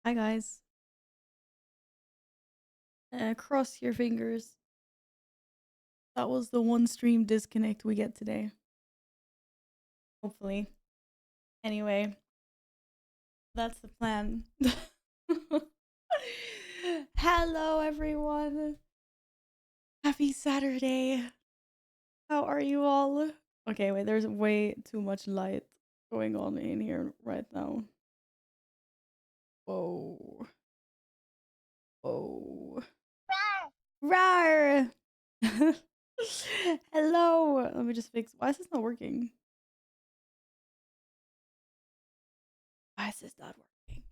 Hi guys. Cross your fingers. That was the one stream disconnect we get today. Hopefully. Anyway, that's the plan. Hello everyone. Happy Saturday. How are you all? Okay, wait, there's way too much light going on in here right now. Whoa. Whoa. Rawr! Hello. Let me just fix. Why is this not working? Why is this not working?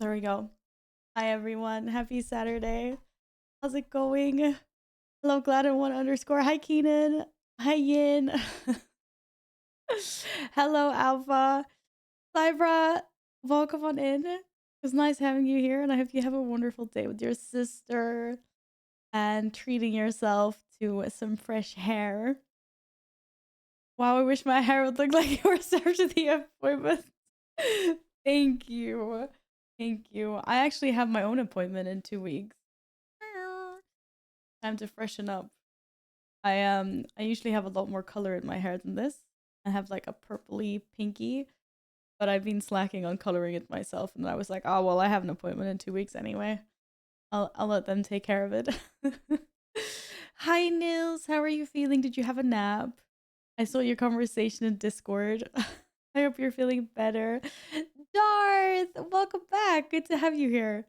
There we go. Hi everyone. Happy Saturday. How's it going? Hello, Gladden1_. Hi Keenan. Hi Yin. Hello Alpha. Cybra, welcome on in. It was nice having you here, and I hope you have a wonderful day with your sister and treating yourself to some fresh hair. Wow, I wish my hair would look like yours after the appointment. Thank you. Thank you. I actually have my own appointment in 2 weeks. Time to freshen up. I usually have a lot more color in my hair than this. I have like a purpley pinky, but I've been slacking on coloring it myself, and I was like, oh well, I have an appointment in 2 weeks anyway. I'll let them take care of it. Hi Nils, how are you feeling? Did you have a nap? I saw your conversation in Discord. I hope you're feeling better. Darth, welcome back. Good to have you here.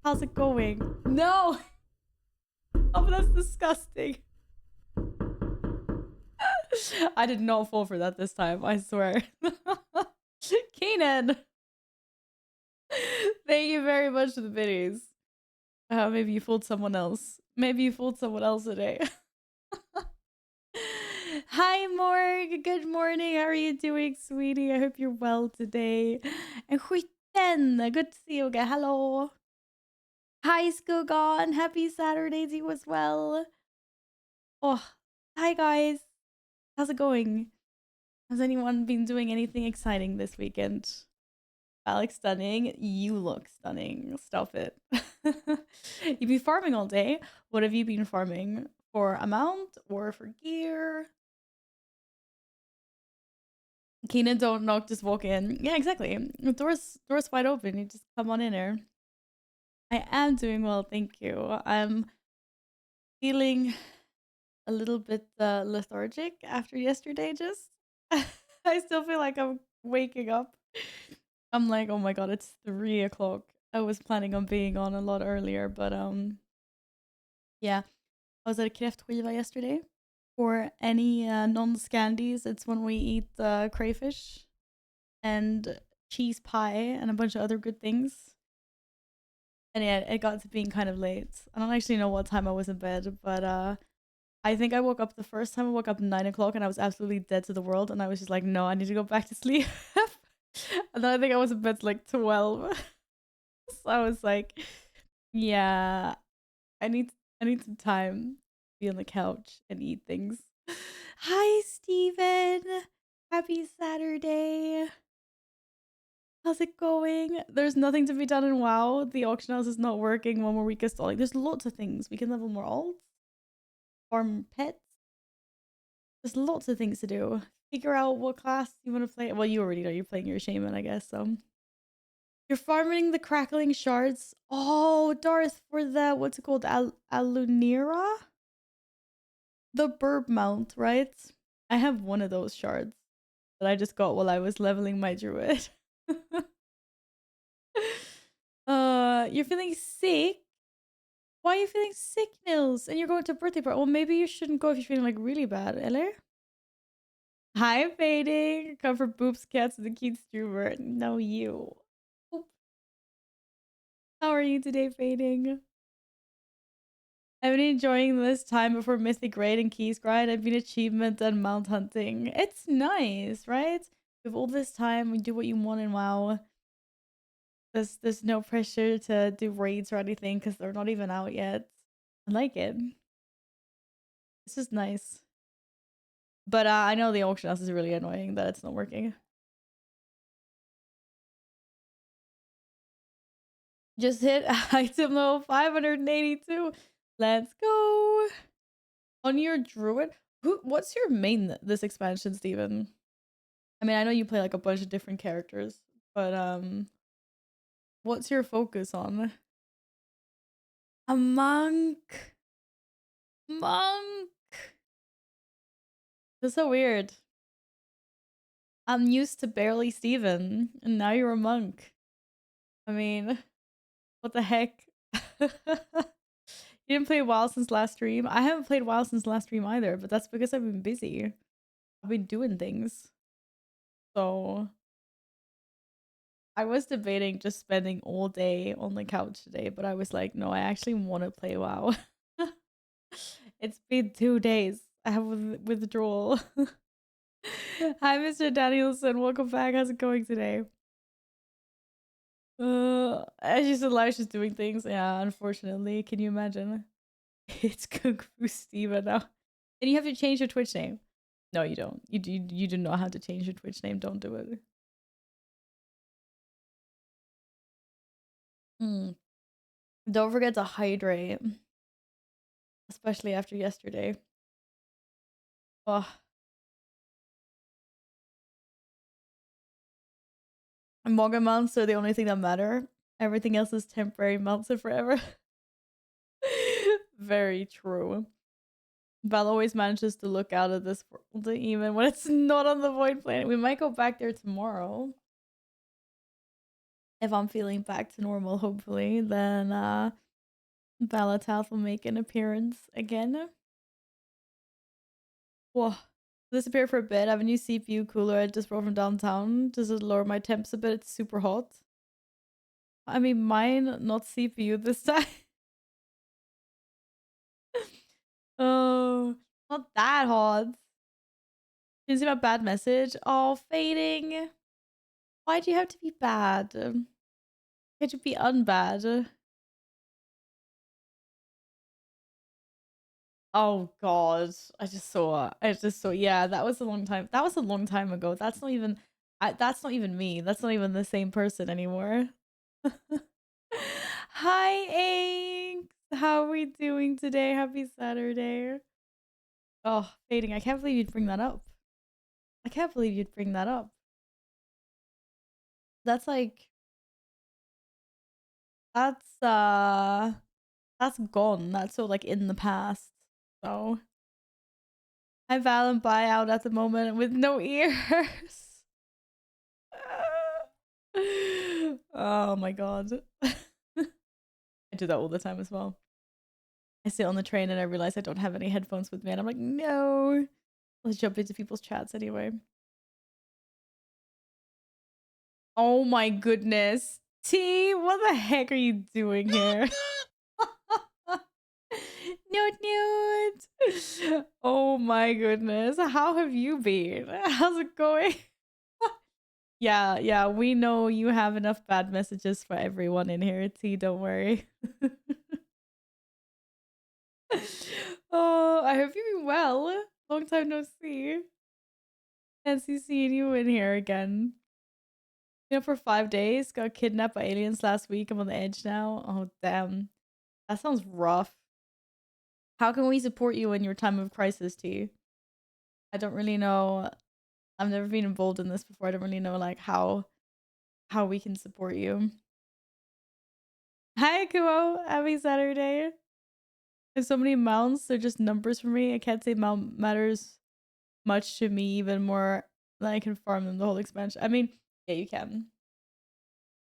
How's it going? No! Oh, that's disgusting. I did not fall for that this time, I swear. Keenan! Thank you very much for the biddies. Maybe you fooled someone else. Maybe you fooled someone else today. Hi, Morg. Good morning. How are you doing, sweetie? I hope you're well today. And Skytten, good to see you again. Hello. Hi, Skogon. Happy Saturday to you as well. Oh, hi, guys. How's it going? Has anyone been doing anything exciting this weekend? Alex, stunning. You look stunning. Stop it. You've been farming all day. What have you been farming? For a mount or for gear? Keenan, don't knock, just walk in. Yeah, exactly. The door's wide open. You just come on in there. I am doing well, thank you. I'm feeling a little bit lethargic after yesterday. Just, I still feel like I'm waking up. I'm like, oh my god, it's 3 o'clock. I was planning on being on a lot earlier, but yeah, I was at a kräftskiva yesterday. For any non-Scandies, it's when we eat crayfish and cheese pie and a bunch of other good things. And yeah, it got to being kind of late. I don't actually know what time I was in bed, but I think I woke up the first time. I woke up at 9 o'clock and I was absolutely dead to the world. And I was just like, no, I need to go back to sleep. And then I think I was in bed like 12. So I was like, yeah, I need some time to be on the couch and eat things. Hi, Steven. Happy Saturday. How's it going? There's nothing to be done in WoW. The auction house is not working. 1 more week of stalling. There's lots of things. We can level more alts. Farm pets. There's lots of things to do. Figure out what class you want to play. Well, you already know you're playing your shaman, I guess. So you're farming the crackling shards. Oh, Darth, for the what's it called? Alunira? The burb mount, right? I have one of those shards that I just got while I was leveling my druid. You're feeling sick? Why are you feeling sick, Nils? And you're going to a birthday party. Well, maybe you shouldn't go if you're feeling like really bad, eller? Hi, Fading. Come for boobs, cats, and the cute streamer. No, you. Oop. How are you today, Fading? I've been enjoying this time before Mythic Raid and Keys Grind. I've been achievement and mount hunting. It's nice, right? You have all this time. We do what you want in WoW. There's no pressure to do raids or anything because they're not even out yet. I like it. It's just nice. But I know the auction house is really annoying that it's not working. Just hit item level 582. Let's go. On your druid. What's your main this expansion, Steven? I mean, I know you play like a bunch of different characters, but what's your focus on? A monk. Monk. That's so weird. I'm used to barely Steven, and now you're a monk. I mean, what the heck? You didn't play WoW since last stream? I haven't played WoW since last stream either, but that's because I've been busy. I've been doing things. So I was debating just spending all day on the couch today, but I was like, no, I actually want to play WoW. It's been 2 days. I have withdrawal. Hi, Mr. Danielson. Welcome back. How's it going today? As you said, Life's just doing things. Yeah, unfortunately. Can you imagine? It's Kung Fu Steven now. And you have to change your Twitch name. No, you don't. You do not have to change your Twitch name. Don't do it. Don't forget to hydrate. Especially after yesterday. Oh. Morgan mounts are the only thing that matter. Everything else is temporary mounts it forever. Very true. Val always manages to look out of this world even when it's not on the Void Planet. We might go back there tomorrow. If I'm feeling back to normal, hopefully, then Valatath will make an appearance again. Whoa. Disappear for a bit. I have a new CPU cooler I just brought from downtown. Does it lower my temps a bit? It's super hot. I mean, mine, not CPU this time. Oh, not that hot. Didn't see my bad message. Oh, fading. Why'd you have to be bad? Can't you be unbad? Oh god. I just saw, yeah, that was a long time. That was a long time ago. That's not even that's not even me. That's not even the same person anymore. Hi, Inks. How are we doing today? Happy Saturday. Oh, fading. I can't believe you'd bring that up. I can't believe you'd bring that up. That's like that's gone. That's so like in the past. So I'm Valen buyout at the moment with no ears. Oh my god. I do that all the time as well. I sit on the train and I realize I don't have any headphones with me and I'm like, no. Let's jump into people's chats anyway. Oh my goodness. T, what the heck are you doing here? Newt. Oh my goodness. How have you been? How's it going? Yeah, we know you have enough bad messages for everyone in here, T, don't worry. Oh, I hope you're well. Long time no see. Fancy seeing you in here again. You know, for 5 days, got kidnapped by aliens last week. I'm on the edge now. Oh, damn. That sounds rough. How can we support you in your time of crisis, T? I don't really know. I've never been involved in this before. I don't really know like how we can support you. Hi, Kuo. Happy Saturday. There's so many mounts. They're just numbers for me. I can't say mount matters much to me even more than I can farm them the whole expansion. I mean, yeah, you can.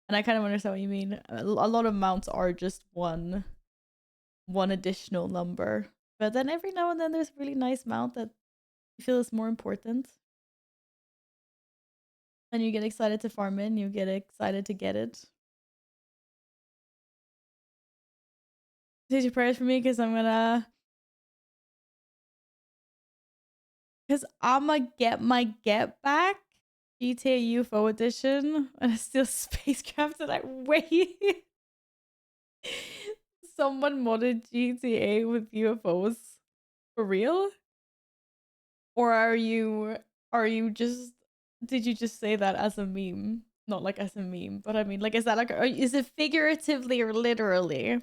And I kind of understand what you mean. A lot of mounts are just one additional number. But then every now and then there's a really nice mount that you feel is more important. And you get excited to farm it and you get excited to get it. Say your prayers for me because I'm gonna get my get back GTA UFO edition and it's still spacecraft that I wait. Someone modded GTA with UFOs for real? Or are you just did you just say that as a meme? not like as a meme, but I mean, like, is that like, is it figuratively or literally?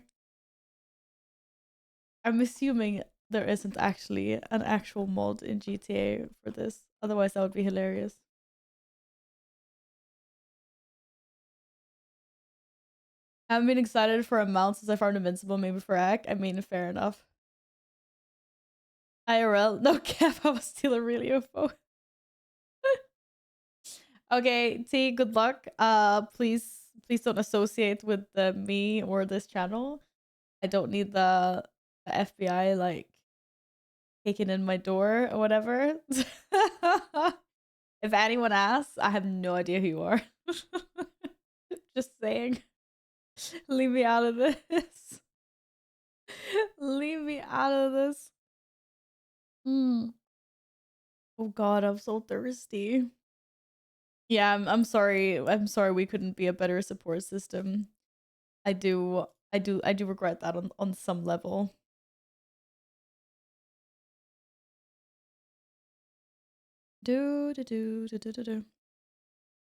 I'm assuming there isn't actually an actual mod in GTA for this. Otherwise, that would be hilarious. I haven't been excited for a mount since I found Invincible, maybe for Ack. I mean, fair enough. IRL, no cap, I was still a really UFO. Okay, T, good luck. Please don't associate with me or this channel. I don't need the FBI like kicking in my door or whatever. If anyone asks, I have no idea who you are. Just saying. Leave me out of this. Leave me out of this. Mm. Oh god, I'm so thirsty. Yeah, I'm sorry. I'm sorry we couldn't be a better support system. I do regret that on some level. Do.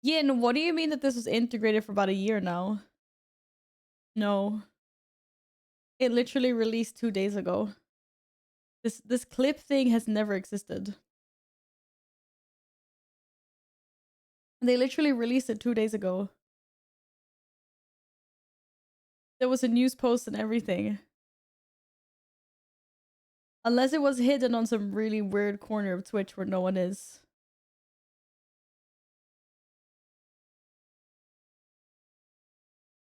Yin, what do you mean that this was integrated for about a year now? No. It literally released 2 days ago. This clip thing has never existed. They literally released it 2 days ago. There was a news post and everything. Unless it was hidden on some really weird corner of Twitch where no one is.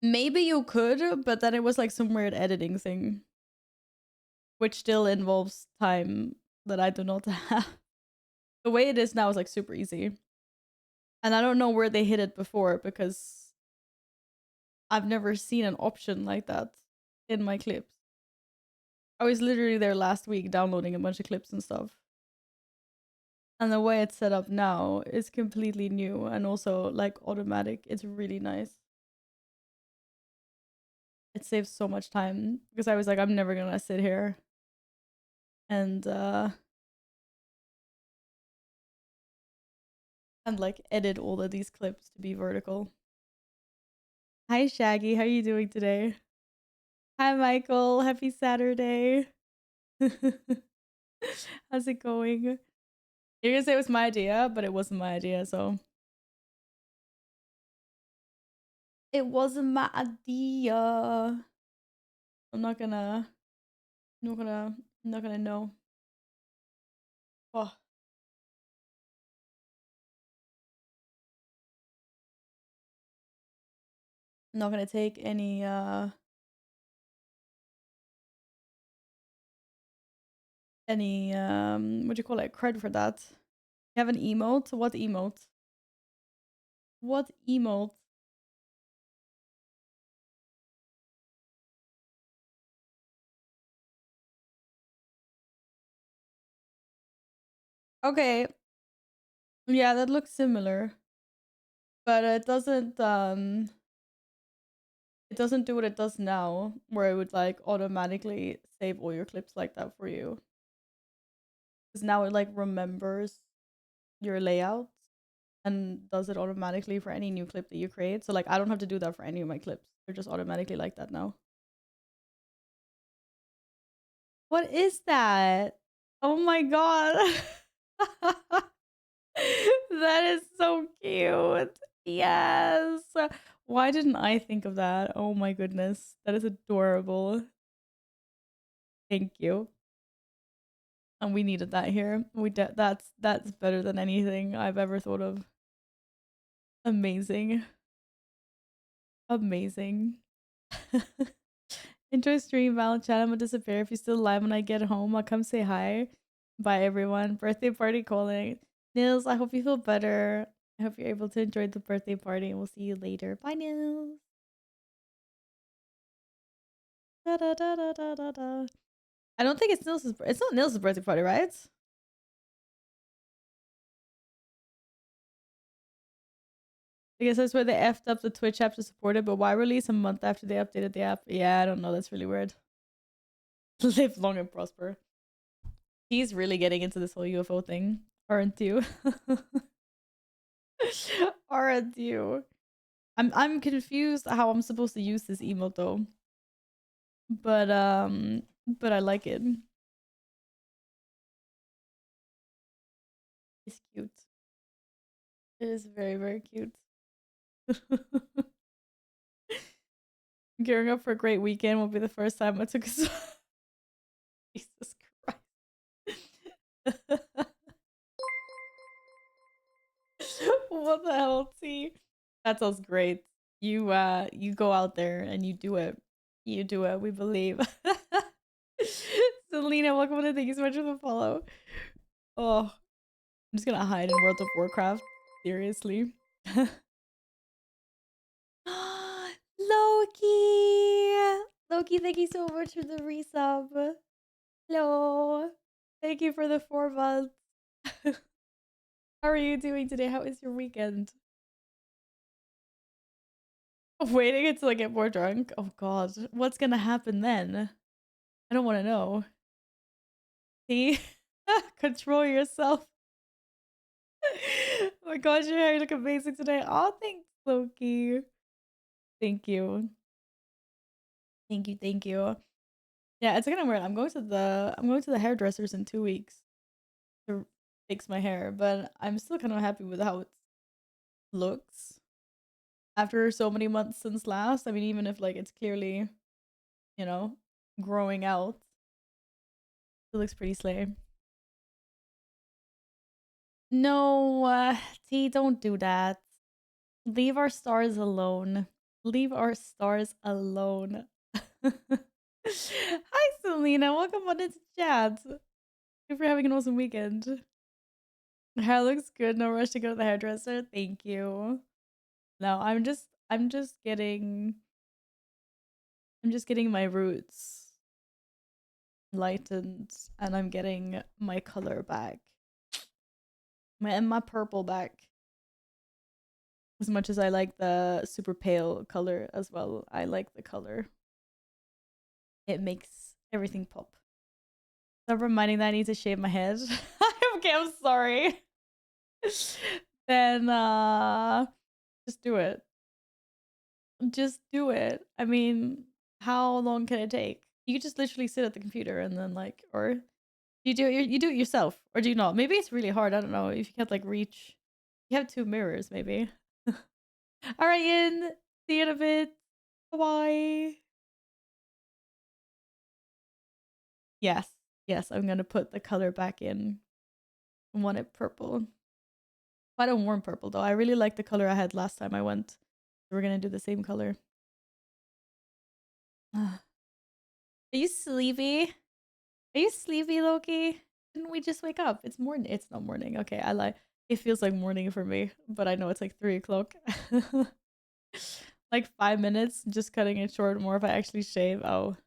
Maybe you could, but then it was like some weird editing thing. Which still involves time that I do not have. The way it is now is like super easy. And I don't know where they hid it before because I've never seen an option like that in my clips. I was literally there last week downloading a bunch of clips and stuff. And the way it's set up now is completely new and also like automatic. It's really nice. It saves so much time because I was like, I'm never gonna sit here and like edit all of these clips to be vertical. Hi Shaggy, how are you doing today? Hi Michael, happy Saturday. How's it going? You're gonna say it was my idea, but it wasn't my idea, so. It wasn't my idea. I'm not gonna know. Oh. I'm not gonna take any what do you call it, credit for that. You have an emote? What emote? What emote? Okay. Yeah, that looks similar. But it doesn't do what it does now, where it would like automatically save all your clips like that for you. Because now it like remembers your layout and does it automatically for any new clip that you create. So like I don't have to do that for any of my clips. They're just automatically like that now. What is that? Oh my god. That is so cute. Yes. Why didn't I think of that? Oh my goodness. That is adorable. Thank you. And we needed that here. That's better than anything I've ever thought of. Amazing. Amazing. Enjoy stream, Val. Chat, I'm gonna disappear. If you're still alive when I get home, I'll come say hi. Bye, everyone. Birthday party calling. Nils, I hope you feel better. I hope you're able to enjoy the birthday party, and we'll see you later. Bye, Nils. Da, da, da, da, da, da, da. I don't think it's Nils's. It's not Nils's birthday party, right? I guess that's where they effed up the Twitch app to support it, but why release a month after they updated the app? Yeah, I don't know. That's really weird. Live long and prosper. He's really getting into this whole UFO thing, aren't you? Aren't you? I'm confused how I'm supposed to use this emote though. But I like it. It's cute. It is very, very cute. Gearing up for a great weekend will be the first time I took a Jesus Christ. What the hell, T? That sounds great. You go out there and you do it. You do it, we believe. Selena, welcome to thank you so much for the follow. Oh, I'm just gonna hide in World of Warcraft. Seriously. Loki! Loki, thank you so much for the resub. Hello. Thank you for the 4 months. How are you doing today? How is your weekend? Waiting until I get more drunk? Oh god. What's gonna happen then? I don't want to know. See? Control yourself. Oh my god, your hair look amazing today. Oh, thanks, Loki. Thank you. Thank you, thank you. Yeah, it's kind of weird. I'm going to the hairdressers in 2 weeks to fix my hair, but I'm still kind of happy with how it looks after so many months since last. I mean, even if like it's clearly, you know, growing out, it looks pretty slay. No, T, don't do that. Leave our stars alone. Leave our stars alone. Hi, Selena. Welcome on into chat. Thank you for having an awesome weekend. Hair looks good. No rush to go to the hairdresser. Thank you. No, I'm just getting my roots lightened and I'm getting my color back. My purple back. As much as I like the super pale color as well, I like the color. It makes everything pop. Stop reminding that I need to shave my head. Okay, I'm sorry. Then just do it. Just do it. I mean, how long can it take? You could just literally sit at the computer and then like, or you do it yourself, or do you not? Maybe it's really hard. I don't know if you can't like reach. You have 2 mirrors, maybe. All right, Ian. See you in a bit. Bye. Yes, yes. I'm gonna put the color back in. I want it purple. Quite a warm purple though. I really like the color I had last time I went. We're gonna do the same color. Are you sleepy? Are you sleepy, Loki? Didn't we just wake up? It's morning. It's not morning. Okay, I lie. It feels like morning for me, but I know it's like 3 o'clock. Like 5 minutes, just cutting it short more if I actually shave. Oh.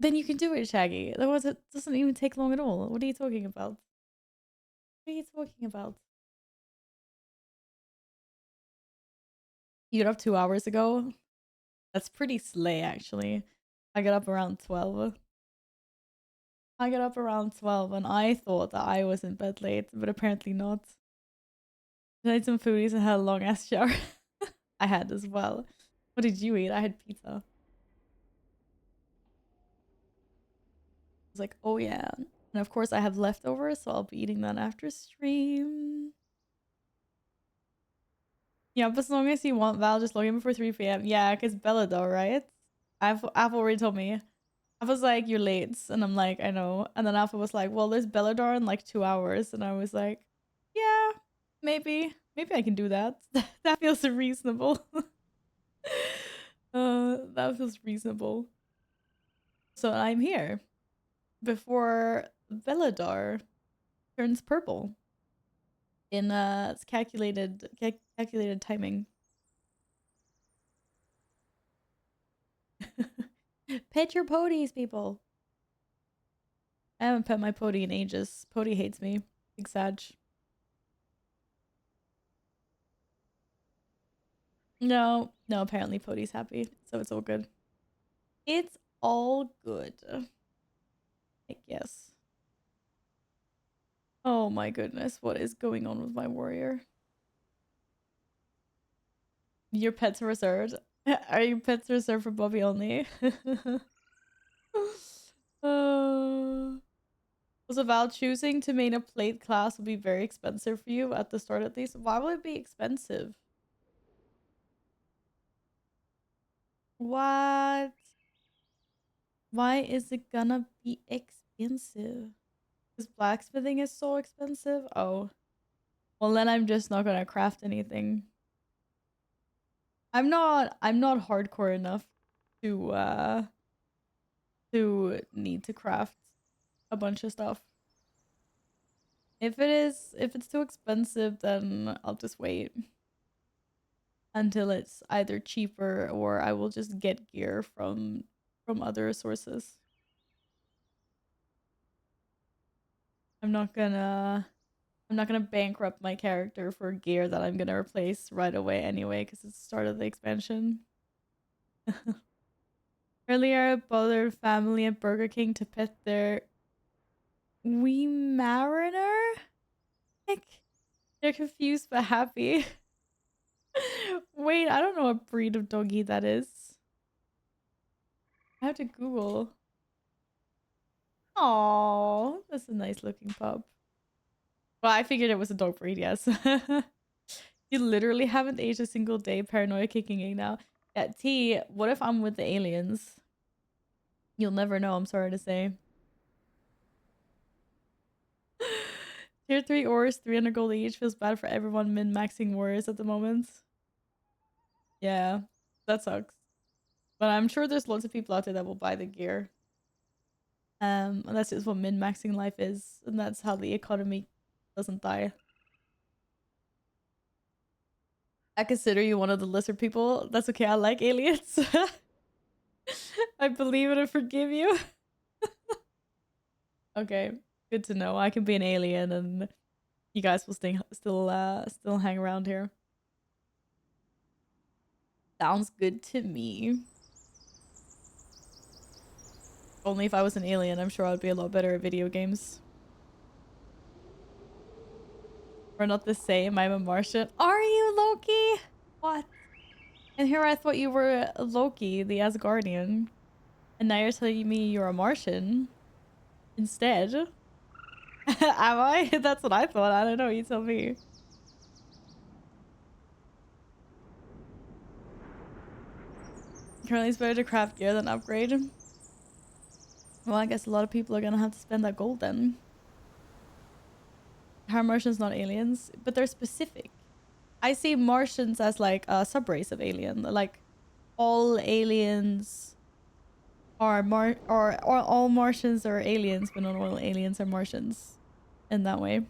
Then you can do it, Shaggy. Otherwise, it doesn't even take long at all. What are you talking about? What are you talking about? You got up 2 hours ago? That's pretty slay, actually. I got up around 12. I got up around 12 and I thought that I was in bed late, but apparently not. I had some foodies and had a long ass shower. I had as well. What did you eat? I had pizza. I was like, oh yeah. And of course I have leftovers, so I'll be eating that after stream. Yeah, but as long as you want Val, just log in before 3 p.m. Yeah, because Bella though, right? Alpha already told me. I was like, you're late. And I'm like, I know. And then Alpha was like, well, there's Belladar in like 2 hours. And I was like, yeah, maybe. Maybe I can do that. That feels reasonable. That feels reasonable. So I'm here before Belladar turns purple in it's calculated timing. Pet your podies, people. I haven't pet my pody in ages. Pody hates me. Big Sag. No, no, apparently Pody's happy, so it's all good. It's all good. I guess. Oh my goodness, what is going on with my warrior? Your pets reserved. Are your pets reserved for Bobby only? Was about choosing to main a plate class would be very expensive for you at the start at least. Why would it be expensive? What? Why is it gonna be expensive? Because blacksmithing is so expensive? Oh. Well, then I'm just not gonna craft anything. I'm not hardcore enough to need to craft a bunch of stuff. If it's too expensive, then I'll just wait until it's either cheaper or I will just get gear from other sources. I'm not gonna bankrupt my character for gear that I'm gonna replace right away anyway because it's the start of the expansion. Earlier, bothered family at Burger King to pet their wee mariner. Like, they're confused but happy. Wait, I don't know what breed of doggy that is. I have to Google. Oh, that's a nice looking pup. Well, I figured it was a dog breed, yes. You literally haven't aged a single day. Paranoia kicking in now. Yeah, T, what if I'm with the aliens? You'll never know, I'm sorry to say. Tier 3 ores, 300 gold each. Feels bad for everyone min-maxing warriors at the moment. Yeah, that sucks. But I'm sure there's lots of people out there that will buy the gear. And that's just what min-maxing life is. And that's how the economy doesn't die. I consider you one of the lizard people. That's okay, I like aliens. I believe in and forgive you. Okay, good to know. I can be an alien and you guys will still hang around here. Sounds good to me. Only if I was an alien, I'm sure I'd be a lot better at video games. We're not the same. I'm a Martian. Are you Loki? What? And here I thought you were Loki, the Asgardian. And now you're telling me you're a Martian instead. Am I? That's what I thought. I don't know. You tell me. Currently, it's better to craft gear than upgrade. Well, I guess a lot of people are gonna have to spend that gold then. How are Martians not aliens? But they're specific. I see Martians as like a subrace of alien. Like all aliens are or all Martians are aliens, but not all aliens are Martians. In that way.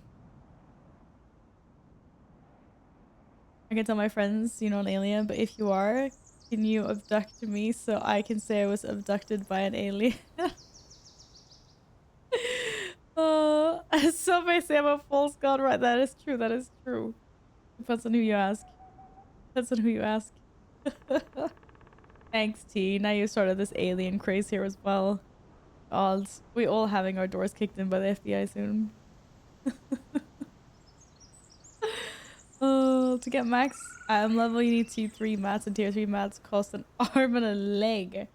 I can tell my friends you're not an alien, but if you are, can you abduct me so I can say I was abducted by an alien? Somebody say I'm a false god, right? That is true. That is true. Depends on who you ask. Depends on who you ask. Thanks, T. Now you started this alien craze here as well. God, we all having our doors kicked in by the FBI soon. Oh, to get max level, you need tier 3 mats, and tier 3 mats cost an arm and a leg.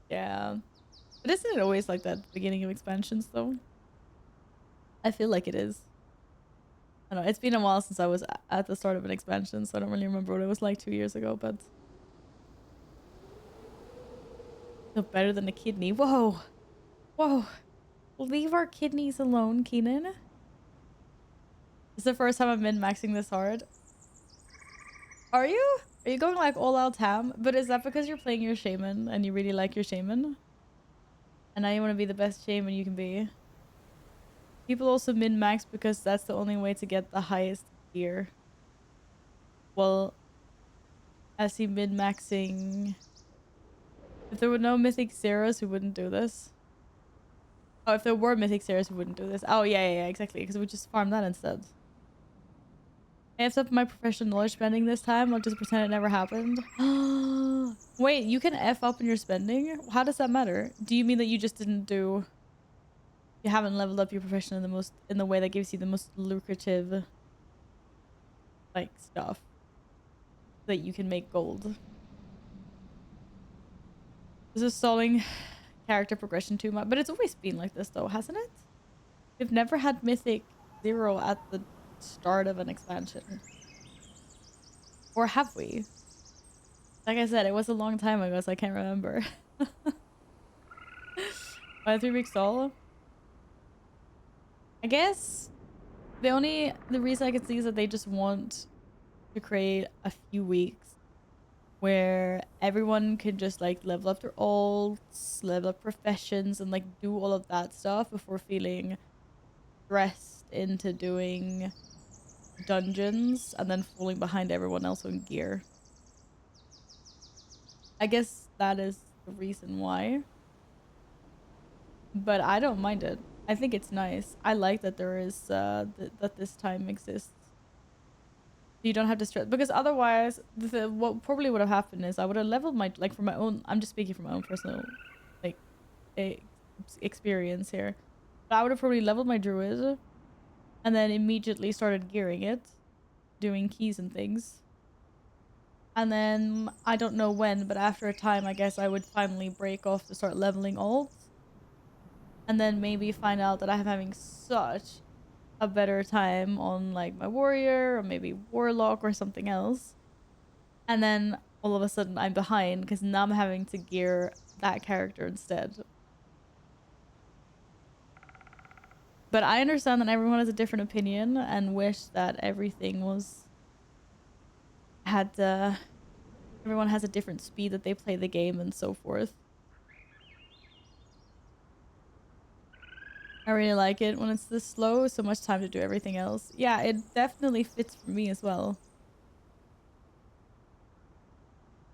Yeah. But isn't it always like that at the beginning of expansions, though? I feel like it is. I don't know. It's been a while since I was at the start of an expansion, so I don't really remember what it was like 2 years ago, but... Feel better than a kidney. Whoa! Whoa! Leave our kidneys alone, Keenan. This is the first time I've been maxing this hard. Are you? Are you going like all out ham? But is that because you're playing your shaman and you really like your shaman? And now you want to be the best shaman you can be? People also min-max because that's the only way to get the highest gear. Well, I see min-maxing... If there were no mythic zeros, we wouldn't do this. Oh, if there were mythic zeros, we wouldn't do this. Oh, yeah, exactly. Because we just farm that instead. I have up my professional knowledge spending this time. I'll just pretend it never happened. Wait, you can F up in your spending? How does that matter? Do you mean that you just didn't do... You haven't leveled up your profession in the way that gives you the most lucrative like stuff? that you can make gold. This is stalling character progression too much, but it's always been like this though, hasn't it? We've never had Mythic 0 at the start of an expansion. Or have we? Like I said, it was a long time ago, so I can't remember. By 3 week stall? I guess the reason I can see is that they just want to create a few weeks where everyone can just like level up their alts, level up professions, and like do all of that stuff before feeling stressed into doing dungeons and then falling behind everyone else on gear. I guess that is the reason why. But I don't mind it. I think it's nice. I like that there is that this time exists. You don't have to stress, because otherwise what probably would have happened is I would have leveled my, like, for my own, I'm just speaking from my own personal like experience here, but I would have probably leveled my druid and then immediately started gearing it, doing keys and things, and then I don't know when, but after a time I guess I would finally break off to start leveling alts, and then maybe find out that I'm having such a better time on like my warrior or maybe warlock or something else, and then all of a sudden I'm behind because now I'm having to gear that character instead. But I understand that everyone has a different opinion and wish that everything was had everyone has a different speed that they play the game and so forth. I really like it when it's this slow, so much time to do everything else. Yeah, it definitely fits for me as well.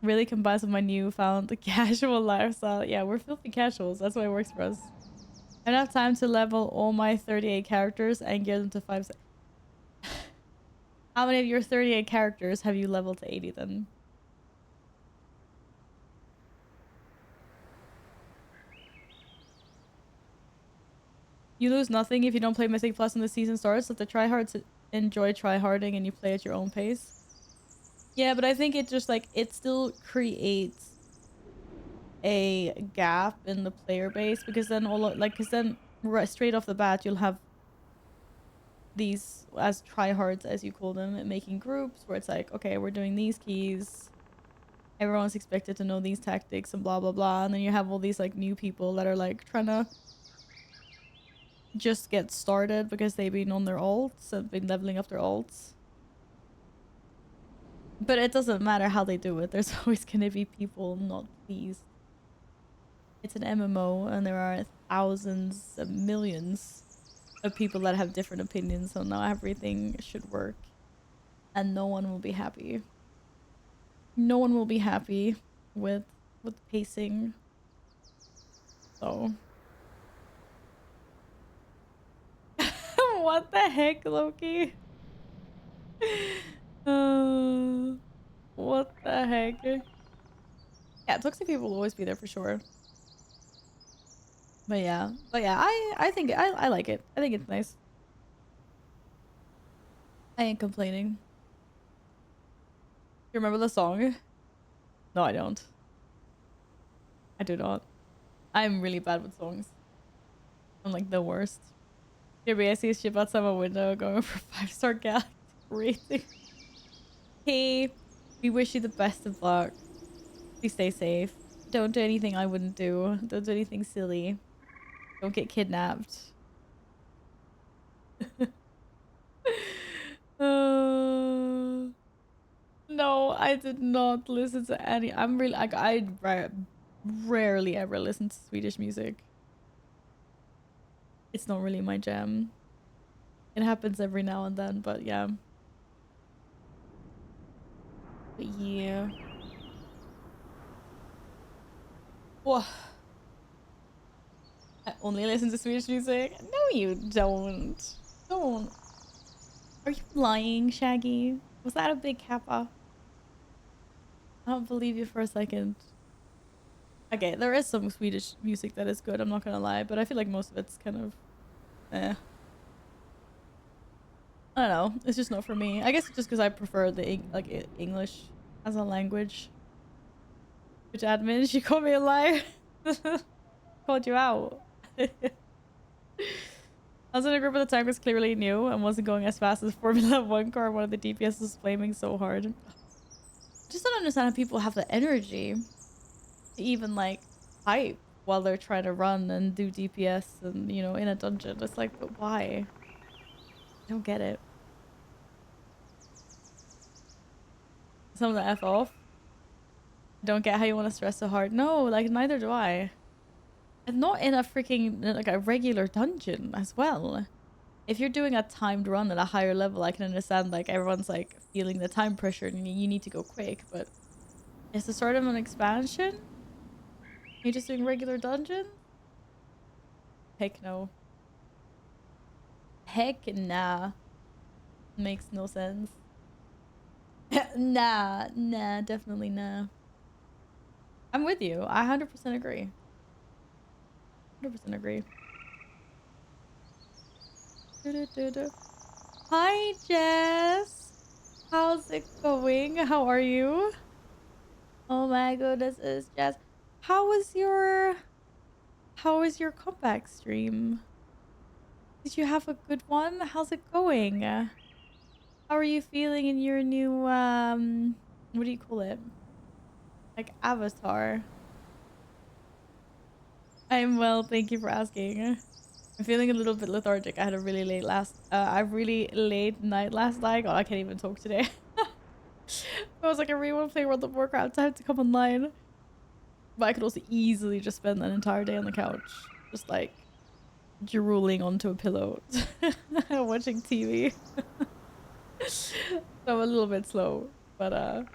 Really combines with my newfound casual lifestyle. Yeah, we're filthy casuals. That's why it works for us. I don't have time to level all my 38 characters and gear them to 5. How many of your 38 characters have you leveled to 80 then? You lose nothing if you don't play Mythic Plus when the season starts. Let the tryhards enjoy tryharding and you play at your own pace. Yeah, but I think it just like, it still creates a gap in the player base, because then because then straight off the bat you'll have these as tryhards, as you call them, making groups where it's like, okay, we're doing these keys, everyone's expected to know these tactics and blah blah blah, and then you have all these like new people that are like trying to just get started because they've been on their alts and been leveling up their alts. But it doesn't matter how they do it, there's always gonna be people not pleased. It's an MMO and there are thousands of millions of people that have different opinions on how everything should work, and no one will be happy. No one will be happy with pacing. So what the heck, Loki? What the heck? Yeah, toxic people will always be there for sure. But yeah, I think I like it. I think it's nice. I ain't complaining. You remember the song? No, I don't. I do not. I'm really bad with songs. I'm like the worst. Here, I see a ship outside my window going for 5-star galactic rating. Hey, we wish you the best of luck. Please stay safe. Don't do anything I wouldn't do. Don't do anything silly. Don't get kidnapped. No, I did not listen to any. I'm really like, rarely ever listen to Swedish music. It's not really my jam. It happens every now and then, but yeah. But yeah. Whoa. I only listen to Swedish music? No, you don't. Don't. Are you lying, Shaggy? Was that a big kappa? I don't believe you for a second. Okay, there is some Swedish music that is good, I'm not gonna lie, but I feel like most of it's kind of eh. I don't know, it's just not for me. I guess it's just because I prefer the English as a language. Which admin? She called me a liar. Called you out. I was in a group at the time was clearly new and wasn't going as fast as Formula 1 car. One of the DPS was flaming so hard. I just don't understand how people have the energy to even like hype while they're trying to run and do DPS and, you know, in a dungeon. It's like, but why? I don't get it. Some of the F off. I don't get how you want to stress so hard. No, like neither do I. And not in a freaking like a regular dungeon as well. If you're doing a timed run at a higher level, I can understand like everyone's like feeling the time pressure and you need to go quick, but it's the start of an expansion? You're just doing regular dungeons? Heck no. Heck nah. Makes no sense. Nah, definitely nah. I'm with you. I 100% agree. 100% agree. Hi, Jess. How's it going? How are you? Oh my goodness, it's Jess. How was your comeback stream? Did you have a good one? How's it going? How are you feeling in your new what do you call it? Like avatar? I'm well, thank you for asking. I'm feeling a little bit lethargic. I had a really late night last night. God, I can't even talk today. I was like, I really want to play World of Warcraft. I have to come online. But I could also easily just spend an entire day on the couch. Just like drooling onto a pillow. Watching TV. So I'm a little bit slow. But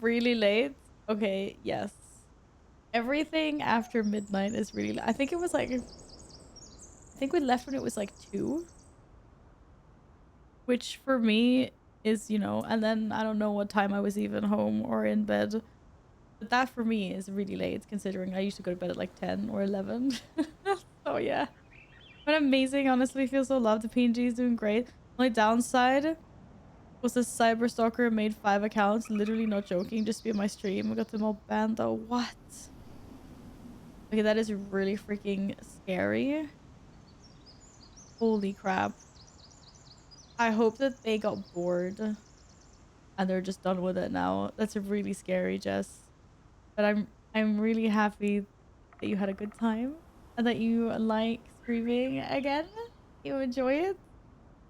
really late. Okay, yes. Everything after midnight is really I think it was like I think we left when it was like 2. Which for me is, you know, and then I don't know what time I was even home or in bed. But that for me is really late considering I used to go to bed at like 10 or 11. So yeah. But amazing, honestly, feel so loved. The PNG is doing great. Only downside was the cyber stalker made 5 accounts, literally not joking, just to be on my stream. I got them all banned though. What? Okay, that is really freaking scary. Holy crap. I hope that they got bored and they're just done with it now. That's really scary, Jess. But I'm really happy that you had a good time and that you like streaming again. You enjoy it.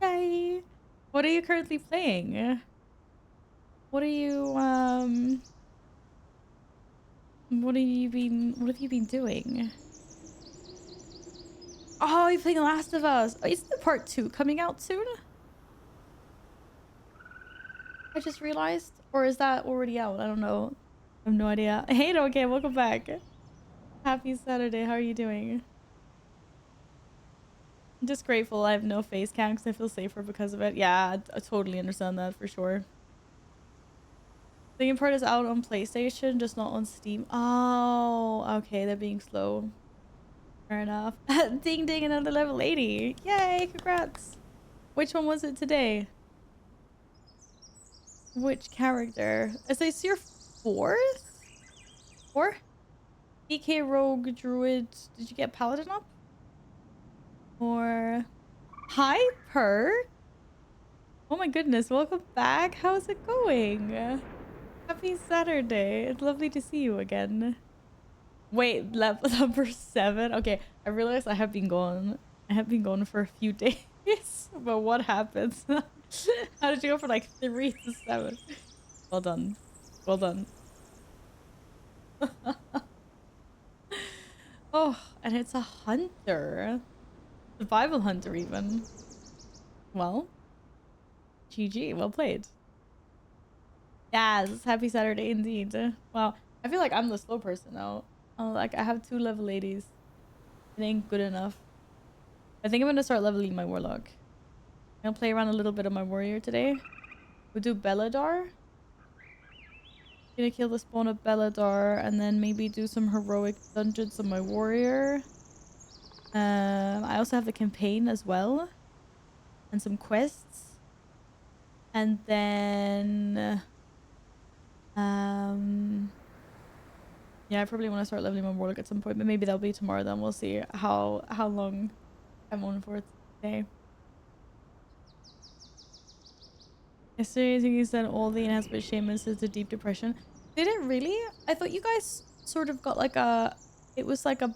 Yay! What are you currently playing? What are you what have you been doing? Oh, you're playing The Last of Us. Oh, isn't the part 2 coming out soon? I just realized. Or is that already out? I don't know. I have no idea. Hey, okay, welcome back. Happy Saturday. How are you doing? I'm just grateful I have no face cam because I feel safer because of it. Yeah, I totally understand that for sure. The game part is out on PlayStation, just not on Steam. Oh, okay, they're being slow. Fair enough. Ding ding, another level 80. Yay, congrats. Which one was it today? Which character? Is this your 4th? 4? DK Rogue Druid. Did you get Paladin up? Or Hyper? Oh my goodness, welcome back. How's it going? Happy Saturday. It's lovely to see you again. Wait, level number 7? Okay, I realized I have been gone. I have been gone for a few days. But what happens? How did you go from like 3 to 7? Well done. Well done. Oh, and it's a hunter. Survival hunter even. Well, GG. Well played. Yes, happy Saturday indeed. Wow, I feel like I'm the slow person now. Like I have 2 level 80s. It ain't good enough. I think I'm gonna start leveling my warlock. I'm gonna play around a little bit of my warrior today. We'll do Belladar. Gonna kill the spawn of Belladar and then maybe do some heroic dungeons on my warrior. I also have the campaign as well. And some quests. And then Yeah, I probably want to start leveling my warlock at some point, but maybe that'll be tomorrow. Then we'll see how long I'm on for today. Yesterday, I think you said all the enhancement shamans is a deep depression. Did it really? I thought you guys sort of got like a, it was like a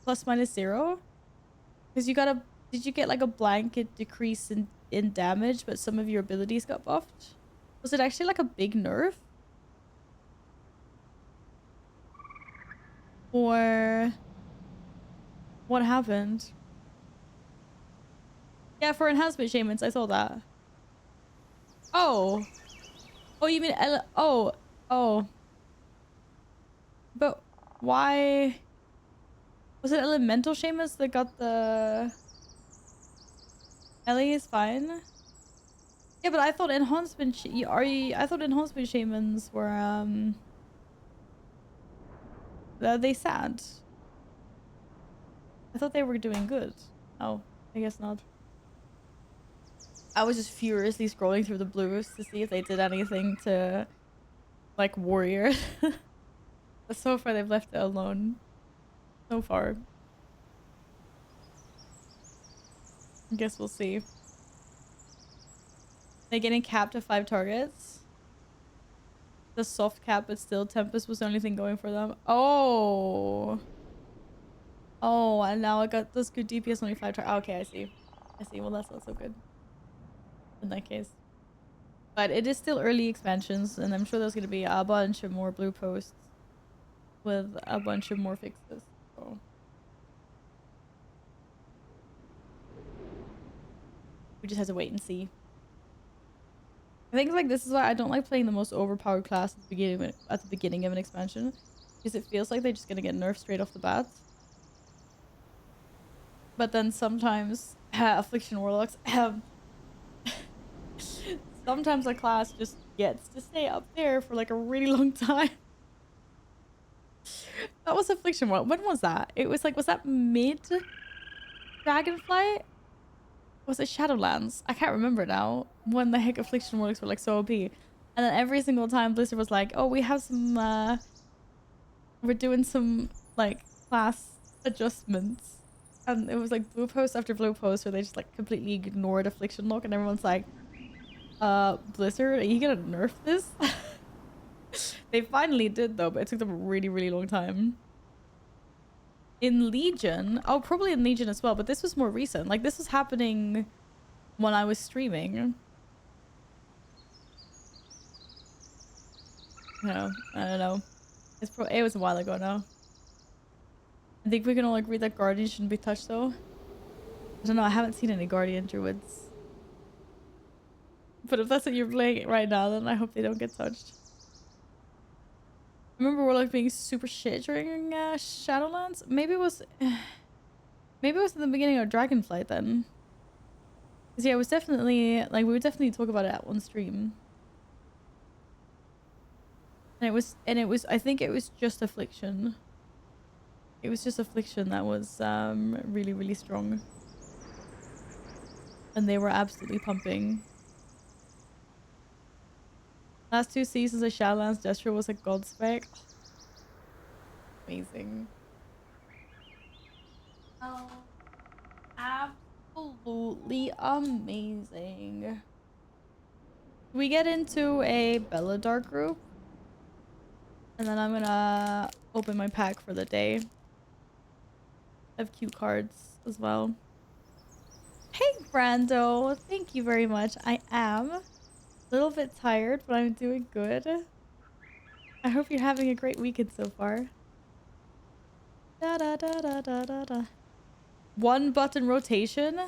plus minus 0, because you got a, did you get like a blanket decrease in damage, but some of your abilities got buffed? Was it actually like a big nerf? Or what happened? Yeah, for enhancement shamans, I saw that. Oh. Oh, you mean oh. Oh. But why was it elemental shamans that got the Ellie is fine? Yeah, but I thought enhancement I thought enhancement shamans were they sad. I thought they were doing good. Oh, I guess not. I was just furiously scrolling through the blues to see if they did anything to like warrior. But so far they've left it alone. So far. I guess we'll see. They're getting capped at 5 targets. The soft cap, but still Tempest was the only thing going for them. Oh. Oh, and now I got this good DPS only 5 targets. Okay, I see. I see. Well, that's not so good in that case. But it is still early expansions, and I'm sure there's going to be a bunch of more blue posts with a bunch of more fixes. So we just have to wait and see. I think like this is why I don't like playing the most overpowered class at the beginning of an expansion, because it feels like they're just gonna get nerfed straight off the bat. But then sometimes affliction warlocks sometimes a class just gets to stay up there for like a really long time. That was affliction warlock. When was that? It was like, was that mid Dragonflight? Was it Shadowlands? I can't remember now. When the heck affliction warlocks were like so OP. And then every single time Blizzard was like, oh, we have some we're doing some like class adjustments, and it was like blue post after blue post where they just like completely ignored affliction lock, and everyone's like, Blizzard, are you gonna nerf this? They finally did though, but it took them a really long time. In Legion, oh, probably in Legion as well, but this was more recent. Like this was happening when I was streaming. No, I don't know. It was a while ago now. I think we can all agree that Guardian shouldn't be touched though. I don't know, I haven't seen any Guardian druids. But if that's what you're playing right now, then I hope they don't get touched. I remember Warlock being super shit during Shadowlands. Maybe it was in the beginning of Dragonflight then. Cause yeah, it was definitely like we would definitely talk about it at one stream. And it was I think it was just affliction. It was just affliction that was really strong. And they were absolutely pumping. Last 2 seasons of Shadowlands, Destro was a god spec. Oh, amazing. Oh, absolutely amazing. We get into a Belladar group, and then I'm gonna open my pack for the day. I have cute cards as well. Hey, Brando. Thank you very much. I am a little bit tired, but I'm doing good. I hope you're having a great weekend so far. Da da da da da da da. 1 button rotation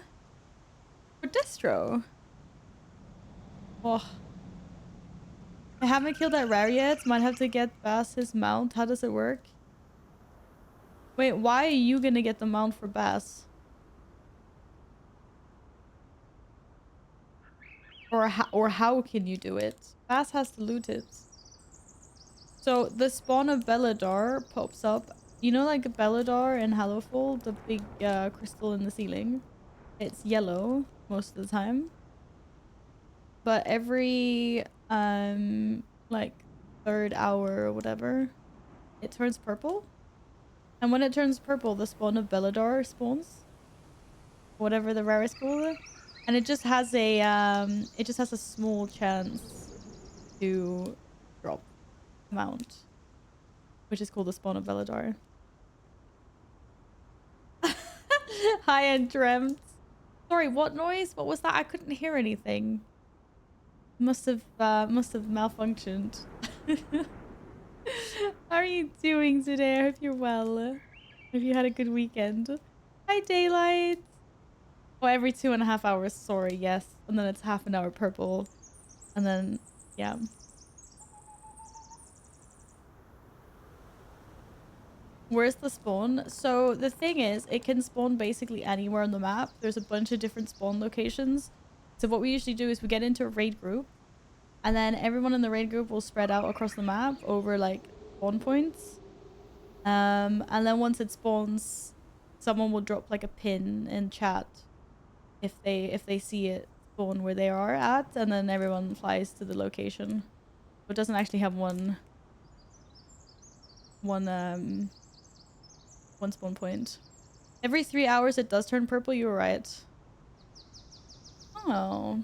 for Destro. Oh, I haven't killed that rare yet. Might have to get Bass his mount. How does it work? Wait, why are you gonna get the mount for Bass? Or how can you do it? Bass has to loot it. So the spawn of Belladar pops up. You know, like Belladar in Hallowfall, the big crystal in the ceiling. It's yellow most of the time. But every like 3rd hour or whatever, it turns purple. And when it turns purple, the spawn of Belladar spawns. Whatever the rarest call. And it just has a small chance to drop amount, which is called the spawn of Belladar. Hi, and dreamt. Sorry, what noise? What was that? I couldn't hear anything. Must have malfunctioned. How are you doing today? I hope you're well. Hope you had a good weekend. Hi, Daylight. Oh, every 2.5 hours. Sorry, yes. And then it's half an hour purple. And then, yeah. Where's the spawn? So the thing is, it can spawn basically anywhere on the map. There's a bunch of different spawn locations. So what we usually do is we get into a raid group, and then everyone in the raid group will spread out across the map over like spawn points. And then once it spawns, someone will drop like a pin in chat if they see it spawn where they are at, and then everyone flies to the location. So it doesn't actually have one spawn point. Every 3 hours it does turn purple. You were right. Oh.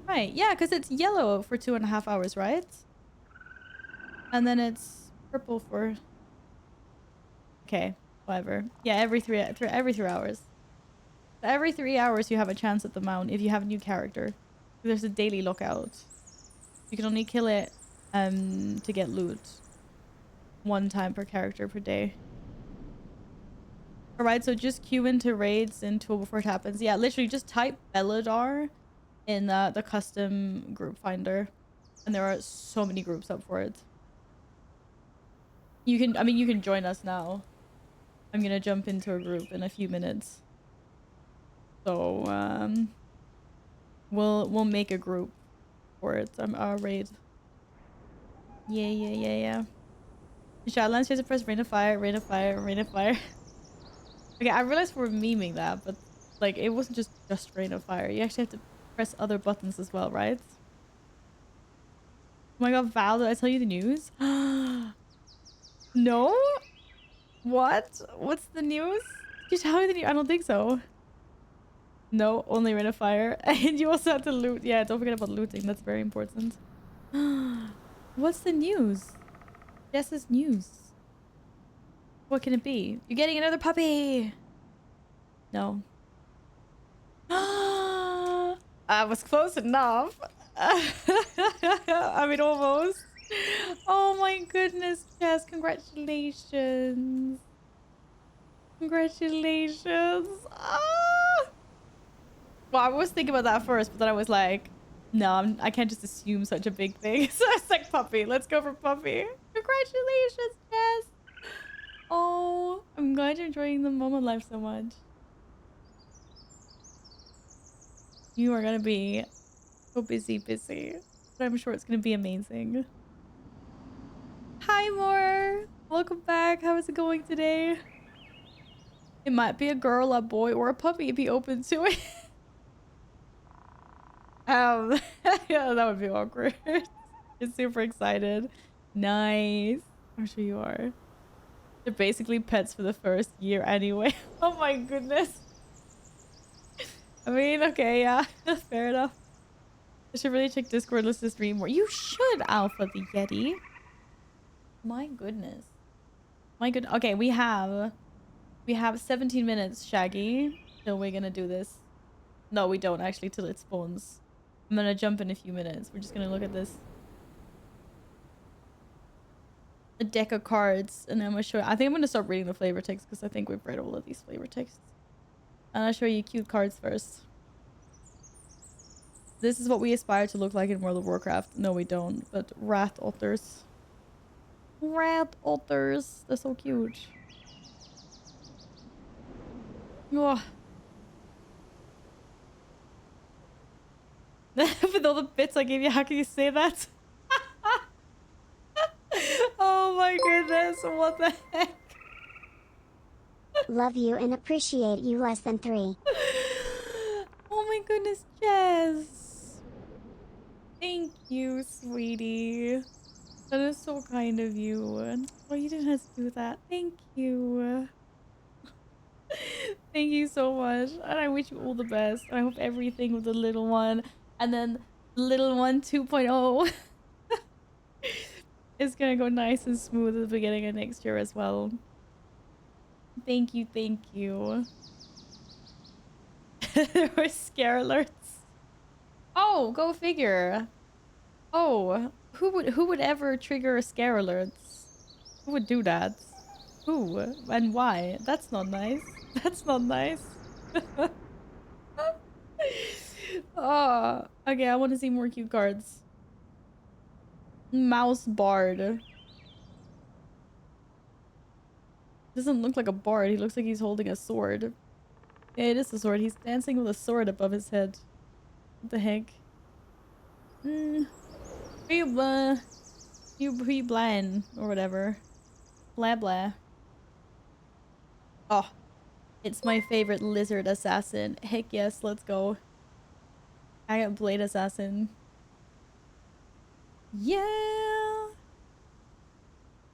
Right. Yeah, because it's yellow for 2.5 hours, right? And then it's purple for... Okay, whatever. Yeah, every three hours. So every 3 hours you have a chance at the mount if you have a new character. There's a daily lookout. You can only kill it to get loot 1 time per character per day. Alright, so just queue into raids in Tool before it happens. Yeah, literally just type Belladar in the custom group finder. And there are so many groups up for it. You can join us now. I'm gonna jump into a group in a few minutes. So, we'll make a group for it. Our raid. Yeah. Shadowlands, you have to press rain of fire, rain of fire, rain of fire. Okay, I realized we're memeing that, but like it wasn't just rain of fire. You actually have to press other buttons as well, right? Oh my god, Val, did I tell you the news? No? What? What's the news? Did you tell me the news? I don't think so. No, only rain of fire. And you also have to loot. Yeah, don't forget about looting. That's very important. What's the news? Jess's news. What can it be? You're getting another puppy. No. I was close enough. I mean, almost. Oh my goodness, Jess. Congratulations. Congratulations. Ah! Well, I was thinking about that first, but then I was like, no, I can't just assume such a big thing. So I was like, puppy. Let's go for puppy. Congratulations, Jess. Oh, I'm glad you're enjoying the moment life so much. You are gonna be so busy. But I'm sure it's gonna be amazing. Hi, Moore. Welcome back. How is it going today? It might be a girl, a boy, or a puppy if you open to it. Yeah, that would be awkward. You're super excited. Nice. I'm sure you are. They're basically pets for the first year anyway. Oh my goodness. I mean, okay, yeah. Fair enough. I should really check Discord, listen to stream more. You should, Alpha the Yeti. My goodness. My good. Okay, we have 17 minutes, Shaggy, till we're gonna do this. No, we don't actually, till it spawns. I'm gonna jump in a few minutes. We're just gonna look at this. A deck of cards, and then I'm gonna show you. I think I'm gonna start reading the flavor text because I think we've read all of these flavor texts. And I'll show you cute cards first. This is what we aspire to look like in World of Warcraft. No, we don't. But rat otters. Rat otters. They're so cute. Oh. With all the bits I gave you, how can you say that? Oh my goodness, what the heck? Love you and appreciate you less than 3. Oh my goodness, Jess. Thank you, sweetie. That is so kind of you. Oh, you didn't have to do that. Thank you. Thank you so much. And I wish you all the best. I hope everything with the little one and then the little one 2.0 is gonna go nice and smooth at the beginning of next year as well. Thank you, thank you. There were scare alerts. Oh, go figure. Oh, who would ever trigger scare alerts? Who would do that? Who and why? That's not nice. That's not nice. Oh, okay. I want to see more cute cards. Mouse bard. Doesn't look like a bard. He looks like he's holding a sword. Yeah, it is a sword. He's dancing with a sword above his head. What the heck? Hmm. You blind or whatever. Blah blah. Oh, it's my favorite lizard assassin. Heck yes, let's go. I got blade assassin. Yeah.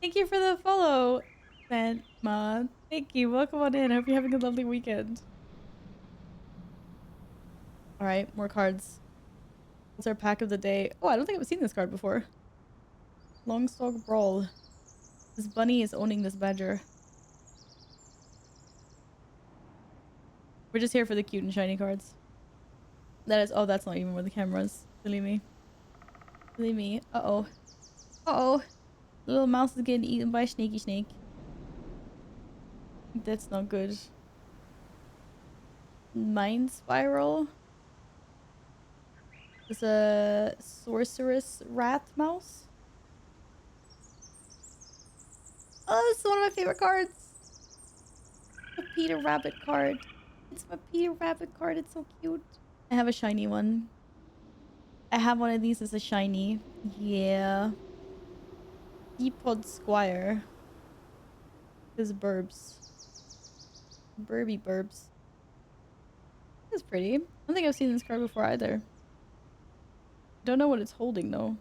Thank you for the follow, Sandma. Thank you. Welcome on in. I hope you're having a lovely weekend. All right, more cards. What's our pack of the day? Oh, I don't think I've seen this card before. Longstalk Brawl. This bunny is owning this badger. We're just here for the cute and shiny cards. That is. Oh, that's not even where the camera is. Silly me. Silly me. Uh-oh. Uh-oh. The little mouse is getting eaten by a sneaky snake. That's not good. Mind Spiral. There's a sorceress rat mouse. Oh, this is one of my favorite cards. The Peter Rabbit card. It's my Peter Rabbit card. It's so cute. I have a shiny one. I have one of these as a shiny. Yeah. Teapot Squire. His burbs. Burby burbs. That's pretty. I don't think I've seen this card before either. Don't know what it's holding though.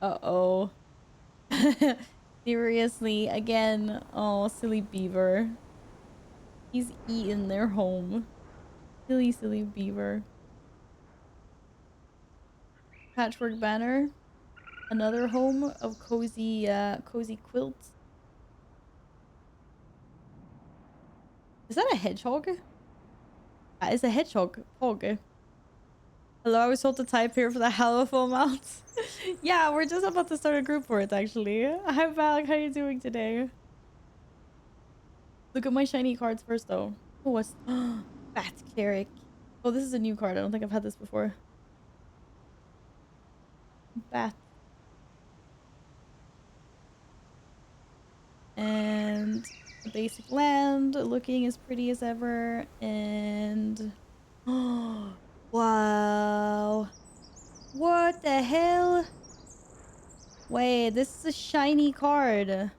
Uh-oh. Seriously, again. Oh, silly beaver. He's eaten their home. Silly, silly beaver. Patchwork banner. Another home of cozy quilts. Is that a hedgehog? That is a hedgehog. Hog. Hello, I was told to type here for the hellful amount. Yeah, we're just about to start a group for it, actually. Hi, Val. How are you doing today? Look at my shiny cards first, though. Oh, what's... Bat Cleric. Oh, this is a new card. I don't think I've had this before. Bat. And a basic land. Looking as pretty as ever. And... Oh, wow. What the hell? Wait, this is a shiny card.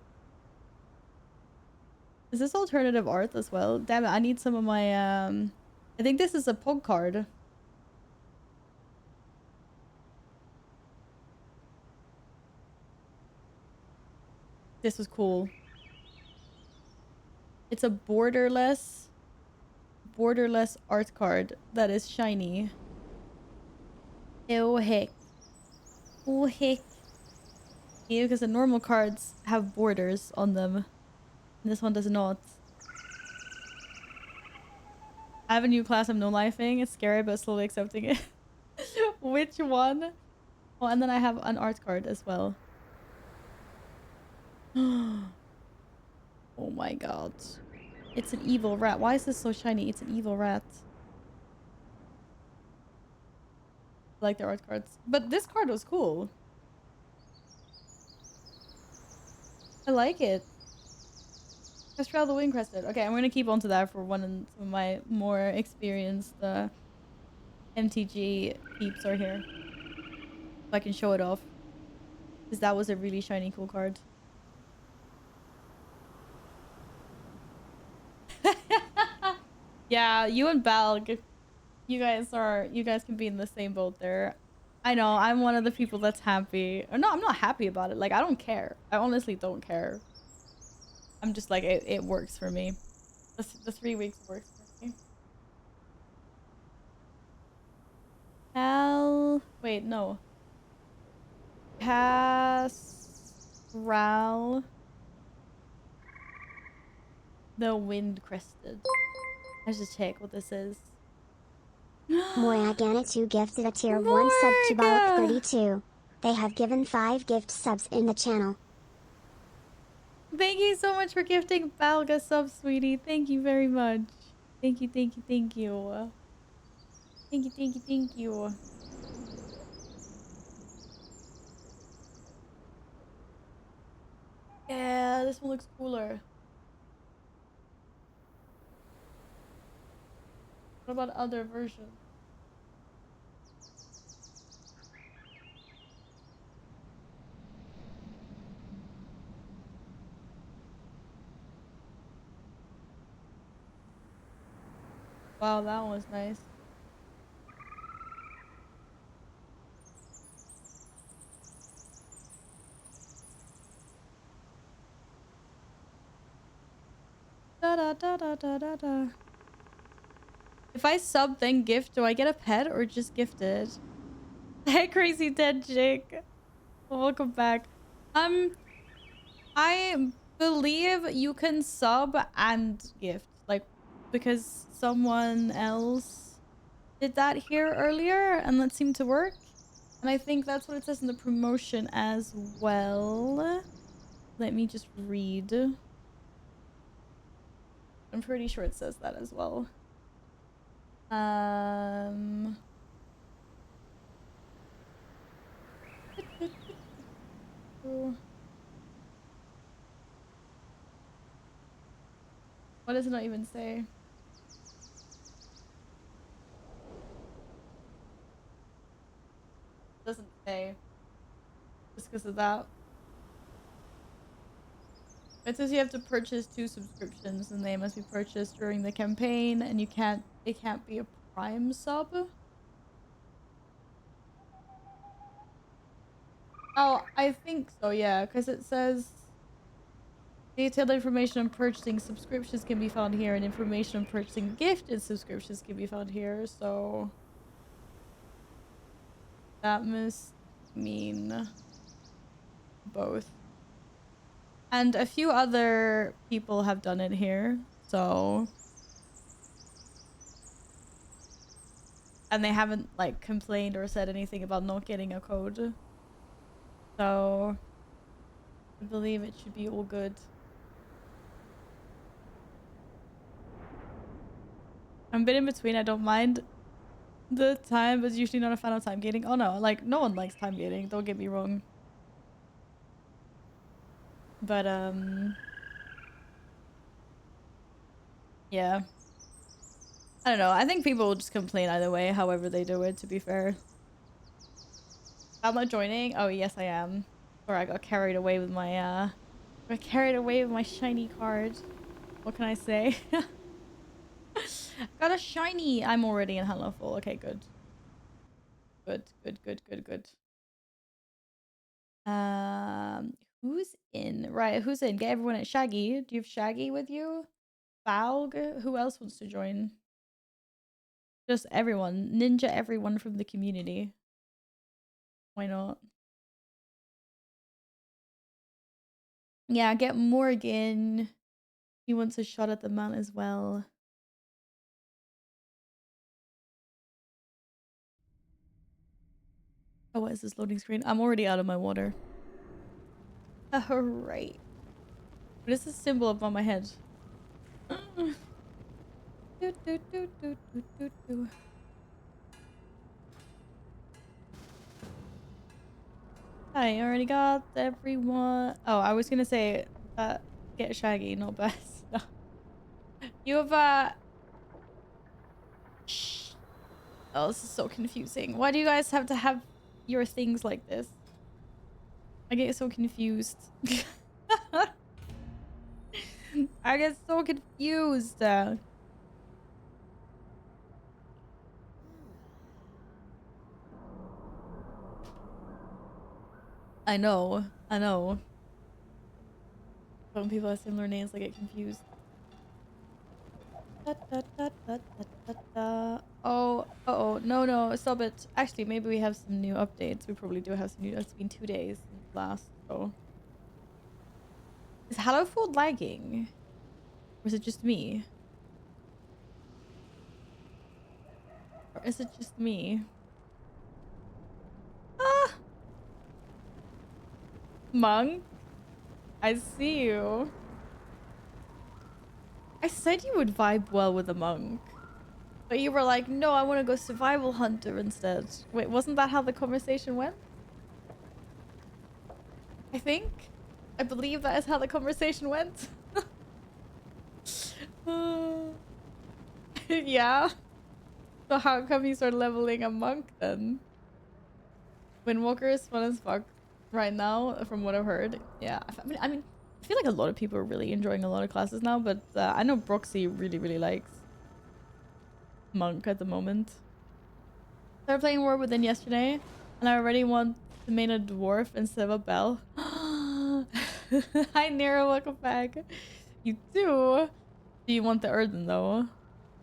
Is this alternative art as well? Damn it, I need some of my I think this is a pog card. This was cool. It's a borderless art card that is shiny. Oh heck. Oh heck. Yeah, because the normal cards have borders on them. And this one does not. I have a new class of no-lifing. It's scary, but slowly accepting it. Which one? Oh, and then I have an art card as well. Oh my god. It's an evil rat. Why is this so shiny? It's an evil rat. I like the art cards. But this card was cool. I like it. Kestrel the Wind Crested. Okay, I'm gonna keep on to that for one of my more experienced MTG peeps are here. If I can show it off. Because that was a really shiny cool card. Yeah, you and Balg, you guys can be in the same boat there. I know, I'm one of the people that's happy. Or no, I'm not happy about it. Like, I don't care. I honestly don't care. I'm just like, it works for me. The 3 weeks works for me. Wait, no. Castral the Wind Crested. I should check what this is. Moyaganitsu gifted a tier 1 sub to Morga! Balak32. They have given 5 gift subs in the channel. Thank you so much for gifting Balga sub, sweetie. Thank you very much. Thank you, thank you, thank you. Thank you, thank you, thank you. Yeah, this one looks cooler. What about other versions? Wow, that one was nice. Da da da da da da da. If I sub then gift, do I get a pet or just gifted? Hey, crazy dead Jake. Welcome back. I believe you can sub and gift, like, because someone else did that here earlier and that seemed to work. And I think that's what it says in the promotion as well. Let me just read. I'm pretty sure it says that as well. What does it not even say? It doesn't say. Just because of that. It says you have to purchase 2 subscriptions and they must be purchased during the campaign and it can't be a Prime sub. Oh, I think so, yeah, because it says detailed information on purchasing subscriptions can be found here and information on purchasing gifted subscriptions can be found here, so that must mean both. And a few other people have done it here, so... And they haven't, like, complained or said anything about not getting a code. So... I believe it should be all good. I'm a bit in between, I don't mind the time, but usually not a fan of time gating. Oh no, like, no one likes time gating, don't get me wrong. But, yeah. I don't know. I think people will just complain either way, however they do it, to be fair. I'm not joining? Oh, yes, I am. Or I got carried away with my, shiny card. What can I say? Got a shiny! I'm already in Hello Full. Okay, good. Good, good, good, good, good. Who's in? Right, who's in? Get everyone at Shaggy. Do you have Shaggy with you? Balg? Who else wants to join? Just everyone. Ninja everyone from the community. Why not? Yeah, get Morgan. He wants a shot at the man as well. Oh, what is this loading screen? I'm already out of my water. Alright. What is this symbol above my head? I already got everyone. Oh, I was gonna say that get Shaggy, not Bess. No. You have Shh. Oh, this is so confusing. Why do you guys have to have your things like this? I get so confused. I get so confused. I know. I know. When people have similar names, I get confused. Da, da, da, da, da, da, da. Oh, uh-oh. No, no, stop it. Actually, maybe we have some new updates. We probably do have some new... It's been 2 days since last, so... Is HelloFood lagging? Or is it just me? Or is it just me? Ah! Monk? I see you. I said you would vibe well with a monk. But you were like, no, I want to go survival hunter instead. Wait, wasn't that how the conversation went? I think. I believe that is how the conversation went. Yeah. So how come you start leveling a monk then? Windwalker is fun as fuck right now, from what I've heard. Yeah, I mean, I feel like a lot of people are really enjoying a lot of classes now, but I know Broxy really, really likes monk at the moment. Started playing War Within yesterday, and I already want to main a dwarf instead of a bell. Hi Nero, welcome back. You do? Do you want the Earthen though?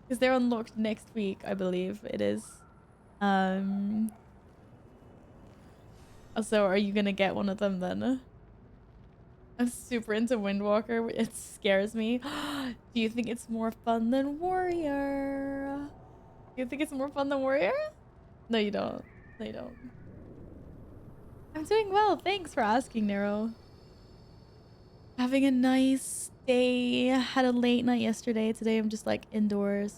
Because they're unlocked next week, I believe it is. So are you gonna get one of them then? I'm super into Windwalker. It scares me. Do you think it's more fun than Warrior? Do you think it's more fun than Warrior? No, you don't. No, you don't. I'm doing well. Thanks for asking, Nero. Having a nice day. Had a late night yesterday. Today I'm just like indoors,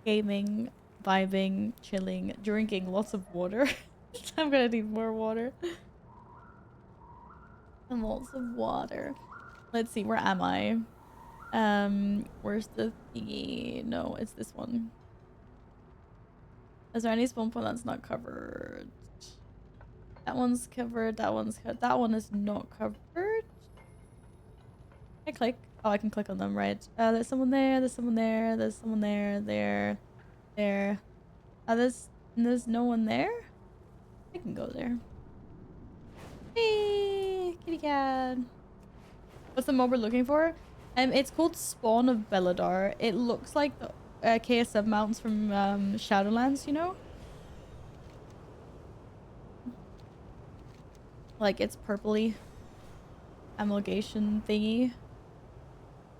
gaming, vibing, chilling, drinking lots of water. I'm gonna need more water. And lots of water. Let's see, where am I? Where's the thingy? No, it's this one. Is there any spawn point that's not covered? That one's covered. That one's covered. That one is not covered. Can I click? Oh, I can click on them, right? There's someone there. There's someone there. There's someone there. There. There's no one there. I can go there. Hey, kitty cat. What's the mob we're looking for? It's called Spawn of Belladar. It looks like the KSM mountains from Shadowlands, you know? Like it's purpley amalgamation thingy.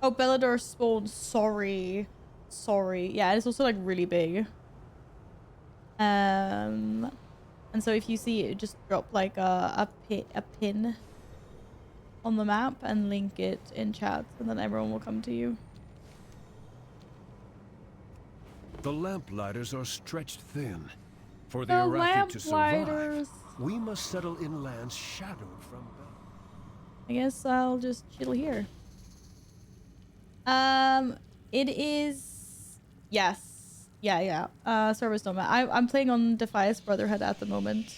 Oh, Belladar spawn. Sorry. Yeah, it's also like really big. And so if you see it, just drop like a pin on the map and link it in chat, and then everyone will come to you. The lamplighters are stretched thin. For the The Arathi to survive, lamplighters. we must settle in lands shadowed from Bel. I guess I'll just chill here. It is... Yes. Yeah. Service Nomad. I'm playing on Defias Brotherhood at the moment.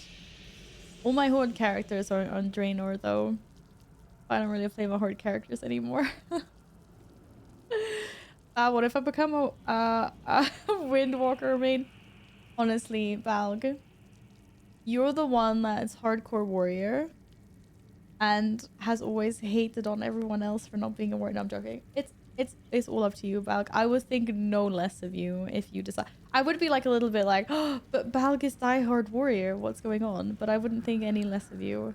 All my Horde characters are on Draenor, though. I don't really play my Horde characters anymore. What if I become a Windwalker main? Honestly, Valg, you're the one that's hardcore warrior and has always hated on everyone else for not being a warrior. No, I'm joking. It's all up to you, Balg. I would think no less of you if you decide. I would be like a little bit like, oh, but Balg is diehard warrior. What's going on? But I wouldn't think any less of you.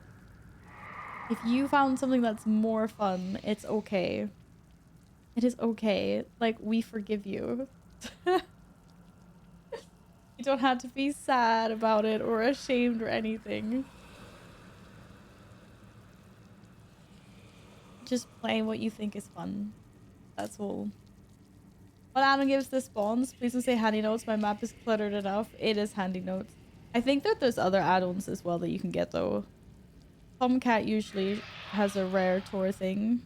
If you found something that's more fun, it's okay. It is okay. Like, we forgive you. You don't have to be sad about it or ashamed or anything. Just play what you think is fun. That's all. When Adam gives the spawns, please don't say handy notes. My map is cluttered enough. It is handy notes. I think that there's other add-ons as well that you can get though. Tomcat usually has a rare tour thing.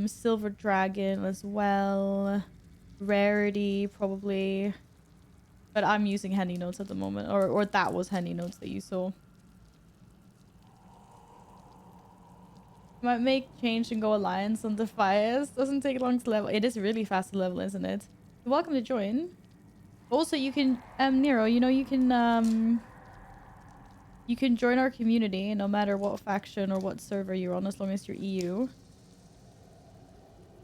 Silver Dragon as well. Rarity probably. But I'm using handy notes at the moment. Or that was handy notes that you saw. Might make change and go alliance on Defias. Doesn't take long to level. It is really fast to level, isn't it? You're welcome to join. Also, you can Nero, you know, you can you can join our community no matter what faction or what server you're on, as long as you're EU.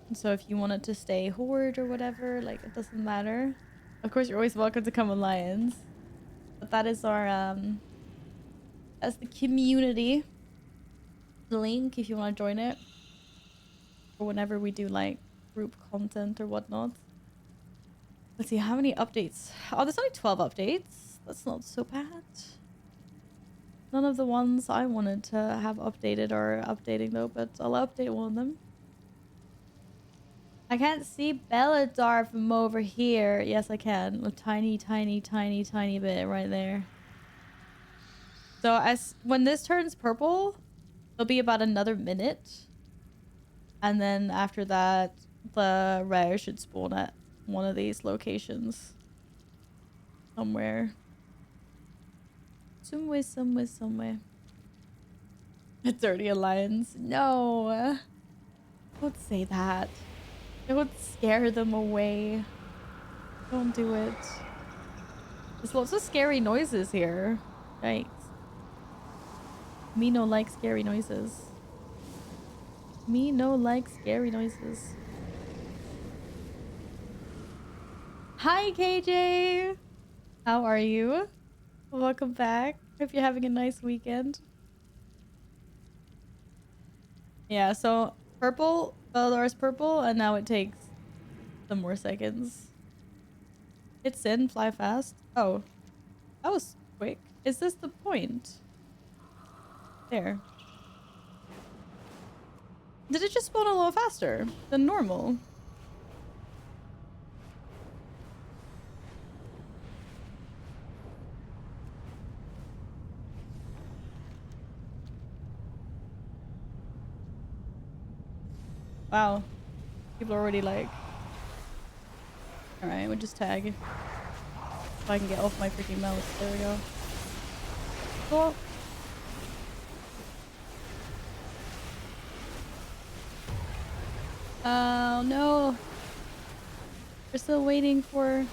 And so if you wanted to stay Horde or whatever, like, it doesn't matter. Of course, you're always welcome to come Alliance. But that is our, that's the community. The link if you want to join it. Or whenever we do, like, group content or whatnot. Let's see, how many updates? Oh, there's only 12 updates. That's not so bad. None of the ones I wanted to have updated are updating though, but I'll update one of them. I can't see Belladar from over here. Yes, I can. A tiny, tiny, tiny, tiny bit right there. So when this turns purple, it'll be about another minute. And then after that, the rare should spawn at one of these locations. Somewhere. Somewhere. A dirty alliance. No. Don't say that. Don't scare them away. Don't do it. There's lots of scary noises here. Yikes. Me no like scary noises. Me no like scary noises. Hi KJ! How are you? Welcome back. Hope you're having a nice weekend. Yeah, so purple, Beldar's purple, and now it takes some more seconds. Hit sin, fly fast. Oh, that was quick. Is this the point? There. Did it just spawn a little faster than normal? Wow. People are already like... Alright, we'll just tag. If I can get off my freaking mouse. There we go. Cool. Oh no. We're still waiting for...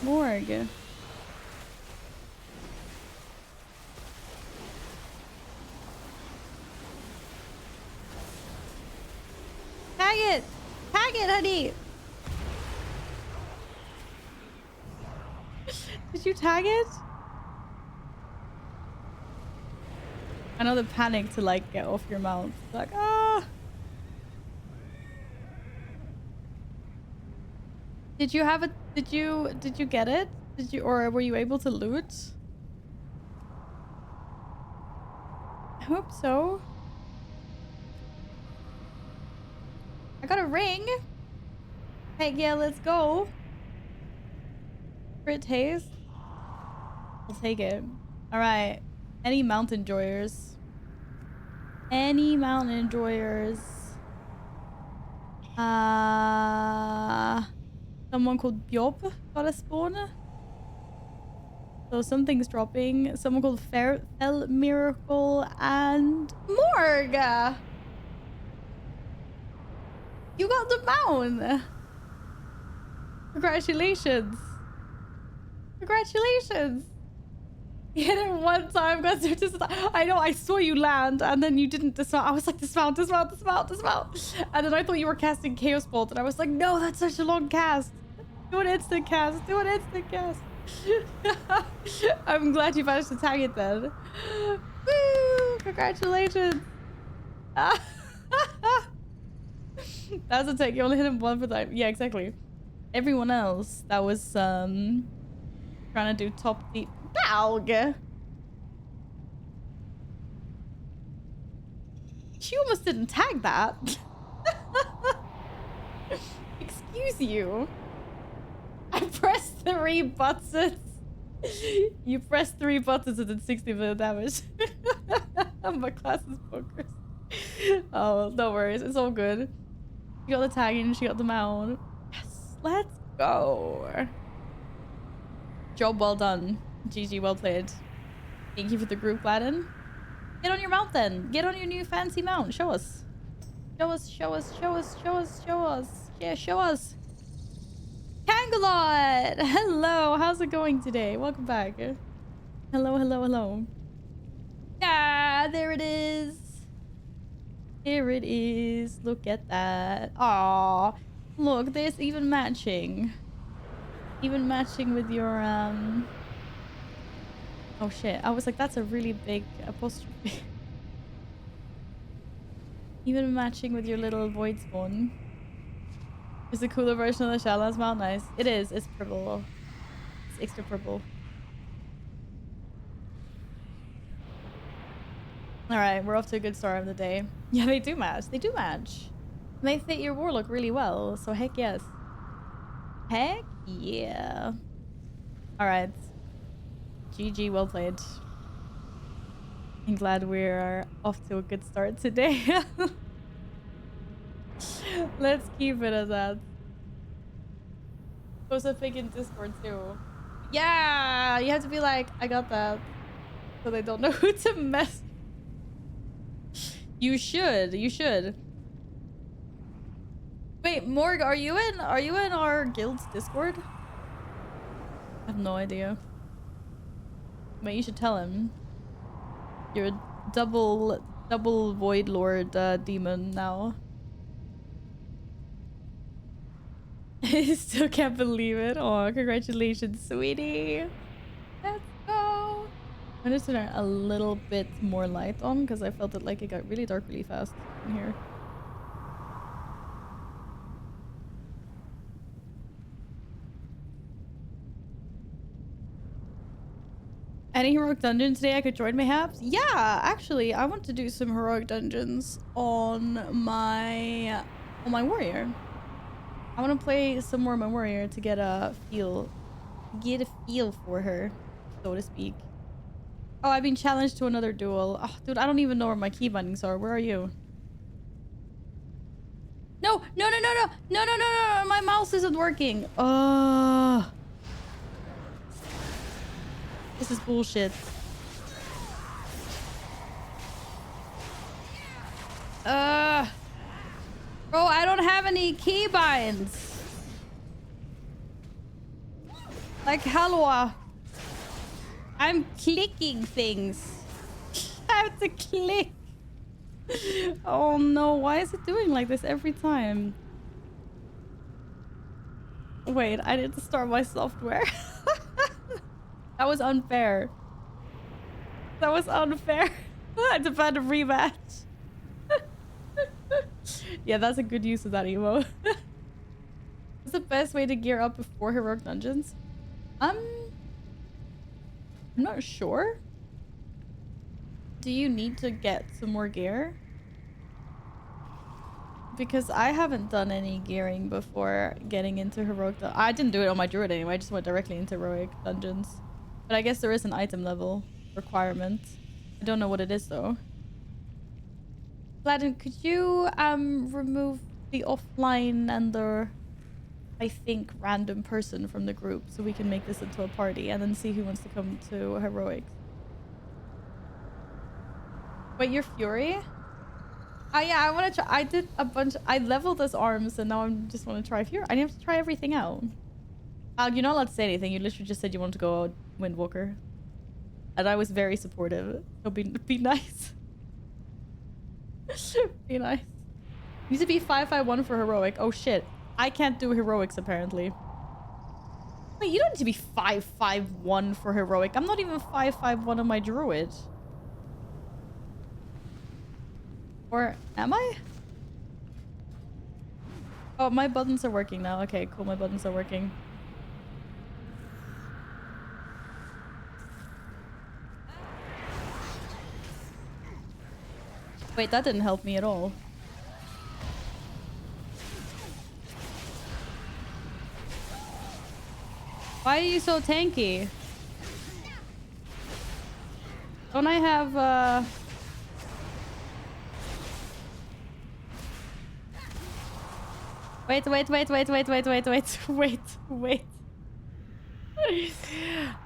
Morgue. Tag it! Tag it, honey! Did you tag it? I know the panic to like get off your mouth. Like, ah! Did you have it? Did you get it? Did you, or were you able to loot? I hope so. I got a ring. Heck yeah, let's go. Crit haste. I'll take it. All right. Any mountain enjoyers? Any mountain enjoyers? Someone called Bjob got a spawn. So something's dropping. Someone called Fell Miracle and Morg. You got the mount. Congratulations. Congratulations. You hit it one time, got to I know, I saw you land and then you didn't dismount. I was like, dismount, dismount, dismount, dismount. And then I thought you were casting Chaos Bolt and I was like, no, that's such a long cast. Do an instant cast. Do an instant cast. I'm glad you managed to tag it then. Woo! Congratulations. That's a take. You only hit him one per time. Yeah, exactly. Everyone else that was trying to do top deep. Balg. She almost didn't tag that. Excuse you. I pressed 3 buttons. You pressed 3 buttons and did 60 damage. My class is bonkers. Oh, no worries. It's all good. She got the tagging. She got the mount. Yes. Let's go. Job well done. GG, well played. Thank you for the group, Gladden. Get on your mount then. Get on your new fancy mount. Show us. Show us, show us, show us, show us, show us. Yeah, show us. Kangalot! Hello, how's it going today? Welcome back. Hello, hello, hello. Yeah, there it is. There it is. Look at that. Aw. Look, there's even matching. Even matching with your, Oh shit, I was like, that's a really big apostrophe. Even matching with your little void spawn. Is the cooler version of the shell as well? Nice. It is. It's purple. It's extra purple. Alright, we're off to a good start of the day. Yeah, they do match. They do match. And they fit your warlock really well, so heck yes. Heck yeah. Alright. GG, well played. I'm glad we're off to a good start today. Let's keep it as that. Post a pic in Discord too. Yeah, you have to be like, I got that. So they don't know who to mess. You should. You should. Wait, Morg, are you in our guild's Discord? I have no idea. But you should tell him. You're a double Void Lord demon now. I still can't believe it. Oh, congratulations, sweetie. Let's go. I'm just gonna turn a little bit more light on because I felt it like it got really dark really fast in here. Any heroic dungeons today I could join mayhaps? Yeah, actually, I want to do some heroic dungeons on my warrior. I want to play some more of my warrior to get a feel for her, so to speak. Oh, I've been challenged to another duel. Oh, dude, I don't even know where my key bindings are. Where are you? No, no, no, no, no, no, no, no, no, my mouse isn't working. This is bullshit. Bro, I don't have any keybinds. Like, hello. I'm clicking things. I have to click. Oh no, why is it doing like this every time? Wait, I need to start my software. That was unfair. That was unfair. I demand a rematch. Yeah, that's a good use of that emo. What's the best way to gear up before heroic dungeons? I'm not sure. Do you need to get some more gear? Because I haven't done any gearing before getting into heroic. I didn't do it on my druid anyway. I just went directly into heroic dungeons. But I guess there is an item level requirement. I don't know what it is though. Gladden, could you remove the offline and the, I think, random person from the group so we can make this into a party and then see who wants to come to heroic? Wait, you're Fury? Oh yeah, I want to try. I did a bunch. I leveled as arms and now I just want to try Fury. I have to try everything out. You're not allowed to say anything. You literally just said you wanted to go Windwalker. And I was very supportive. So be nice. Be nice. You need to be 551 for heroic. Oh shit. I can't do heroics apparently. Wait, you don't need to be 551 for heroic. I'm not even 551 on my druid. Or am I? Oh, my buttons are working now. Okay, cool. My buttons are working. Wait, that didn't help me at all. Why are you so tanky? Don't I have, Wait.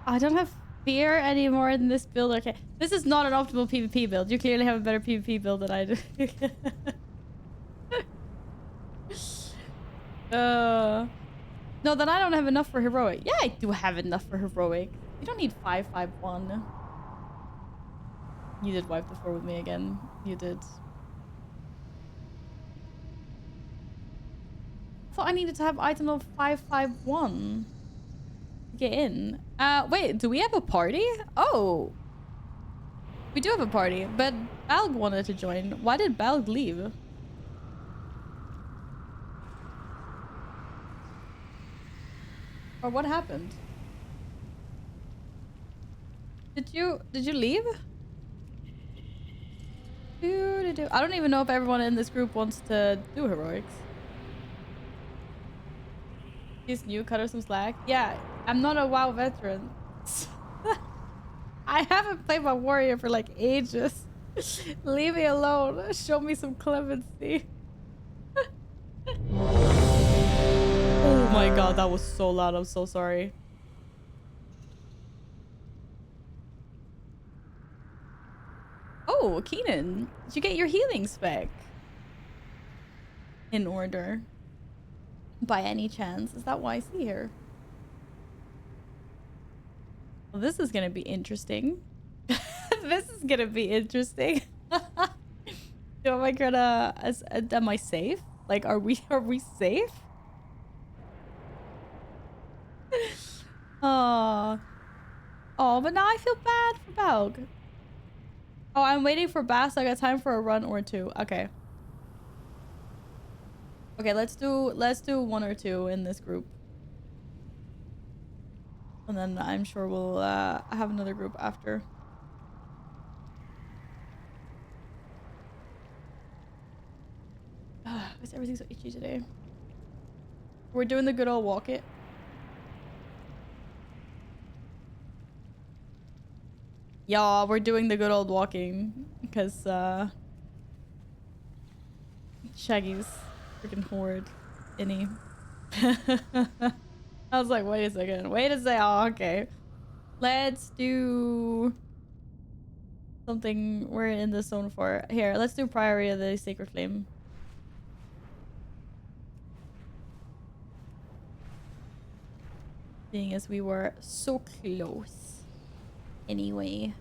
I don't have fear anymore in this build. Okay, this is not an optimal PvP build. You clearly have a better PvP build than I do. No, then I don't have enough for heroic. Yeah, I do have enough for heroic. You don't need 551. You did wipe the floor with me again. You did. I thought I needed to have item of 551 to get in. Wait, do we have a party? Oh, we do have a party, but Balg wanted to join. Why did Balg leave? Or what happened? Did you leave? I don't even know if everyone in this group wants to do heroics. He's new, cut her some slack. Yeah, I'm not a WoW veteran. I haven't played my warrior for like ages. Leave me alone. Show me some clemency. Oh my god, that was so loud. I'm so sorry. Oh, Keenan, did you get your healing spec in order? By any chance? Is that why I see here? Well, this is gonna be interesting. This is gonna be interesting. Am I gonna... am I safe? Like, are we safe? Oh, but now I feel bad for Balg. Oh, I'm waiting for Bass. I got time for a run or two. Okay. Okay, let's do 1 or 2 in this group. And then I'm sure we'll have another group after. Why is everything so itchy today? We're doing the good old walk it. Yeah, we're doing the good old walking because Shaggy's freaking horde innie. I was like, wait a second. Wait a second. Oh, okay. Let's do something we're in the zone for. Here, let's do Priory of the Sacred Flame. Seeing as we were so close. Anyway.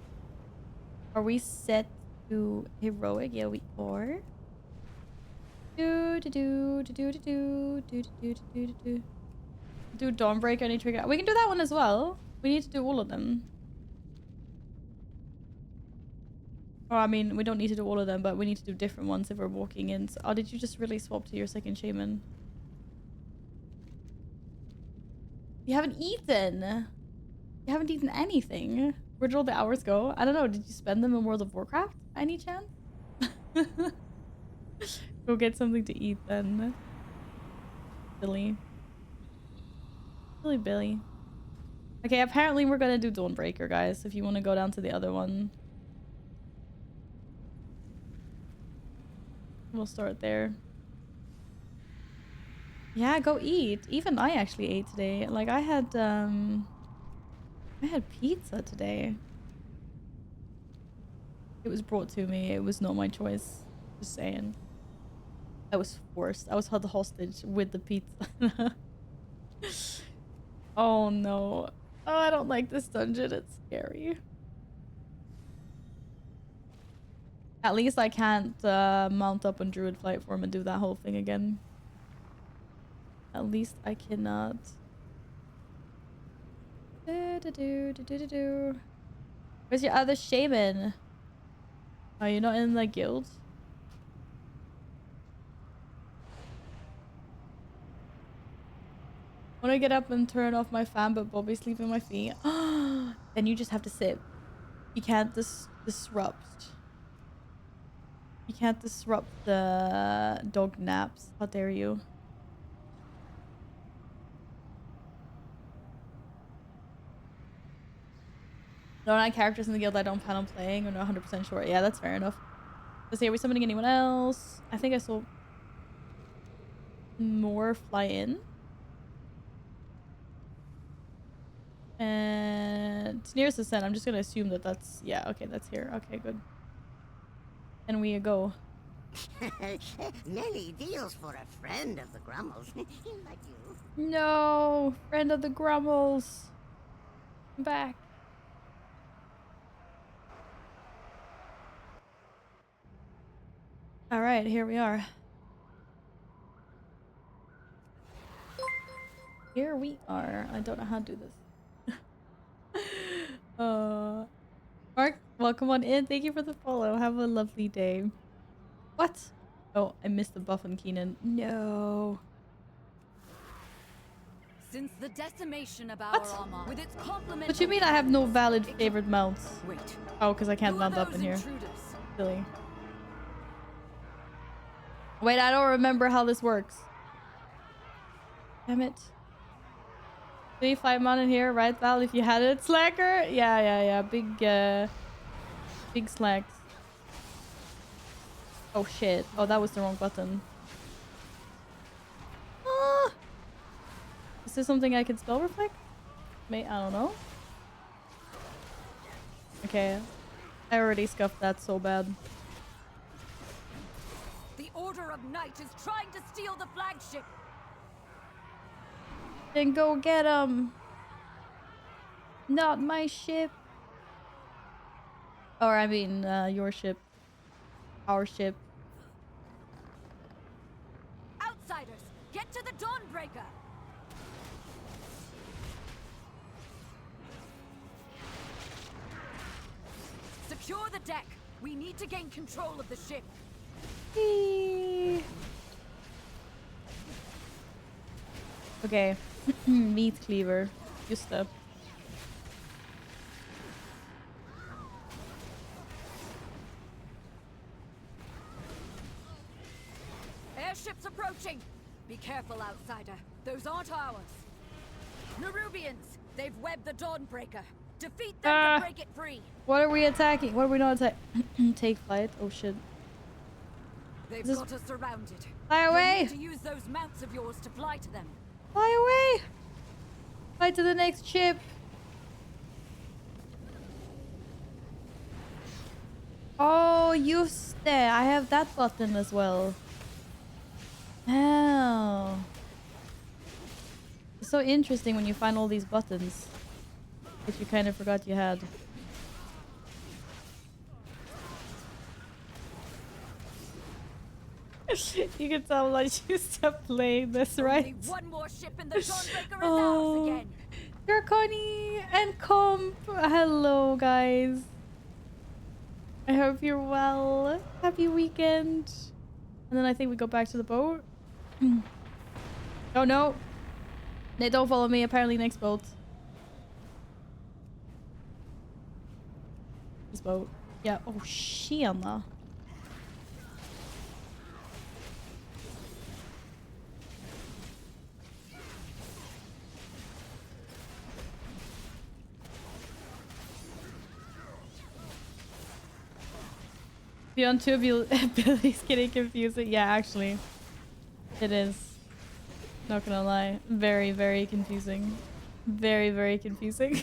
Are we set to heroic? Yeah, we are. Do Dawnbreaker, any trigger. We can do that one as well. We need to do all of them. Or I mean, we don't need to do all of them, but we need to do different ones if we're walking in. So, oh, did you just really swap to your second shaman? You haven't eaten. You haven't eaten anything. Where did all the hours go? I don't know. Did you spend them in World of Warcraft by any chance? Go get something to eat then. Billy. Billy. Okay, apparently we're gonna do Dawnbreaker, guys. If you want to go down to the other one. We'll start there. Yeah, go eat. Even I actually ate today. Like I had pizza today. It was brought to me. It was not my choice. Just saying. I was forced. I was held hostage with the pizza. Oh no. Oh, I don't like this dungeon. It's scary. At least I can't mount up on Druid Flight Form and do that whole thing again. At least I cannot. Where's your other shaman? Are you not in the guild? When I get up and turn off my fan, but Bobby's sleeping my feet. Then you just have to sit. You can't disrupt. You can't disrupt the dog naps. How dare you? There are 9 characters in the guild I don't plan on playing. I'm not 100% sure. Yeah, that's fair enough. Let's see, are we summoning anyone else? I think I saw more fly in. And it's nearest ascent. I'm just gonna assume that that's... Yeah, okay, that's here. Okay, good. And we go. Nelly deals for a friend of the Grummels. Like you. No, friend of the Grummels. I'm back. All right, here we are. Here we are. I don't know how to do this. Mark, welcome on in. Thank you for the follow. Have a lovely day. What? Oh, I missed the buff on Keenan. No. Since the decimation of our What? armor, with its complement. What you mean I have no valid favorite mounts? Wait. Oh, because I can't Who are mount up those in here. intruders? Silly. Wait, I don't remember how this works. Damn it. 35 mount in here, right, Val? If you had it. Slacker? Yeah. Big slacks. Oh, shit. Oh, that was the wrong button. Ah! Is this something I can spell reflect? I don't know. Okay. I already scuffed that so bad. The Order of Night is trying to steal the flagship. Then go get 'em. Not my ship. Or I mean, your ship. Our ship. Outsiders, get to the Dawnbreaker. Secure the deck. We need to gain control of the ship. Eee. Okay. Meat cleaver. Just up. Airships approaching. Be careful, outsider. Those aren't ours. Nerubians, they've webbed the Dawnbreaker. Defeat them to break it free. What are we attacking? What are we not attacking? Take flight. Oh shit. They've This- got us surrounded. Fly You'll away! need to use those mounts of yours to fly to them. Fly away! Fly to the next ship. Oh, use there. I have that button as well. Oh. It's so interesting when you find all these buttons that you kind of forgot you had. You can tell like you stopped playing this, right? Only one more ship in the Dawnbreaker is Oh. ours again. Draconi and Comp. Hello, guys. I hope you're well. Happy weekend. And then I think we go back to the boat. Oh no. They don't follow me. Apparently next boat. This boat. Yeah. Oh, tjena. Beyond two of you, Billy's getting confusing. Yeah, actually. It is. Not gonna lie. Very, very confusing. Very, very confusing.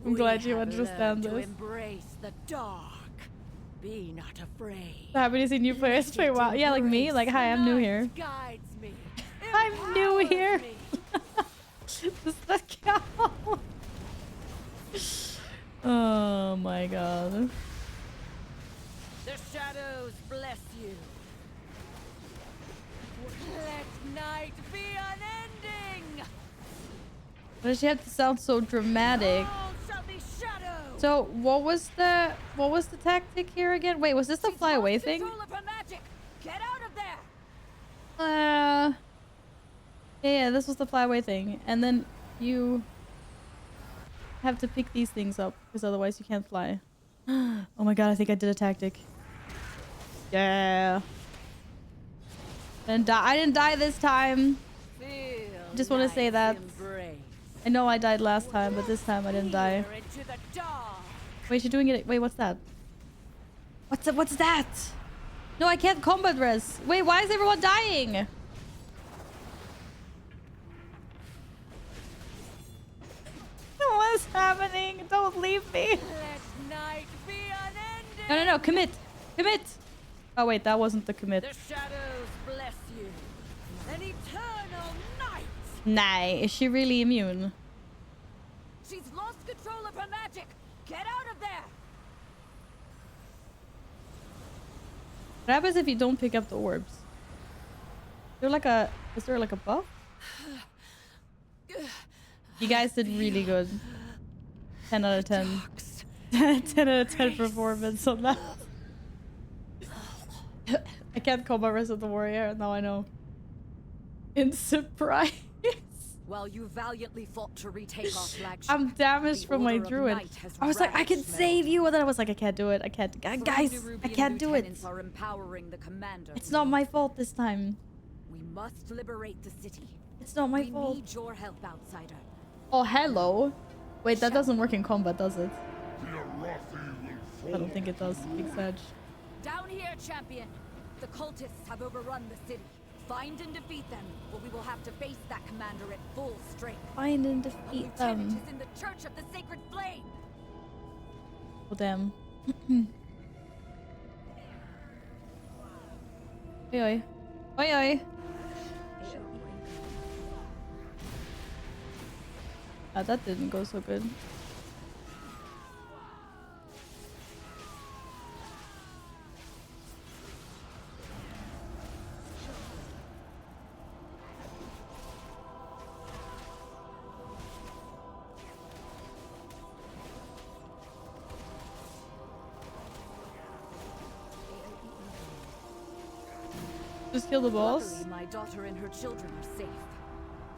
I'm glad you understand To this. embrace the dark. Be not afraid. Happy to see new players play WoW. Yeah, like me. Like, hi, I'm new here. Guides me. I'm new empowers here. me. This is the cow. Oh my god. The shadows bless you. Let night be unending. Why does she have to sound so dramatic? All shall be shadow. So what was the tactic here again? Wait, was this the She's fly away lost thing? control of her magic. Get out of there. Yeah, this was the fly away thing. And then you have to pick these things up because otherwise you can't fly. Oh my god, I think I did a tactic. Yeah. And I didn't die this time. Feel Just want to say that. night's embrace. I know I died last time, but this time I didn't die. Peer into the dark. Wait, you're doing it. Wait, what's that? What's that? No, I can't combat res. Wait, why is everyone dying? What's happening? Don't leave me. Let night be unending. No, commit. Commit! Oh wait, that wasn't the commit. The shadows bless you. An eternal night. Nah, is she really immune? She's lost control of her magic. Get out of there. What happens if you don't pick up the orbs? Is there like a buff? You guys did really good. 10 out of 10. 10 out of 10 performance on that. I can't call my Resident Warrior, now I know. In surprise. While you valiantly fought to retake our flagship, I'm damaged the from my Order of druid. Night has I was like, I can ravaged save Meadow. you, and then I was like, I can't do it. I can't. Guys, I can't do it. Lieutenants are empowering the commander. It's not my fault this time. We must liberate the city. It's not my We fault. need your help, outsider. Oh, hello. Wait, that doesn't work in combat, does it? I don't think it does. Big Sag. Down here, champion. The cultists have overrun the city. Find and defeat them, or we will have to face that commander at full strength. Find and A defeat lieutenant them. is in the Church of the Sacred Flame. Oh, damn. Oi, oi. Oi, oi. Ah, that didn't go so good. Just kill the boss. Luckily, my daughter and her children are safe.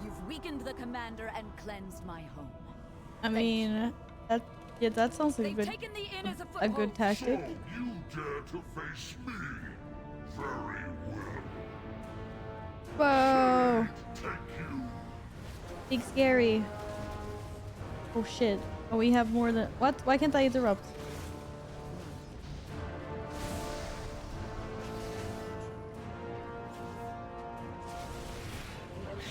You've weakened the commander and cleansed my home. I mean, that sounds like They've taken the inn as a a foothold. good tactic. You dare to face me? Very well. Whoa, Take you. big scary. Oh shit. Oh, we have more than what? Why can't I interrupt?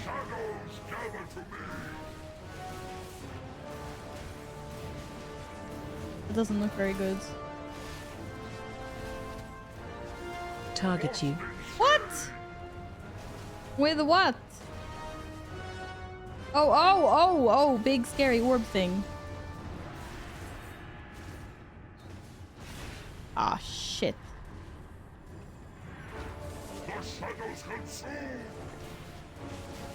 Shadows gather to me. It doesn't look very good. Target you. What? With what? Oh, big scary orb thing. Ah, shit. The shadows consume.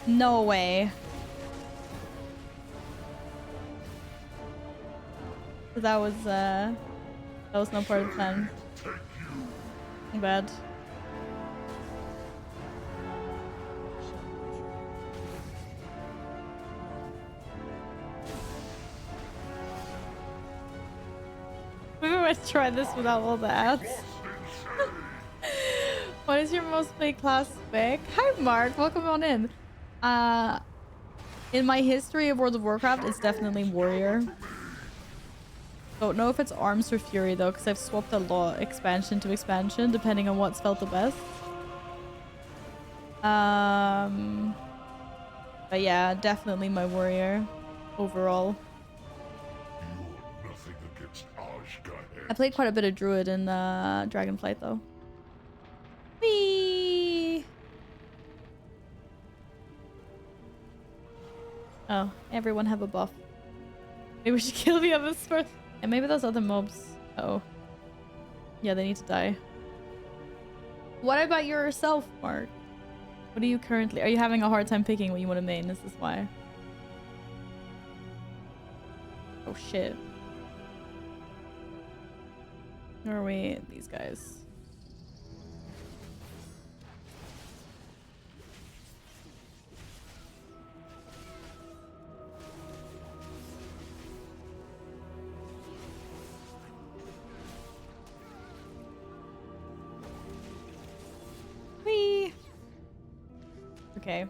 No way. That was not part of the plan. Take you. Bad. Maybe let's try this without all the ads. What is your most played class pick? Hi Mark, welcome on in. In my history of World of Warcraft, it's definitely Warrior. Don't know if it's Arms or Fury though, because I've swapped a lot expansion to expansion depending on what's felt the best. But yeah, definitely my Warrior overall. You're nothing against Ashgahead. I played quite a bit of Druid in Dragonflight though. Whee! Oh, everyone have a buff. Maybe we should kill the others first. And maybe those other mobs. Oh. Yeah, they need to die. What about yourself, Mark? What are you currently... Are you having a hard time picking what you want to main? Is this why? Oh, shit. Where are we? These guys. Whee! Okay.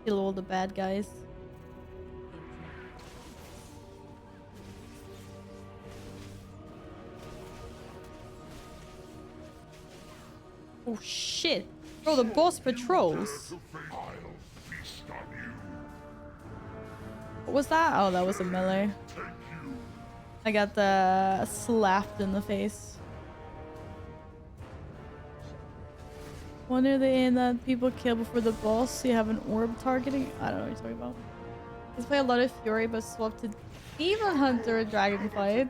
Kill all the bad guys. Oh shit! Bro, the boss patrols. I'll feast on you. What was that? Oh, that was a melee. Take you. I got slapped in the face. One are they in that people kill before the boss, so you have an orb targeting? I don't know what you're talking about. Let's play a lot of Fury, but swap to Demon Hunter or Dragonflight.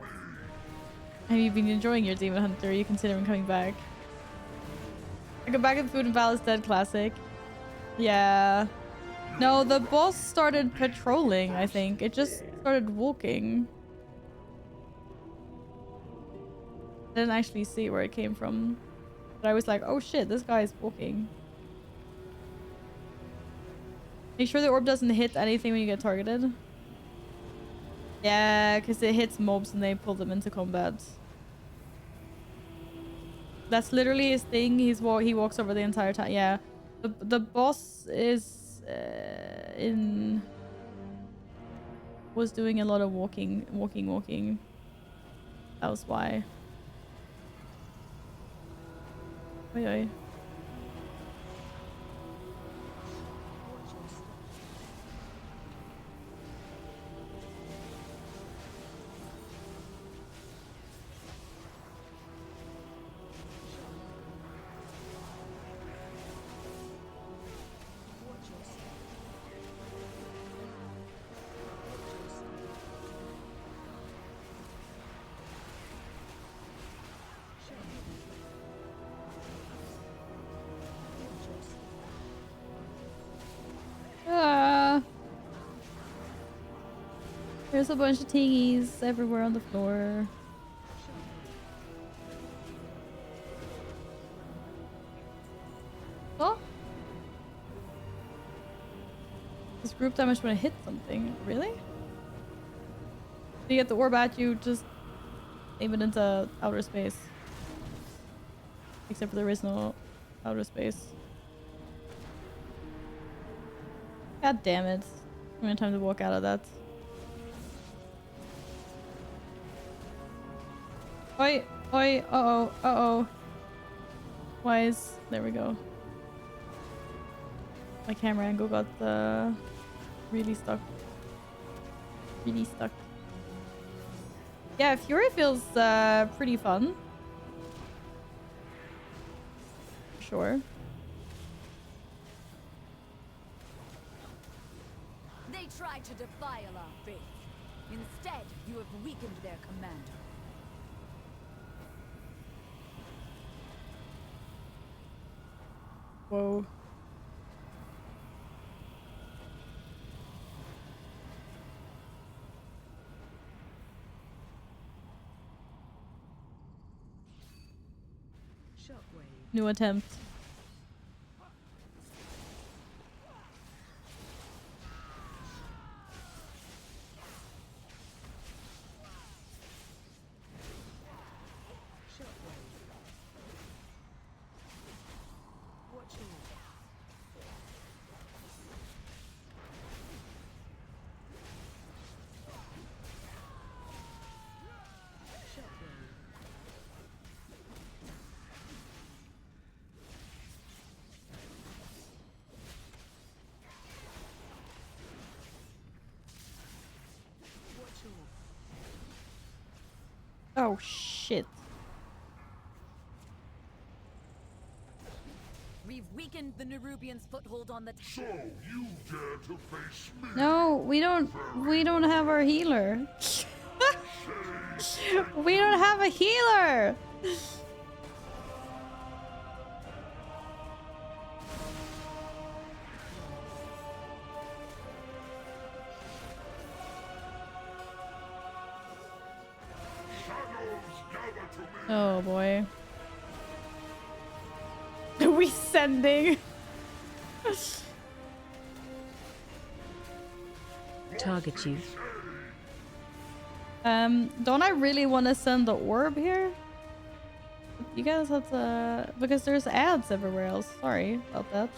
Have you been enjoying your Demon Hunter? Are you considering coming back? I go back in Food and Palace Dead Classic. Yeah. No, the boss started patrolling, I think. It just started walking. I didn't actually see where it came from. But I was like, oh shit, this guy is walking. Make sure the orb doesn't hit anything when you get targeted. Yeah, because it hits mobs and they pull them into combat. That's literally his thing. He walks over the entire time. Yeah. The boss is was doing a lot of walking. That was why. Oi, oi. There's a bunch of tingies everywhere on the floor. Oh! This group damage when I hit something. Really? You get the orb at you, just aim it into outer space. Except for there is no outer space. God damn it. I'm gonna have time to walk out of that. Oi, oi, uh-oh, uh-oh. Why is... There we go. My camera angle got really stuck. Really stuck. Yeah, Fury feels pretty fun. Sure. They tried to defile our faith. Instead, you have weakened their commander. Whoa. New attempt. Oh shit. We've weakened the Nerubians' foothold on the So you dare to face me? No, we don't have our healer. We don't have a healer. Oh boy. We sending. Target you. Don't I really want to send the orb here? You guys have to, because there's ads everywhere else. Sorry about that.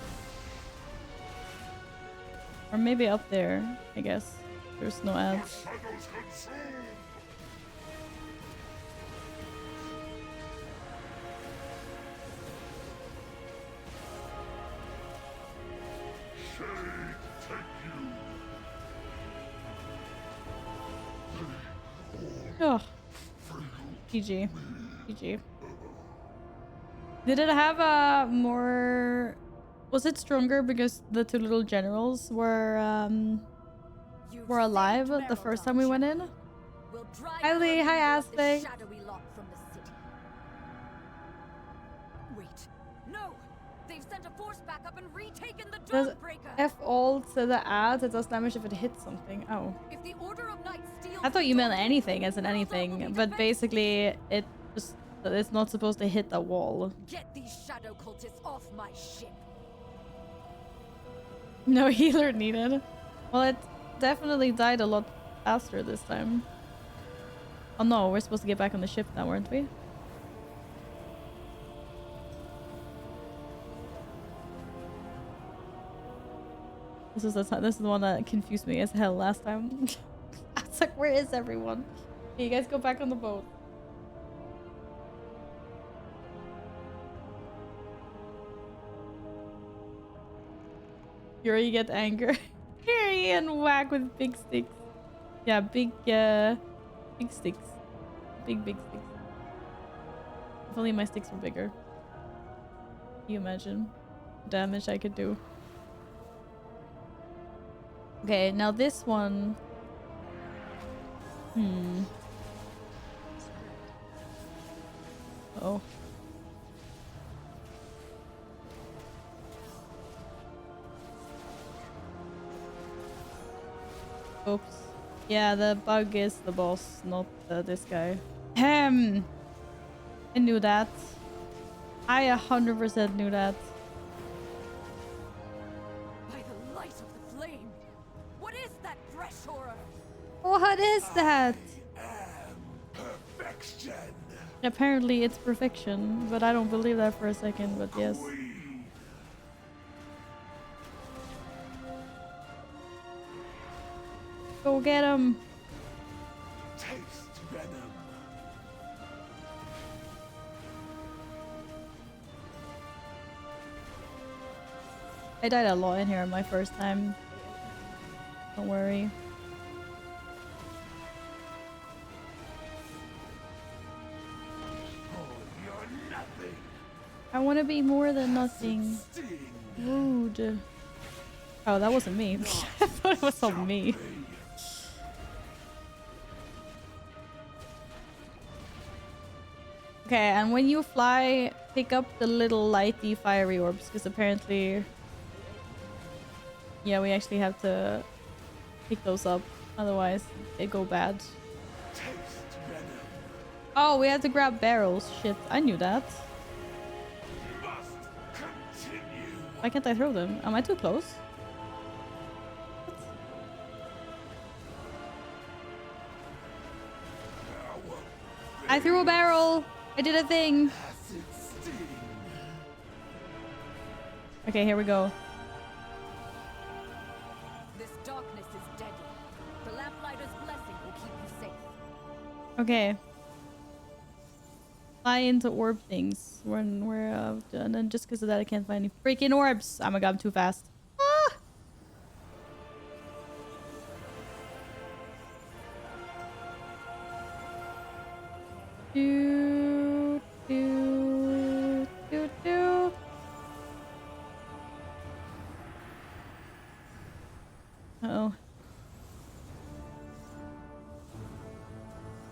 Or maybe up there, I guess. There's no ads. Oh, GG. GG. Did it have a more... Was it stronger because the two little generals were alive the first time we went in? We'll drive Hi Lee, hi the Aztec. shadowy lot from the city. Wait, no! They've sent a force backup and retaken the Does Dawnbreaker! F alt to the ads, it does damage if it hits something. Oh. If the Order of Knights steals I thought you meant the anything as in Dawnbreaker, anything, but basically it's not supposed to hit a wall. get these shadow cultists off my ship. No healer needed. Well, it definitely died a lot faster this time. Oh no, we're supposed to get back on the ship now, weren't we? This is the one that confused me as hell last time. I was like, where is everyone? Hey, you guys go back on the boat. Here you get anger. Fury and whack with big sticks. Yeah, big sticks. Big sticks. If only my sticks were bigger. Can you imagine the damage I could do? Okay, now this one. Oh. Oops. Yeah, the bug is the boss, not this guy. I knew that. I 100% knew that. By the light of the flame! What is that fresh horror? What is that? Perfection. Apparently it's perfection, but I don't believe that for a second, but yes. Go get him. Taste venom. I died a lot in here my first time. Don't worry. I want to be more than nothing. Rude. Oh, that wasn't me. I thought it was on me. Okay, and when you fly, pick up the little lighty fiery orbs, because apparently... Yeah, we actually have to pick those up, otherwise they go bad. Oh, we have to grab barrels. Shit, I knew that. Why can't I throw them? Am I too close? What? I threw a barrel! I did a thing! Okay, here we go. This darkness is deadly. The lamplighter's blessing will keep you safe. Okay. Fly into orb things when we're done, and just because of that I can't find any freaking orbs. Oh my god, I'm too fast. Ah! Do, do, do, do. Uh-oh.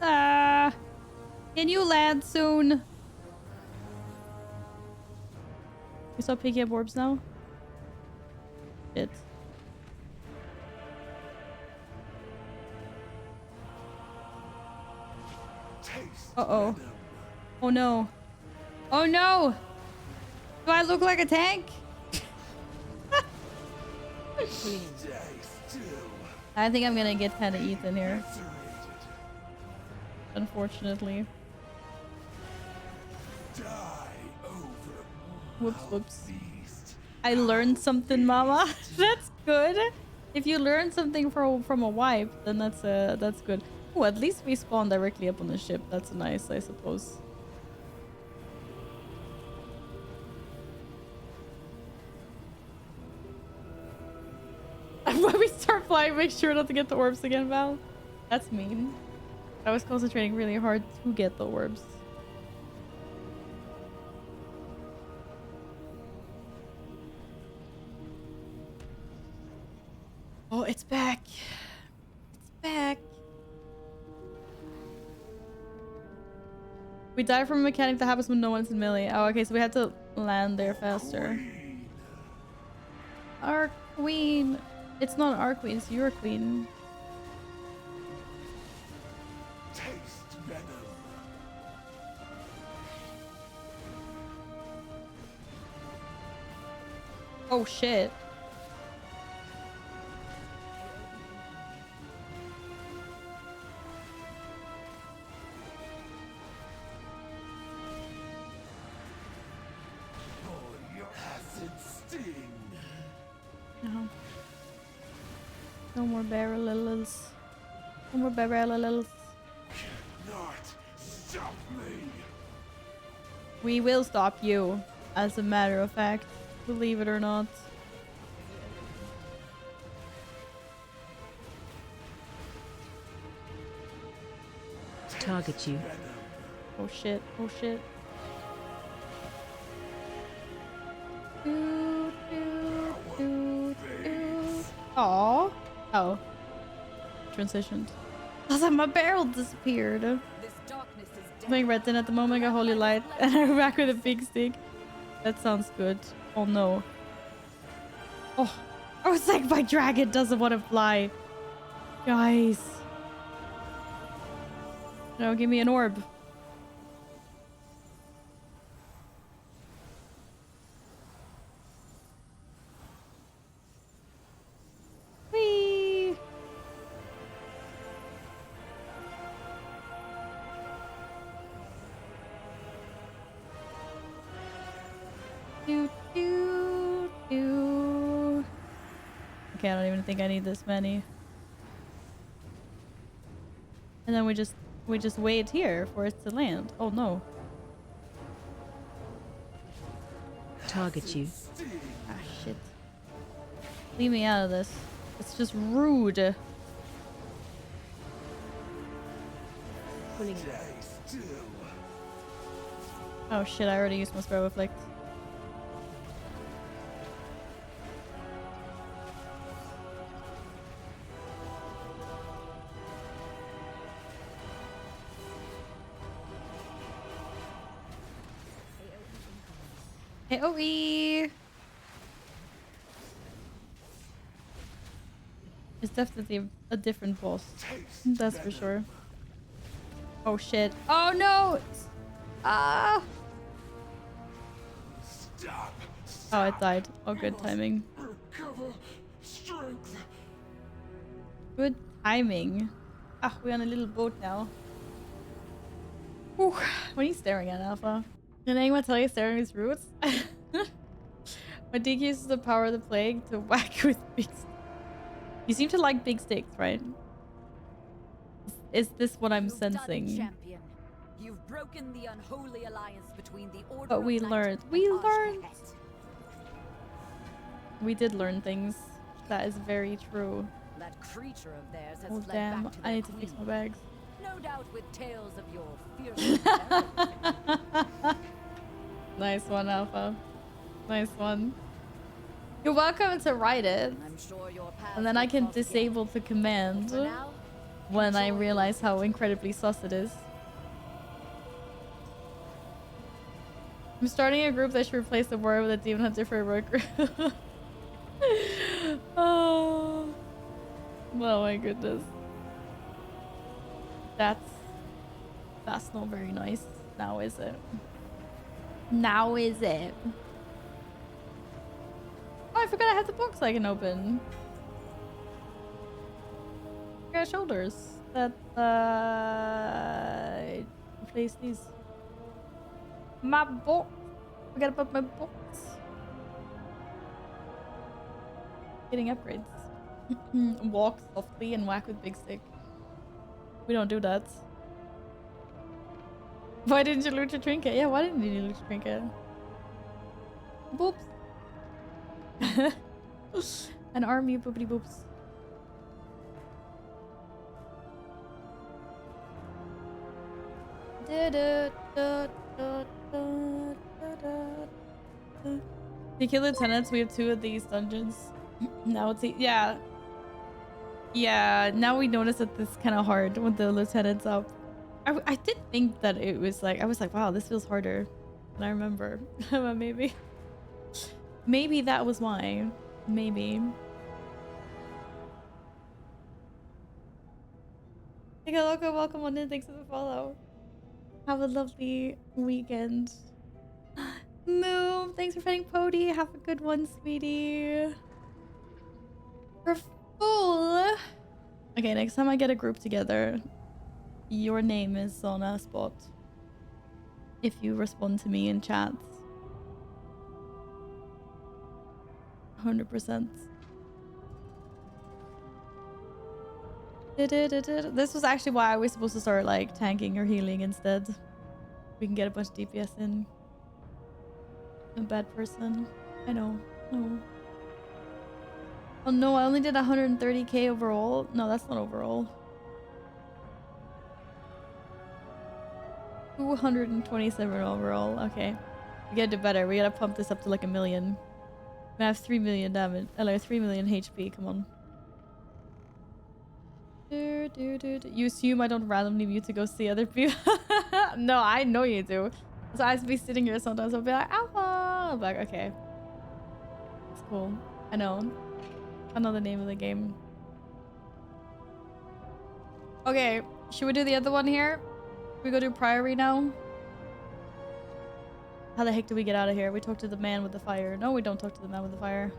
Ah! Can you land soon? You stop picking up orbs now? Shit. Uh-oh. Oh no. Oh no! Do I look like a tank? I think I'm gonna get kind of eaten here. Unfortunately. Whoops, whoops. I learned something, mama. That's good. If you learn something from a wipe, then that's good. Oh, at least we spawn directly up on the ship. That's nice, I suppose. When we start flying, make sure not to get the orbs again, Val. That's mean. I was concentrating really hard to get the orbs. Oh, it's back. It's back. We died from a mechanic that happens when no one's in melee. Oh, okay, so we had to land there faster. Our queen. It's not our queen, it's your queen. Taste venom. Oh shit. For your acid sting. No. No more barrels. No more barrels. Not stop me. We will stop you, as a matter of fact. Believe it or not. Target you. Oh shit. Oh shit. Aww. Oh. Transitioned. I was like, my barrel disappeared. This darkness is I'm dead. playing red then at the moment. I got holy light and I whack with a big stick. That sounds good. Oh no. Oh. I was like, my dragon doesn't want to fly. Guys. No, give me an orb. Whee! Do, do, do. Okay, I don't even think I need this many. And then we just wait here for it to land. Oh no. Target you. Ah shit. Leave me out of this. It's just rude. Pulling Stay still. Oh shit, I already used my spell reflect. AoE! It's definitely a different boss. That's for sure. Oh shit. Oh no! Ah! Stop. Oh, it died. Oh, good timing. Recover strength. Good timing. Ah, we're on a little boat now. Whew. What are you staring at, Alpha? Can anyone tell you staring at his roots? My DQ uses the power of the plague to whack with big sticks. You seem to like big sticks, right? Is this what I'm You've done it, sensing? champion. You've broken the unholy alliance between the Order But we of Light learned. and We Archbehet. learned. We did learn things. That is very true. That creature of theirs has Oh fled damn, back to I their need to fix my queen. bags. No doubt with tales of your fearsome terror. Nice one, Alpha. Nice one. You're welcome to write it. I'm sure your paths And then I will can cross again. disable the command For now, when I enjoy realize how incredibly sus it is. I'm starting a group that should replace the warrior with a demon hunter for a rogue group. Oh my goodness. That's not very nice. Now is it? Now is it? Oh, I forgot I have the box I can open. I got shoulders that replace these. My box. I gotta put my box. Getting upgrades. Walk softly and whack with big stick. We don't do that. Why didn't you loot your trinket? Yeah, why didn't you loot your trinket? Boops. An army of boopity boops. To kill lieutenants, we have 2 of these dungeons. Now it's yeah. Yeah, now we notice that this is kind of hard with the lieutenants up. I did think that it was like, I was like, wow, this feels harder than I remember. But maybe that was why. Maybe. Hey, Loco, welcome on in. Thanks for the follow. Have a lovely weekend. Moo, thanks for fighting Pody. Have a good one, sweetie. We're full. Okay, next time I get a group together, your name is on a spot. If you respond to me in chats. 100%. This was actually why I was supposed to start like tanking or healing instead. We can get a bunch of DPS in. I'm a bad person. I know. No. Oh no, I only did 130k overall. No, that's not overall. 227 overall. Okay. We gotta do better. We gotta pump this up to like 1 million. I have 3 million damage. Like 3 million HP. Come on. You assume I don't randomly mute to go see other people? No, I know you do. So I just be sitting here sometimes. I'll be like, Alpha! I'm like, okay. It's cool. I know. I know the name of the game. Okay. Should we do the other one here? Should we go do Priory now? How the heck do we get out of here? We talk to the man with the fire. No, we don't talk to the man with the fire.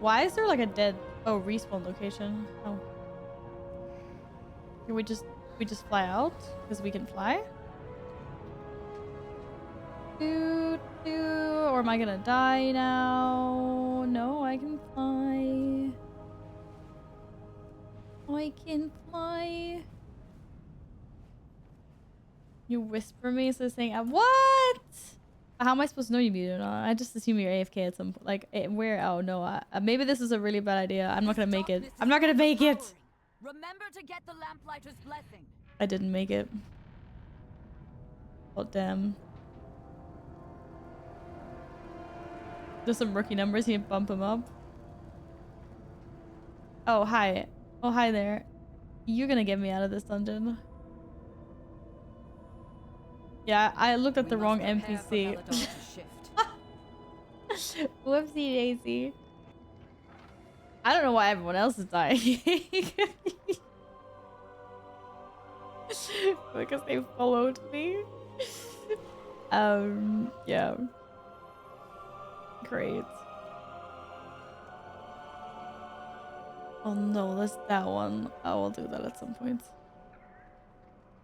Why is there like a dead... Oh, respawn location. Oh. Can we just fly out? Because we can fly? Or am I gonna die now? No, I can fly. I can fly. You whisper me instead of saying, what? How am I supposed to know you muted or not? I just assume you're AFK at some point. Like, where? Oh, no. Maybe this is a really bad idea. I'm not gonna make it. I'm not gonna make it! Remember to get the lamplighter's blessing. I didn't make it. Oh, damn. Just some rookie numbers. You can bump them up. Oh, hi. Oh, hi there. You're gonna get me out of this dungeon. Yeah, I looked at the wrong NPC. Whoopsie daisy. I don't know why everyone else is dying. Because they followed me. Yeah. Great. Oh no, that's that one. I will do that at some point.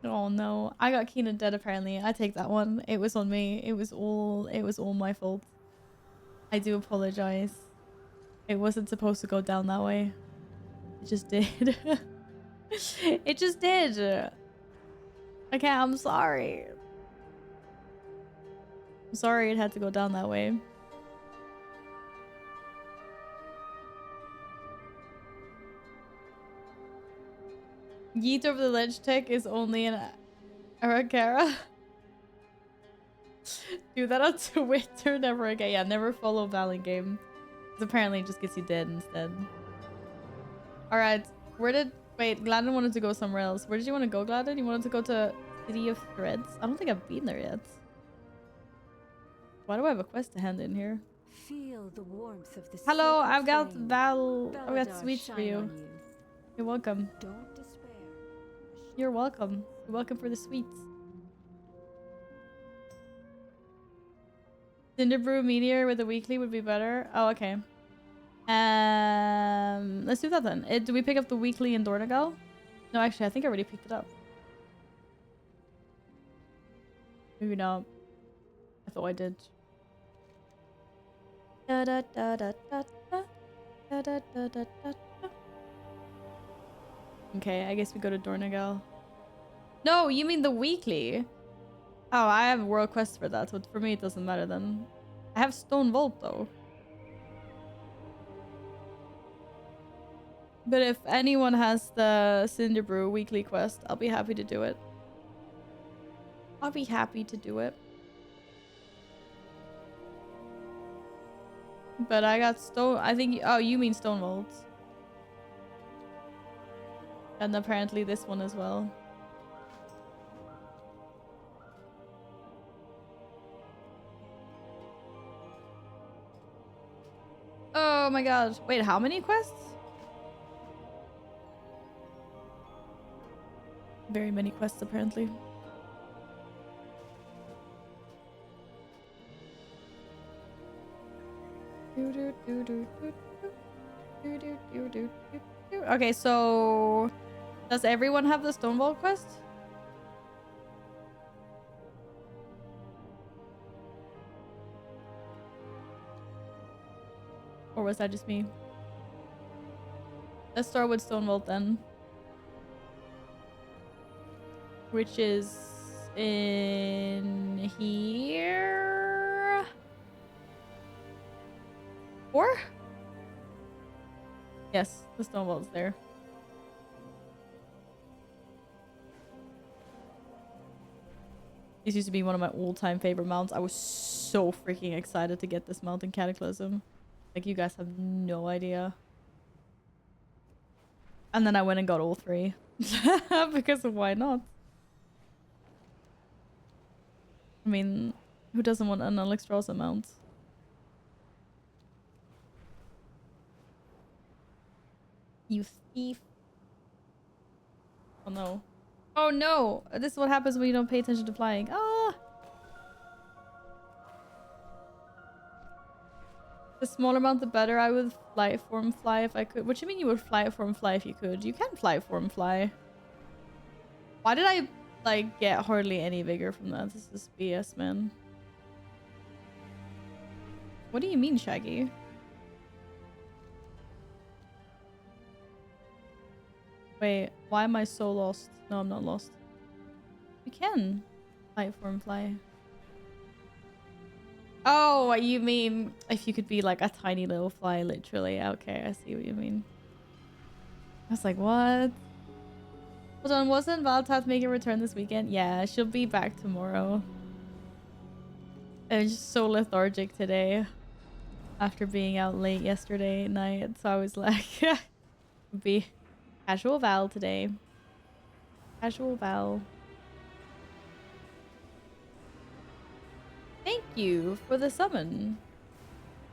Oh no, I got Keenan dead apparently. I take that one. It was on me. It was all my fault. I do apologize. It wasn't supposed to go down that way. It just did. It just did. Okay, I'm sorry. I'm sorry it had to go down that way. Yeet over the ledge tech is only an Arakara. Do that on Twitter, never again. Yeah, never follow Valiant Game. Because apparently it just gets you dead instead. Alright, wait, Gladden wanted to go somewhere else. Where did you want to go, Gladden? You wanted to go to City of Threads? I don't think I've been there yet. Why do I have a quest to hand in here? Feel the warmth of the Hello, I've got flame. I've got Baladar sweets for shine you. on You're welcome. Don't despair. You're welcome. You're welcome for the sweets. Cinderbrew Meteor with a weekly would be better. Oh, okay. Let's do that then. Do we pick up the weekly in Dornagal? No, actually, I think I already picked it up. Maybe not. I thought I did. Da, da, da, da, da, da. Da, da, da, da, da, da. Okay, I guess we go to Dornagal. No, you mean the weekly? Oh, I have world quest for that, so for me it doesn't matter then. I have Stone Vault though. But if anyone has the Cinder Brew weekly quest, I'll be happy to do it. I'll be happy to do it. But I got stone. I think. Oh, you mean stone molds. And apparently this one as well. Oh my god. Wait, how many quests? Very many quests apparently. Okay, so does everyone have the Stonewall quest? Or was that just me? Let's start with Stonewall then. Which is in here. 4? Yes, the Stonewall's there. This used to be one of my all-time favorite mounts. I was so freaking excited to get this mount in Cataclysm. Like, you guys have no idea. And then I went and got all 3. Because of why not? I mean, who doesn't want an Alexstrasza mount? You thief. Oh no. Oh no! This is what happens when you don't pay attention to flying. Ah! The smaller amount, the better. I would fly form fly if I could. What do you mean you would fly form fly if you could? You can fly form fly. Why did I, like, get hardly any vigor from that? This is BS, man. What do you mean, Shaggy? Wait, why am I so lost? No, I'm not lost. You can fly form fly. Oh, you mean if you could be like a tiny little fly, literally. Okay, I see what you mean. I was like, what? Hold on, wasn't Valtat making a return this weekend? Yeah, she'll be back tomorrow. I'm just so lethargic today after being out late yesterday night. So I was like, be casual Val today. Casual Val. Thank you for the summon.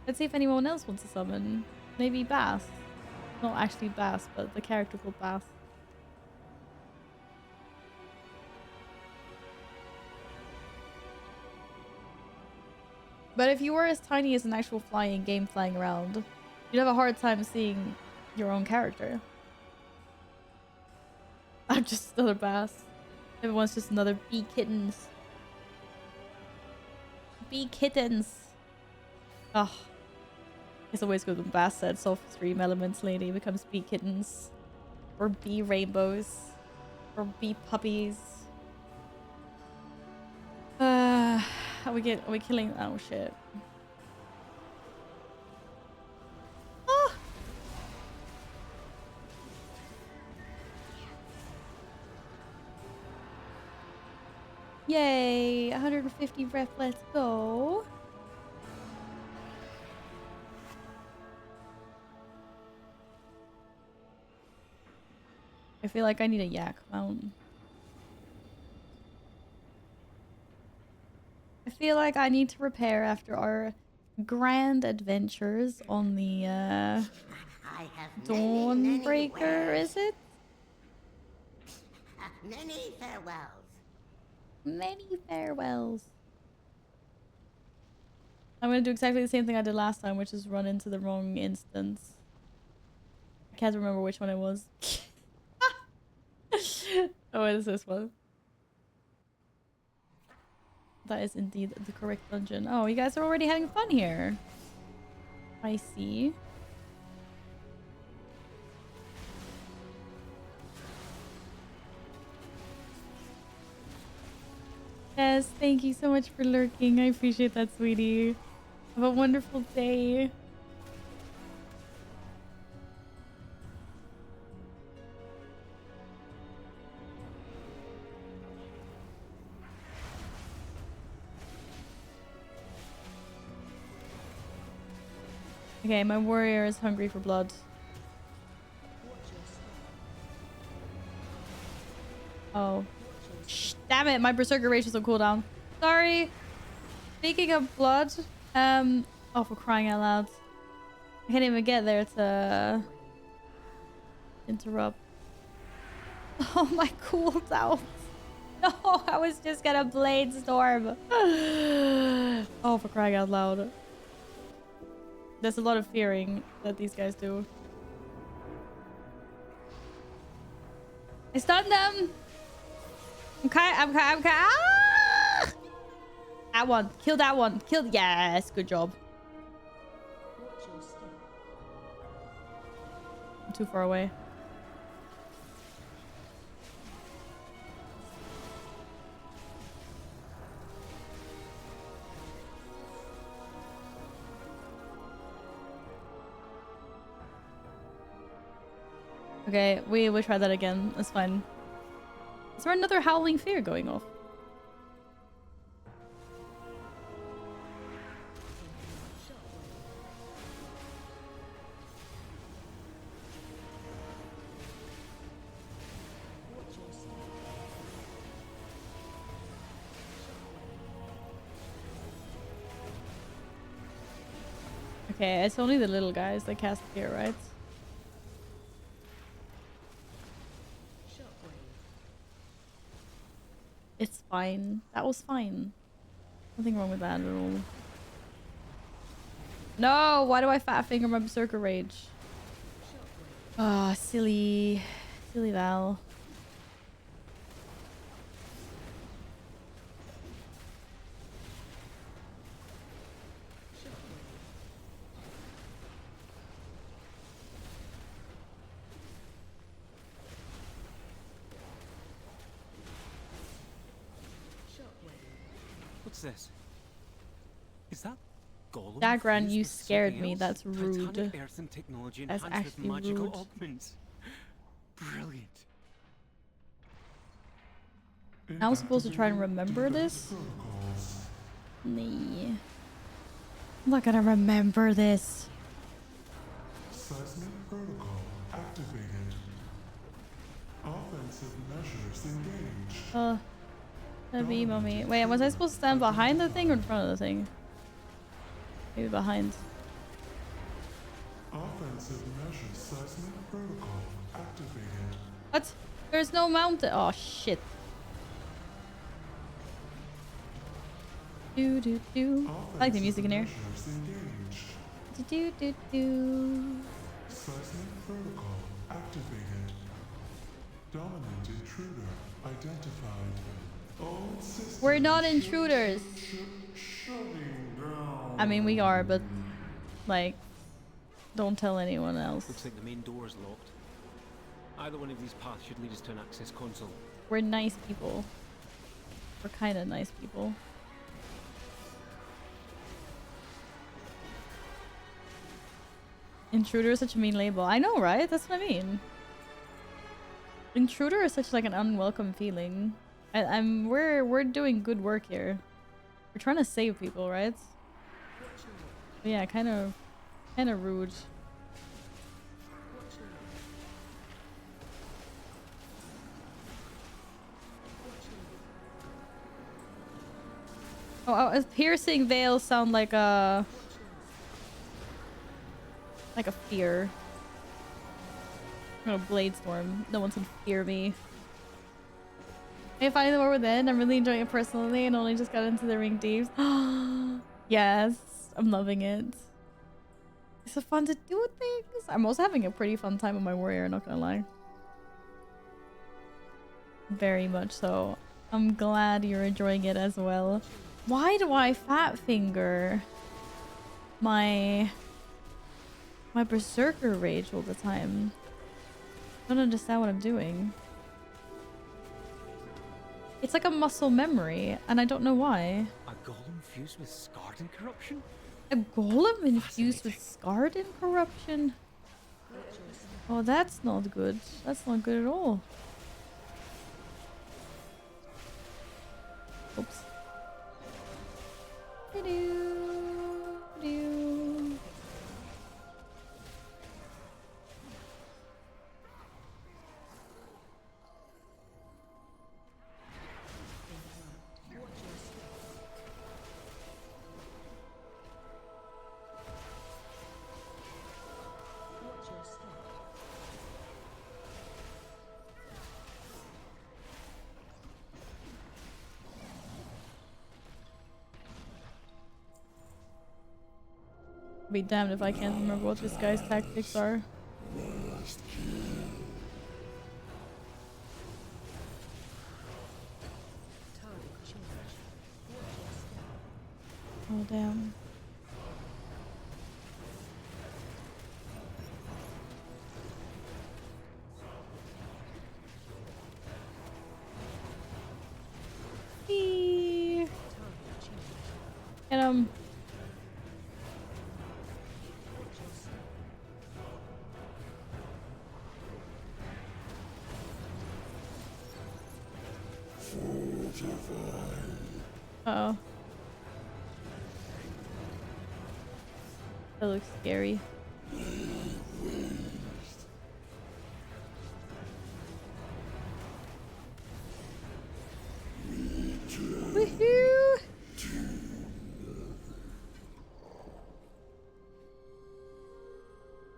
Let's see if anyone else wants to summon. Maybe Bass. Not actually Bass, but the character called Bass. But if you were as tiny as an actual flying game flying around, you'd have a hard time seeing your own character. I'm just another Bass. Everyone's just another bee kittens. Bee kittens. Oh. It's always good when Bass said soft stream elements lady becomes bee kittens. Or bee rainbows. Or bee puppies. Are we killing? Oh shit. Ah! Yay! 150 ref, let's go. I feel like I need a yak mount. I feel like I need to repair after our grand adventures on the I have Dawnbreaker, is it? Many farewells. Many farewells. I'm gonna do exactly the same thing I did last time, which is run into the wrong instance. I can't remember which one it was. Oh, it is this one. That is indeed the correct dungeon. Oh, you guys are already having fun here. I see. Yes, thank you so much for lurking. I appreciate that, sweetie. Have a wonderful day. Okay, my warrior is hungry for blood. Oh. Shh, damn it, my berserker rage is on cooldown. Sorry. Speaking of blood, oh, for crying out loud. I can't even get there to interrupt. Oh, my cooldown. No, I was just gonna blade storm. Oh, for crying out loud. There's a lot of fearing that these guys do. I stunned them. I'm ah! That one. Kill that one. Kill. Yes. Good job. I'm too far away. Okay, we'll try that again. That's fine. Is there another howling fear going off? Okay, it's only the little guys that cast fear, right? It's fine. That was fine. Nothing wrong with that at all. No! Why do I fat finger my berserker rage? Ah, oh, silly. Silly Val. What's this? Is that Golem? Dagran, you scared me. That's rude. Titanic earth and technology That's enhanced with actually magical rude. augments. Brilliant. Now I'm supposed to try and remember this? Nee. I'm not gonna remember this. Seismic protocol activated. Offensive measures engaged. That'd be mommy. Wait, was I supposed to stand behind the thing or in front of the thing? Maybe behind. Offensive measures seismic protocol activated. What? There's no mountain. Oh shit. Do do do. I like the music in here. Do do do do. Seismic protocol activated. Dominant intruder identified. All systems We're not intruders. shutting down. I mean, we are, but like, don't tell anyone else. Looks like the main door is locked. Either one of these paths should lead us to an access console. We're nice people. We're kind of nice people. Intruder is such a mean label. I know, right? That's what I mean. Intruder is such like an unwelcome feeling. We're doing good work here. We're trying to save people, right? But yeah, kind of rude. Oh, a piercing veil sound like a fear. I'm gonna blade storm. No one can fear me. Hey, finally the war within. I'm really enjoying it personally and only just got into the ring deeps. Yes, I'm loving it. It's so fun to do things. I'm also having a pretty fun time with my warrior, not gonna lie. Very much so. I'm glad you're enjoying it as well. Why do I fat finger my berserker rage all the time? I don't understand what I'm doing. It's like a muscle memory, and I don't know why. A golem fused with scarred and corruption? A golem infused with scarred and corruption? Oh, that's not good. That's not good at all. Oops. Be damned if I can't remember what this guy's tactics are. Oh damn. Eee. Get him. Uh-oh. That looks scary. Woohoo!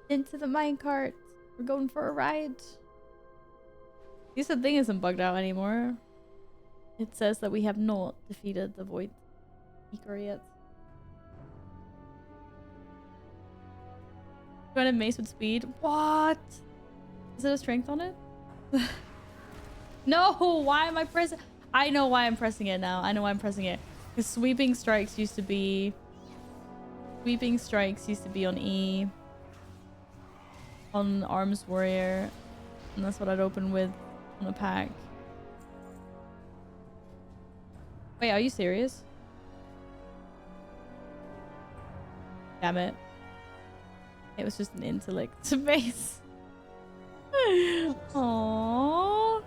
Into the minecart. We're going for a ride. At least the thing isn't bugged out anymore. It says that we have not defeated the Void Seeker yet. Trying to mace with speed. What? Is it a strength on it? No, why am I pressing? I know why I'm pressing it now. I know why I'm pressing it. Because sweeping strikes used to be on E. On Arms Warrior. And that's what I'd open with on a pack. Wait, are you serious? Damn it. It was just an intellect base. Aww.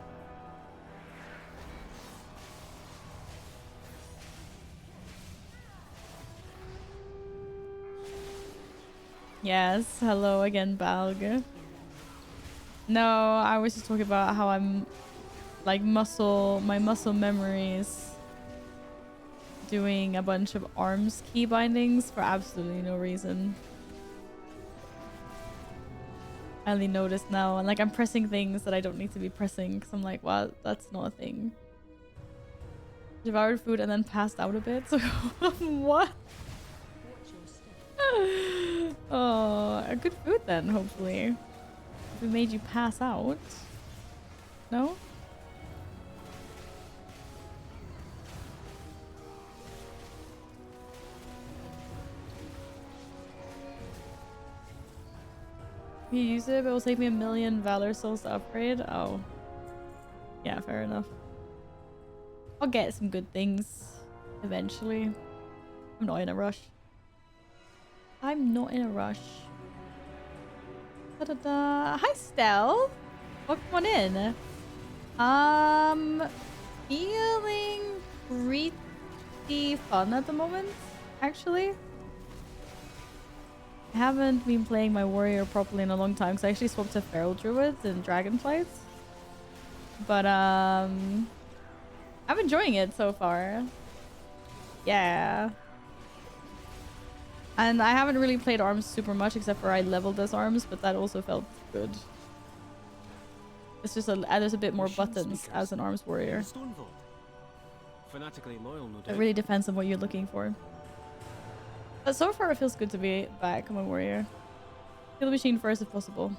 Yes, hello again, Balg. No, I was just talking about how I'm like my muscle memories doing a bunch of arms key bindings for absolutely no reason. I only noticed now, and like I'm pressing things that I don't need to be pressing because I'm like, well, that's not a thing. Devoured food and then passed out a bit. So what? Oh, a good food then, hopefully. If we made you pass out. No? You use it, but it will take me 1,000,000 Valor Souls to upgrade. Oh. Yeah, fair enough. I'll get some good things eventually. I'm not in a rush. I'm not in a rush. Da-da-da. Hi, Stell. Welcome on in. Feeling pretty fun at the moment, actually. I haven't been playing my warrior properly in a long time because I actually swapped to feral druids and dragonflights. But I'm enjoying it so far. Yeah. And I haven't really played arms super much except for I leveled as arms, but that also felt good. It's just there's a bit more buttons as an arms warrior. Fanatically loyal, no doubt. It really depends on what you're looking for. But so far it feels good to be back on my warrior. Kill the machine first if possible.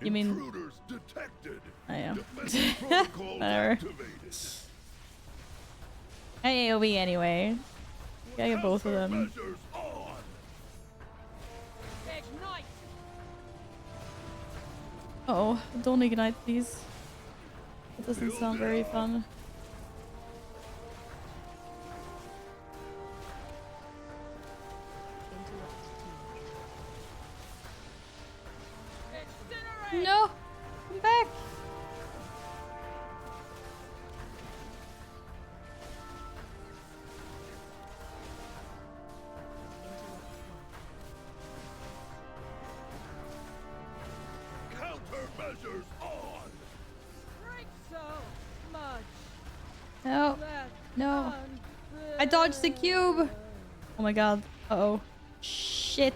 You mean... Intruders detected. I am. Defensive protocol Whatever. activated. Hey, AoE anyway. Gotta get both of them. Measures on. Ignite! Uh-oh, don't ignite please. That doesn't sound very fun. Incinerate! No! Come back! Countermeasures on. Drink so much. No! No! I dodged the cube! Oh my god. Uh-oh. Shit!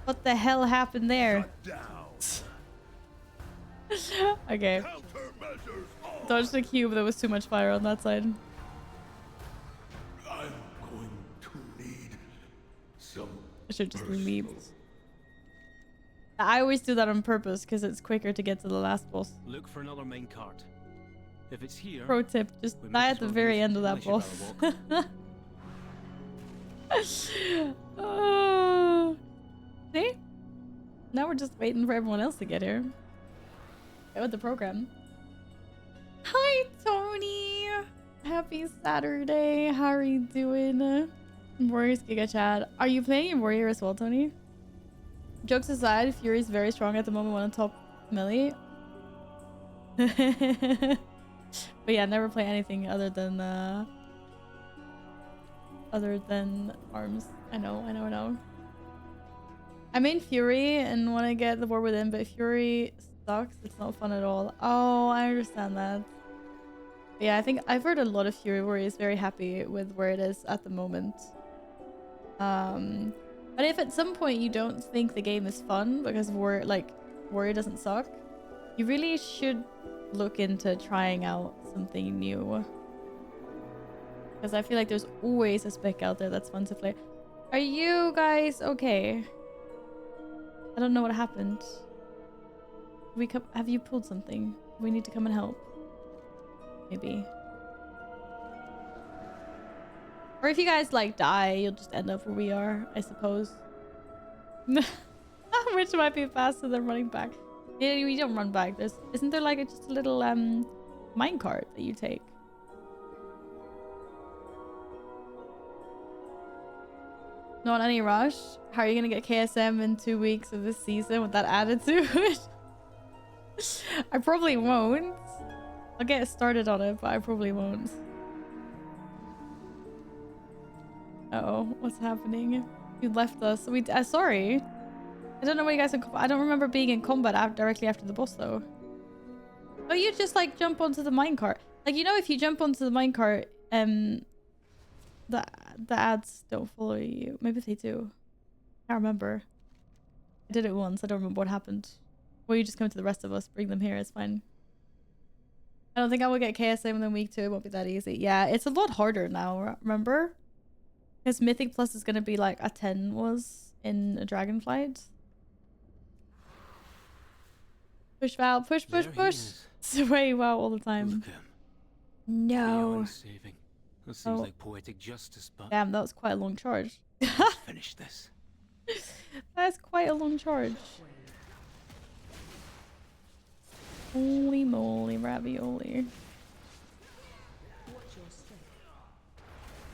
What the hell happened there? Down. Okay. Countermeasures on. Dodged the cube, there was too much fire on that side. I'm going to need I should just leave. I always do that on purpose because it's quicker to get to the last boss. Look for another main cart. If it's here, Pro tip, just we die might at as the well very leave, end of that unless you'd boss. See? Now we're just waiting for everyone else to get here. Get with the program. Hi, Tony! Happy Saturday. How are you doing? Warriors Giga Chat. Are you playing in Warrior as well, Tony? Jokes aside, Fury's very strong at the moment, one of the top melee. But yeah, never play anything other than arms. I know. I main Fury and want to get the War Within, but Fury sucks. It's not fun at all. Oh, I understand that. But yeah, I think I've heard a lot of Fury Warriors very happy with where it is at the moment. But if at some point you don't think the game is fun because Warrior doesn't suck, you really should look into trying out something new. Because I feel like there's always a spec out there that's fun to play. Are you guys okay? I don't know what happened. Have you pulled something? We need to come and help. Maybe. Or if you guys like die, you'll just end up where we are, I suppose. Which might be faster than running back. Yeah, you don't run back. Isn't there like just a little minecart that you take? Not any rush. How are you gonna get KSM in 2 weeks of this season with that attitude? I probably won't. I'll get started on it, but I probably won't. Uh-oh, what's happening? You left us. Sorry. I don't know what you guys are. I don't remember being in combat directly after the boss though. Oh, you just like jump onto the minecart. Like, you know, if you jump onto the minecart, the ads don't follow you. Maybe they do. I can't remember. I did it once. I don't remember what happened. Or you just come to the rest of us, bring them here. It's fine. I don't think I will get KSM within week 2. It won't be that easy. Yeah, it's a lot harder now. Remember? Because Mythic Plus is going to be like a 10 was in a Dragonflight. Push Val, push. Sway wow all the time. Look at him. No. Beyond saving. That seems like poetic justice, but Damn, that was quite a long charge. let's finish this. That's quite a long charge. Holy moly, ravioli.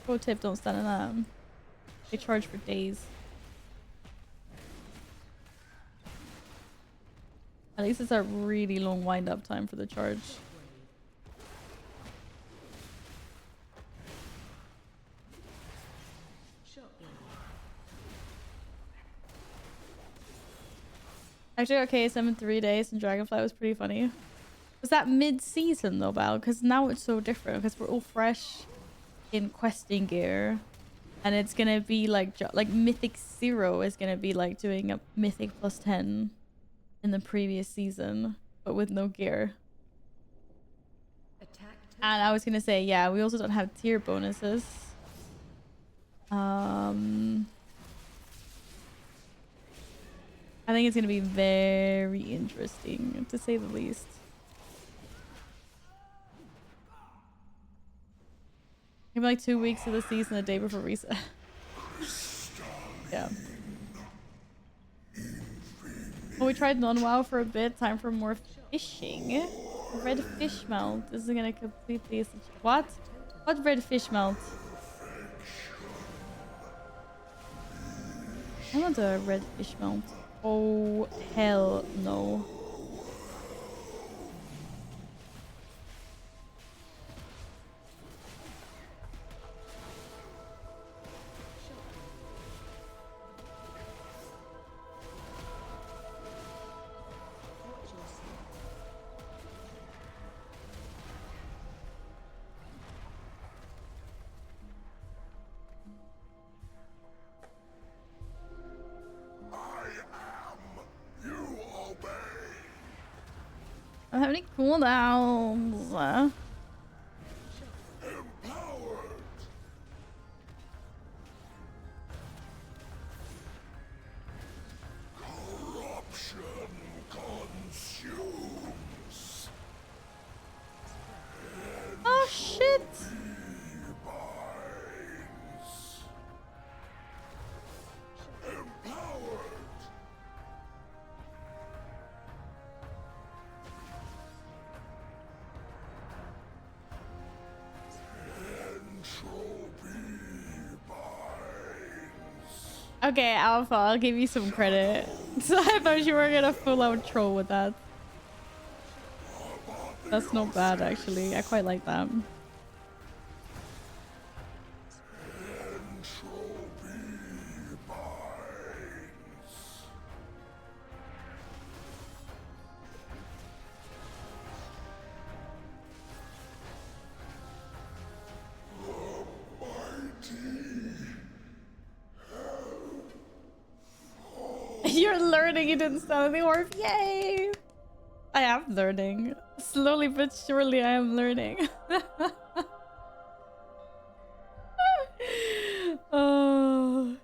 Pro tip, don't stand in that. They charge for days. At least it's a really long wind-up time for the charge. Actually, got KSM in 3 days and Dragonfly was pretty funny. Was that mid-season though, Val? Because now it's so different because we're all fresh in questing gear. And it's gonna be like Mythic 0 is gonna be like doing a Mythic plus 10 in the previous season, but with no gear. And I was gonna say, yeah, we also don't have tier bonuses. I think it's gonna be very interesting, to say the least. Maybe like 2 weeks of the season, a day before reset. Yeah. Well, we tried non-WoW for a bit. Time for more fishing. Red fish melt. This is gonna completely... What? What red fish melt? I want a red fish melt. Oh, hell no. I don't have any cooldowns. Okay, Alpha, I'll give you some credit. So I thought you were gonna full out troll with that. That's not bad, actually. I quite like that. You're learning you didn't start the orb. Yay! I am learning. Slowly but surely I am learning. Oh.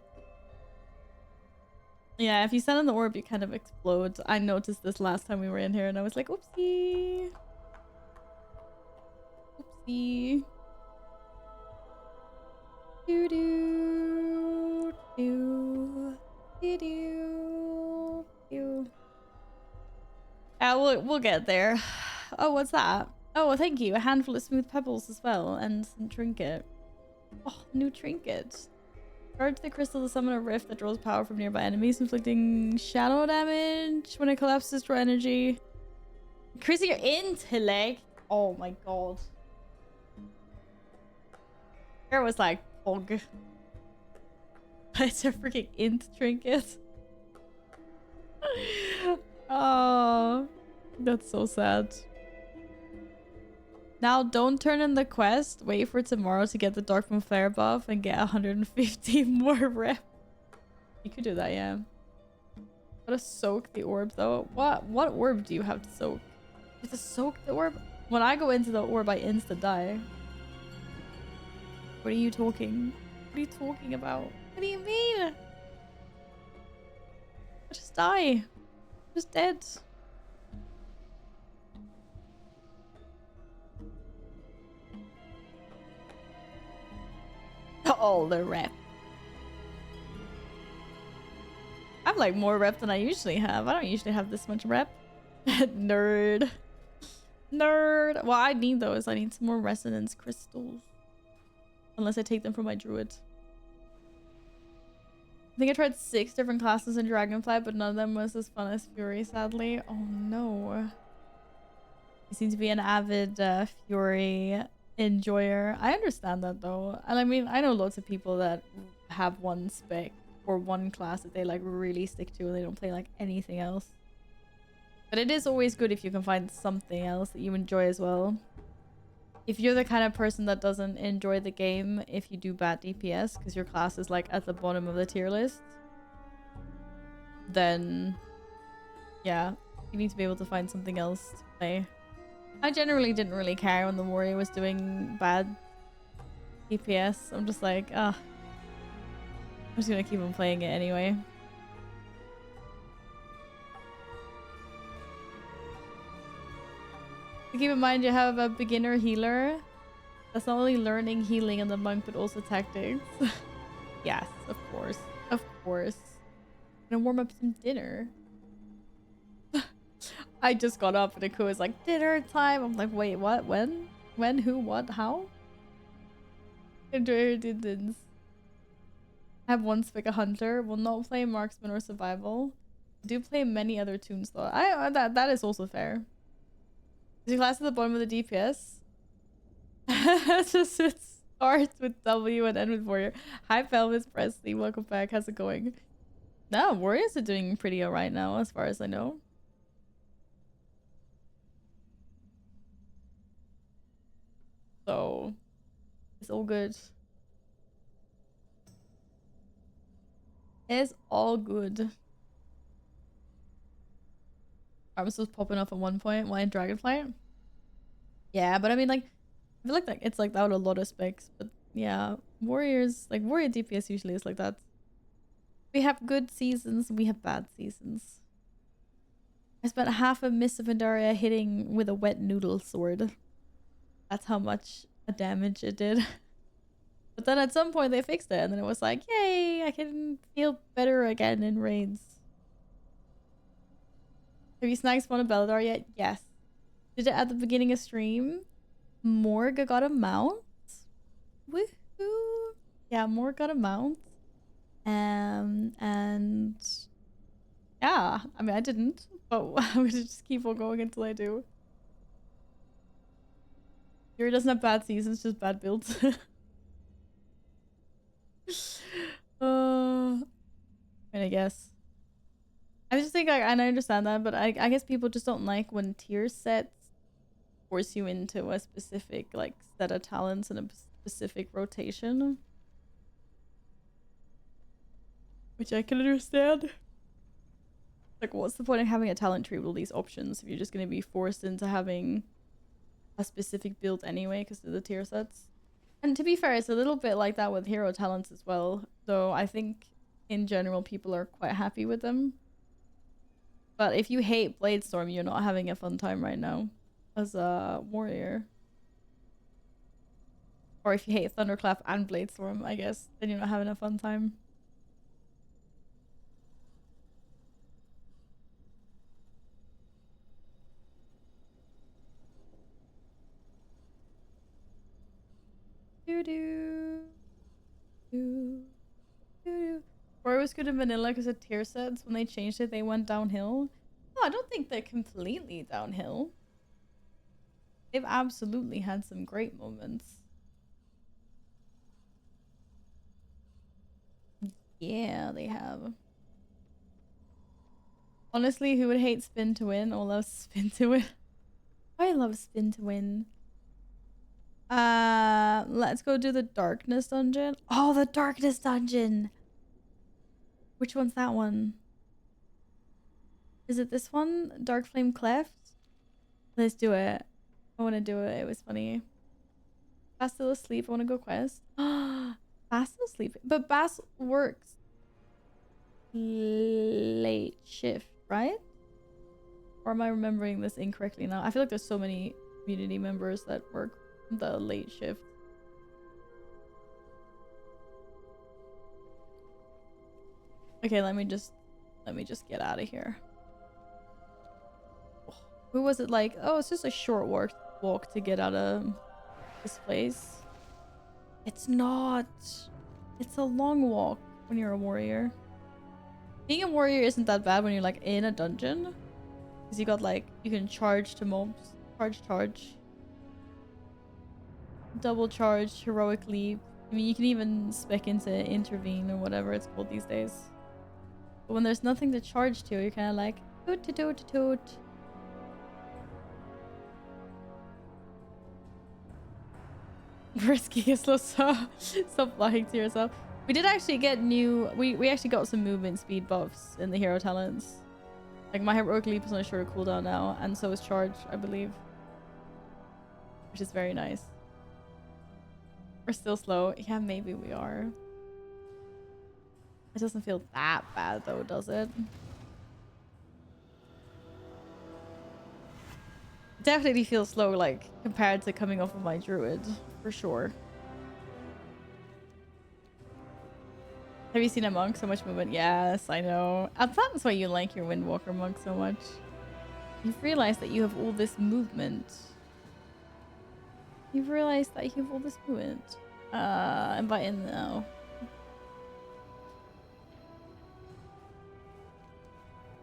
Yeah, if you stand on the orb, you kind of explode. I noticed this last time we were in here and I was like, oopsie. Oopsie. Doo doo doo doo doo doo. We'll get there. Oh, what's that? Oh, thank you. A handful of smooth pebbles as well, and some trinket. Oh, new trinket. Charge the crystal to summon a rift that draws power from nearby enemies, inflicting shadow damage when it collapses. Draw energy, increasing your intellect. Oh my god. There was like pog. It's a freaking int trinket. Oh, that's so sad. Now don't turn in the quest. Wait for tomorrow to get the Darkmoon Flare buff and get 150 more rep. You could do that, yeah. Gotta soak the orb though. What orb do you have to soak? You have to soak the orb? When I go into the orb, I insta die. What are you talking? What are you talking about? What do you mean? I just die. I'm just dead. All the rep. I have like more rep than I usually have. I don't usually have this much rep. Nerd. Nerd. Well, I need those. I need some more resonance crystals. Unless I take them from my druid. I think I tried 6 different classes in Dragonflight, but none of them was as fun as Fury, sadly. Oh no. You seem to be an avid Fury enjoyer. I understand that though. And I mean, I know lots of people that have one spec or one class that they like really stick to and they don't play like anything else. But it is always good if you can find something else that you enjoy as well. If you're the kind of person that doesn't enjoy the game if you do bad DPS because your class is like at the bottom of the tier list, then yeah, you need to be able to find something else to play. I generally didn't really care when the warrior was doing bad DPS. I'm just like, I'm just gonna keep on playing it anyway. Keep in mind you have a beginner healer that's not only learning healing in the monk but also tactics. Yes, of course. Of course. Gonna warm up some dinner. I just got up and Aku was like, dinner time. I'm like, wait, what? When? When? Who? What? How? Enjoy your diddins. I have one spec a hunter. Will not play marksman or survival. Do play many other tunes though. That is also fair. Is your class at the bottom of the DPS? It starts with W and end with warrior. Hi Pelvis Presley, welcome back. How's it going? No, warriors are doing pretty alright now as far as I know. So it's all good. It's all good. Arms was popping off at one point while in Dragonflight. Yeah, but I mean, like, I feel like it's like that with a lot of specs. But yeah, warriors, like warrior DPS usually is like that. We have good seasons, we have bad seasons. I spent half a Miss of Pandaria hitting with a wet noodle sword. That's how much damage it did. But then at some point they fixed it, and then it was like, yay, I can feel better again in raids. Have you snagged spawn a Beldar yet? Yes. Did it at the beginning of stream. Morg got a mount. Woohoo! Yeah, Morg got a mount. And I mean, I didn't, but I'm gonna just keep on going until I do. Yuri doesn't have bad seasons, just bad builds. I mean, I guess. I just think and I understand that, but I guess people just don't like when tier sets force you into a specific like set of talents and a specific rotation, which I can understand. Like, what's the point of having a talent tree with all these options if you're just going to be forced into having a specific build anyway because of the tier sets? And to be fair, it's a little bit like that with hero talents as well, though I think in general people are quite happy with them. But if you hate Bladestorm, you're not having a fun time right now as a warrior. Or if you hate Thunderclap and Bladestorm, I guess, then you're not having a fun time. Doo doo. Doo doo. Or it was good in vanilla because of tier sets. When they changed it, they went downhill. No, I don't think they're completely downhill. They've absolutely had some great moments. Yeah, they have. Honestly, who would hate spin to win or love spin to win? I love spin to win. Let's go do the darkness dungeon. Oh, the darkness dungeon. Which one's that one? Is it this one? Dark Flame Cleft? Let's do it. I want to do it. It was funny. Bass still asleep. I want to go quest. Bass still sleeping. But Bass works late shift, right? Or am I remembering this incorrectly now? I feel like there's so many community members that work the late shift. Okay, let me just get out of here. Who was it like? Oh, it's just a short walk to get out of this place. It's not. It's a long walk when you're a warrior. Being a warrior isn't that bad when you're like in a dungeon. Because you got like, you can charge to mobs. Charge. Double charge, heroic leap. I mean, you can even spec into intervene or whatever it's called these days. But when there's nothing to charge to, you're kind of like, toot. Risky is stop lying to yourself. We did actually get we actually got some movement speed buffs in the hero talents. Like my heroic leap is on a shorter cooldown now, and so is charge, I believe. Which is very nice. We're still slow. Yeah, maybe we are. It doesn't feel that bad though, does it? Definitely feels slow, like, compared to coming off of my druid, for sure. Have you seen a monk? So much movement. Yes, I know. That's why you like your Windwalker monk so much. You've realized that you have all this movement. You've realized that you have all this movement. Invite in now.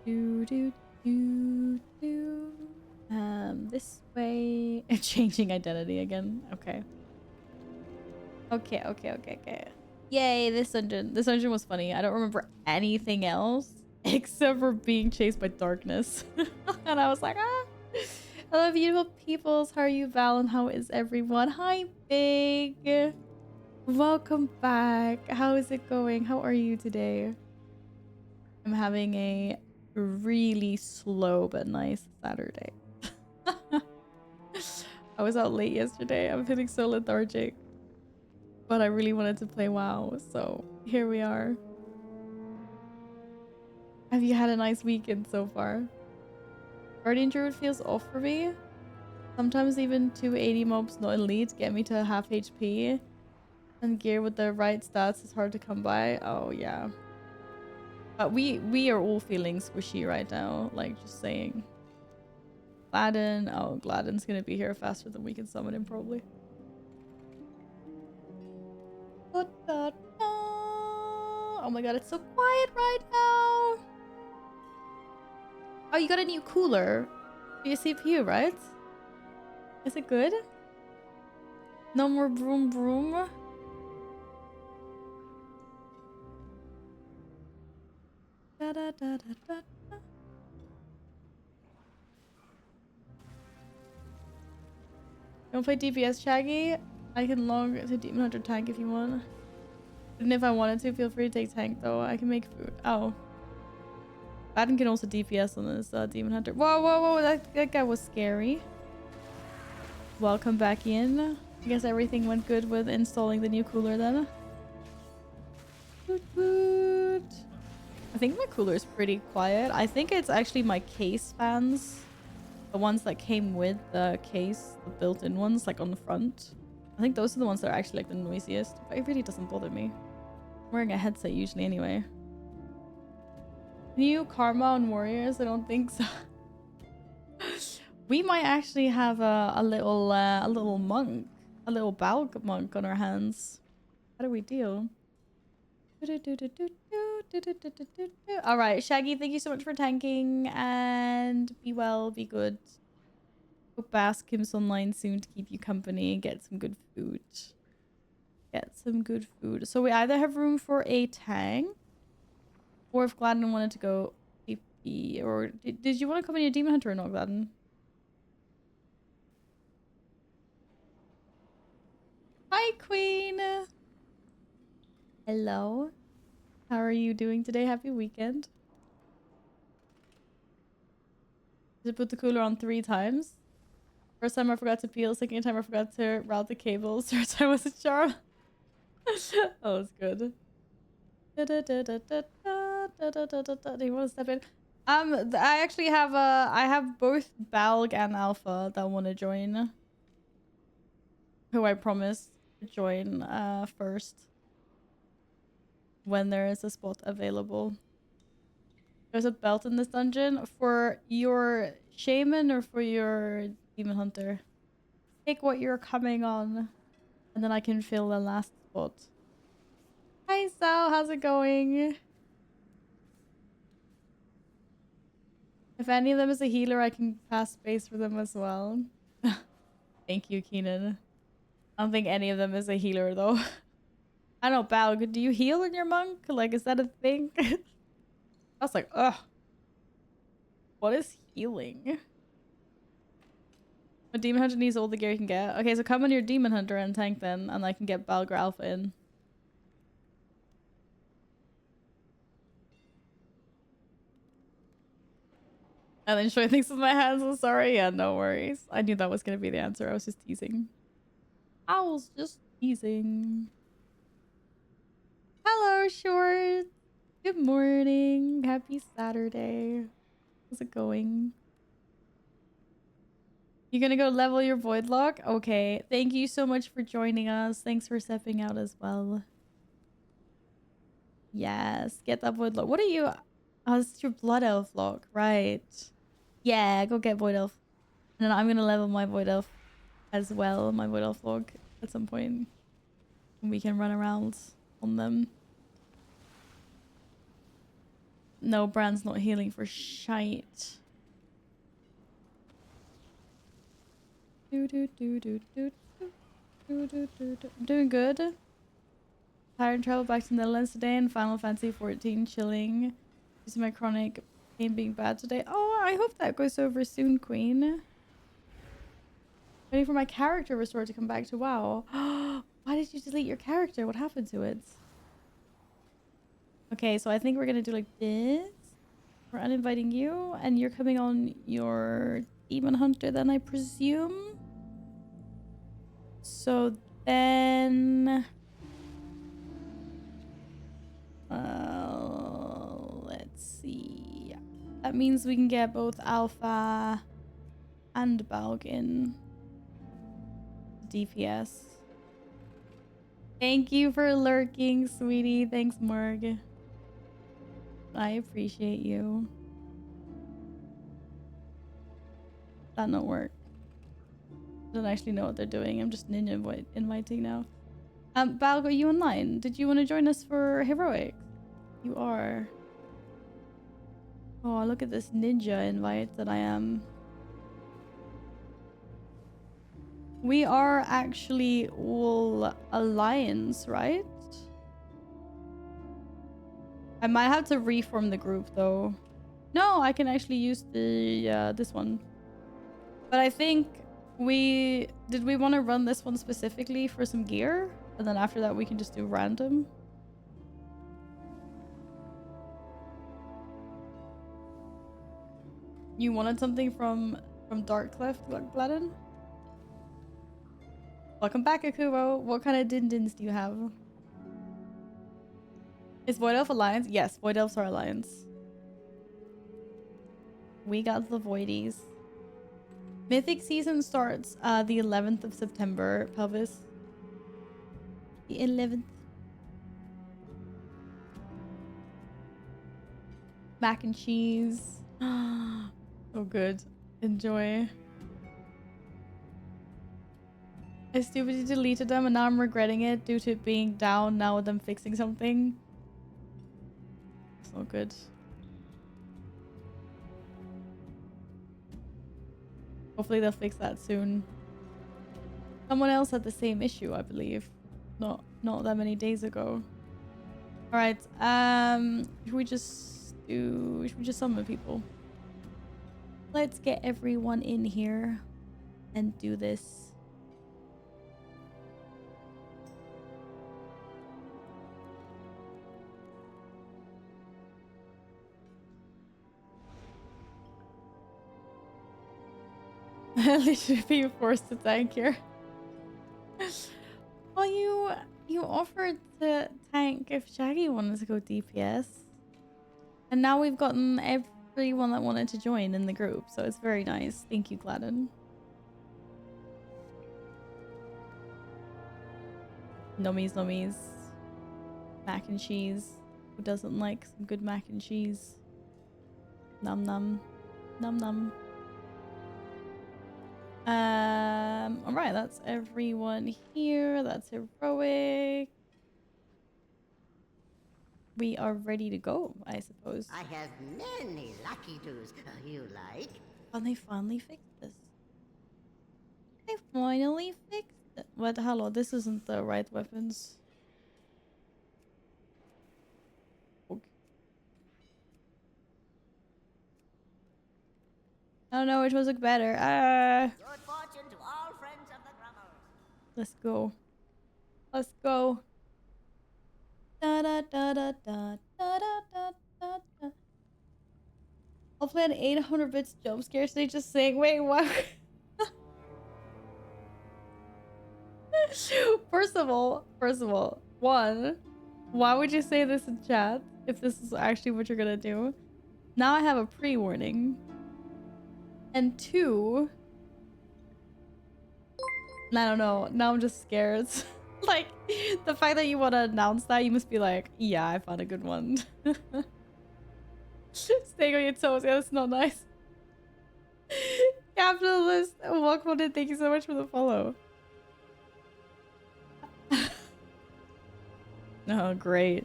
Do. This way. Changing identity again. Okay. Okay. Yay, this dungeon was funny. I don't remember anything else except for being chased by darkness. And I was like, ah. Hello, beautiful peoples. How are you, Val? And how is everyone? Hi, Big. Welcome back. How is it going? How are you today? I'm having a really slow but nice Saturday. I was out late yesterday. I'm feeling so lethargic. But I really wanted to play WoW, so here we are. Have you had a nice weekend so far? Guardian Druid feels off for me. Sometimes even 280 mobs not elite get me to half HP. And gear with the right stats is hard to come by. Oh yeah. But we are all feeling squishy right now, like just saying. Gladden. Oh, Gladden's gonna be here faster than we can summon him probably. Oh my god, it's so quiet right now. Oh, you got a new cooler for your CPU, right? Is it good? No more broom broom. Da, da, da, da, da. Don't play DPS, Shaggy. I can log to Demon Hunter tank if you want. And if I wanted to, feel free to take tank though. I can make food. Oh. Baden can also DPS on this Demon Hunter. Whoa, whoa, whoa. That guy was scary. Welcome back in. I guess everything went good with installing the new cooler then. Woot, woot. I think my cooler is pretty quiet. I think it's actually my case fans. The ones that came with the case, the built-in ones, like on the front. I think those are the ones that are actually like the noisiest. But it really doesn't bother me. I'm wearing a headset usually anyway. New Karma on Warriors? I don't think so. We might actually have a little monk, a little Balg monk on our hands. How do we deal? All right, Shaggy, thank you so much for tanking, and be well, be good. Hope Baskim's online soon to keep you company. Get some good food. Get some good food. So we either have room for a tank, or if Gladden wanted to go PP, or did you want to come in your Demon Hunter or not, Gladden? Hi, Queen. Hello. How are you doing today? Happy weekend. Did I put the cooler on 3 times? First time I forgot to peel. Second time I forgot to route the cables. Third time was a charm. Oh, it's good. Do you want to step in? I actually have I have both Balg and Alpha that want to join. Who I promised to join first when there is a spot available. There's a belt in this dungeon for your shaman or for your demon hunter. Pick what you're coming on, and then I can fill the last spot. Hi Sal, how's it going? If any of them is a healer, I can pass space for them as well. Thank you, Keenan. I don't think any of them is a healer though. I don't know, Balg, do you heal in your monk? Like, is that a thing? I was like, ugh. What is healing? A demon hunter needs all the gear you can get. Okay, so come on your demon hunter and tank then, and I can get Balg or Alpha in. And then showing things with my hands. I'm sorry. Yeah, no worries. I knew that was gonna be the answer. I was just teasing. I was just teasing. Hello, Short. Good morning. Happy Saturday. How's it going? You're gonna go level your void lock? Okay. Thank you so much for joining us. Thanks for stepping out as well. Yes. Get that void lock. What are you? Oh, it's your blood elf lock. Right. Yeah, go get void elf. And then I'm gonna level my void elf as well. My void elf log at some point. And we can run around on them. No, Brand's not healing for shite. I'm doing good. Tired and travel back to the Netherlands today in Final Fantasy 14, chilling. Using my chronic pain being bad today. Oh, I hope that goes over soon, Queen. Waiting for my character restore to come back to WoW. Why did you delete your character? What happened to it? Okay, so I think we're gonna do like this. We're uninviting you, and you're coming on your demon hunter then, I presume. So then... let's see. That means we can get both Alpha and Balg in DPS. Thank you for lurking, sweetie. Thanks, Marg. I appreciate you. That not work. I don't actually know what they're doing. I'm just ninja inviting now. Balg, are you online? Did you want to join us for heroics? You are. Oh, look at this ninja invite that I am. We are actually all alliance, right? I might have to reform the group though. No, I can actually use the this one. But I think we want to run this one specifically for some gear, and then after that we can just do random. You wanted something from Darkclef, Gladden? Welcome back, Akubo. What kind of din-dins do you have? Is Void Elf Alliance? Yes, Void Elves are Alliance. We got the Voidies. Mythic season starts the 11th of September, Pelvis. The 11th. Mac and cheese. So good. Enjoy. I stupidly deleted them and now I'm regretting it due to it being down now with them fixing something. So good. Hopefully they'll fix that soon. Someone else had the same issue, I believe. Not that many days ago. Alright, should we just summon people? Let's get everyone in here and do this. Literally being forced to tank here. Well, you offered to tank if Shaggy wanted to go DPS. And now we've gotten everyone that wanted to join in the group, so it's very nice. Thank you, Gladden. Nummies, nummies. Mac and cheese. Who doesn't like some good mac and cheese? Num num. Num num. Alright, that's everyone here. That's heroic. We are ready to go, I suppose. I have many lucky do's you like. Oh, they finally fixed this. They finally fixed it. What? Hello, this isn't the right weapons. Okay. I don't know which ones look better. Good fortune to all friends of the Grummers. Let's go. Let's go. Da da da da da da da da da. I'll play an 800 bits jump scare. So they just saying, wait, what? First of all, one, why would you say this in chat if this is actually what you're gonna do? Now I have a pre-warning. And two, I don't know. Now I'm just scared. Like, the fact that you want to announce that, you must be like, yeah, I found a good one. Staying on your toes. Yeah, that's not nice. Capitalist, welcome in. Thank you so much for the follow. Oh, great.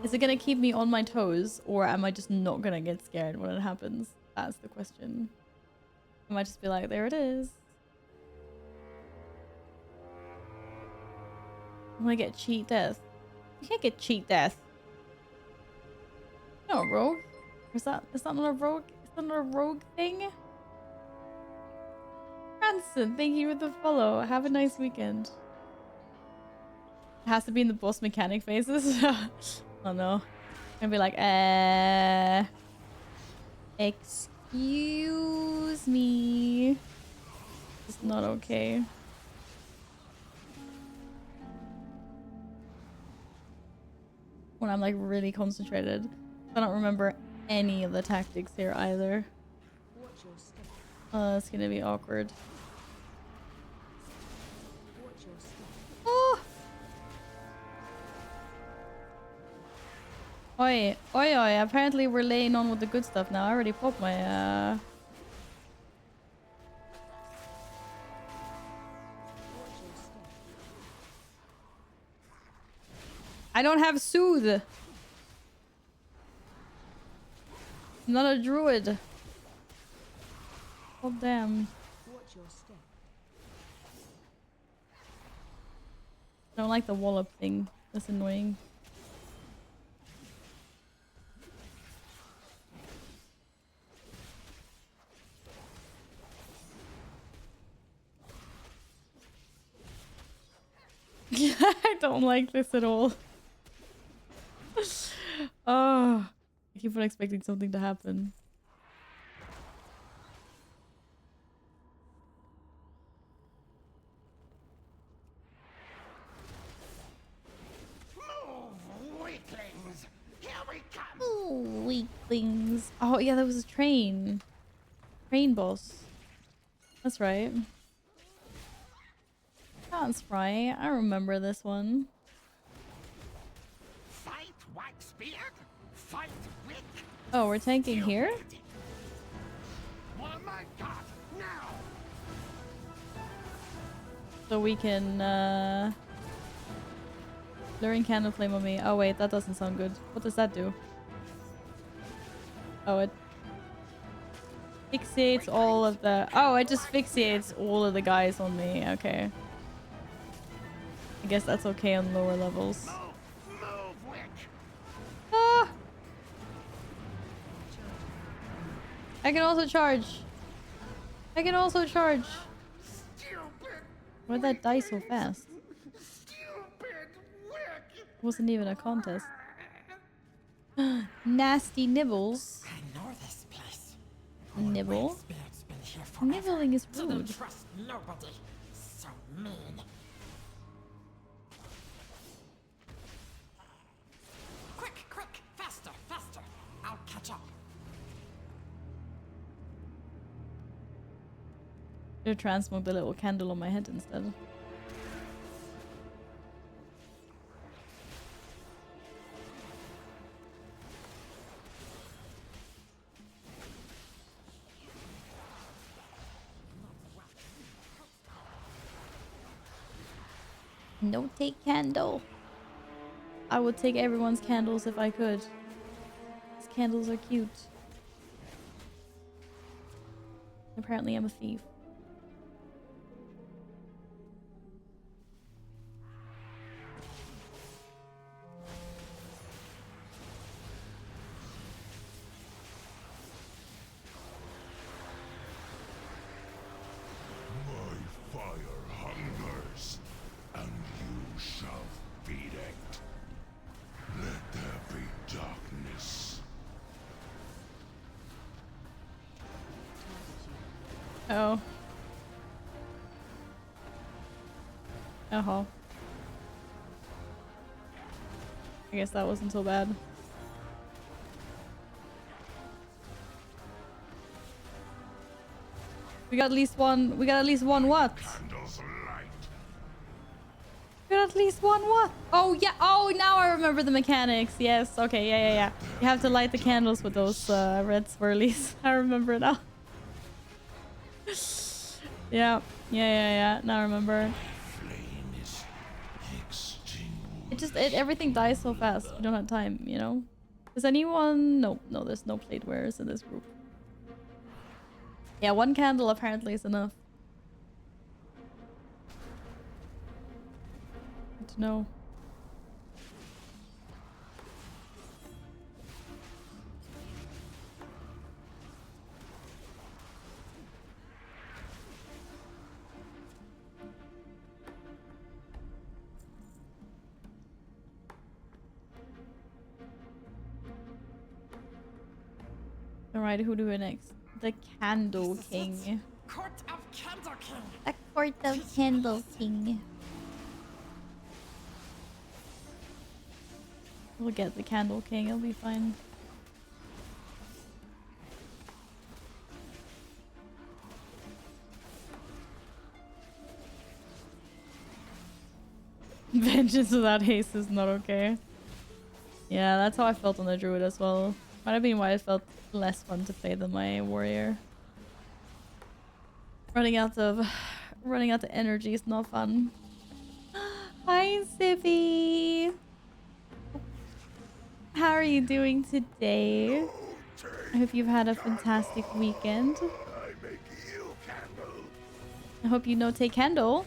Is it gonna keep me on my toes, or am I just not gonna get scared when it happens? That's the question. I might just be like, there it is. I'm gonna get cheat death. You can't get cheat death. No, rogue. Is that not a rogue? Is that not a rogue thing? Branson, thank you for the follow. Have a nice weekend. It has to be in the boss mechanic phases. Oh no. I'm gonna be like, excuse me. It's not okay. When I'm like really concentrated. I don't remember any of the tactics here either. Oh, it's gonna be awkward. Oh! Oi, oi, oi. Apparently we're laying on with the good stuff now. I already popped my, I don't have soothe. I'm not a druid. Oh damn. Watch your step. I don't like the wallop thing. That's annoying. I don't like this at all. Oh, I keep on expecting something to happen. Move, weaklings! Here we come! Oh, weaklings. Oh yeah, there was a train. Train boss. That's right. That's right. I remember this one. Fight Waxbeard! Fight Wick! Oh, we're tanking here? Oh my god! Now! So we can, Luring candle flame on me. Oh wait, that doesn't sound good. What does that do? Oh, it fixates all of the... Oh, it just fixates all of the guys on me. Okay. I guess that's okay on lower levels. Move, Wick! Ah! I can also charge. I can also charge. Stupid! Why'd that die so fast? Stupid Wick! Wasn't even a contest. Nasty nibbles. I know this place. Nibble? Waxbeard's been here forever. Nibbling is Didn't rude. trust nobody. So mean. Quick, faster, faster. I'll catch up. Should transmog the little candle on my head instead. No take candle. I would take everyone's candles if I could. These candles are cute. Apparently I'm a thief. My fire hungers, and you shall feed it. Let there be darkness. Oh. Oh. I guess that wasn't so bad. We got at least one. We got at least one what? Candles light. We got at least one what? Oh yeah. Oh, now I remember the mechanics. Yes. Okay. Yeah. You have to light the candles with those red swirlies. I remember now. Yeah. Now I remember. Flame is extinguished. Everything dies so fast. We don't have time, you know? Does anyone... No, there's no plate wearers in this group. Yeah, one candle apparently is enough. Good to know. Alright, who do we next? The Candle King. Court of Candle King. The Court of Candle King. We'll get the Candle King, it'll be fine. Vengeance without haste is not okay. Yeah, that's how I felt on the Druid as well. Might have been why it felt less fun to play than my warrior. Running out of energy is not fun. Hi, Zippy. How are you doing today? Take I hope you've had a fantastic weekend. I make you candle. I hope you know take candle.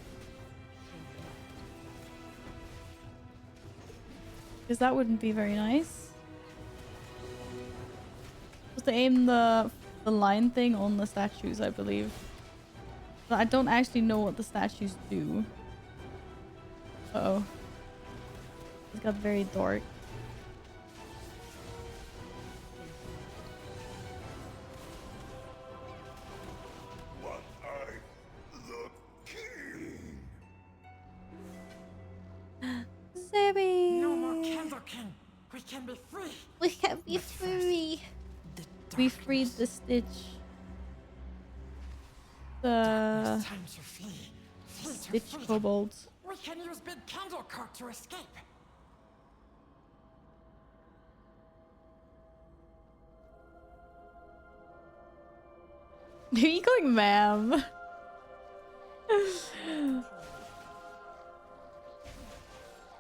Because that wouldn't be very nice. Supposed to aim the line thing on the statues, I believe. But I don't actually know what the statues do. Uh-oh. It got very dark. What I the king. Sammy! No more Candle King. We can be free. We can be free! We freed the Stitch. The Time to flee. Flee to Stitch freedom. kobold. We can use big candle cart to escape. Are you going, ma'am?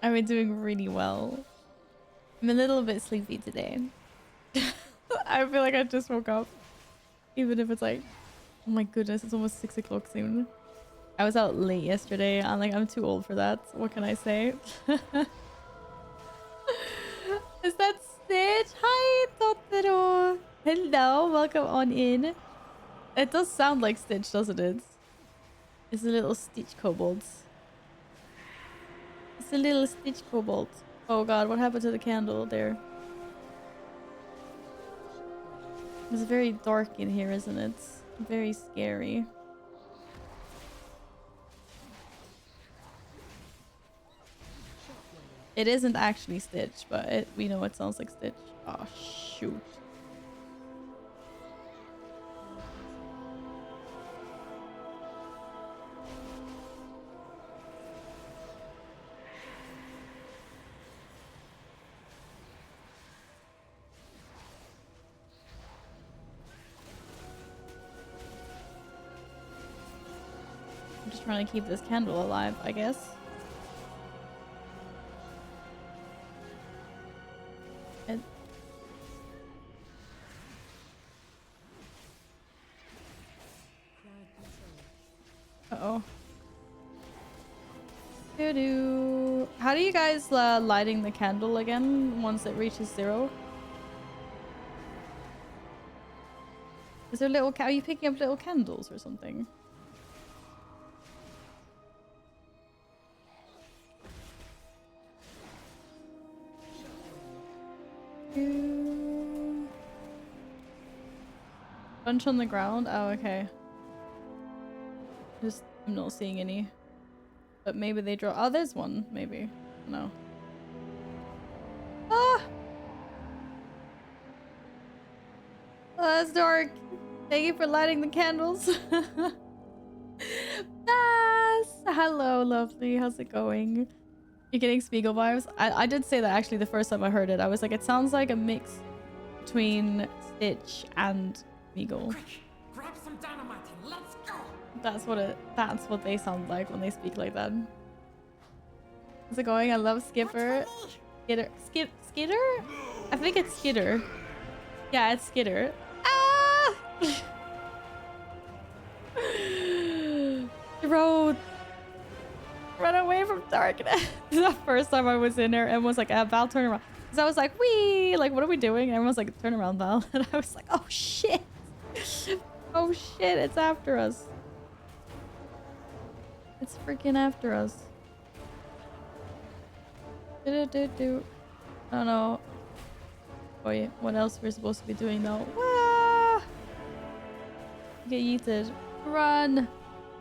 I've been doing really well. I'm a little bit sleepy today. I feel like I just woke up. Even if it's like, oh my goodness, it's almost 6 o'clock soon. I was out late yesterday. I'm too old for that. What can I say? Is that Stitch? Hi, Totoro. Hello, welcome on in. It does sound like Stitch, doesn't it? It's a little Stitch kobold. It's a little Stitch kobold. Oh god, what happened to the candle there? It's very dark in here, isn't it? Very scary. It isn't actually Stitch, but we know it sounds like Stitch. Oh, shoot. I'm just trying to keep this candle alive, I guess. Uh-oh. How do you guys lighting the candle again once it reaches 0? Is there little... Are you picking up little candles or something? Bunch on the ground? Oh, okay. Just, I'm not seeing any. But maybe they draw... Oh, there's one, maybe. No. Ah! Oh, that's dark. Thank you for lighting the candles. Hello, lovely. How's it going? You're getting Spiegel vibes? I did say that actually the first time I heard it. I was like, it sounds like a mix between Stitch and Spiegel. Quick, grab some dynamite and let's go. That's what they sound like when they speak like that. How's it going? I love Skipper. Skitter? I think it's Skitter. Yeah, it's Skitter. Ah! Road. Run away from darkness. The first time I was in there, everyone was like, Val, turn around. So I was like, wee! Like, what are we doing? And everyone's like, turn around, Val. And I was like, oh shit. Oh shit, it's after us. It's freaking after us. I don't know. Oh yeah, what else we're supposed to be doing though? Wah! Get yeeted. Run!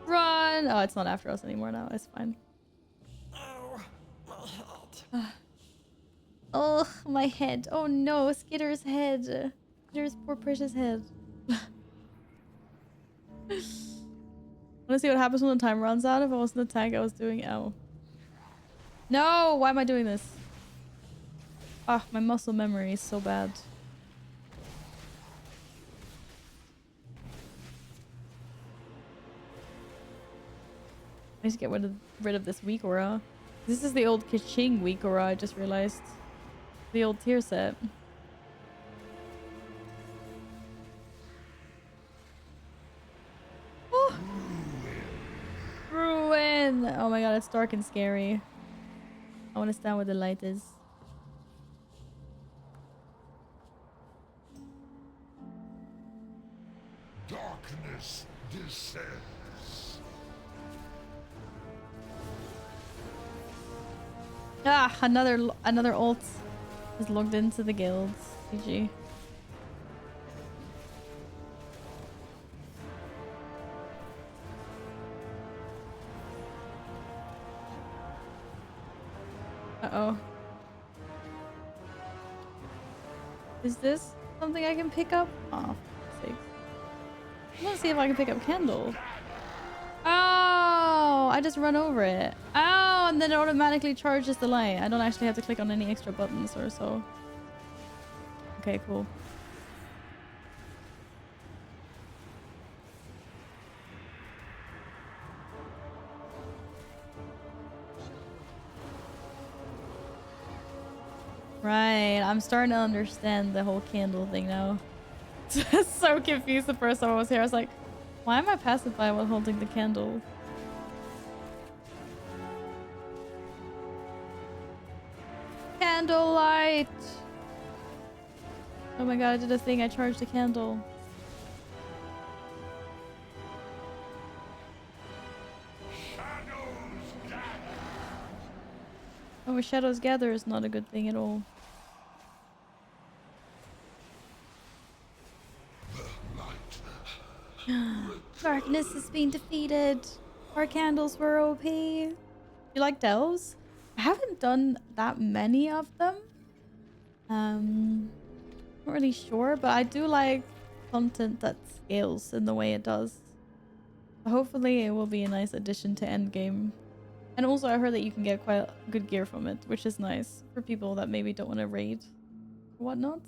Run! Oh, it's not after us anymore now. It's fine. Oh, my head. Oh, my head. Oh no, Skitter's head. Skitter's poor precious head. Wanna see what happens when the time runs out? If I wasn't the tank, I was doing L. No! Why am I doing this? Ah, my muscle memory is so bad. I need to get rid of this weak aura. This is the old Kaching weak aura, I just realized. The old tier set. it's dark and scary. I want to stand where the light is. Darkness descends. Ah, another alt is logged into the guild. GG. Uh-oh. Is this something I can pick up? Oh, for sakes. I want to see if I can pick up Candle. Oh, I just run over it. Oh, and then it automatically charges the light. I don't actually have to click on any extra buttons or so. Okay, cool. Right, I'm starting to understand the whole candle thing now. So confused the first time I was here. I was like, why am I passing by while holding the candle? Candlelight! Oh my god, I did a thing. I charged a candle. Oh, shadows gather is not a good thing at all. Darkness is being defeated. Our candles were OP. You like delves? I haven't done that many of them. Not really sure, but I do like content that scales in the way it does. Hopefully it will be a nice addition to endgame. And also I heard that you can get quite good gear from it, which is nice for people that maybe don't want to raid or whatnot.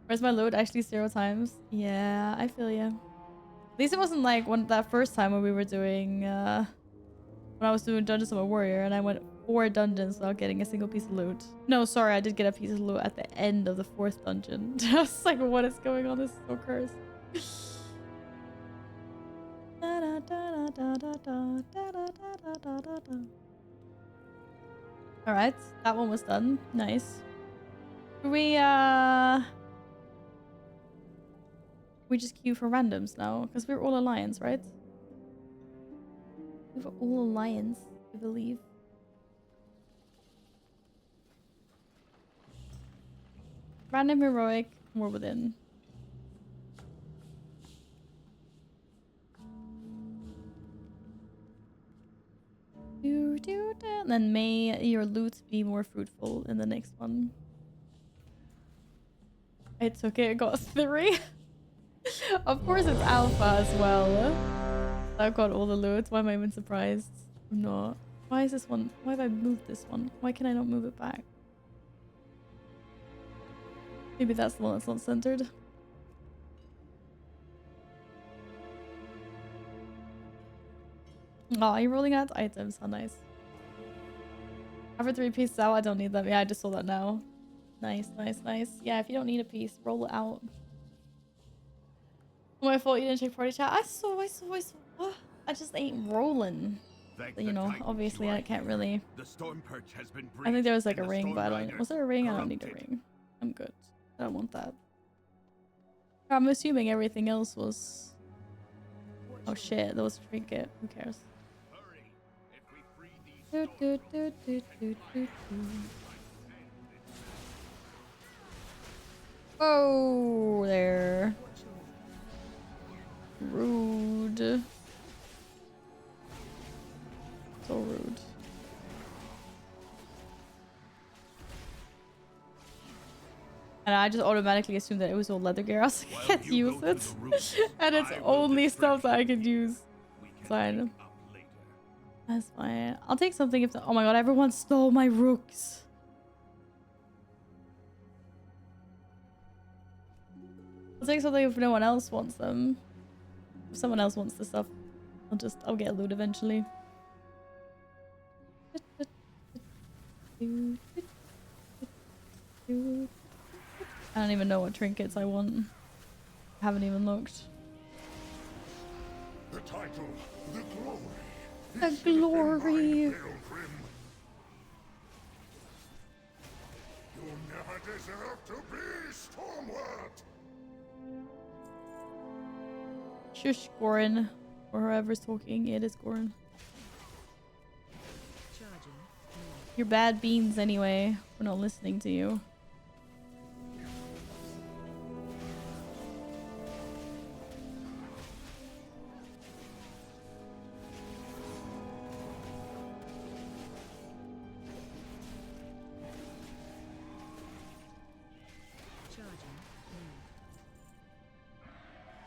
Where's my load? Actually 0 times. Yeah, I feel ya. At least it wasn't like that first time when we were doing when I was doing Dungeons of a Warrior and I went 4 dungeons without getting a single piece of loot. No, sorry, I did get a piece of loot at the end of the 4th dungeon. I was like, what is going on? This is so cursed. Alright, that one was done. Nice. We just queue for randoms now, because we're all alliance, right? We're all alliance, I believe. Random heroic, more within. And then may your loot be more fruitful in the next one. I took it, got 3. Of course it's alpha as well. I've got all the loot. Why am I even surprised? I'm not. Why is this one? Why have I moved this one? Why can I not move it back? Maybe that's the one that's not centered. Oh, you're rolling out items. How nice. After 3 pieces out, I don't need them. Yeah, I just saw that now. Nice, nice, nice. Yeah, if you don't need a piece, roll it out. Oh, my fault you didn't check party chat. I saw. I just ain't rolling. You know, obviously I can't really. I think there was like a ring, but I don't. Was there a ring? I don't need a ring. I'm good. I don't want that. I'm assuming everything else was. Oh shit, that was a trinket. Who cares? Oh, there. Rude. So rude. And I just automatically assumed that it was all leather gear. I was like, I can't use it. And it's only stuff that I could use. Fine. That's fine. I'll take something if oh my god, everyone stole my rooks. I'll take something if no one else wants them. If someone else wants the stuff, I'll get loot eventually. I don't even know what trinkets I want. I haven't even looked. The title, the glory, The glory. You'll never deserve to be Stormward. Shush, Goran. Or whoever's talking. It is Goran. You're bad beans anyway. We're not listening to you.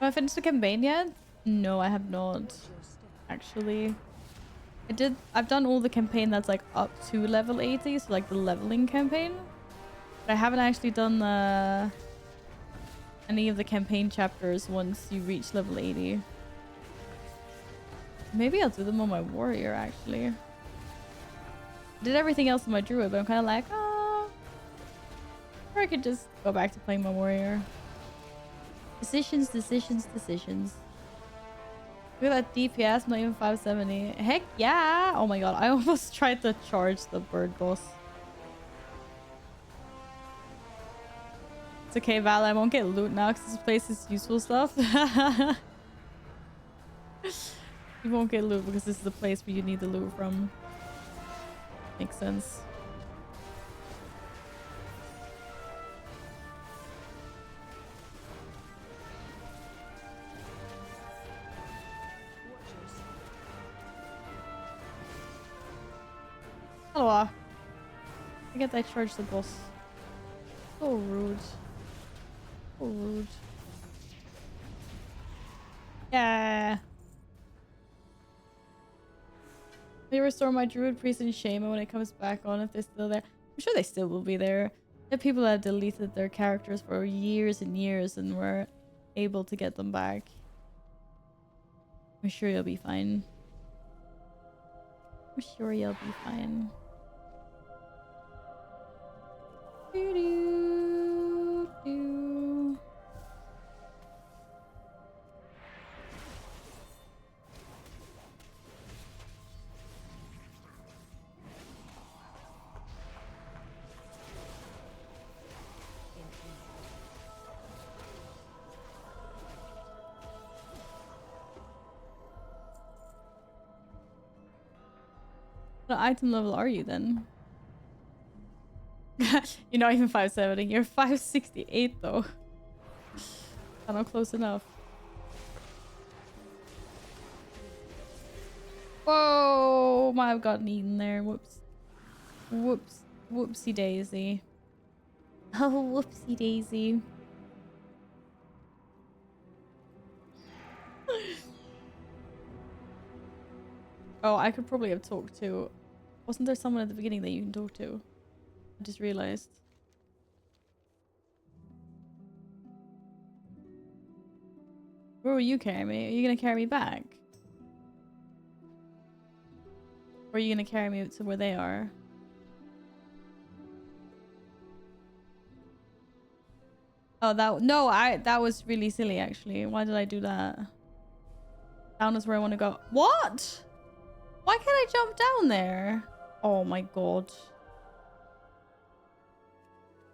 Have I finished the campaign yet? No, I have not. Actually. I've done all the campaign that's like up to level 80, so like the leveling campaign. But I haven't actually done any of the campaign chapters once you reach level 80. Maybe I'll do them on my warrior actually. I did everything else on my druid, but I'm kind of like, oh. Or I could just go back to playing my warrior. Decisions, decisions, decisions. Look at that DPS, not even 570. Heck yeah! Oh my god, I almost tried to charge the bird boss. It's okay, Val, I won't get loot now because this place is useful stuff. You won't get loot because this is the place where you need the loot from. Makes sense. Hello. I get I charged the boss. So rude. So rude. Yeah. They restore my druid priest and shaman when it comes back on if they're still there. I'm sure they still will be there. There are people that have deleted their characters for years and years and were able to get them back. I'm sure you'll be fine. I'm sure you'll be fine. Doo -doo -doo. What item level are you then? You're not even 570. You're 568 though. I'm not close enough. Whoa! Might have gotten eaten there. Whoops. Whoops. Whoopsie daisy. Oh, whoopsie daisy. Oh, I could probably have talked to... Wasn't there someone at the beginning that you can talk to? I just realized. Where will you carry me? Are you gonna carry me back? Or are you gonna carry me to where they are? Oh, that was really silly actually. Why did I do that? Down is where I want to go. What? Why can't I jump down there? Oh my god.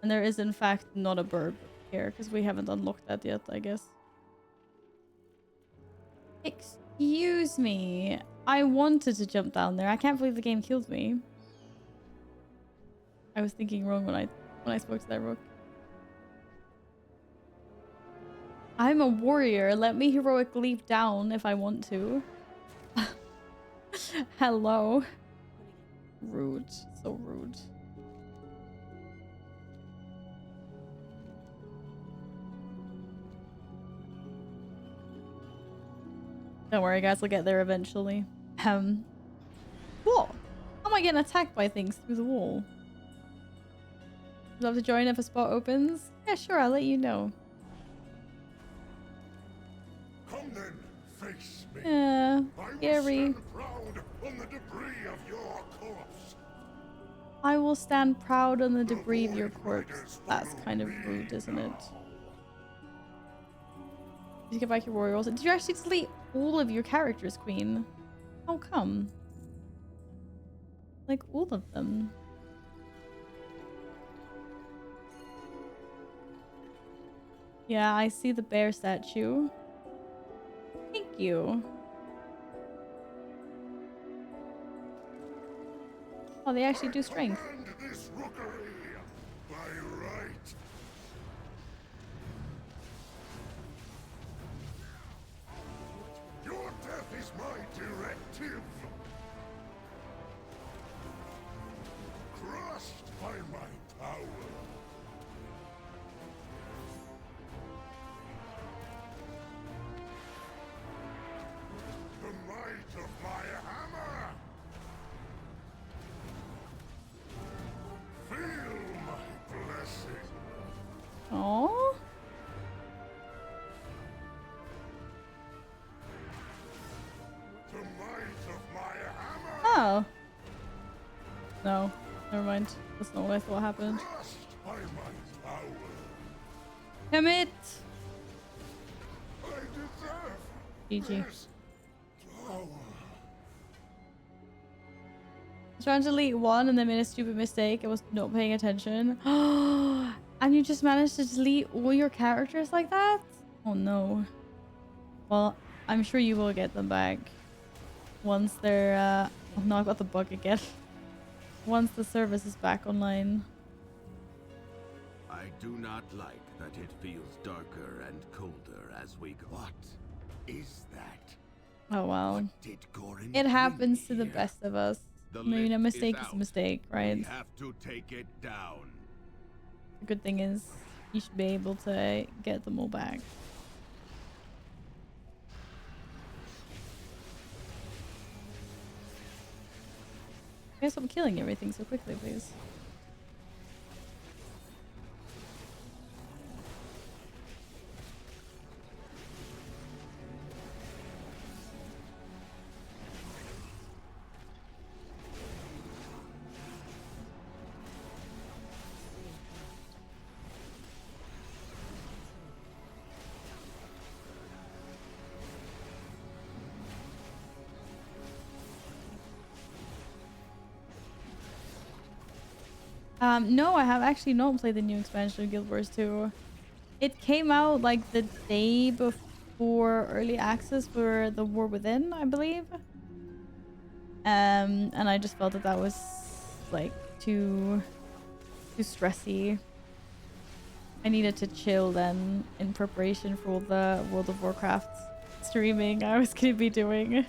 And there is in fact not a bird here because we haven't unlocked that yet, I guess. Excuse me. I wanted to jump down there. I can't believe the game killed me. I was thinking wrong when I spoke to that rook. I'm a warrior. Let me heroic leap down if I want to. Hello. Rude. So rude. Don't worry guys, we'll get there eventually. What? How am I getting attacked by things through the wall? Would love to join if a spot opens? Yeah, sure, I'll let you know. Come then, face me. Yeah, I scary. will stand proud on the debris of your corpse. I will stand proud on the debris of your corpse. That's kind of rude, isn't it? Did you get back your warriors? Did you actually delete all of your characters, Queen? How come? Like all of them. Yeah, I see the bear statue. Thank you. Oh, they actually do strength. Command this rookery by right. Your death is my directive. Crushed by my power. The might of my hammer. Feel my blessing. Oh. The might of my hammer. Oh. No. Never mind. That's not what I thought happened. Crushed by my power. Commit. I deserve GG. this power. I was trying to delete one and then made a stupid mistake. I was not paying attention. And you just managed to delete all your characters like that? Oh no. Well, I'm sure you will get them back. Once they're oh no, I've got the bug again. Once the service is back online. I do not like that it feels darker and colder as we go. What is that? Oh well. What did Gorin It happens to bring the here? best of us. The I mean, a lift mistake is a out. mistake, right? We have to take it down. The good thing is you should be able to get them all back. Can I stop killing everything so quickly, please? No, I have actually not played the new expansion of Guild Wars 2. It came out like the day before early access for the War Within, I believe. And I just felt that that was like too stressy. I needed to chill then in preparation for all the World of Warcraft streaming I was going to be doing.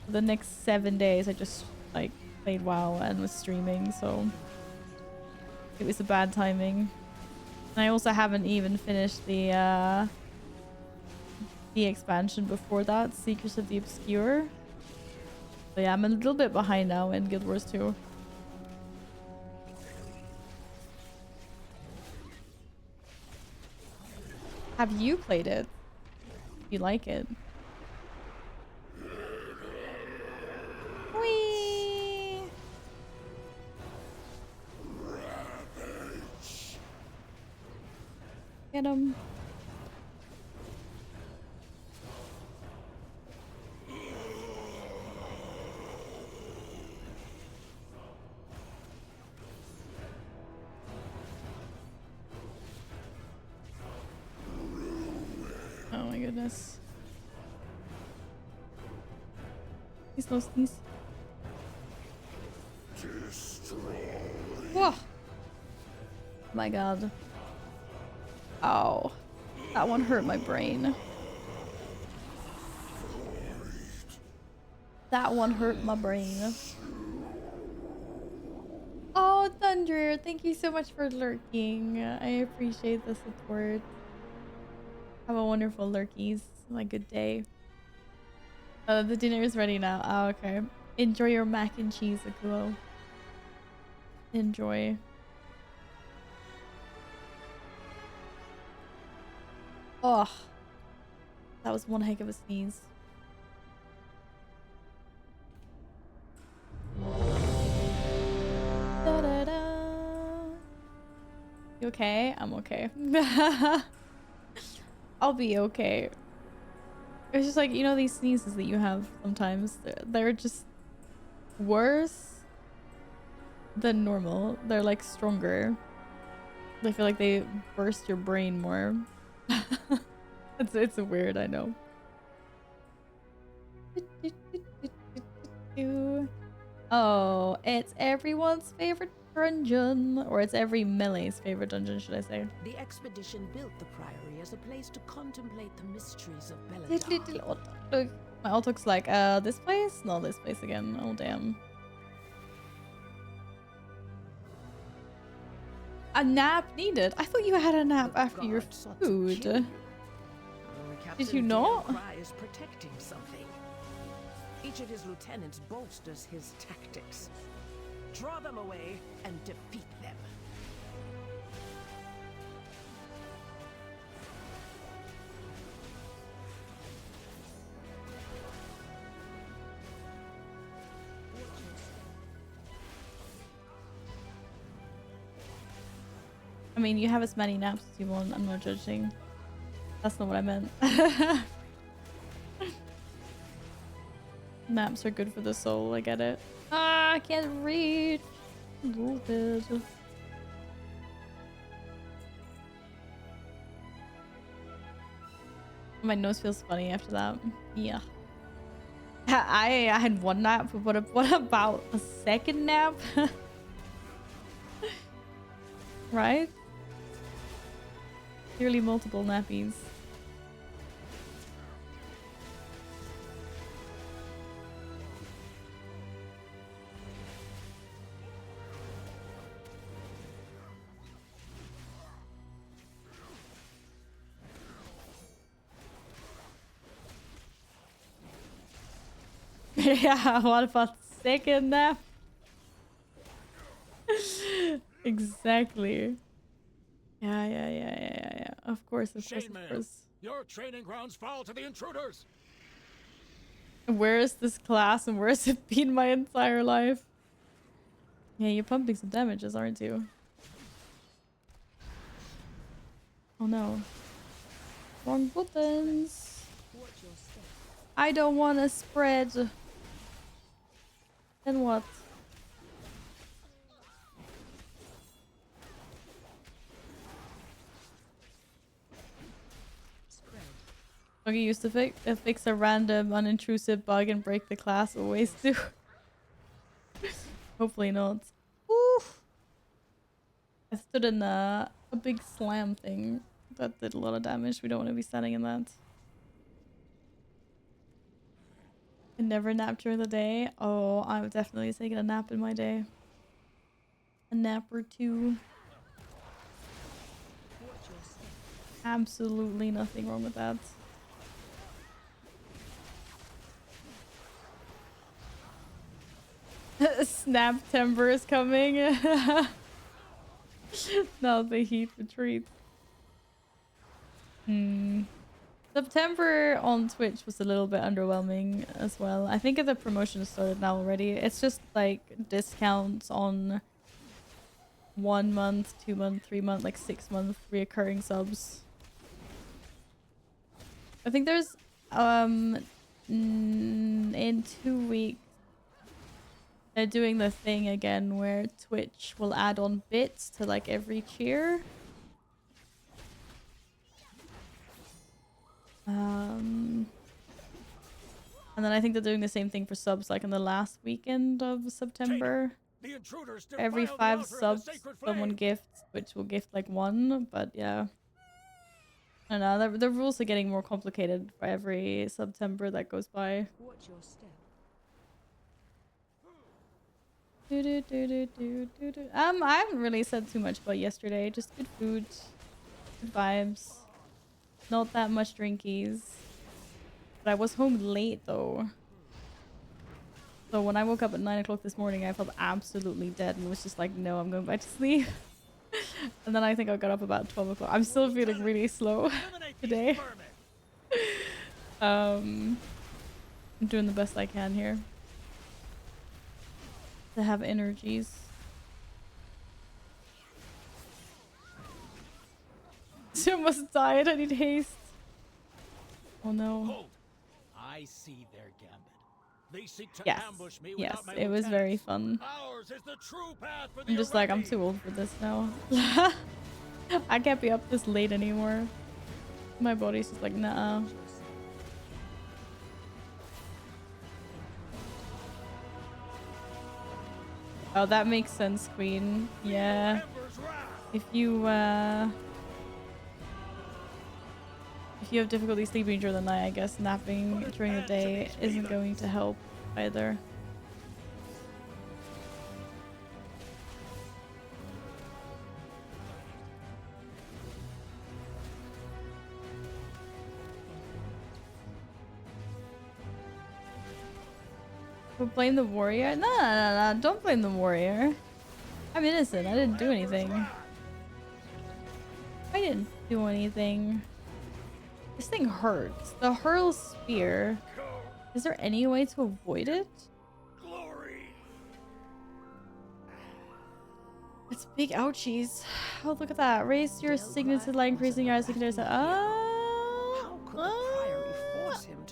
For the next 7 days I just like played WoW and was streaming, so it was a bad timing. And I also haven't even finished the expansion before that, Secrets of the Obscure. So yeah, I'm a little bit behind now in Guild Wars 2. Have you played it? You like it? Whee! Get him. Oh my goodness. He's lost these. Whoa! My god. Oh. That one hurt my brain. That one hurt my brain. Oh, Thunder, thank you so much for lurking. I appreciate the support. Have a wonderful lurkies. Have a good day. The dinner is ready now. Oh, okay. Enjoy your mac and cheese, Akuo. Enjoy. Oh, that was one heck of a sneeze. Da, da, da. You okay? I'm okay. I'll be okay. It's just like, you know, these sneezes that you have sometimes, they're just worse than normal. They're like stronger. I feel like they burst your brain more. It's weird, I know. Oh, it's everyone's favorite dungeon, or it's every melee's favorite dungeon, should I say? The expedition built the priory as a place to contemplate the mysteries of Belladar. Look, my auto's like, this place? No, this place again. Oh, damn. A nap needed? I thought you had a nap after your food. Did you not? Is protecting something. Each of his lieutenants bolsters his tactics. Draw them away and defeat them. I mean, you have as many naps as you want. I'm not judging. That's not what I meant. Naps are good for the soul. I get it. Ah, I can't reach. My nose feels funny after that. Yeah. I had one nap, but what about a second nap? Right? Clearly multiple nappies. Yeah, what about second nap? Exactly. Yeah. Of course. Your training grounds fall to the intruders. Where is this class and where has it been my entire life? Yeah, you're pumping some damages, aren't you? Oh no. Wrong buttons. I don't want to spread. Then what? Okay, used to fix a random unintrusive bug and break the class. Always do. Hopefully not. Oof. I stood in a big slam thing that did a lot of damage. We don't want to be standing in that. I never nap during the day. Oh, I'm definitely taking a nap in my day. A nap or two. Absolutely nothing wrong with that. Snaptember is coming. Now the heat retreats. September on Twitch was a little bit underwhelming as well. I think the promotion started now already. It's just like discounts on 1 month, 2 month, 3 month, like 6 month reoccurring subs. I think there's in 2 weeks they're doing the thing again where Twitch will add on bits to like every cheer. And then I think they're doing the same thing for subs like on the last weekend of September. Every 5 subs someone gifts, Twitch will gift like 1, but yeah. I don't know, the rules are getting more complicated for every September that goes by. Watch your step. I haven't really said too much about yesterday. Just good food, good vibes, not that much drinkies. But I was home late though. So when I woke up at 9 o'clock this morning, I felt absolutely dead and was just like, no, I'm going back to sleep. And then I think I got up about 12 o'clock. I'm still feeling really slow today. I'm doing the best I can here to have energies. She almost died. I need haste. Oh no. Hold. I see their gambit. They seek to Yes. ambush me Yes, without my it was very lieutenants. fun. Ours is the true path for the I'm just like, I'm Arathi. too old for this now. I can't be up this late anymore. My body's just like, nah. Oh, that makes sense, Queen. Yeah. If you have difficulty sleeping during the night, I guess napping during the day isn't going to help either. But blame the warrior? No, don't blame the warrior. I'm innocent. I didn't do anything. I didn't do anything. This thing hurts. The hurl spear. Is there any way to avoid it? It's big ouchies. Oh, look at that. Raise your signature line, increasing your eyes.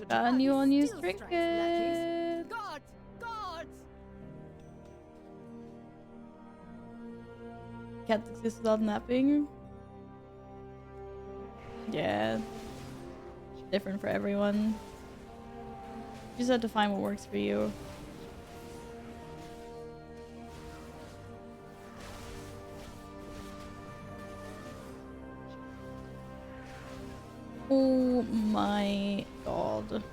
Got new unused trinket. Gods! Gods! Can't exist without napping. Yeah. Different for everyone. You just have to find what works for you. Oh my god.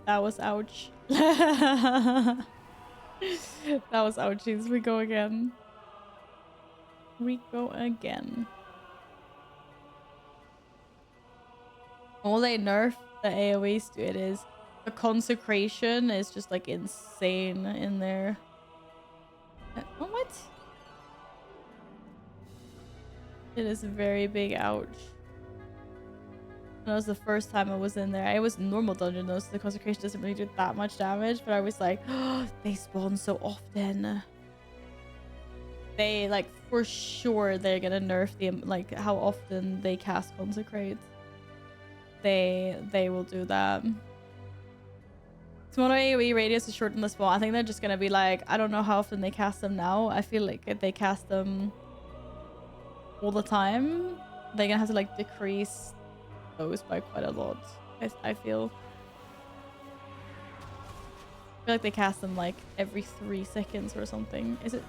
That was ouch. That was ouchies. We go again. We go again. All they nerf the AoEs to it is the consecration is just like insane in there. Oh, what? It is a very big ouch. That was the first time I was in there. It was normal dungeon though, so the consecration doesn't really do that much damage, but I was like, oh, they spawn so often. They like for sure they're gonna nerf the like how often they cast consecrate. They will do that. Smaller AoE radius to shorten the spawn. I think they're just gonna be like, I don't know how often they cast them now. I feel like if they cast them all the time, they're gonna have to like decrease those by quite a lot. I feel like they cast them like every 3 seconds or something. Is it?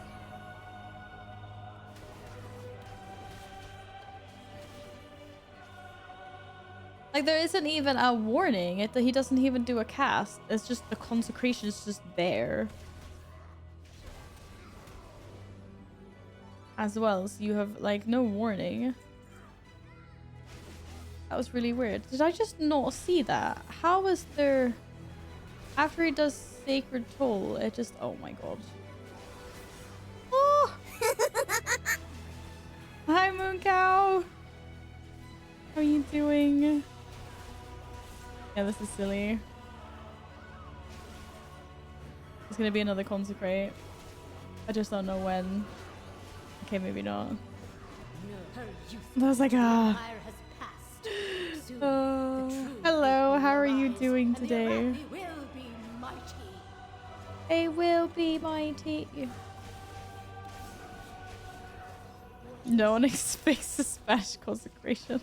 Like there isn't even a warning. He doesn't even do a cast. It's just the consecration is just there. As well, so you have like no warning. That was really weird. Did I just not see that? How is there... After he does Sacred Toll, it just... Oh my god. Oh! Hi, Moon Cow! How are you doing? Yeah, this is silly. There's gonna be another consecrate. I just don't know when. Okay, maybe not. I was like, ah. Hello, how are you doing today? They will be mighty. No one expects a Spanish consecration.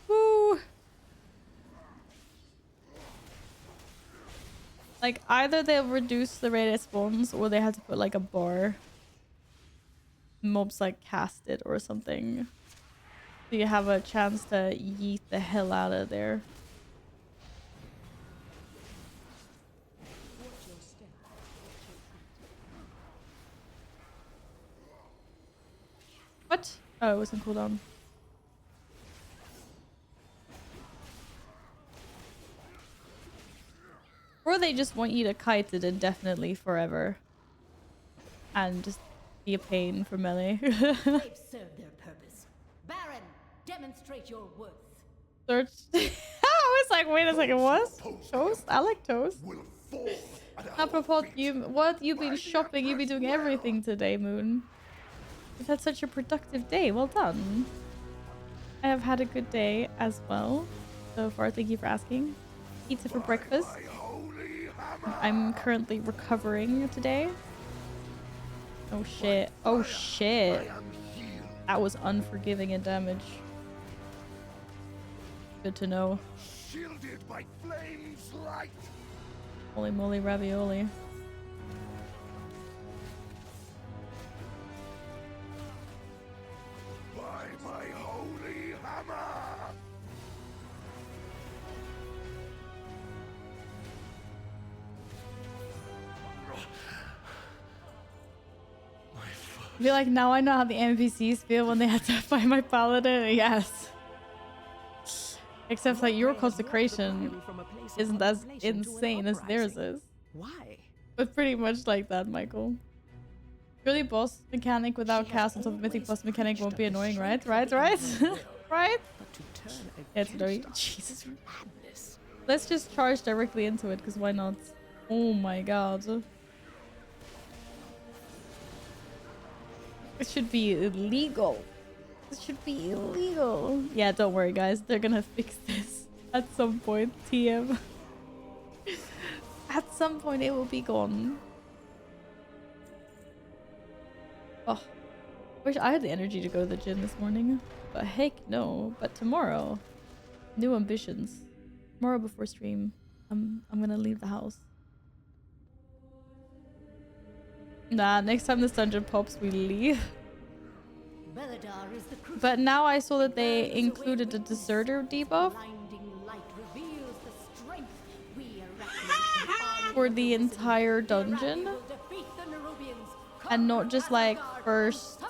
Woo! Like, either they'll reduce the radius spawns or they have to put like a bar. Mobs like cast it or something. So you have a chance to yeet the hell out of there. What? Oh, it wasn't cooldown. Or they just want you to kite it indefinitely forever. And just be a pain for melee. They've served their purpose. Baron, demonstrate your worth. Search. I was like, wait a second, what? Toast? I like toast. Apropos, you've been shopping, you've been doing everything today, Moon. You've had such a productive day. Well done. I have had a good day as well so far. Thank you for asking. Pizza for breakfast. I'm currently recovering today. Oh shit. Oh shit. That was unforgiving in damage. Good to know. Shielded by flames light. Holy moly ravioli. By my holy hammer. I feel like now I know how the NPCs feel when they have to fight my paladin. Yes. Except like your consecration isn't as insane as theirs is. Why? But pretty much like that, Michael. Really, boss mechanic without cast on top of mythic boss mechanic won't be annoying, right? Right? Right? It's annoying. Jesus. Let's just charge directly into it, because why not? Oh my god. It should be illegal. This should be illegal. Yeah, don't worry, guys. They're gonna fix this at some point. TM. At some point, it will be gone. Oh, wish I had the energy to go to the gym this morning. But heck no. But tomorrow, new ambitions. Tomorrow before stream, I'm gonna leave the house. Nah, next time this dungeon pops, we leave. But now I saw that they included a deserter debuff for the entire dungeon, and not just like first.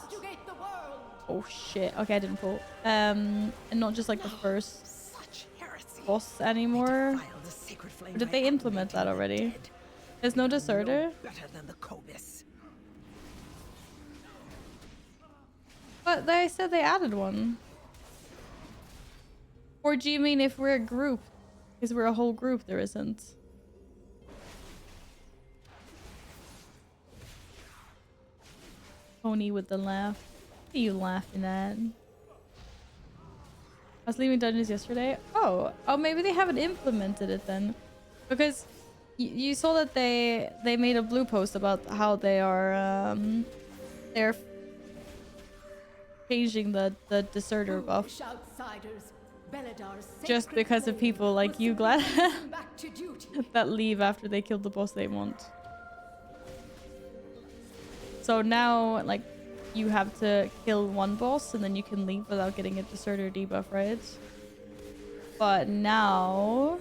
Oh shit! Okay, I didn't pull. And not just like the first boss anymore. Did they implement that already? There's no deserter. But they said they added one. Or do you mean if we're a group? Because we're a whole group, there isn't. Pony with the laugh. What are you laughing at? I was leaving dungeons yesterday. Oh, maybe they haven't implemented it then. Because you saw that they made a blue post about how they are they're changing the deserter buff just because of people like you, Glad, that leave after they killed the boss they want. So now, like, you have to kill one boss and then you can leave without getting a deserter debuff, right? But now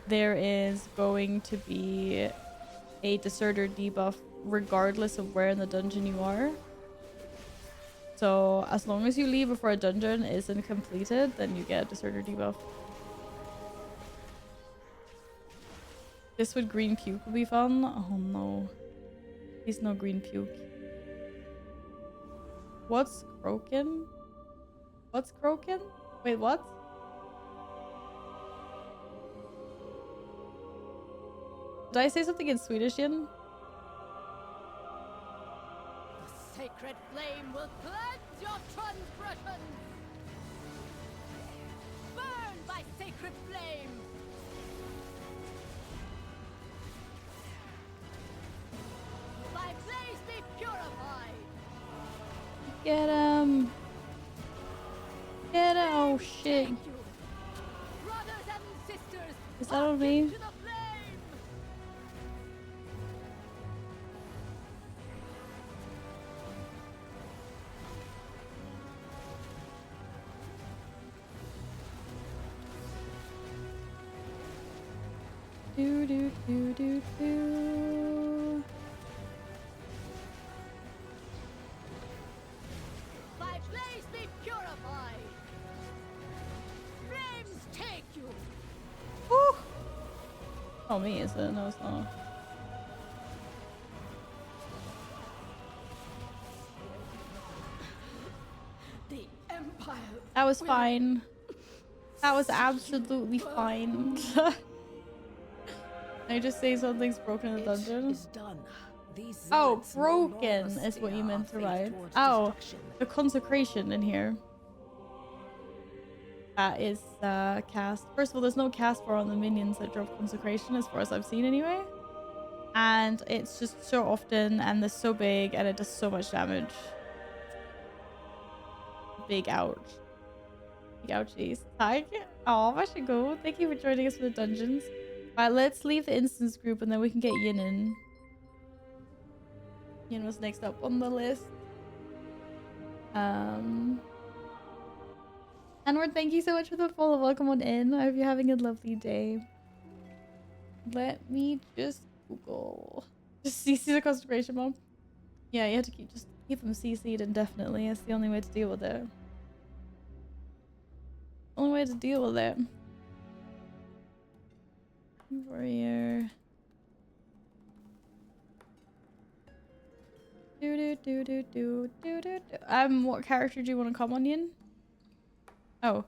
there is going to be a deserter debuff regardless of where in the dungeon you are. So as long as you leave before a dungeon isn't completed, then you get a deserter debuff. This with green puke would be fun. Oh no. Please no green puke. What's croaking? What's croaking? Wait, what? Did I say something in Swedish, Yin? Sacred flame will cleanse your transgressions! Burn by sacred flame! By blaze be purified! Get him! Get him! Oh shit! Brothers and sisters, is that on me? Do do do do do. By blaze be purified. Flames take you. Woo! Oh me, is it? No, it's not. The Empire. That was fine. That was absolutely fine. I just say something's broken in the dungeon. Is done. These Oh, zealots no broken longer is what you steer meant to our faith write. towards Oh, destruction. the consecration in here. That is cast. First of all, there's no cast bar on the minions that drop consecration as far as I've seen anyway. And it's just so often and they're so big and it does so much damage. Big ouch. Big ouchies. Tag. Oh, varsågod. Thank you for joining us for the dungeons. Alright, let's leave the instance group and then we can get Yin in. Yin was next up on the list. Anwar, thank you so much for the follow. Welcome on in. I hope you're having a lovely day. Let me just Google. Just CC the concentration bomb. Yeah, you have to just keep them CC'd indefinitely. That's the only way to deal with it. Only way to deal with it. Warrior. What character do you want to come on, Yin? Oh.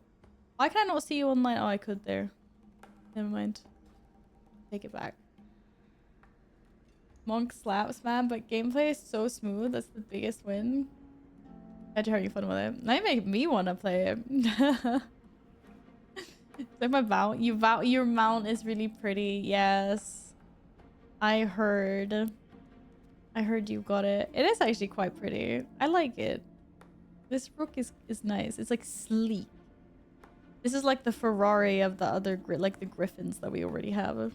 Why can I not see you online? Oh, I could there. Never mind. Take it back. Monk slaps, man, but gameplay is so smooth. That's the biggest win. Glad you're having fun with it. Now you make me want to play it. Like my mount. Your mount is really pretty. Yes. I heard you got it. It is actually quite pretty. I like it. This rook is nice. It's like sleek. This is like the Ferrari of the other like the griffins that we already have.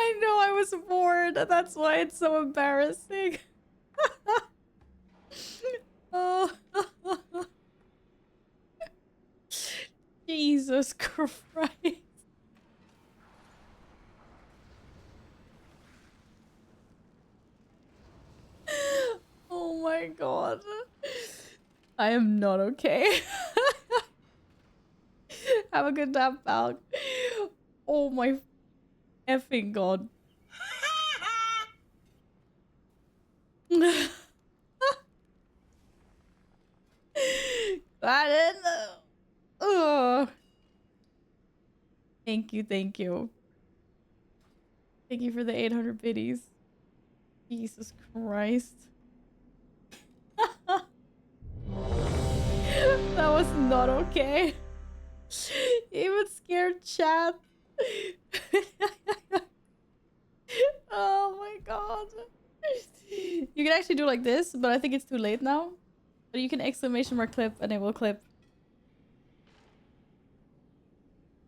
I know, I was bored. That's why it's so embarrassing. Oh. Jesus Christ. Oh my god. I am not okay. Have a good nap, Val. Oh my effing god. Got it. Ugh. Thank you, thank you. Thank you for the 800 biddies. Jesus Christ. That was not okay. Even scared chat. Oh my god. You can actually do like this, but I think it's too late now. But you can exclamation mark clip and it will clip.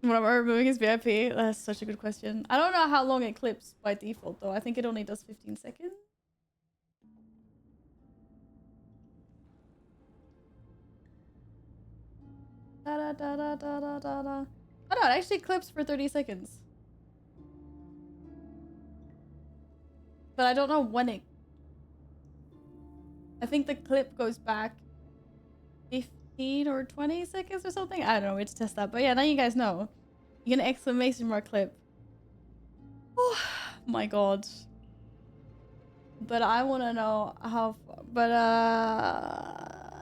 When I'm removing his VIP? That's such a good question. I don't know how long it clips by default though. I think it only does 15 seconds. Da da da da da da da da. Oh no, it actually clips for 30 seconds. But I don't know when it... I think the clip goes back 15 or 20 seconds or something. I don't know, we have to test that. But yeah, now you guys know. You can exclamation mark clip. Oh my god. But I want to know how... But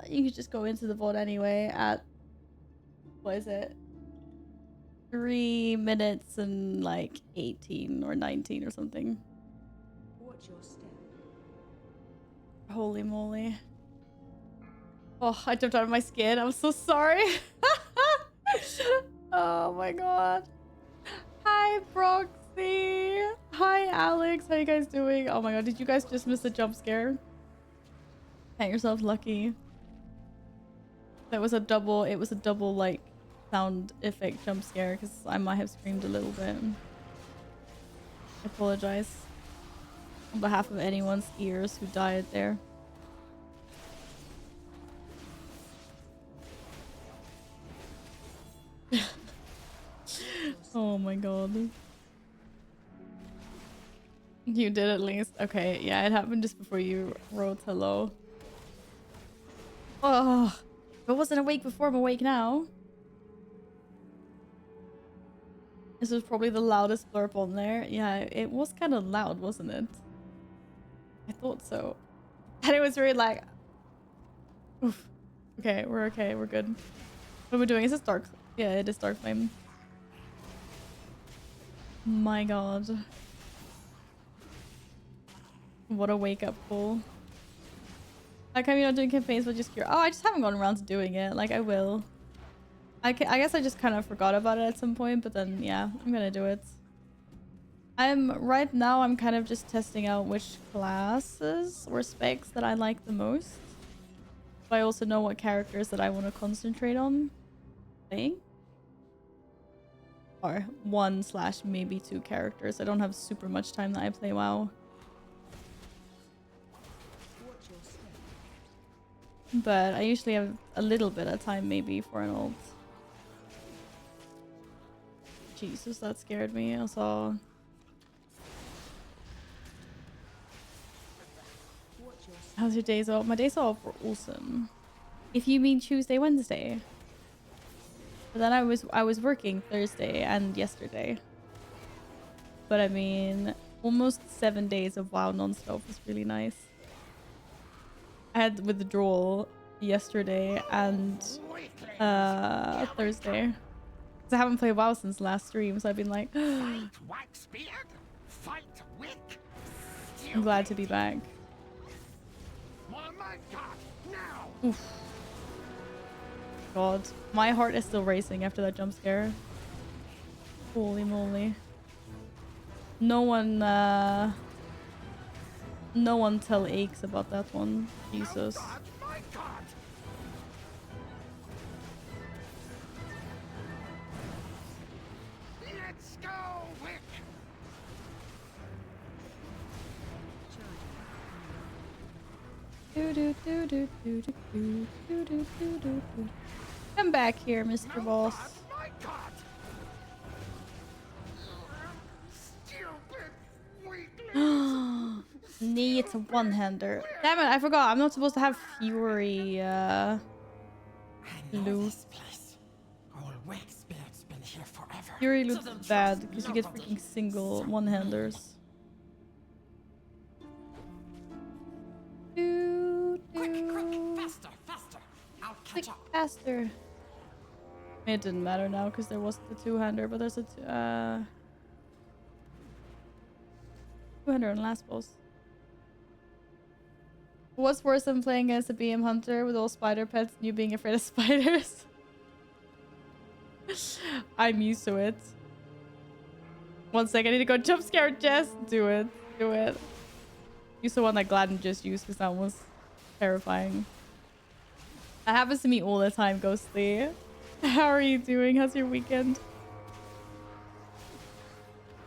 you can just go into the vault anyway at... What is it? 3 minutes and like 18 or 19 or something. Watch your step. Holy moly. Oh, I jumped out of my skin. I'm so sorry. Oh my god. Hi, Proxy. Hi, Alex. How you guys doing? Oh my god, did you guys just miss a jump scare? Count yourself lucky. That was a double, it was a double like sound effect jump scare because I might have screamed a little bit. I apologize on behalf of anyone's ears who died there. Oh my god. You did at least. Okay, yeah, it happened just before you wrote hello. Oh, if I wasn't awake before, I'm awake now. This was probably the loudest blurb on there. Yeah, it was kind of loud, wasn't it? I thought so. And it was very like... Oof. Okay, we're good. What are we doing? Is this dark? Yeah, it is dark flame. My god. What a wake-up call. How come you're not doing campaigns but just curious? Oh, I just haven't gotten around to doing it. Like, I will. I guess I just kind of forgot about it at some point, but then, yeah, I'm gonna do it. Right now, I'm kind of just testing out which classes or specs that I like the most. But I also know what characters that I want to concentrate on playing. Or 1/ maybe 2 characters. I don't have super much time that I play WoW. But I usually have a little bit of time maybe for an ult. Jesus, that scared me. I saw... How's your days off? My days off were awesome. If you mean Tuesday, Wednesday. But then I was working Thursday and yesterday. But I mean, almost 7 days of WoW non-stop was really nice. I had withdrawal yesterday and Thursday. Because I haven't played WoW since last stream, so I've been like... I'm glad to be back. Oof. God, my heart is still racing after that jump scare. Holy moly. No one tell aches about that one. Jesus. Let's go, Wick. Come back here, Mr. Boss. Nee, it's a one-hander. Damn it, I forgot. I'm not supposed to have Fury loot. Fury loot is bad because you get freaking single one-handers. Quick, faster. It didn't matter now because there wasn't the two-hander, but there's a two-hander on last boss. What's worse than playing as a BM hunter with all spider pets and you being afraid of spiders? I'm used to it. 1 second, I need to go jump scare Jess. Do it. Do it. Use the one that Gladden just used because that was terrifying. That happens to me all the time, Ghostly. How are you doing? How's your weekend?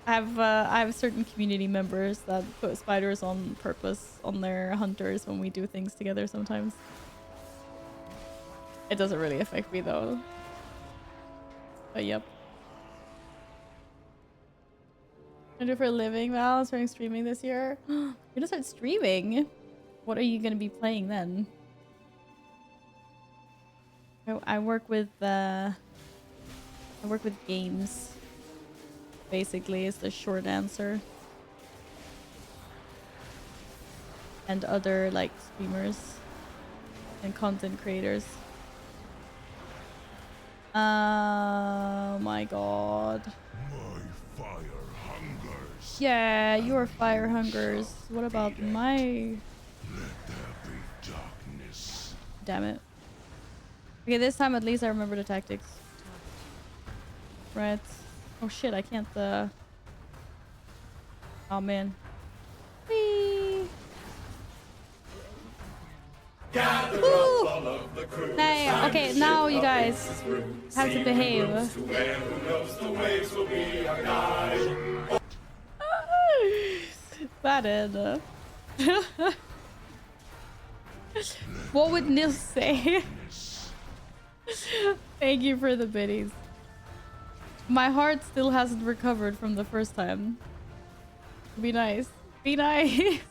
I have certain community members that put spiders on purpose on their hunters when we do things together sometimes. It doesn't really affect me though. But yep. What do you do for a living, Val? I'm starting streaming this year. You're gonna start streaming? What are you gonna be playing then? I work with games. Basically, is the short answer. And other like streamers and content creators. Oh my god. My fire hungers. Yeah, your fire hungers. What about my... Let there be darkness. Damn it. Okay, this time at least I remember the tactics. Right. Oh shit, I can't Oh man. Whee! Ooh! Hey, okay, now you guys have to behave. That is. What would Nils say? Thank you for the biddies. My heart still hasn't recovered from the first time. Be nice. Be nice.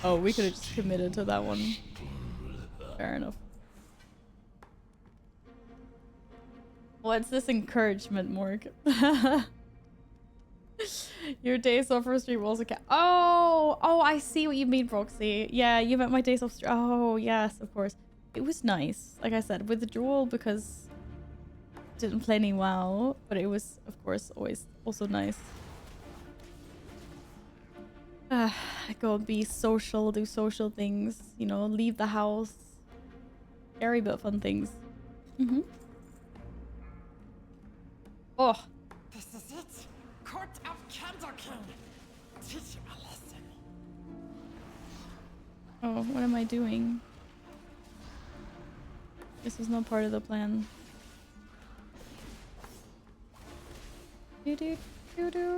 Oh, we could have just committed to that one. Fair enough. What's this encouragement, Morg? Your days off for stream also count. Oh, I see what you mean, Roxy. Yeah, you meant my days off stream. Oh, yes, of course. It was nice, like I said, with the duel because I didn't play any WoW, but it was, of course, always also nice. Go be social, do social things, you know, leave the house. Scary but fun things. Oh. This is it. Court of Candle King. Teach him a lesson. Oh, what am I doing? This was not part of the plan.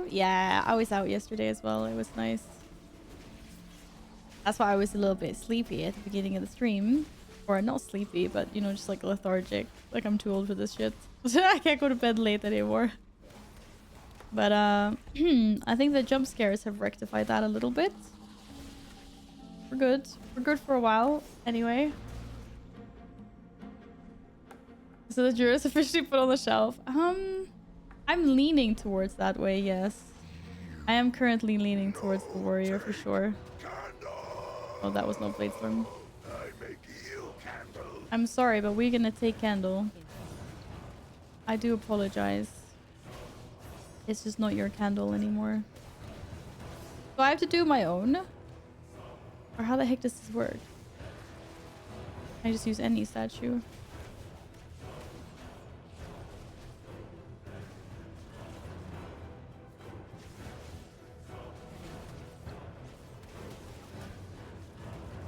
Yeah, I was out yesterday as well. It was nice. That's why I was a little bit sleepy at the beginning of the stream. Or not sleepy, but you know, just like lethargic. Like I'm too old for this shit. I can't go to bed late anymore. But I think the jump scares have rectified that a little bit. We're good. We're good for a while anyway. So the Jura is officially put on the shelf. I'm leaning towards that way, yes. I am currently leaning towards the warrior for sure. Oh, that was no Bladestorm. I'm sorry, but we're gonna take Candle. I do apologize. It's just not your Candle anymore. Do I have to do my own? Or how the heck does this work? I just use any statue.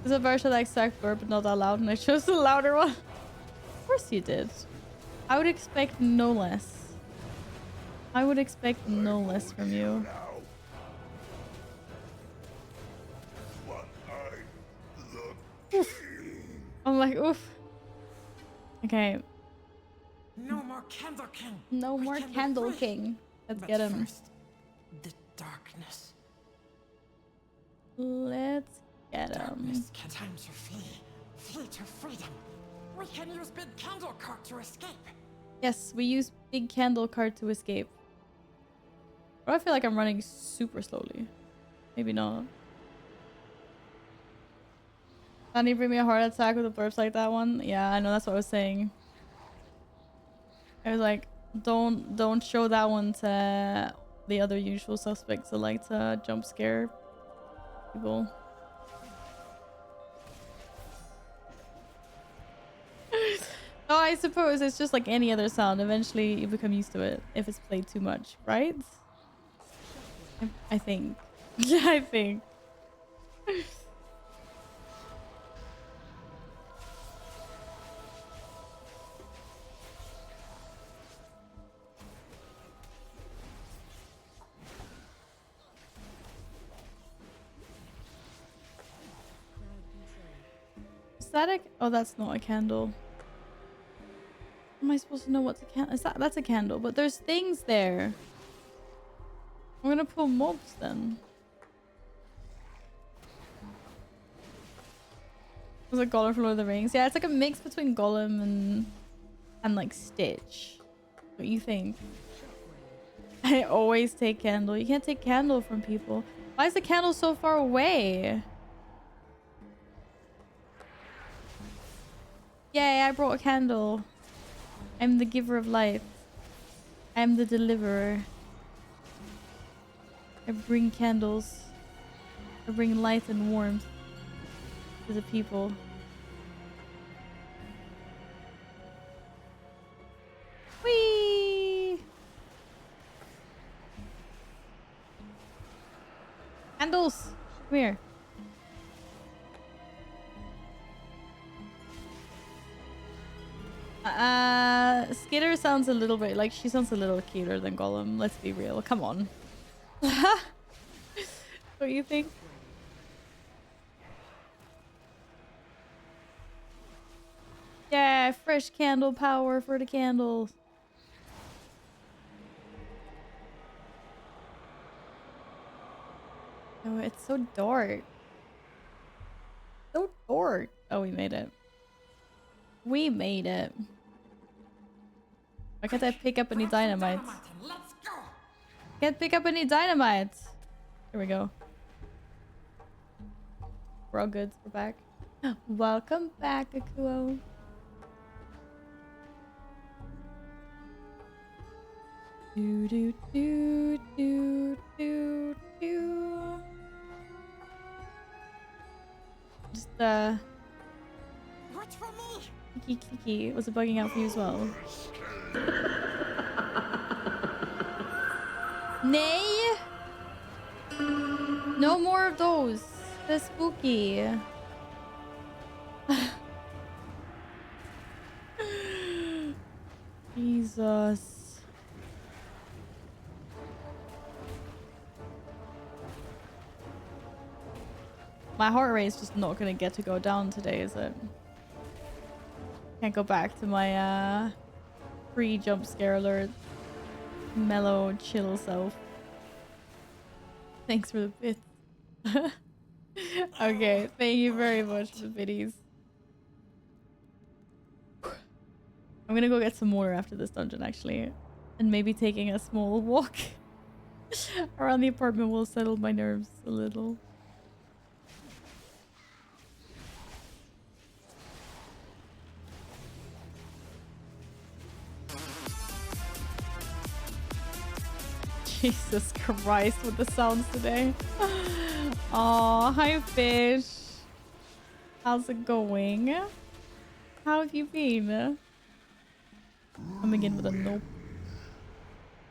There's a version that exact word but not that loud, and I chose the louder one. Of course you did. I would expect no less. I would expect no less from you. Oof. I'm like, oof. Okay. No more Candle King. No more Candle King. Let's get him. First, the darkness. Let's get him. Darkness can time to flee. Flee to freedom. We can use big candle cart to escape. Yes, we use big candle cart to escape. But I feel like I'm running super slowly. Maybe not. Sunny, bring me a heart attack with the burps like that one. Yeah, I know, that's what I was saying. I was like, don't show that one to the other usual suspects that like to jump scare people. No, I suppose it's just like any other sound. Eventually you become used to it if it's played too much, right? I think. Yeah, I think. Is that a... Oh, that's not a candle. Am I supposed to know what's a candle? Is that... That's a candle, but there's things there. I'm gonna pull mobs then. Was it Gollum from Lord of the Rings? Yeah, it's like a mix between Gollum and like Stitch. What do you think? I always take candle. You can't take candle from people. Why is the candle so far away? Yay, I brought a candle. I'm the giver of light. I'm the deliverer. I bring candles. I bring light and warmth to the people. Whee! Candles! Come here. Skitter sounds a little bit like she sounds a little cuter than Gollum. Let's be real. Come on. What do you think? Yeah, fresh candle power for the candles. so dark. So dark. Oh, we made it. We made it. Why can't I pick up any dynamite? Let's go. Can't pick up any dynamite. Here we go. We're all good. We're back. Welcome back, Akuo. Do do do do do do. Just What's for me? clicky clicky. Was it bugging out for you as well? Nay. No more of those. They're spooky. Jesus. My heart rate is just not gonna get to go down today, is it? Can't go back to my pre-jump scare alert, mellow, chill self. Thanks for the bits. Okay, thank you very much for the biddies. I'm gonna go get some water after this dungeon, actually. And maybe taking a small walk around the apartment will settle my nerves a little. Jesus Christ with the sounds today. Oh, hi fish. How's it going? How have you been? Coming in with a nope.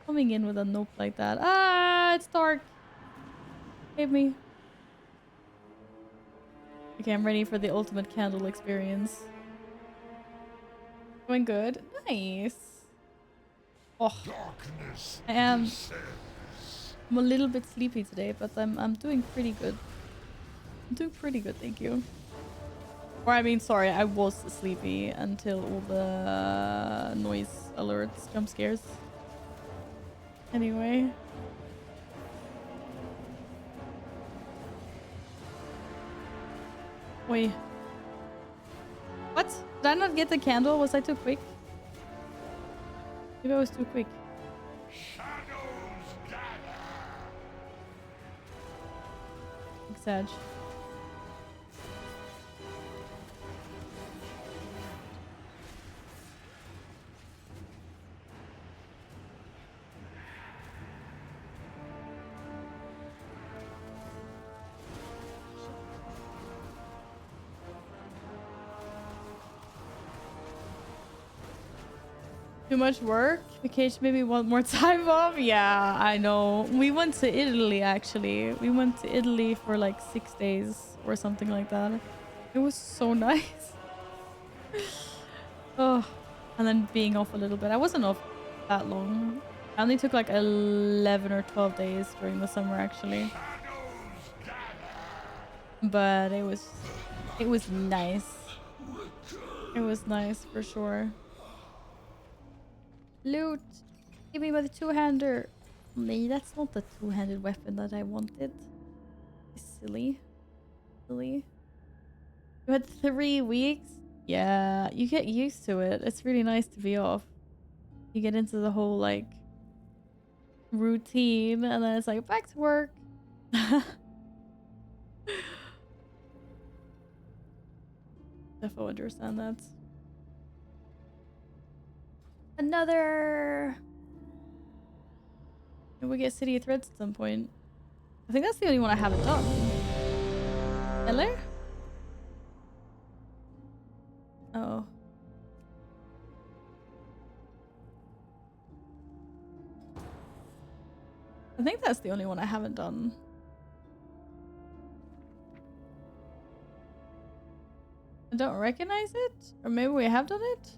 Coming in with a nope like that. Ah, it's dark. Save me. Okay, I'm ready for the ultimate candle experience. Going good. Nice. Oh, I am. I'm a little bit sleepy today, but I'm doing pretty good. I'm doing pretty good, thank you. Or I mean, sorry, I was sleepy until all the noise alerts, jump scares. Anyway. Wait. What? Did I not get the candle? Was I too quick? Maybe I was too quick. Sag. Too much work? Vacation maybe want more time off? Yeah, I know. We went to Italy actually. We went to Italy for like 6 days or something like that. It was so nice. Oh, and then being off a little bit. I wasn't off that long. I only took like 11 or 12 days during the summer actually. But it was nice. It was nice for sure. Loot! Give me the two-hander! Nee, that's not the two-handed weapon that I wanted. Silly. Silly. You had 3 weeks? Yeah, you get used to it. It's really nice to be off. You get into the whole, like, routine, and then it's like, back to work. Definitely understand that. Another. Maybe we get City of Threads at some point. I think that's the only one I haven't done. Hello? Oh. I think that's the only one I haven't done. I don't recognize it? Or maybe we have done it?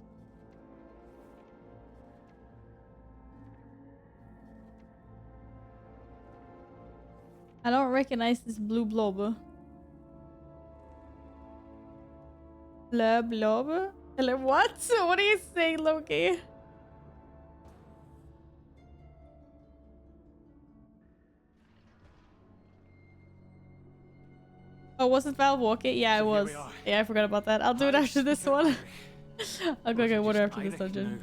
I don't recognize this blue blob. Blob blob? Hello, what? What are you saying, Loki? Oh, wasn't Val walking? Yeah, it So here was. we are. Yeah, I forgot about that. I'll do it after this one. I'll go get water after this Irish dungeon. now.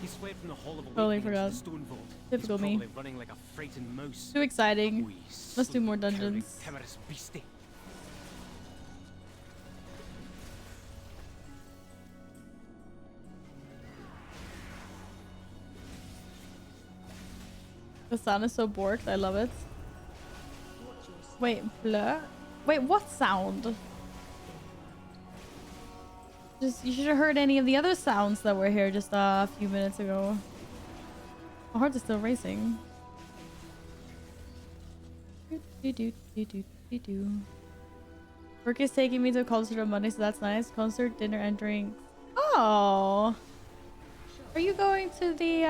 He swayed from the Hall of Totally Awakening into forgot. the Stone Vault. Typical He's me. probably running like a frightened mouse. Too exciting. Wee Let's do more sleepy, cowering, dungeons. timorous beastie. The sound is so borked. I love it. Wait, blur? Wait, what sound? You should have heard any of the other sounds that were here just a few minutes ago. My heart is still racing. Work is taking me to a concert on Monday, so that's nice. Concert, dinner, and drinks. Oh! Are you going to the,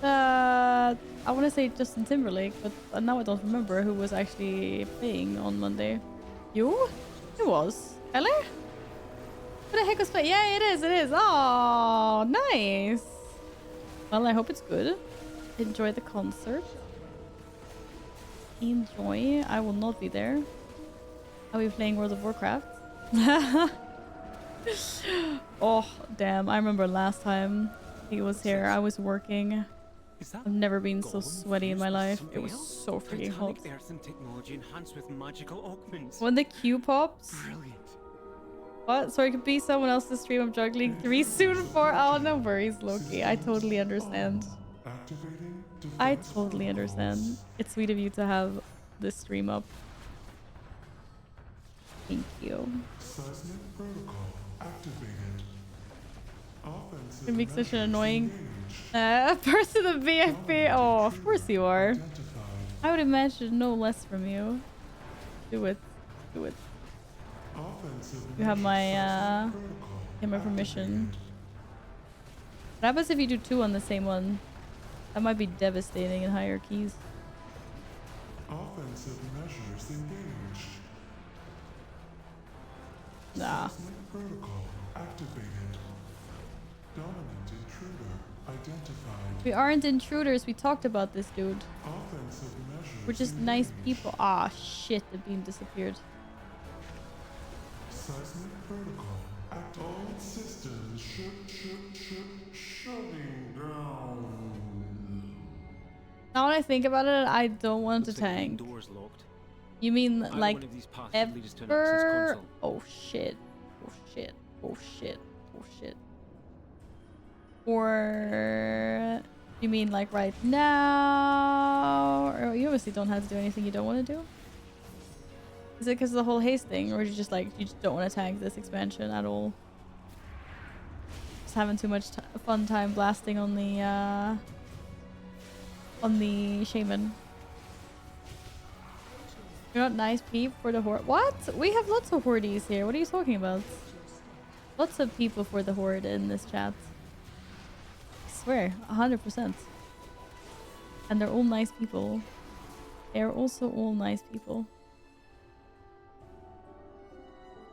I want to say Justin Timberlake, but now I don't remember who was actually playing on Monday. You? Who was? Eller? Who the heck was playing? Yeah, it is, it is. Oh, nice. Well, I hope it's good. Enjoy the concert. Enjoy. I will not be there. I'll be playing World of Warcraft. Oh, damn. I remember last time he was here. I was working. I've never been so sweaty in my life. It was so freaking hot. Earth and technology enhanced with magical augments. When the queue pops. Brilliant. What? So it could be someone else's stream. I'm juggling 3 soon for. Oh, no worries, Loki. I totally understand. I totally understand. It's sweet of you to have this stream up. Thank you. It makes such an annoying person of BFB. Oh, of course you are. I would imagine no less from you. Do it. Do it. You have my permission. What happens if you do 2 on the same one? That might be devastating in higher keys. Offensive measures engaged. Nah. Protocol activated. Dominant intruder identified. We aren't intruders. We talked about this, dude. Offensive measures. We're just nice people. Ah, shit. The beam disappeared. Seismic protocol. All systems shutting down. Now when I think about it, I don't want to tank. Doors locked. You mean like ever? Oh shit. Oh shit. Oh shit. Oh shit. Or you mean like right now? Or you obviously don't have to do anything you don't want to do. Is it because of the whole haste thing, or is it just like you just don't want to tank this expansion at all? Just having too much fun time blasting on the shaman. You're not nice peep for the horde. What? We have lots of hordes here. What are you talking about? Lots of people for the horde in this chat. I swear, 100%. And they're all nice people. They're also all nice people.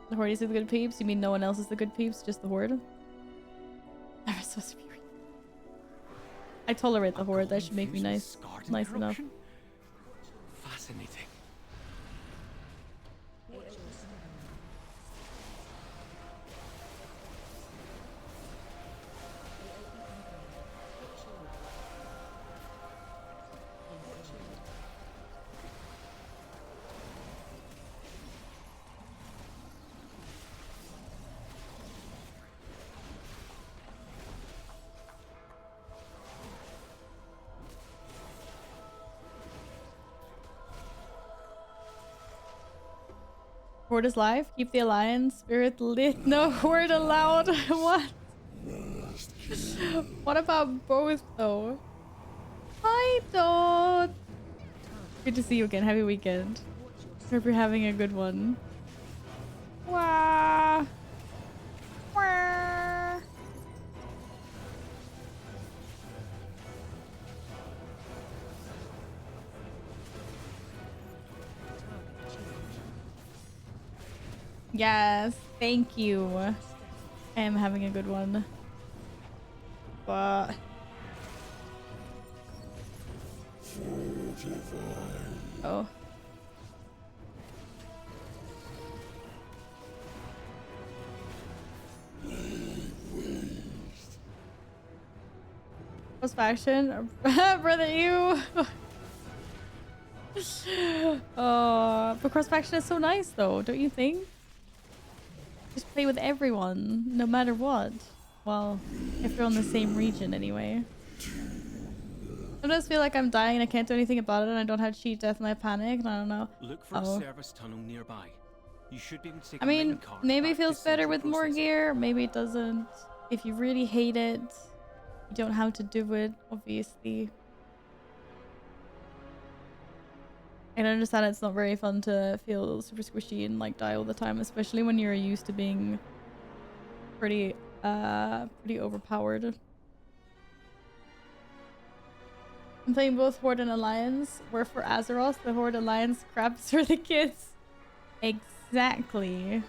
The hordes are the good peeps? You mean no one else is the good peeps? Just the horde? I'm so superior. I tolerate the horde. That should make me nice enough. Fascinating. Horde is live. Keep the alliance spirit lit. No horde allowed. What? What about both though? Hi, Dot. Good to see you again. Happy weekend. Hope you're having a good one. Wah. Wah. Yes, thank you. I am having a good one. But Oh. Cross faction, brother, you. But cross faction is so nice, though, don't you think? Just play with everyone, no matter what. Well, if you're on the same region, anyway. Sometimes feel like I'm dying and I can't do anything about it, and I don't have cheat death and I panic, and I don't know. Look for a service tunnel nearby. You should be able to take I mean, maybe it feels better with more gear, maybe it doesn't. If you really hate it, you don't have to do it, obviously. I can understand it's not very fun to feel super squishy and like die all the time, especially when you're used to being pretty overpowered. I'm playing both Horde and Alliance. We're for Azeroth, the Horde Alliance crabs for the kids. Exactly.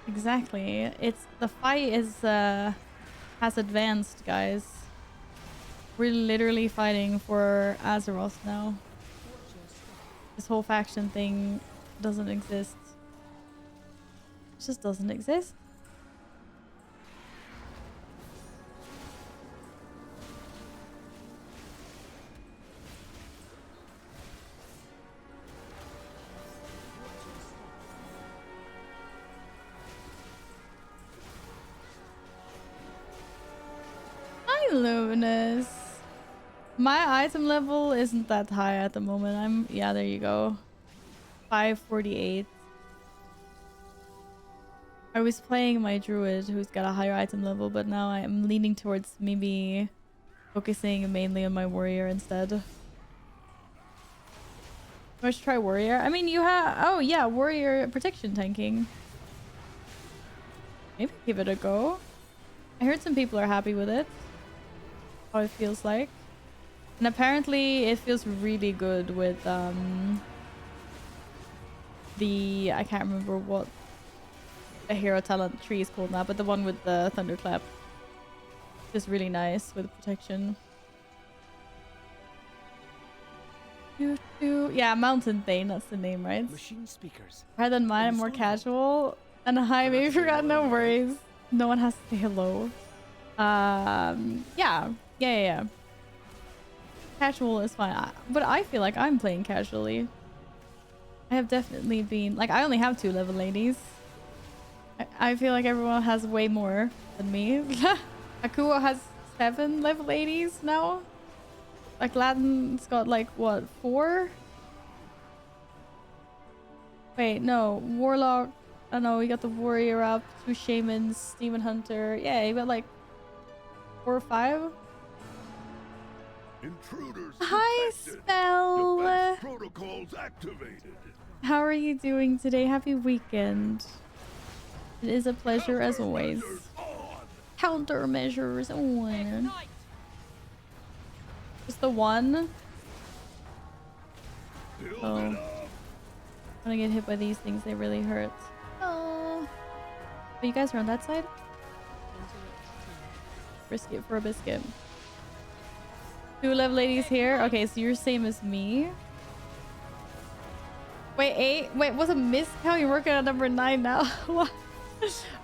Exactly. It's the fight is has advanced, guys. We're literally fighting for Azeroth now. This whole faction thing doesn't exist. It just doesn't exist. Hi, Luminous. My item level isn't that high at the moment. Yeah, there you go. 548. I was playing my druid who's got a higher item level, but now I'm leaning towards maybe focusing mainly on my warrior instead. I should try warrior. I mean, you have... Oh, yeah, warrior protection tanking. Maybe give it a go. I heard some people are happy with it. How it feels like. And apparently it feels really good with the... I can't remember what the hero talent tree is called now, but the one with the thunderclap. Just really nice with protection. Yeah, Mountain Thane, that's the name, right? Machine speakers. Rather than mine, I'm more casual. And hi, maybe forgot, no worries. No one has to say hello. Yeah. Casual is fine. But I feel like I'm playing casually. I have definitely been... Like, I only have 2 level ladies. I feel like everyone has way more than me. Akuo has 7 level 80s now. Like, Latin's got, like, what, 4? Wait, no. Warlock. I don't know, we got the warrior up. 2 shamans. Demon hunter. Yeah, you got, like, 4 or 5. Intruders Hi, detected. Spell. Defense protocols activated. How are you doing today? Happy weekend. It is a pleasure as always. Countermeasures on. Just the one. Oh. When I get hit by these things, they really hurt. Oh. But you guys are on that side? Risk it for a biscuit. 2 level ladies here. Okay, so you're same as me. Wait, 8? Wait, what's a miscount? You're working on number 9 now. What?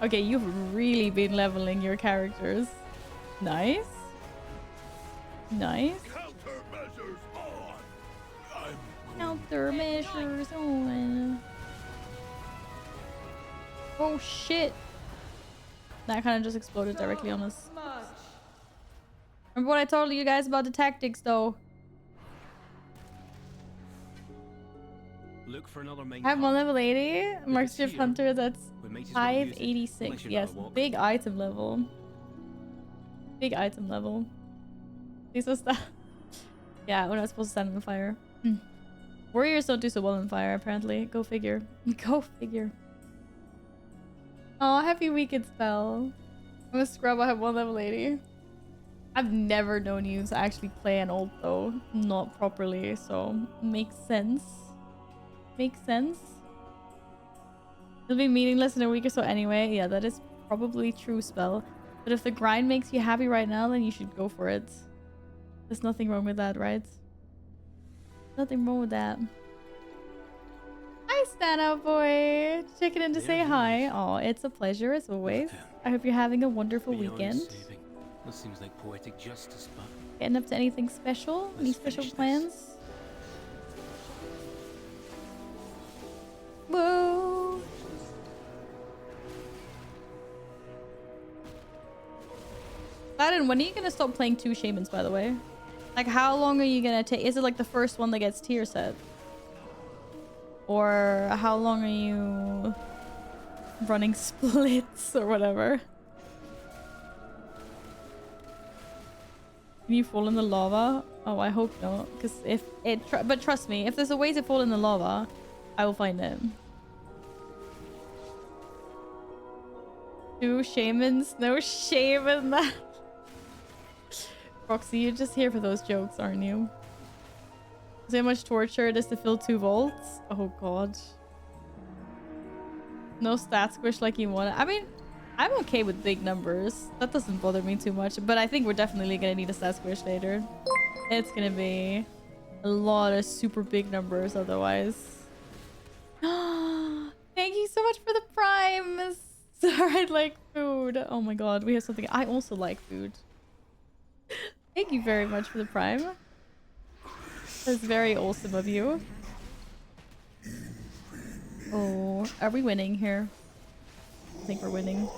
Okay, you've really been leveling your characters. Nice. Nice. Countermeasures on. Oh shit. That kind of just exploded directly on us. Remember what I told you guys about the tactics, though? Look for another main I have 1 card. level 80. Marksmith here, Hunter, that's we might as well use it, 586. unless you're Yes, not a walker. big item level. Big item level. These are stuff. Yeah, we're not supposed to stand on fire. Warriors don't do so well on fire, apparently. Go figure. Go figure. Oh, happy weekend, Spell. I'm a scrub. I have 1 level 80. I've never known you to actually play an ult, though. Not properly, so makes sense. Makes sense. It'll be meaningless in a week or so anyway. Yeah, that is probably true, Spell. But if the grind makes you happy right now, then you should go for it. There's nothing wrong with that, right? Nothing wrong with that. Hi, Stand Out Boy. Checking in to say hi. Oh, it's a pleasure as always. I hope you're having a wonderful weekend. Saving. That seems like poetic justice, but Getting up to anything special? Any special plans? Whoa. Aladdin, when are you gonna stop playing 2 shamans, by the way? Like, how long are you gonna take? Is it like the first one that gets tier set? Or how long are you running splits or whatever? Can you fall in the lava? Oh, I hope not. Because if it... but trust me, if there's a way to fall in the lava, I will find it. 2 shamans? No shame in that. Roxy, you're just here for those jokes, aren't you? See how much torture it is to fill 2 volts? Oh god. No stat squish like you want it. I mean, I'm okay with big numbers. That doesn't bother me too much. But I think we're definitely gonna need a stat squish later. It's gonna be a lot of super big numbers otherwise. Thank you so much for the primes. Sorry, I like food. Oh my god, we have something. I also like food. Thank you very much for the prime. That's very awesome of you. Oh, are we winning here? I think we're winning.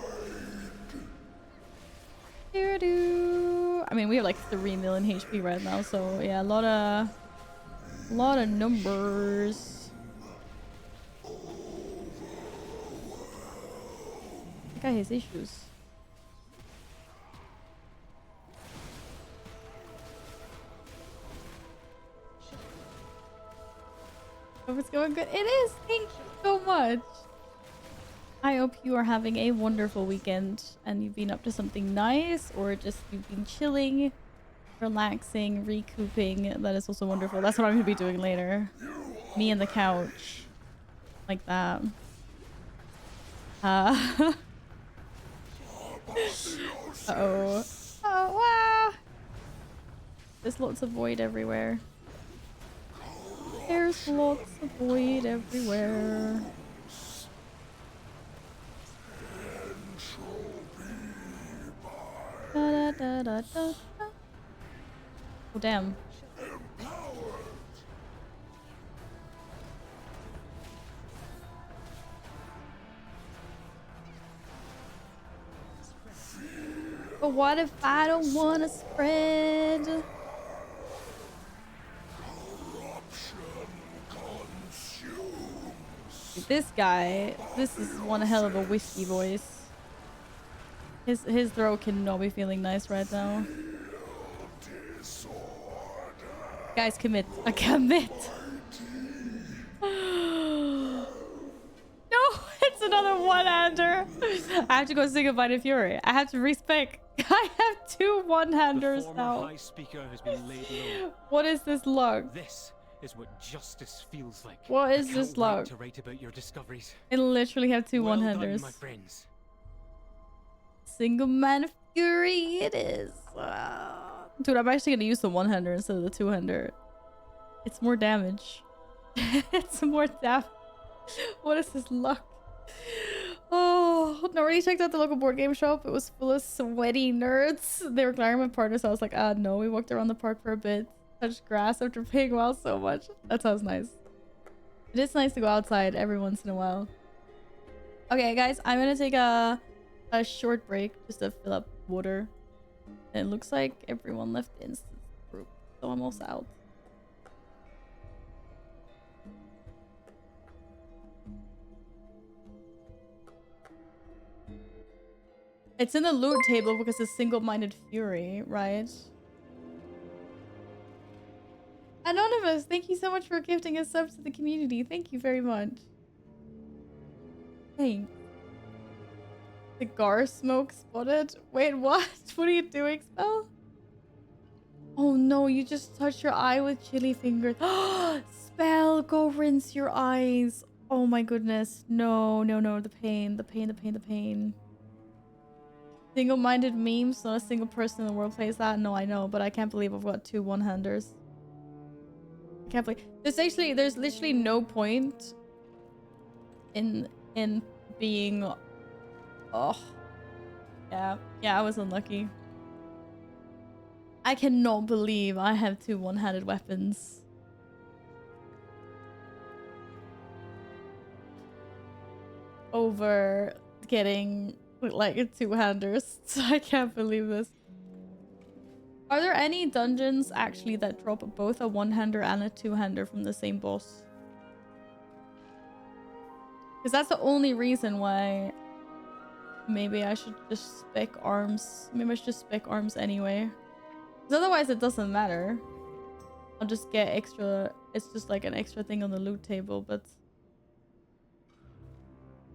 I mean, we have like 3 million HP right now, so yeah, a lot of numbers. That guy has issues. Hope it's going good. It is. Thank you so much. I hope you are having a wonderful weekend and you've been up to something nice, or just you've been chilling, relaxing, recouping. That is also wonderful. That's what I'm going to be doing later. Me and the couch. Like that. Uh-oh. Oh, wow. There's lots of void everywhere. There's lots of void everywhere. Da, da, da, da, da. Oh, damn. But what if I don't want to spread? This guy, this is one hell of a whiskey voice. His throat cannot be feeling nice right now. Guys, commit. A commit. No, it's another one-hander. I have to go say goodbye to Fury. I have to respec. I have 2 one-handers now. High speaker has been laid low. What is this log? This is what justice feels like. What is this log? To write about your discoveries. I literally have 2 Well one-handers. done, my friends. Single man of fury it is. Dude, I'm actually gonna use the one-hander instead of the two-hander. It's more damage. It's more damage. What is this luck? Oh, already checked out the local board game shop. It was full of sweaty nerds. They were glaring at my partner, so I was like, no. We walked around the park for a bit, touched grass after playing WoW so much. That sounds nice. It is nice to go outside every once in a while. Okay, guys, I'm gonna take a short break just to fill up water. And it looks like everyone left the instance group, so I'm also out. It's in the loot table because it's single-minded fury, right? Anonymous, thank you so much for gifting a sub to the community. Thank you very much. Thanks. Cigar smoke spotted? Wait, what? What are you doing, Spell? Oh no, you just touched your eye with chili fingers. Spell, go rinse your eyes. Oh my goodness. No, no, no. The pain, the pain, the pain, the pain. Single-minded memes. Not a single person in the world plays that. No, I know, but I can't believe I've got 2 one-handers. Can't believe there's literally no point in being. Oh, yeah, I was unlucky. I cannot believe I have 2 one-handed weapons. Over getting like a 2-handers. I can't believe this. Are there any dungeons actually that drop both a 1-hander and a 2-hander from the same boss? Because that's the only reason why maybe I should just spec arms. Maybe I should just spec arms anyway. Because otherwise it doesn't matter. I'll just get extra. It's just like an extra thing on the loot table, but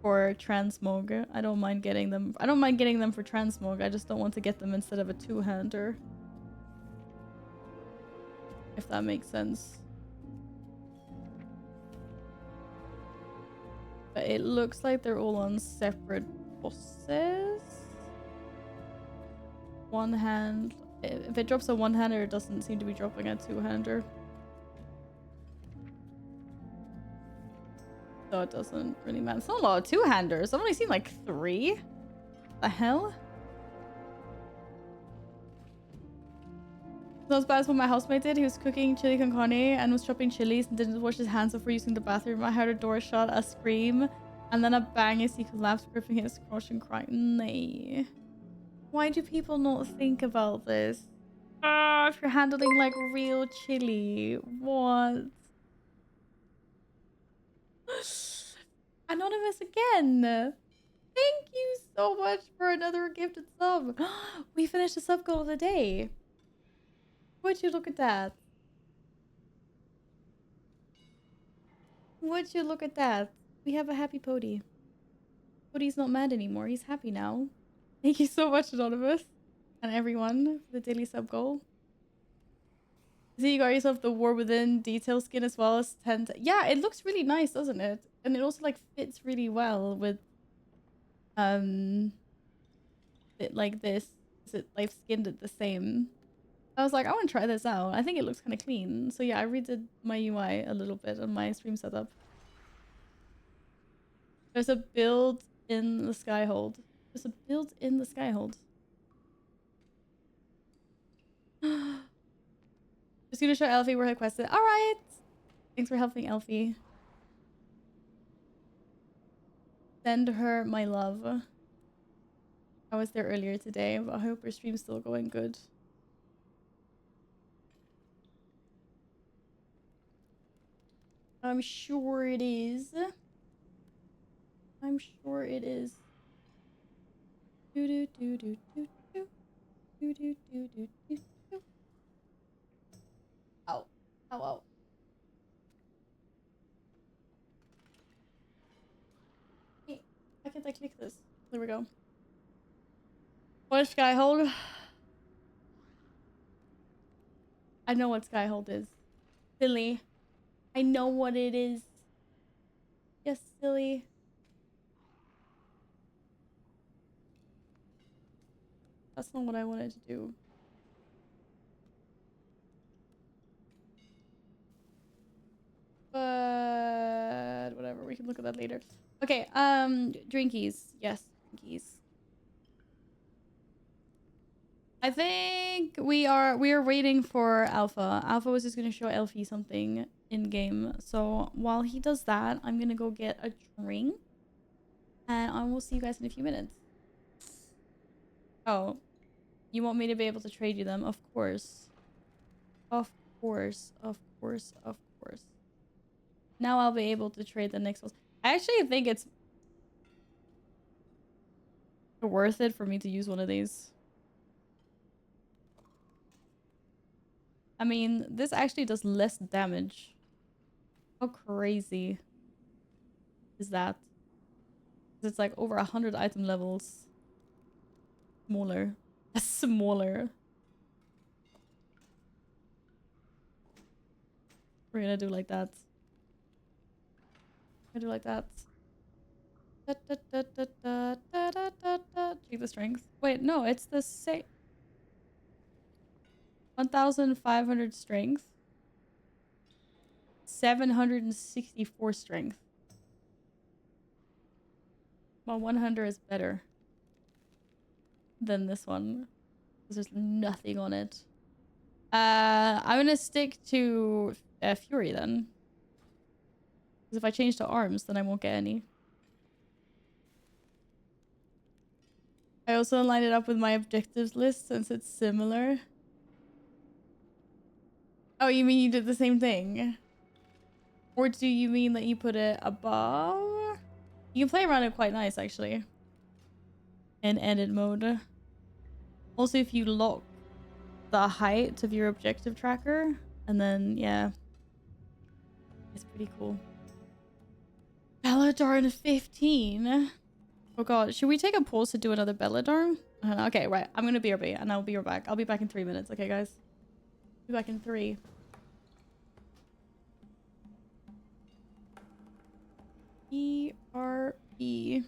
for transmog, I don't mind getting them. I don't mind getting them for transmog. I just don't want to get them instead of a 2-hander. If that makes sense. But it looks like they're all on separate bosses. One hand. If it drops a 1-hander, it doesn't seem to be dropping a 2-hander. So it doesn't really matter. It's not a lot of 2-handers. I've only seen like 3. The hell? Not as bad as what my housemate did. He was cooking chili con carne and was chopping chilies and didn't wash his hands before using the bathroom. I heard a door shut, a scream, and then a bang as he collapsed, gripping his crotch and crying. Nay. Why do people not think about this? If you're handling like real chili. What? Anonymous again. Thank you so much for another gifted sub. We finished the sub goal of the day. Would you look at that? Would you look at that? We have a happy Pody. Pody's not mad anymore. He's happy now. Thank you so much, Anonymous. And everyone for the daily sub goal. See, you got yourself the War Within detail skin as well as 10. Yeah, it looks really nice, doesn't it? And it also like fits really well with it like this. Is it like skinned it the same? I was like, I want to try this out. I think it looks kind of clean. So yeah, I redid my UI a little bit on my stream setup. There's a build in the Skyhold. There's a build in the Skyhold. Just gonna show Elfie where her quest is. Alright! Thanks for helping Elfie. Send her my love. I was there earlier today, but I hope her stream's still going good. I'm sure it is. I'm sure it is. Do do do do do do do do do do do do. Ow! Ow! Ow! Hey, why can't I click this? There we go. What is Skyhold? I know what Skyhold is. Silly. I know what it is. Yes, silly. That's not what I wanted to do. But whatever, we can look at that later. Okay, drinkies. Yes, drinkies. I think we are waiting for Alpha. Alpha was just gonna show Elfie something in game. So while he does that, I'm gonna go get a drink. And I will see you guys in a few minutes. Oh. You want me to be able to trade you them? Of course. Of course. Of course. Of course. Now I'll be able to trade the next ones. I actually think it's worth it for me to use one of these. I mean, this actually does less damage. How crazy is that? It's like over 100 item levels. Smaller. Smaller. We're gonna do like that. We're gonna do like that. Check the strength. Wait, no, it's the same. 1,500 strength. 764 strength. My 100 is better than this one because there's nothing on it. I'm gonna stick to Fury then. Because if I change to arms, then I won't get any. I also lined it up with my objectives list since it's similar. Oh, you mean you did the same thing? Or do you mean that you put it above? You can play around it quite nice, actually. In edit mode. Also, if you lock the height of your objective tracker, and then, yeah. It's pretty cool. Belladar 15. Oh god, should we take a pause to do another Belladar? Okay, right. I'm gonna BRB and I'll be right back. I'll be back in 3 minutes, okay, guys? Be back in 3. BRB.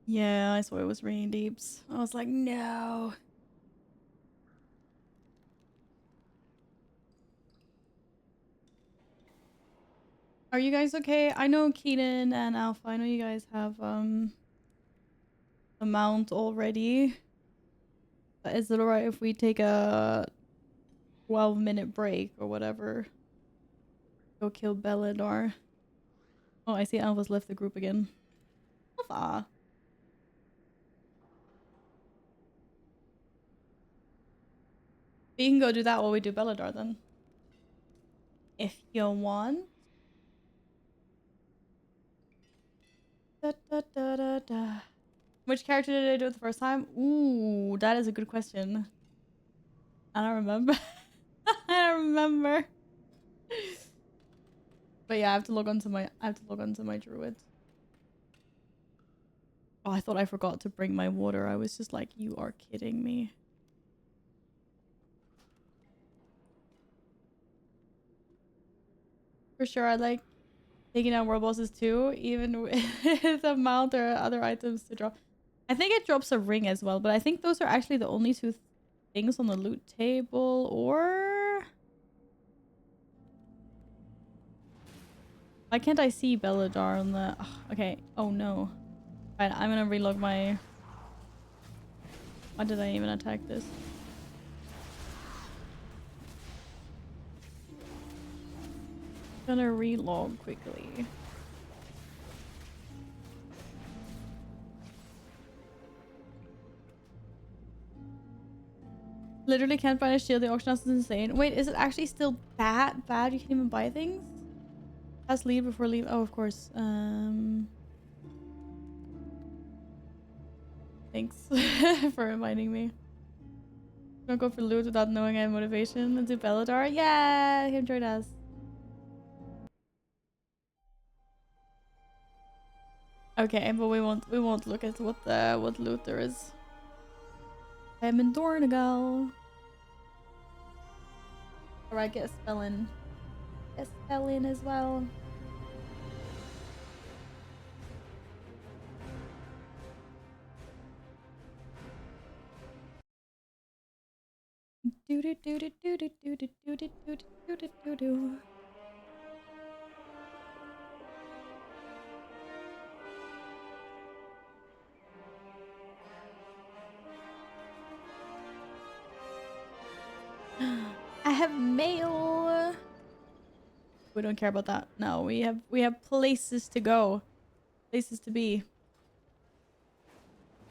Yeah, I saw it was raining deeps. I was like, no. Are you guys okay? I know Keenan and Alpha, I know you guys have a mount already. But is it alright if we take a 12-minute break or whatever? Go kill Bellador. Oh, I see Alpha's left the group again. Alpha. We can go do that while we do Bellador then. If you want. Da, da, da, da, da. Which character did I do it the first time? Ooh, that is a good question. I don't remember. I don't remember. But yeah, I have to log onto my druid. Oh, I thought I forgot to bring my water. I was just like, you are kidding me. For sure, I like taking down world bosses too, even with a mount or other items to drop. I think it drops a ring as well, but I think those are actually the only two things on the loot table, or... Why can't I see Belladar on the... Oh, okay. Oh no. Alright, I'm gonna relog my... Why did I even attack this? Gonna relog quickly. Literally can't find a shield. The auction house is insane. Wait, is it actually still that bad? You can't even buy things? Let's leave before leave. Oh, of course. Thanks for reminding me. Don't go for loot without knowing I have motivation. Let's do Belladar. Yeah, he enjoyed us. Okay, but we won't look at what loot there is. I'm in Dornagal. Alright, get a spell in. Get a spell in as well. Do do do do do do do do do do do do do do. I have mail. We don't care about that. No, we have places to go. Places to be.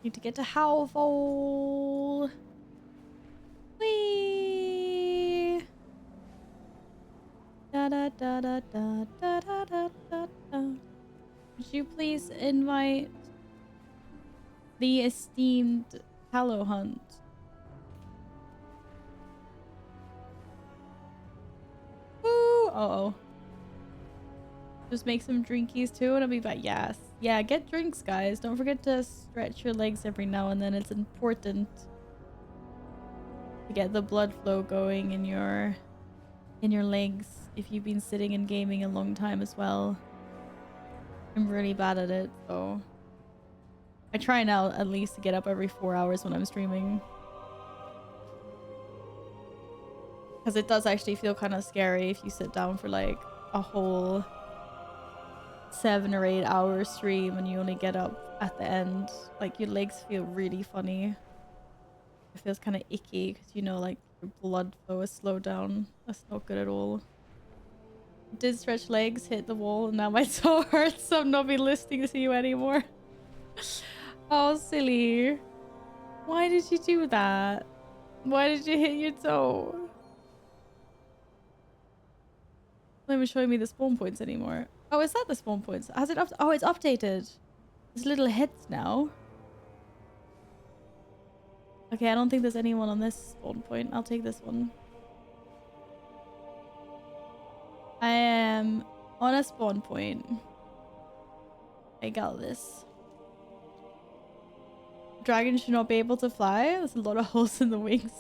Need to get to Howlfall. Whee! Da da da da da da da da da da. Would you please invite the esteemed Tallow Hunt? Woo! Uh-oh. Just make some drinkies too and I'll be back. Yes. Yeah, get drinks, guys. Don't forget to stretch your legs every now and then. It's important to get the blood flow going in your legs if you've been sitting and gaming a long time as well. I'm really bad at it, so I try now at least to get up every 4 hours when I'm streaming. Because it does actually feel kind of scary if you sit down for like a whole 7 or 8 hour stream and you only get up at the end. Like your legs feel really funny. It feels kind of icky because you know like your blood flow is slowed down. That's not good at all. Did stretch legs, hit the wall, and now my toe hurts, so I'm not be listening to you anymore. Oh, silly. Why did you do that? Why did you hit your toe? Not even showing me the spawn points anymore. Oh, is that the spawn points? Has it up? Oh, it's updated. There's little hits now. Okay, I don't think there's anyone on this spawn point. I'll take this one. I am on a spawn point. I got this. Dragons should not be able to fly. There's a lot of holes in the wings.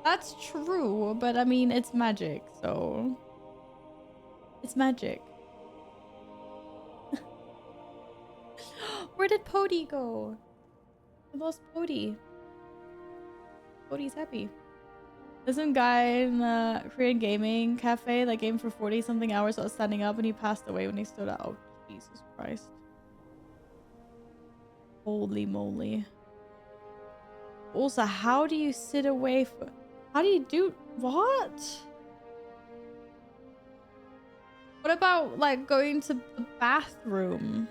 That's true, but I mean, it's magic, so... It's magic. where did Pody go? I lost Pody. Pody's happy. There's some guy in the Korean gaming cafe that game for 40 something hours without standing up, and he passed away when he stood up. Oh, Jesus Christ. Holy moly. Also, how do you sit away for... How do you do... What? What about, like, going to the bathroom?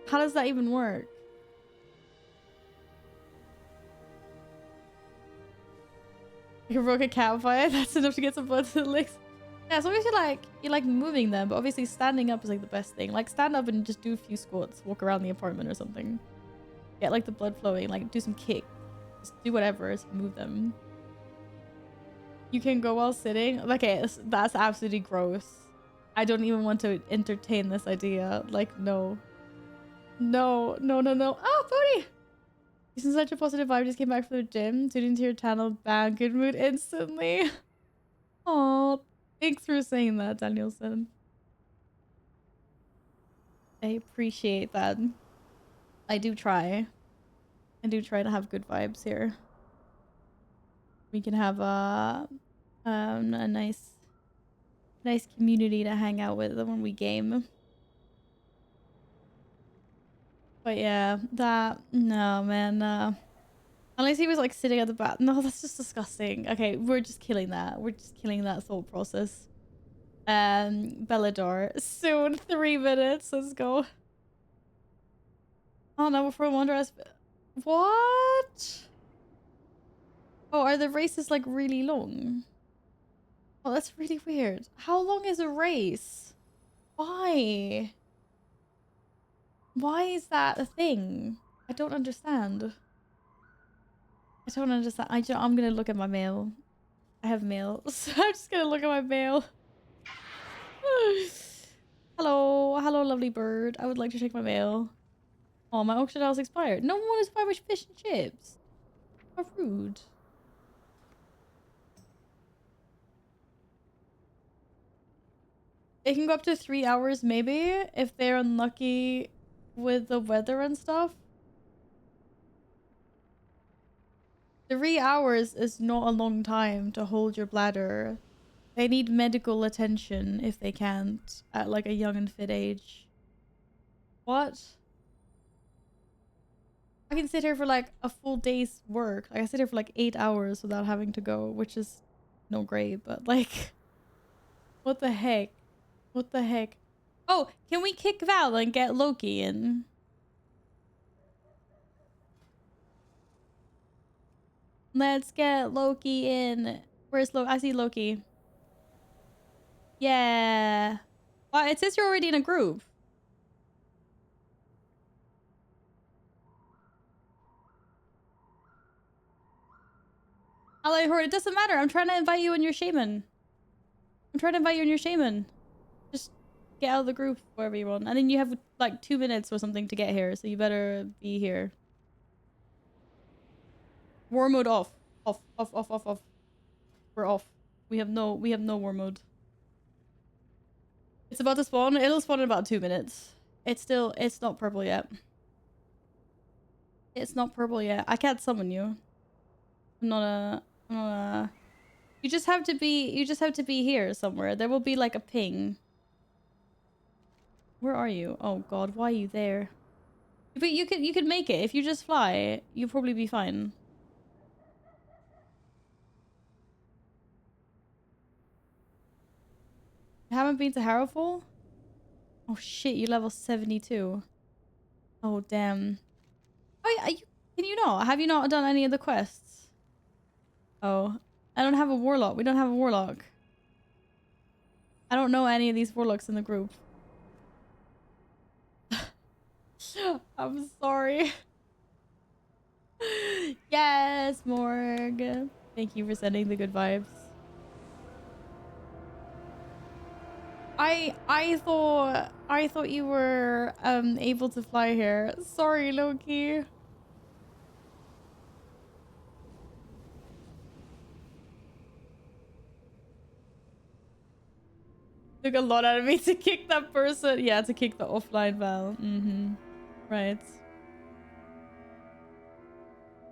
How does that even work? You broke a campfire? That's enough to get some blood to the legs. Yeah, as long as you're like moving them, but obviously standing up is like the best thing. Like stand up and just do a few squats, walk around the apartment or something. Get like the blood flowing, like do some kick. Just do whatever to move them. You can go while sitting. Okay, that's absolutely gross. I don't even want to entertain this idea. Like, no. No, no, no, no. Oh, Bodhi! He's in such a positive vibe. Just came back from the gym. Tuned into your channel. Bang. Good mood instantly. Oh, thanks for saying that, Danielson. I appreciate that. I do try. I do try to have good vibes here. We can have a nice community to hang out with when we game. But yeah, no, man. Unless he was like sitting at the back. No, that's just disgusting. Okay, we're just killing that. We're just killing that thought process. Bellador. Soon, 3 minutes. Let's go. Oh no, before Wanderers. What? Oh, are the races like really long? Oh, that's really weird. How long is a race? Why? Why is that a thing? I don't understand. I don't understand. I'm gonna look at my mail. I have mail. So I'm just gonna look at my mail. Hello. Hello, lovely bird. I would like to check my mail. Oh, my auction house expired. No one wants to buy my fish and chips. How rude. It can go up to 3 hours maybe if they're unlucky with the weather and stuff. 3 hours is not a long time to hold your bladder. They need medical attention if they can't at like a young and fit age. What? I can sit here for like a full day's work. Like I sit here for like 8 hours without having to go, which is no great, but like, what the heck? What the heck? Oh, can we kick Val and get Loki in? Let's get Loki in. Where's Loki? I see Loki. Yeah. Well, it says you're already in a group. Ally Horde, it doesn't matter. I'm trying to invite you and your shaman. Just get out of the group wherever you want. And then you have like 2 minutes or something to get here, so you better be here. War mode off. Off. We're off. We have no war mode. It's about to spawn. It'll spawn in about 2 minutes. It's not purple yet. It's not purple yet. I can't summon you. I'm not a... You just have to be here somewhere. There will be like a ping. Where are you? Oh god, why are you there? But you could make it. If you just fly, you'll probably be fine. You haven't been to Harrowfall? Oh shit, you level 72. Oh damn. Oh yeah, can you not? Have you not done any of the quests? Oh. I don't have a warlock. We don't have a warlock. I don't know any of these warlocks in the group. I'm sorry. Yes, Morg. Thank you for sending the good vibes. I thought you were able to fly here. Sorry, Loki. Took a lot out of me to kick that person. Yeah, to kick the offline Val. Right.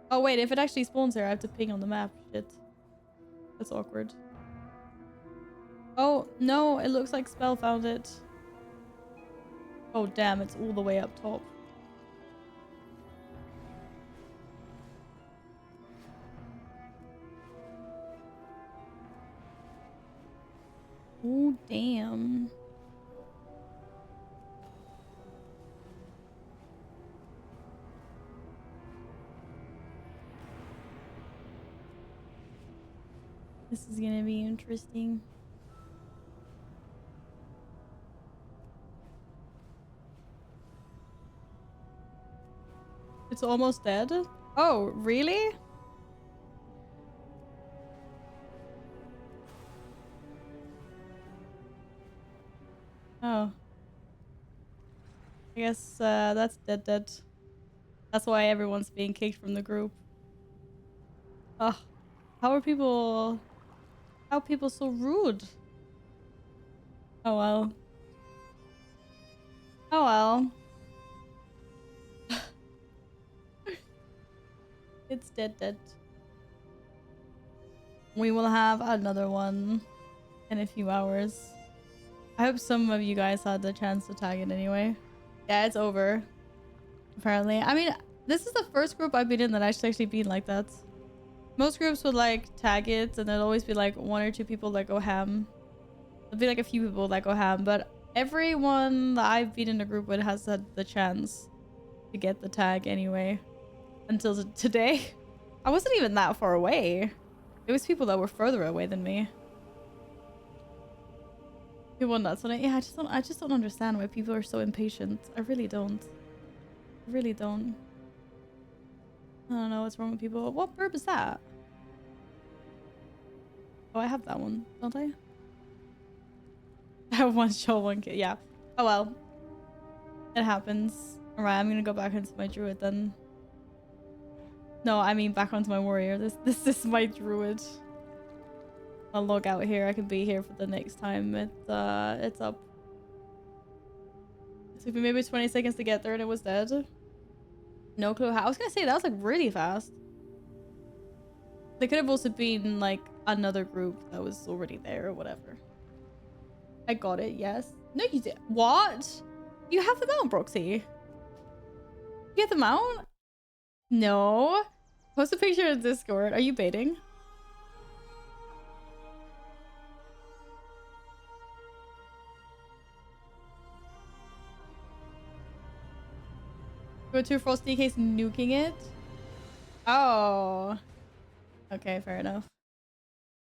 Oh wait, if it actually spawns here, I have to ping on the map. Shit. That's awkward. Oh, no, it looks like Spell found it. Oh damn, it's all the way up top. Oh damn. This is gonna be interesting. It's almost dead? Oh, really? Oh. I guess that's dead. That's why everyone's being kicked from the group. Ugh. How are people so rude? Oh well. Oh well. It's dead. We will have another one in a few hours. I hope some of you guys had the chance to tag it anyway. Yeah, it's over. Apparently. I mean, this is the first group I've been in that actually been like that. Most groups would like tag it and there'd always be like one or two people that go ham. There'd be like a few people that go ham, but everyone that I've been in a group with has had the chance to get the tag anyway. Until today. I wasn't even that far away. It was people that were further away than me. People nuts on it. Yeah, I just don't understand why people are so impatient. I really don't. I really don't. I don't know what's wrong with people. What burp is that? Oh, I have that one, don't I? I have one show, one kid. Yeah. Oh well. It happens. Alright, I'm gonna go back into my druid then. No, I mean back onto my warrior. This is my druid. I'll log out here. I can be here for the next time it's up. It took me maybe 20 seconds to get there and it was dead. No clue how. I was gonna say that was like really fast. There could have also been like another group that was already there or whatever. I got it, yes. No, you did. What? You have the mount, Broxy? You get the mount? No. Post a picture in Discord. Are you baiting? Go to Frosty case nuking it? Oh. Okay, fair enough.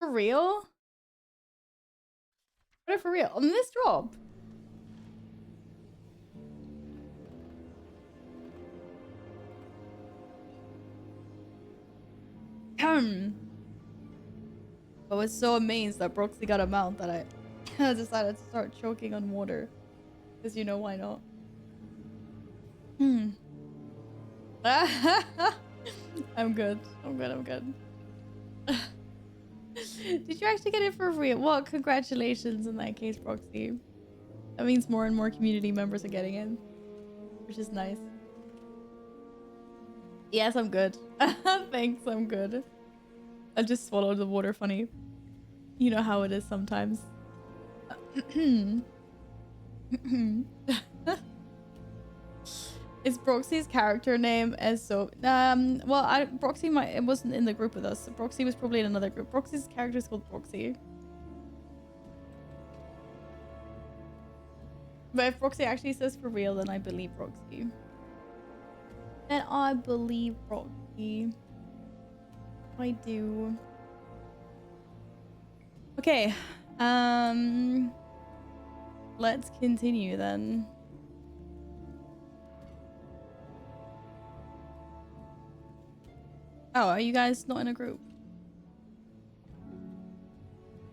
For real? What for real? On this drop? I was so amazed that Broxy got a mount that I decided to start choking on water. Because you know why not? I'm good. Did you actually get it for free? Well, congratulations in that case, Broxy. That means more and more community members are getting in. Which is nice. Yes, I'm good. Thanks, I'm good. I just swallowed the water funny. You know how it is sometimes. Is Broxy's character name as so well Broxy it wasn't in the group with us. Broxy was probably in another group. Broxy's character is called Broxy. But if Broxy actually says for real, then I believe Broxy. And I believe Broxy. I do. Okay. Let's continue then. Oh, are you guys not in a group?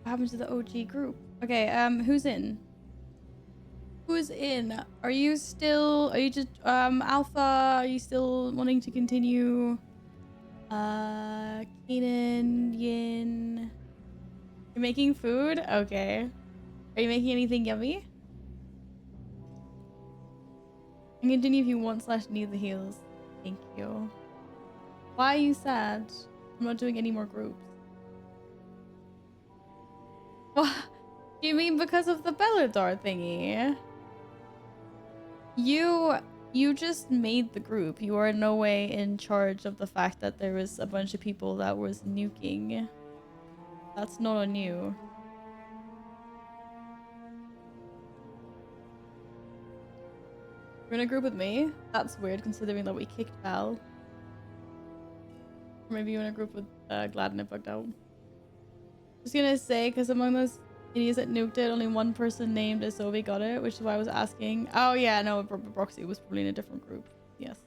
What happened to the OG group? Okay, who's in? Who's in? Are you just Alpha? Are you still wanting to continue? Keenan, Yin. You're making food? Okay. Are you making anything yummy? And continue if you want / need the heals. Thank you. Why are you sad? I'm not doing any more groups. What? You mean because of the Belladar thingy? You just made the group. You are in no way in charge of the fact that there was a bunch of people that was nuking. That's not on you. You're in a group with me? That's weird considering that we kicked Val. Or maybe you're in a group with Glad and it bugged out. Just gonna say, because among those idiots that nuked it, only one person named Asobi got it, which is why I was asking. Oh yeah, no, Broxy was probably in a different group. Yes.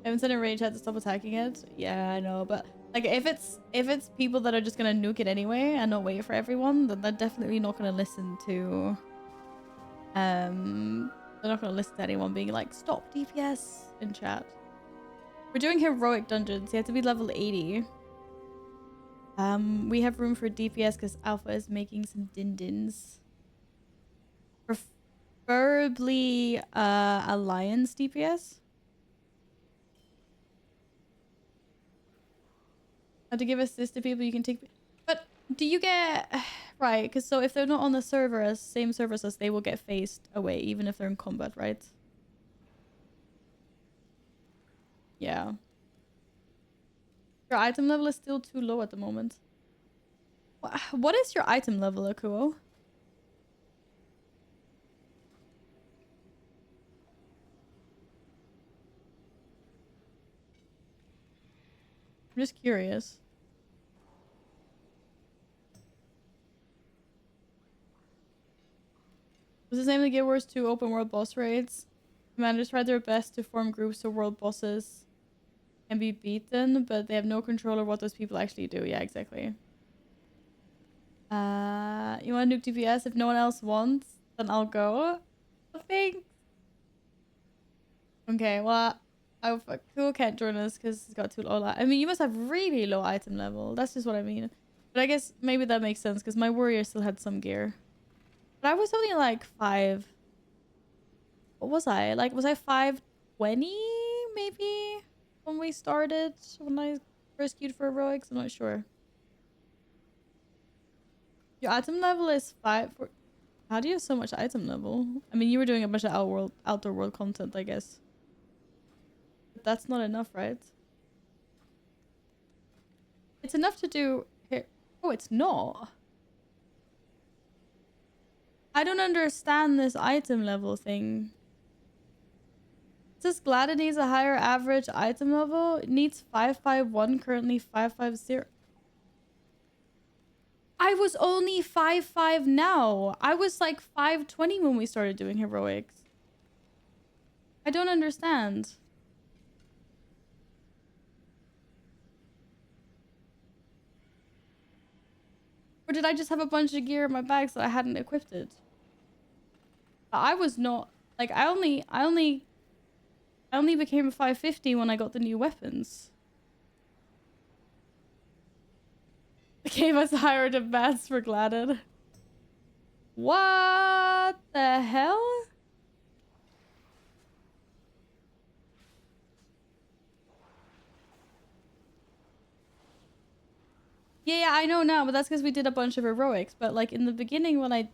Haven't said in rage had to stop attacking it. Yeah, I know, but like if it's people that are just gonna nuke it anyway and not wait for everyone, then they're definitely not gonna listen to they're not gonna listen to anyone being like stop DPS in chat. We're doing heroic dungeons. You have to be level 80. We have room for DPS because Alpha is making some din-dins. Preferably Alliance DPS. How to give assist to people you can take. But do you get right? Because so if they're not on the server as same servers as they will get phased away even if they're in combat, right? Yeah. Your item level is still too low at the moment. What is your item level, Akuo? I'm just curious. Was the name of the Guild Wars 2 open world boss raids? Commanders tried their best to form groups so world bosses can be beaten, but they have no control over what those people actually do. Yeah, exactly. You want to nuke DPS? If no one else wants, then I'll go. Thanks. Okay, well, Cool can't join us because he's got too low. I mean, you must have really low item level. That's just what I mean. But I guess maybe that makes sense because my warrior still had some gear. But I was only like 5. What was I? Like, was I 520 maybe when we started? When I first queued for heroics? I'm not sure. Your item level is 5. How do you have so much item level? I mean, you were doing a bunch of outdoor world content, I guess. But that's not enough, right? It's enough to do here. Oh, it's not. I don't understand this item level thing. It says Glad needs a higher average item level. It needs 551, currently 550. I was only 5'5" now. I was like 520 when we started doing heroics. I don't understand. Or did I just have a bunch of gear in my bags that I hadn't equipped it? I was not like I only became a 550 when I got the new weapons. They gave us higher demands for Gladded. What the hell? Yeah, I know now, but that's because we did a bunch of heroics. But like in the beginning, when I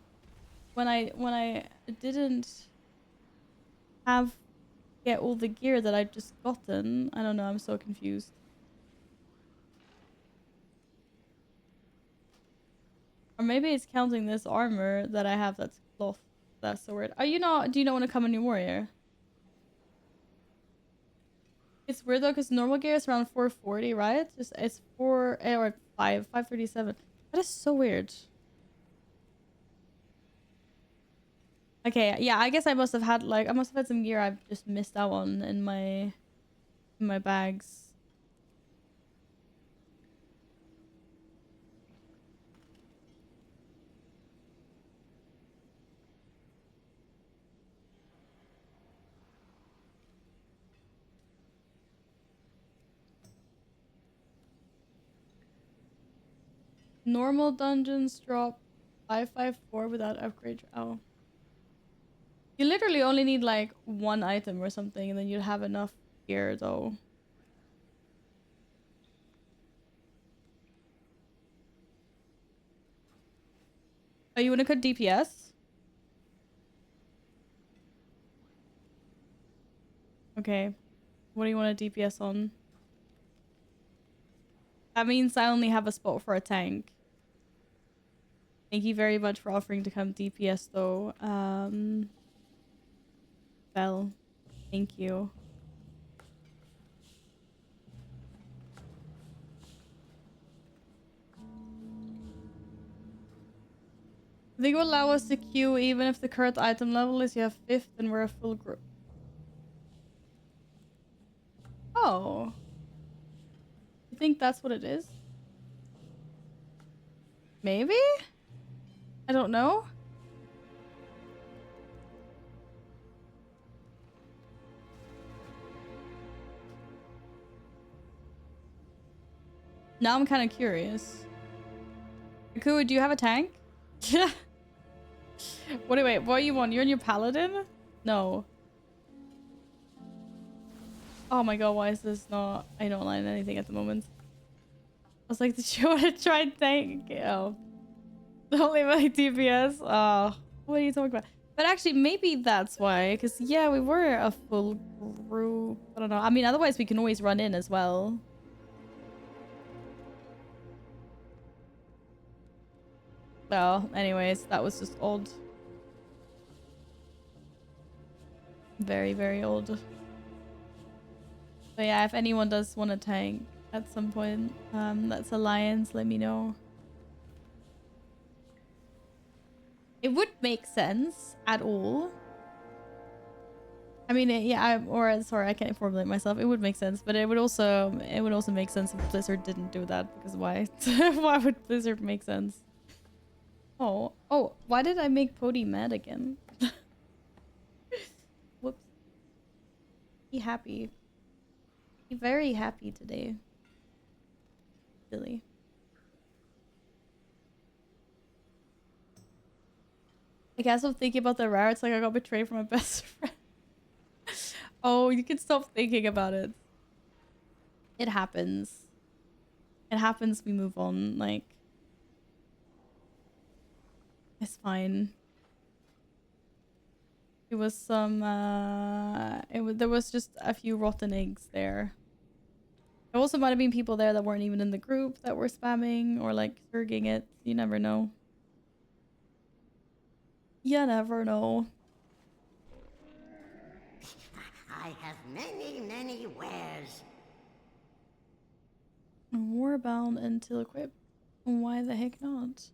didn't get all the gear that I'd just gotten, I don't know. I'm so confused. Or maybe it's counting this armor that I have that's cloth. That's so weird. Are you not? Do you not want to come a new warrior? It's weird though, because normal gear is around 440, right? It's 537. That is so weird. Okay, yeah, I guess I must have had some gear I've just missed out on in my bags. Normal dungeons drop 554 without upgrade. Oh. You literally only need like one item or something and then you'll have enough gear though. Oh, you want to cut DPS? Okay. What do you want to DPS on? That means I only have a spot for a tank. Thank you very much for offering to come DPS though. Bell. Thank you. I think it will allow us to queue even if the current item level is you have 5th and we're a full group. Oh. You think that's what it is? Maybe? I don't know. Now I'm kind of curious. Aku, do you have a tank? Yeah. Wait, what are you on? You're in your paladin? No. Oh my god, why is this not... I don't line anything at the moment. I was like, did you want to try tank? Oh. Don't leave my DPS. Oh, what are you talking about? But actually, maybe that's why. Because, yeah, we were a full group. I don't know. I mean, otherwise we can always run in as well. Well, anyways, that was just old. Very, very old. But yeah, if anyone does want a tank at some point, that's Alliance, let me know. It would make sense at all. I mean, sorry, I can't formulate myself. It would make sense, but it would also make sense if Blizzard didn't do that. Because why? Why would Blizzard make sense? Oh, why did I make Pody mad again? Whoops. Be happy. Be very happy today. Silly. I guess I'm thinking about the rare. It's like I got betrayed from my best friend. Oh, you can stop thinking about it. It happens. It happens, we move on. Like, it's fine. It was some, there was just a few rotten eggs there. There also might have been people there that weren't even in the group that were spamming or like surging it. You never know. You never know. I have many, many wares. Warbound until equipped. Why the heck not?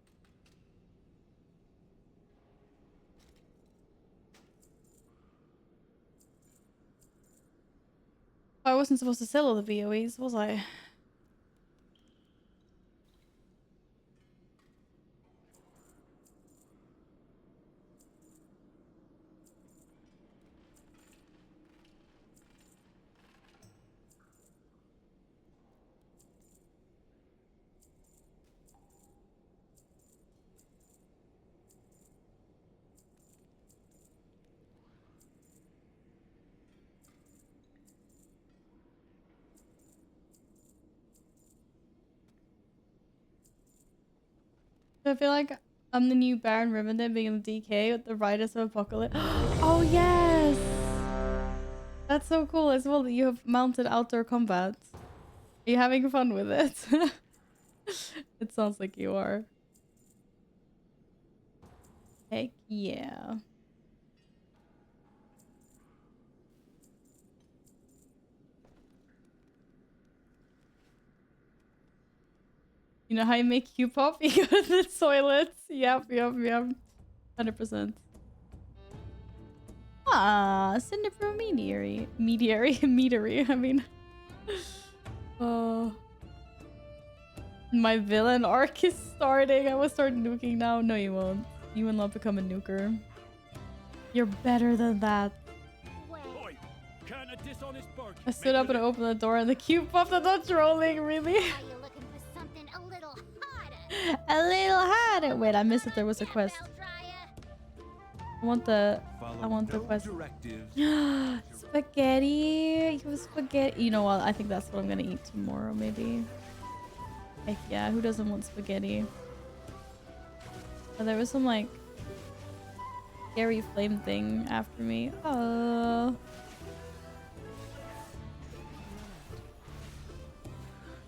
I wasn't supposed to sell all the VOEs, was I? I feel like I'm the new Baron Rivendell being in DK with the Riders of Apocalypse. Oh yes! That's so cool as well that you have mounted outdoor combat. Are you having fun with it? It sounds like you are. Heck yeah. You know how you make Q-pop? You go to the toilets. Yep. 100%. Ah, send it for a meteorary. Meteorary, I mean. Oh. My villain arc is starting. I will start nuking now. No, you won't. You will not become a nuker. You're better than that. Oi, can a dishonest bird I stood up and opened the door and the Q popped. I'm not trolling, really. Are you looking for something a little hotter? A little hat. Wait, I missed that there was a quest. I want the quest. Spaghetti. You have spaghetti. You know what? I think that's what I'm gonna eat tomorrow, maybe. Heck yeah, who doesn't want spaghetti? Oh, there was some like scary flame thing after me. Oh.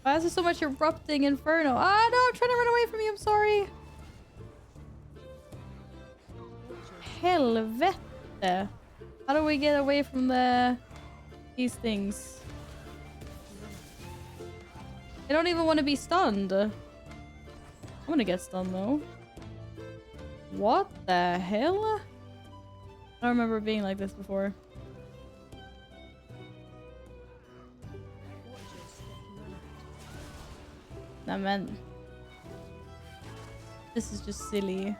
Why is there so much erupting inferno? Ah, no, I'm trying to run away from you. I'm sorry. Helvete. How do we get away from these things? I don't even want to be stunned. I'm gonna get stunned though. What the hell? I don't remember being like this before. Nah, man. This is just silly.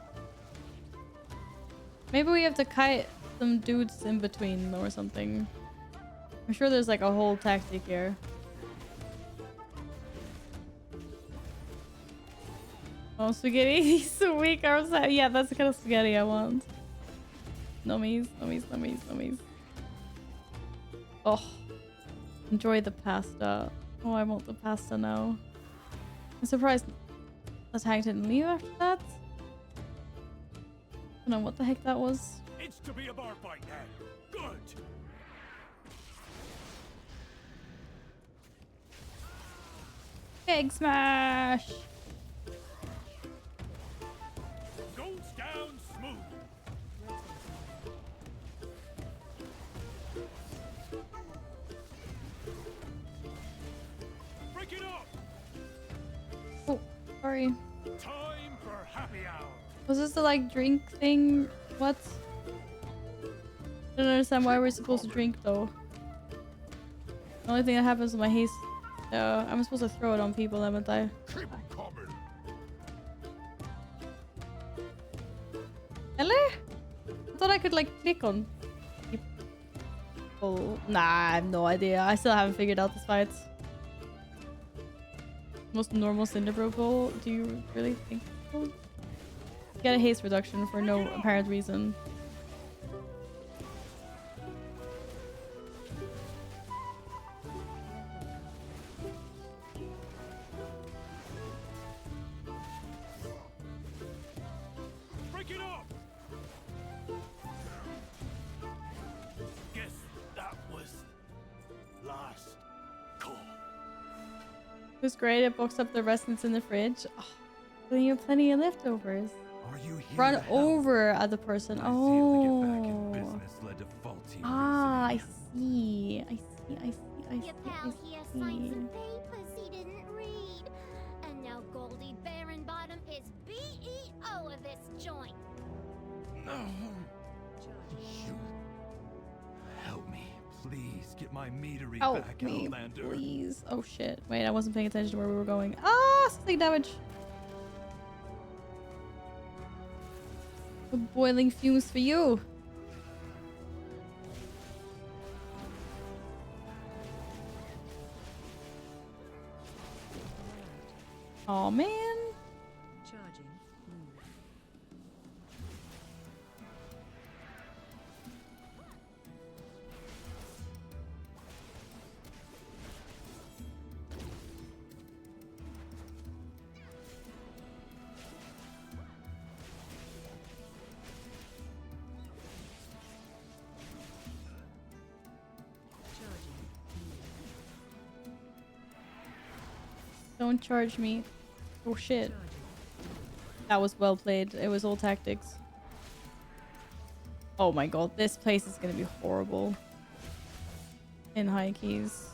Maybe we have to kite some dudes in between or something. I'm sure there's like a whole tactic here. Oh, spaghetti. Sweet carbs. Yeah, that's the kind of spaghetti I want. Nummies, nummies, nummies, nummies. Oh. Enjoy the pasta. Oh, I want the pasta now. I'm surprised the tag didn't leave after that. I don't know what the heck that was. It's to be a bar fight now. Good. Egg smash. Goes down smooth. Break it up. Oh, sorry. Time for happy hour. Was this the like drink thing? What? I don't understand why we're supposed to drink though. The only thing that happens with my haste. I'm supposed to throw it on people, haven't I? Really? I thought I could like click on people. Nah, I have no idea. I still haven't figured out this fight. Most normal Cinderbro goal? Do you really think so? Get a haste reduction for no apparent reason. Break it up. Guess that was last call. It was great. It boxed up the rest that's in the fridge. Oh, then you have plenty of leftovers. Are you here Run to help? over other person. My zeal to get back in Oh. business led to faulty Ah, I reasoning. see. I see. I see. I see. Your I pal here signed see. some papers he didn't read. And now Goldie Barenbottom is BEO of this joint. No. You help me, please. Get my meadery Help back, me, Outlander. please. Oh shit. Wait, I wasn't paying attention to where we were going. Ah, something damage. The boiling fumes for you. Oh man. Charging. Move. Don't charge me. Oh shit. That was well played. It was all tactics. Oh my god, this place is gonna be horrible. In high keys.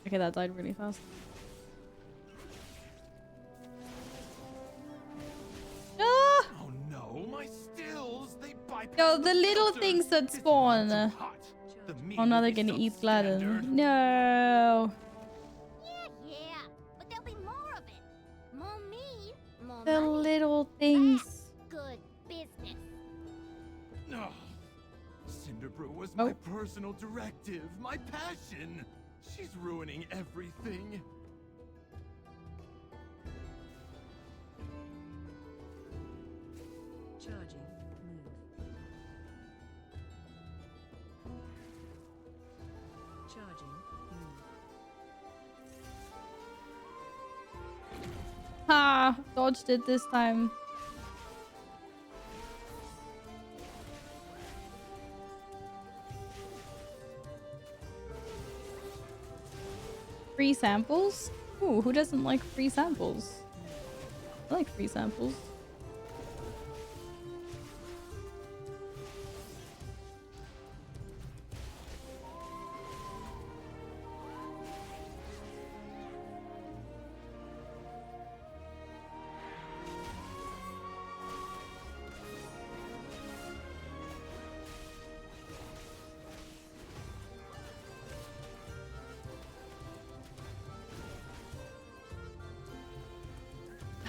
Okay, that died really fast. Ah! Oh no, my stills, they bypass Yo, the little filter. things that This spawn. one's too hot. The meat Oh, now will they're be gonna eat substandard. Gladden. No. Yeah, but there'll be more of it. More meat, more The money. little things. Good business. No. Underbrew was Oh. my personal directive, my passion. She's ruining everything. Charging. Move. Charging. Move. Ha! Dodged it this time. Free samples? Ooh, who doesn't like free samples? I like free samples.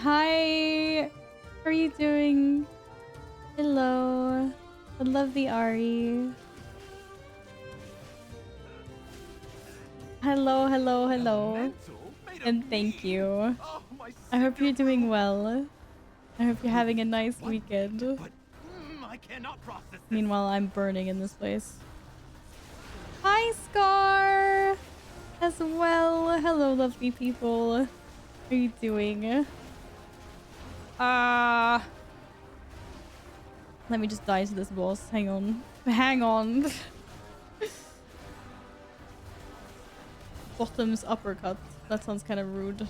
Hi! How are you doing? Hello. I love the Ari. Hello, hello, hello. And thank you. I hope you're doing well. I hope you're having a nice weekend. I cannot process. Meanwhile, I'm burning in this place. Hi, Scar! As well. Hello, lovely people. How are you doing? Let me just die to this boss. Hang on. Hang on. Bottom's uppercut. That sounds kind of rude.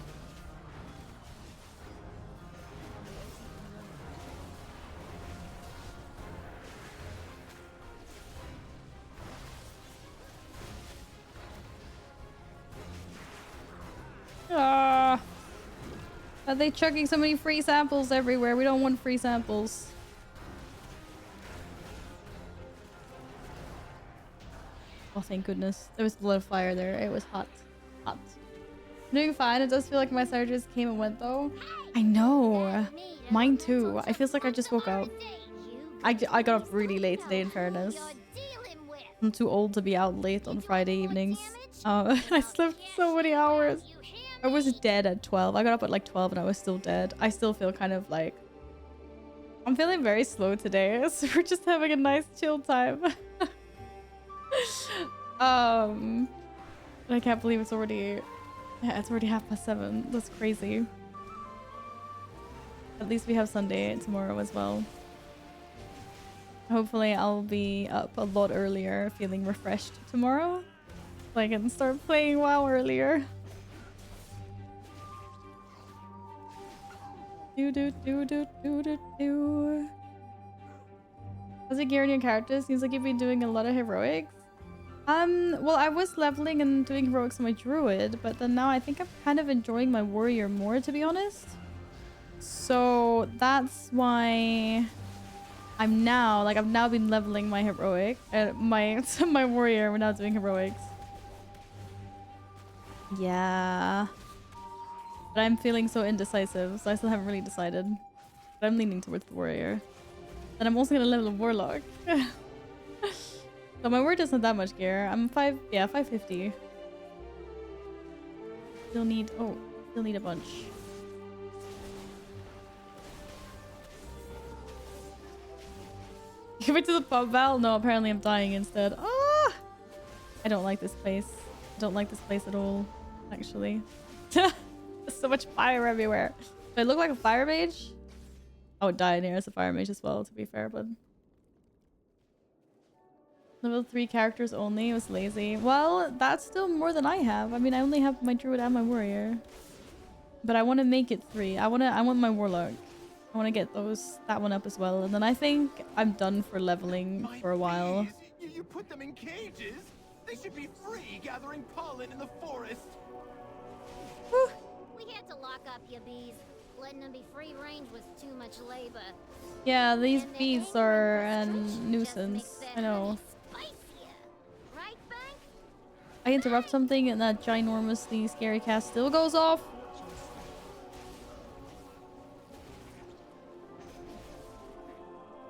Are they chucking so many free samples everywhere? We don't want free samples. Oh, thank goodness. There was a lot of fire there. It was hot. Hot. I'm doing fine. It does feel like my surgery just came and went though. I know. Mine too. It feels like I just woke up. I got up really late today in fairness. I'm too old to be out late on Friday evenings. I slept so many hours. I was dead at 12. I got up at like 12 and I was still dead. I still feel kind of like... I'm feeling very slow today. So we're just having a nice chill time. But I can't believe it's already... Yeah, it's already 7:30. That's crazy. At least we have Sunday tomorrow as well. Hopefully I'll be up a lot earlier, feeling refreshed tomorrow. So I can start playing WoW earlier. Do do do do do do do. How's it gearing your character? Seems like you've been doing a lot of heroics. Well, I was leveling and doing heroics on my druid, but then now I think I'm kind of enjoying my warrior more, to be honest. So that's why I've now been leveling my heroic, my warrior. We're now doing heroics. Yeah. But I'm feeling so indecisive, so I still haven't really decided. But I'm leaning towards the warrior. And I'm also gonna level a warlock. So my warrior doesn't have that much gear. I'm 550. Still need a bunch. Give it to the pub, Val? No, apparently I'm dying instead. Ah! I don't like this place. I don't like this place at all, actually. There's so much fire everywhere. Do I look like a fire mage? I would die in here as a fire mage as well, to be fair, but... Level 3 characters only. It was lazy. Well, that's still more than I have. I mean, I only have my druid and my warrior. But I want to make it 3. I want my warlock. I want to get that one up as well. And then I think I'm done for leveling for a while. You put them in cages? They should be free gathering pollen in the forest. We had to lock up your bees. Letting them be free range was too much labor. Yeah, these bees are a nuisance. I know. Right, Bank? I interrupt something and that ginormously scary cast still goes off.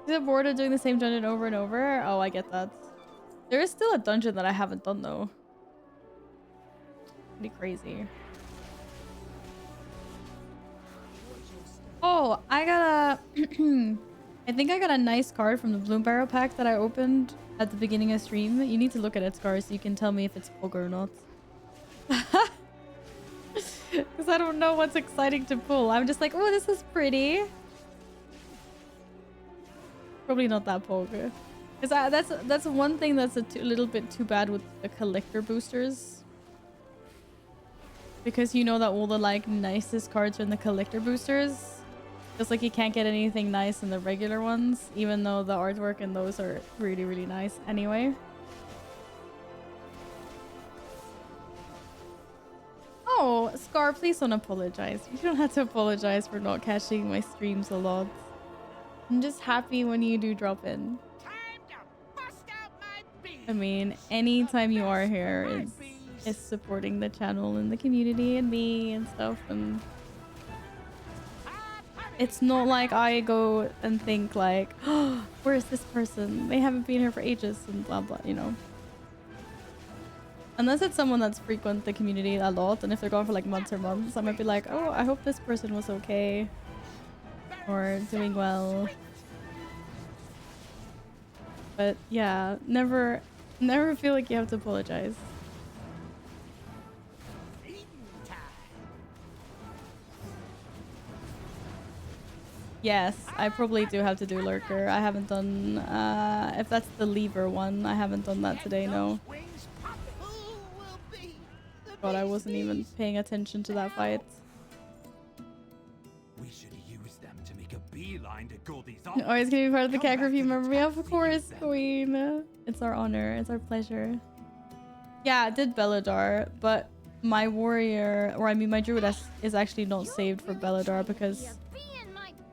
Is it bored of doing the same dungeon over and over? Oh, I get that. There is still a dungeon that I haven't done though. Pretty crazy. Oh, I got a... I think I got a nice card from the Bloom Barrel pack that I opened at the beginning of stream. You need to look at its cards so you can tell me if it's poker or not. Because I don't know what's exciting to pull. I'm just like, oh, this is pretty. Probably not that poker. Because that's one thing that's a little bit too bad with the collector boosters. Because you know that all the like nicest cards are in the collector boosters. Just like you can't get anything nice in the regular ones, even though the artwork in those are really, really nice anyway. Oh, Scar, please don't apologize. You don't have to apologize for not catching my streams a lot. I'm just happy when you do drop in. I mean, anytime you are here is supporting the channel and the community and me and stuff, and it's not like I go and think like, oh, where is this person? They haven't been here for ages and blah blah, you know. Unless it's someone that's frequent the community a lot, and if they're gone for like months or months, I might be like, oh, I hope this person was okay or doing well. But yeah, never feel like you have to apologize. Yes, I probably do have to do Lurker. I haven't done, if that's the lever one, I haven't done that today, no. God, I wasn't even paying attention to that fight. We should use them to make a beeline to Goldie's office. Always gonna be part of the CAC review, remember me? Of course, Queen. It's our honor. It's our pleasure. Yeah, I did Belladar, but my warrior, or I mean my druid is actually not saved for Belladar because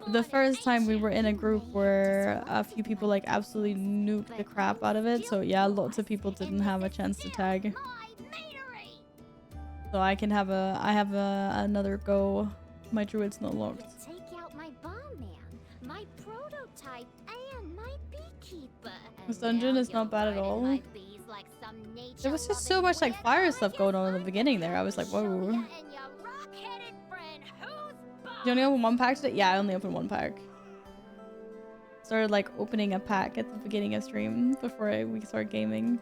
the first time we were in a group where a few people like absolutely nuked the crap out of it. So yeah, lots of people didn't have a chance to tag. So I can have another go. My druid's not locked. Take out my bomb man, my prototype, and my beekeeper. This dungeon is not bad at all. There was just so much like fire stuff going on in the beginning there. I was like, whoa. You only open one pack today? Yeah, I only opened one pack. Started like opening a pack at the beginning of stream before we start gaming.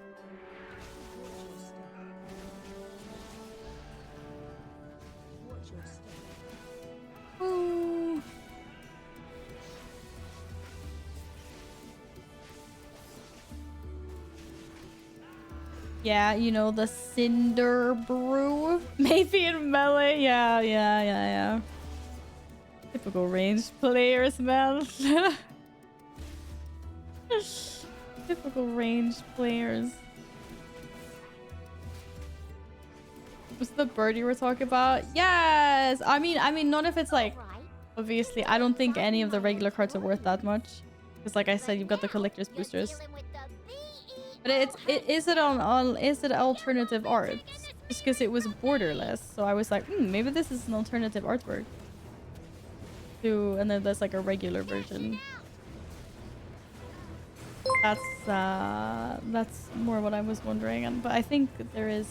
Ooh. Yeah, you know, the Cinder Brew. Maybe in Melee. Yeah. Typical ranged players, man. Typical ranged players. Was the bird you were talking about? Yes! I mean, not if it's like... Obviously, I don't think any of the regular cards are worth that much. Because like I said, you've got the collector's boosters. But is it alternative art? Just because it was borderless. So I was like, maybe this is an alternative artwork. And then there's like a regular version. That's more what I was wondering. But I think there is...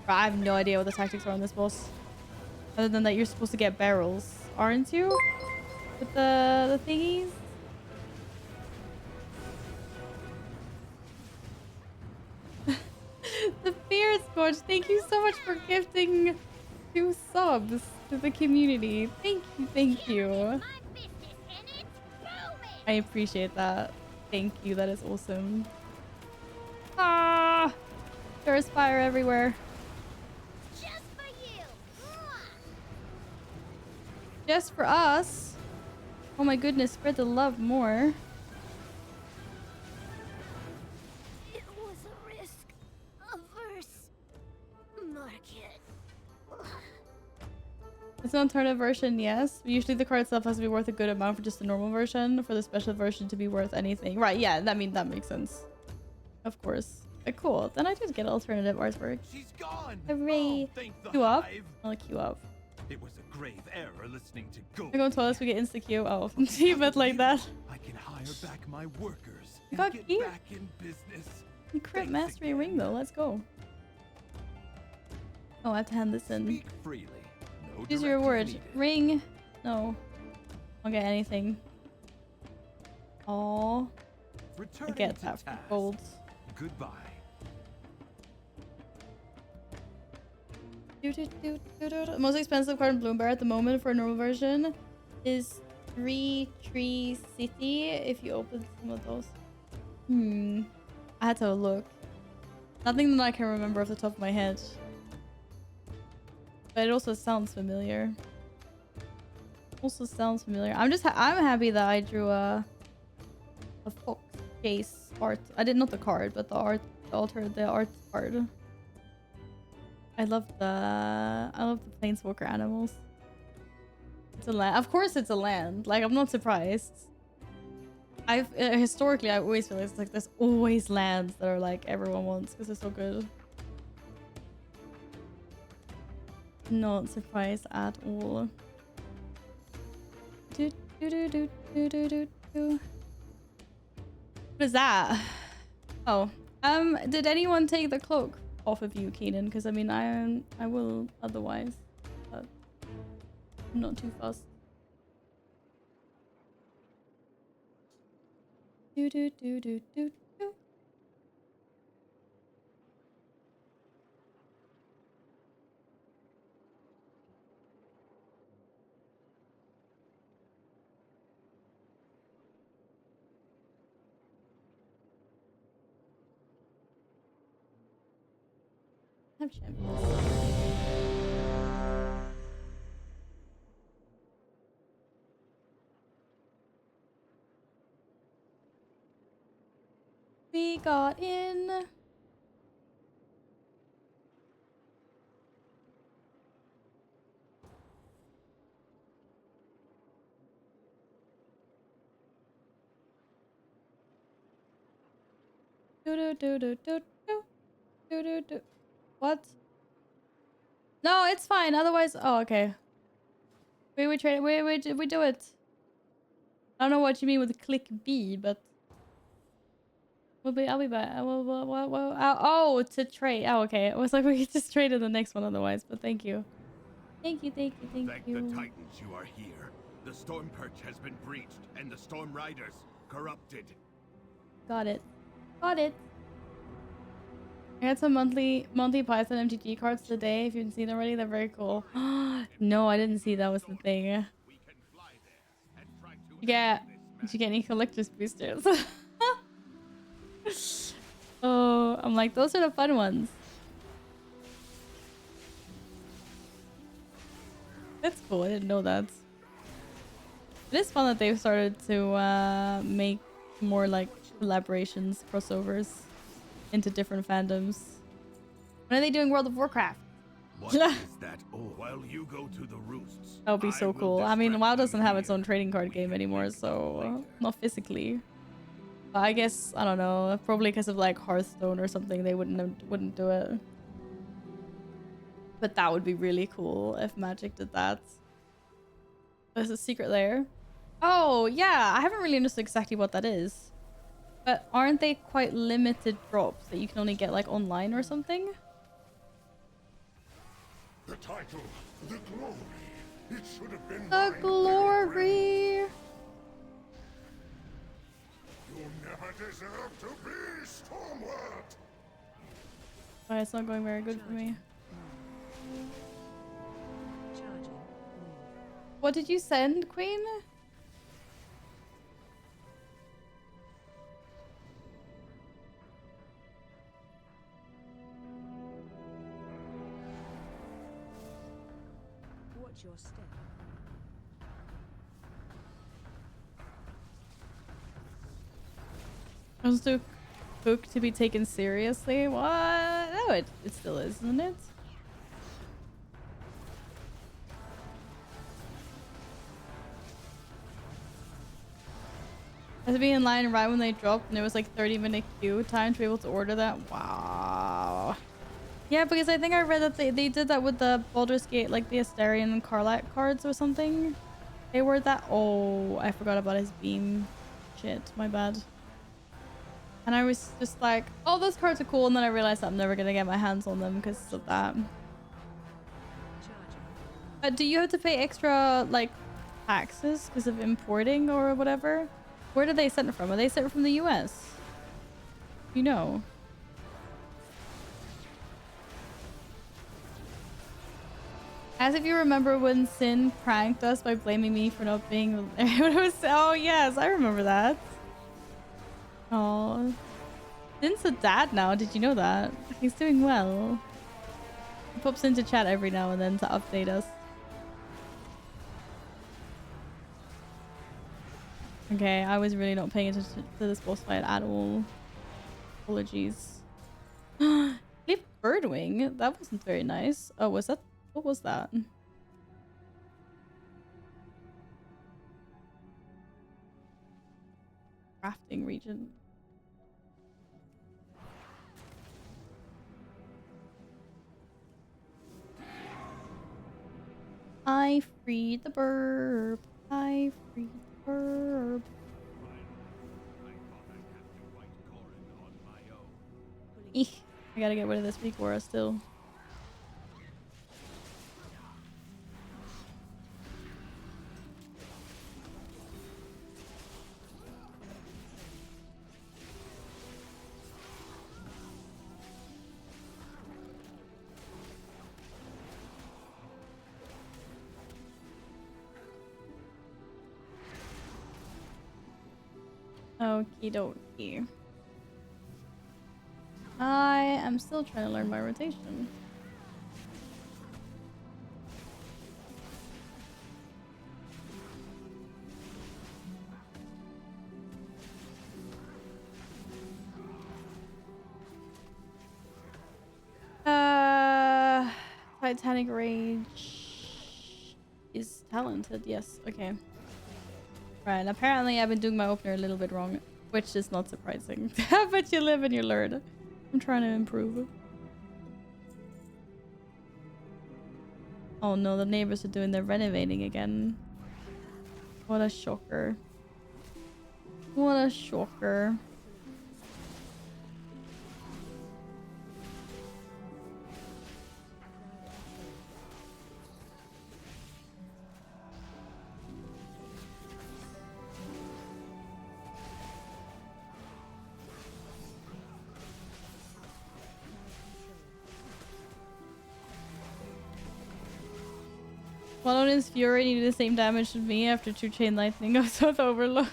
I have no idea what the tactics are on this boss. Other than that you're supposed to get barrels, aren't you? With the thingies? The Fear Scorch, thank you so much for gifting 2 subs to the community. Thank you. I appreciate that. Thank you, that is awesome. Ah, there's fire everywhere. Just for you. Just for us. Oh my goodness, spread the love more. It was a risk-averse market. It's an alternative version, yes. Usually the card itself has to be worth a good amount for just the normal version. For the special version to be worth anything. Right, yeah, that makes sense. Of course. Cool. Then I did get alternative artwork. She's gone. Hooray. Oh, Queue up. I'll queue up. It was a grave error listening to Gold. I go to toilets, we get insta queue. Oh, you meant like that. I can hire back my workers and Got get queue. back in business. Crit mastery ring though. Let's go. Oh, I have to hand this in. Speak freely. No Choose your directive word. needed. Ring. No. I'll get anything. Oh. I Returning get to that for task. gold. Goodbye. Most expensive card in Bloomberg at the moment for a normal version is 3 Tree City. If you open some of those. I had to look. Nothing that I can remember off the top of my head. But it also sounds familiar. I'm happy that I drew a fox chase art. I did not the card, but the art card. I love the planeswalker animals. It's a land. Of course it's a land. Like, I'm not surprised. I've historically I always feel like there's always lands that are like everyone wants because they're so good. Not surprised at all. What is that? Oh, did anyone take the cloak off of you, Keenan? Because I mean, I will otherwise, but I'm not too fussed. Have champions. We got in. What? No, it's fine. Otherwise, oh, okay. We trade. We do it. I don't know what you mean with click B, but I'll be back. Oh, to trade. Oh, okay. I was like, we could just trade in the next one otherwise, but thank you. Thank you. Thank the Titans you are here. The Storm Perch has been breached, and the Storm Riders corrupted. Got it. Got it. I had some Monty Python MTG cards today. If you haven't seen them already, they're very cool. No, I didn't see that was the thing. Yeah. Did you get any collector's boosters? Oh, I'm like, those are the fun ones. That's cool. I didn't know that. It is fun that they've started to make more like collaborations, crossovers into different fandoms. When are they doing World of Warcraft? What is that? Oh, while you go to the roosts. That would be so cool. I mean, WoW doesn't have its own trading card game anymore, so not physically. But I guess, I don't know, probably because of like Hearthstone or something, they wouldn't do it. But that would be really cool if Magic did that. There's a secret lair. Oh, yeah, I haven't really understood exactly what that is. But aren't they quite limited drops that you can only get like online or something? The title, the glory. It should have been The mine, glory. You never deserved to be Stormward. Alright, it's not going very good for me. What did you send, Queen? Watch your step. I was too cooked to be taken seriously. What? No, it still is, isn't it? I had to be in line right when they dropped, and there was like 30-minute queue time to be able to order that. Wow. Yeah, because I think I read that they did that with the Baldur's Gate, like the Astarion and Karlach cards or something. They were that. Oh, I forgot about his beam. Shit, my bad. And I was just like, oh, those cards are cool. And then I realized I'm never going to get my hands on them because of that. But do you have to pay extra, like, taxes because of importing or whatever? Where do they send it from? Are they sent from the US? You know. As if you remember when Sin pranked us by blaming me for not being there. Oh, yes, I remember that. Oh. Sin's a dad now. Did you know that? He's doing well. He pops into chat every now and then to update us. Okay, I was really not paying attention to this boss fight at all. Apologies. Flip Birdwing? That wasn't very nice. Oh, was that? What was that? Crafting region. I freed the burb. I freed the burb. Eek. I gotta get rid of this weak aura still. Okie dokie. I am still trying to learn my rotation. Titanic Rage is talented. Yes. Okay. Right. Apparently, I've been doing my opener a little bit wrong, which is not surprising. But you live and you learn. I'm trying to improve. Oh no, the neighbors are doing their renovating again. What a shocker. What a shocker. Paladin's Fury needed the same damage as me after 2 Chain Lightning goes with Overload.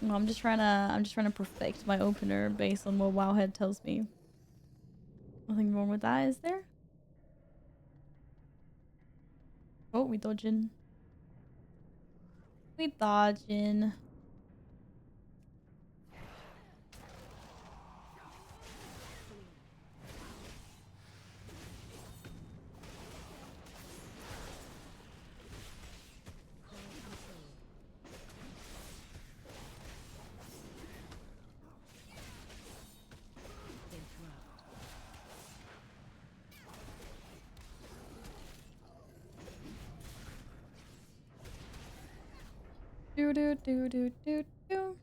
Well, I'm just trying to perfect my opener based on what Wowhead tells me. Nothing wrong with that, is there? Oh, we dodging. We dodging. Do do do do do do.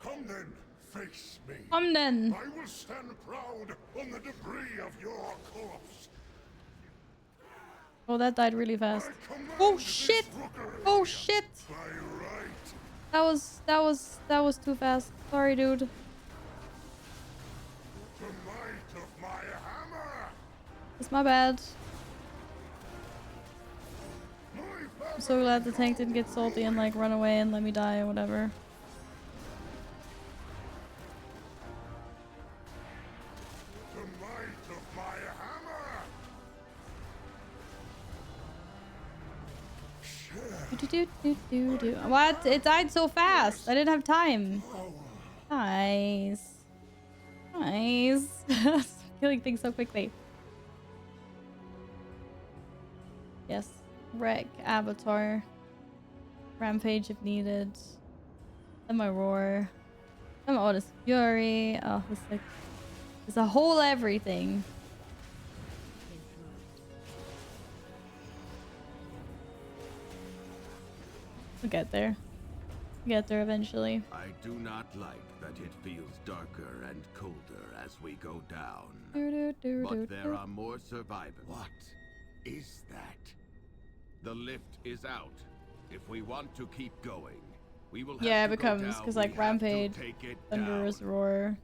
Come then, face me. Come then. I will stand proud on the debris of your corpse. Oh, that died really fast. Oh shit! Oh shit! That was too fast. Sorry, dude. The might of my hammer. It's my bad. I'm so glad the tank didn't get salty and like run away and let me die or whatever. The might of my hammer. What? It died so fast. I didn't have time. Nice. Nice. Killing things so quickly. Yes. Wreck, Avatar, Rampage if needed, then my Roar, then my Otis Fury. Oh, it's like there's a whole everything. We'll get there. We'll get there eventually. I do not like that it feels darker and colder as we go down. But there are more survivors. What is that? The lift is out. If we want to keep going, we will have yeah, to it becomes because like Rampage, Thunderous Roar,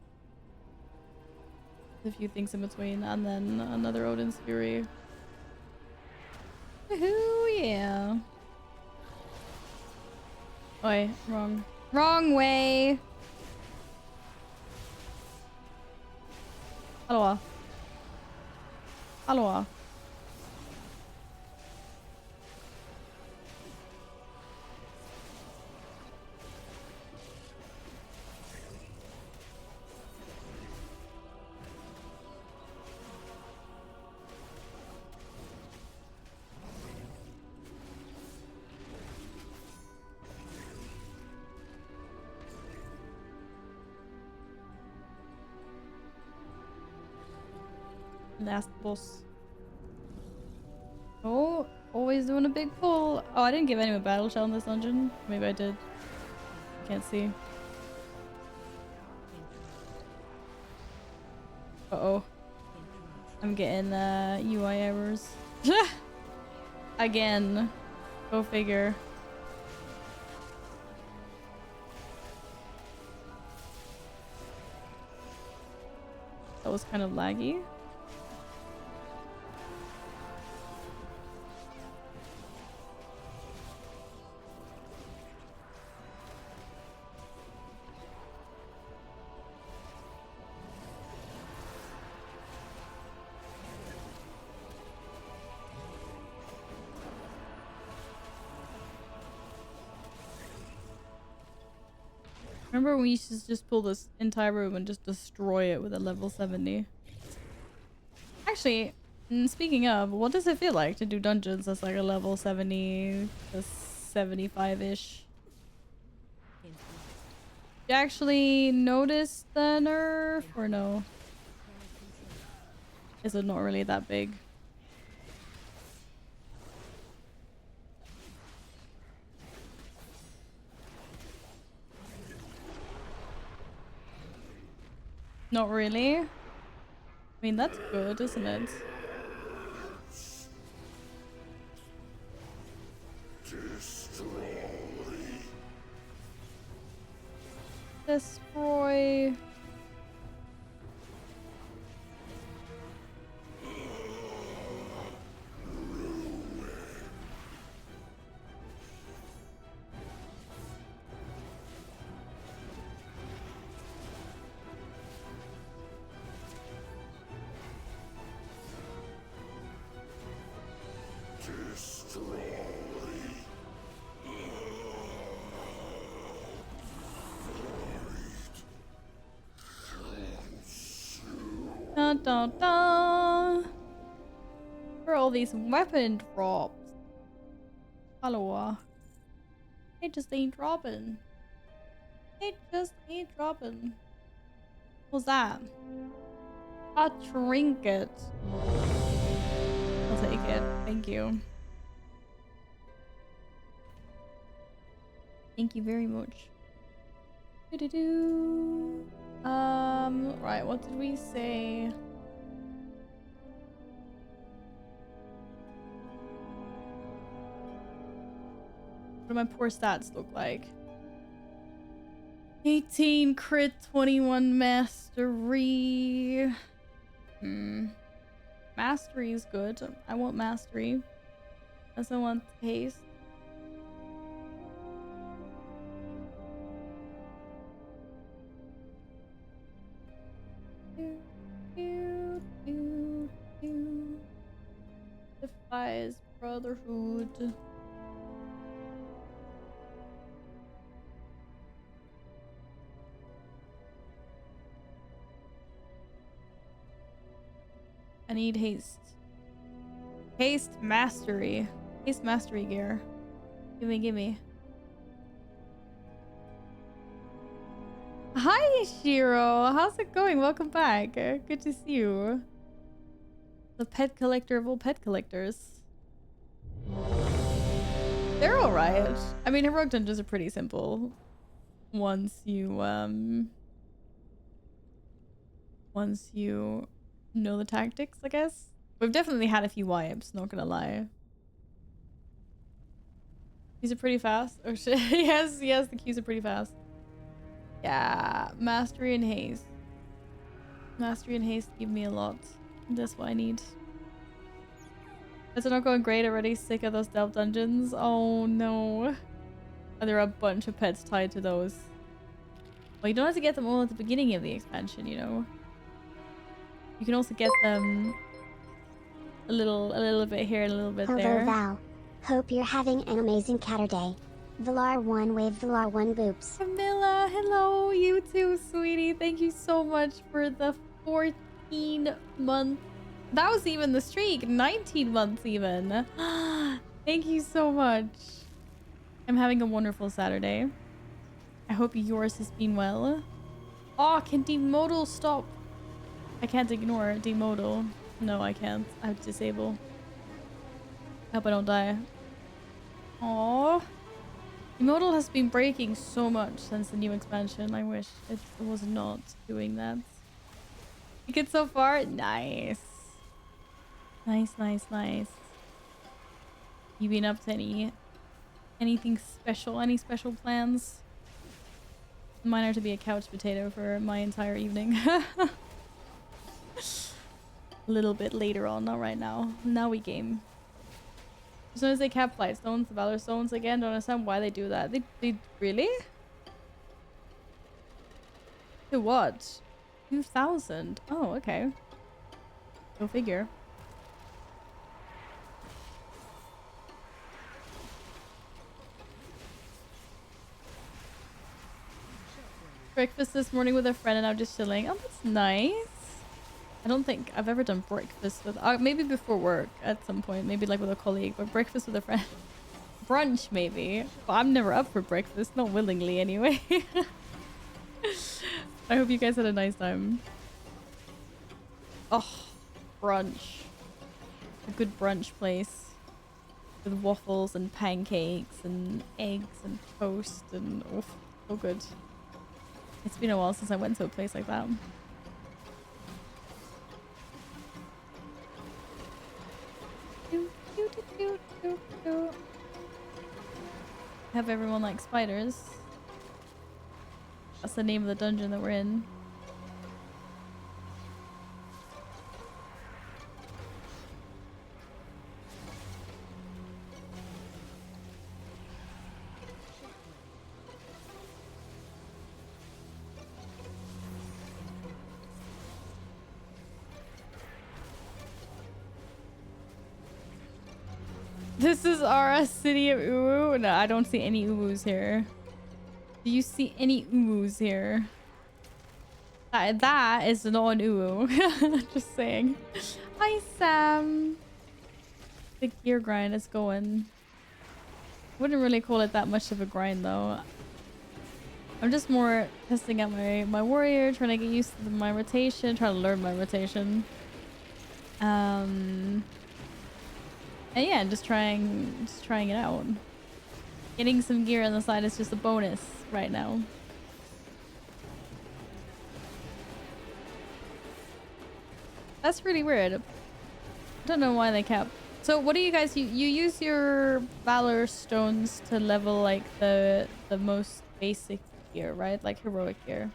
a few things in between, and then another Odin's Fury. Woohoo, yeah. Oi, wrong way. Hallå. Hallå. Last boss. Oh, always doing a big pull. Oh, I didn't give anyone a battle shell in this dungeon. Maybe I did. Can't see. Uh-oh. I'm getting UI errors. Again. Go figure. That was kind of laggy. Remember when we used to just pull this entire room and just destroy it with a level 70? Actually, speaking of, what does it feel like to do dungeons that's like a level 70 to 75-ish? You actually notice the nerf or no? Is it not really that big? Not really. I mean, that's good, isn't it? Destroy. Dun dun dun! For all these weapon drops. Hello. They just ain't dropping. They just ain't dropping. What's that? A trinket. I'll take it. Thank you. Thank you very much. Do-do-do. Right, what did we say? What do my poor stats look like? 18 crit, 21 mastery. Mastery is good. I want mastery. I also want haste. Defies brotherhood. I need haste. Haste mastery. Haste mastery gear. Gimme, gimme. Hi, Shiro. How's it going? Welcome back. Good to see you. The pet collector of all pet collectors. They're alright. I mean, heroic dungeons are pretty simple once you know the tactics, I guess. We've definitely had a few wipes, not gonna lie. Queues are pretty fast. Oh shit. Yes, the queues are pretty fast. Yeah, mastery and haste. Mastery and haste give me a lot. That's what I need. Is it not going great already? Sick of those delve dungeons? Oh no. Are there a bunch of pets tied to those? Well, you don't have to get them all at the beginning of the expansion, you know. You can also get them a little bit here and a little bit Hello, there. Val. Hope you're having an amazing Catter Day. Valar1 wave Valar1 boops. Camilla, hello, you too, sweetie. Thank you so much for the 14-month. That was even the streak. 19 months even. Thank you so much. I'm having a wonderful Saturday. I hope yours has been well. Oh, can demodal stop? I can't ignore demodal. No, I can't. I have to disable. I hope I don't die. Aww. Demodal has been breaking so much since the new expansion. I wish it was not doing that. You get so far? Nice. Nice. You been up to anything special? Any special plans? Mine are to be a couch potato for my entire evening. A little bit later on, not right now. Now we game. As soon as they cap flight stones, the Valor stones again, don't understand why they do that. They really? To what? 2,000? Oh, okay. Go figure. Breakfast this morning with a friend and I'm just chilling. Oh, that's nice. I don't think I've ever done breakfast with... maybe before work at some point. Maybe like with a colleague. But breakfast with a friend. Brunch maybe. But I'm never up for breakfast. Not willingly anyway. I hope you guys had a nice time. Oh, brunch. A good brunch place. With waffles and pancakes and eggs and toast and... oh, so good. It's been a while since I went to a place like that. Have everyone like spiders. That's the name of the dungeon that we're in. This is our city of Uwu. No, I don't see any Uwus here. Do you see any Uwus here? That is not an Uwu. Just saying. Hi, Sam. The gear grind is going. Wouldn't really call it that much of a grind though. I'm just more testing out my warrior, trying to get used to my rotation, trying to learn my rotation. And yeah, just trying it out. Getting some gear on the side is just a bonus right now. That's really weird. I don't know why they kept. So what do you guys you use your Valor stones to level like the most basic gear, right? Like heroic gear.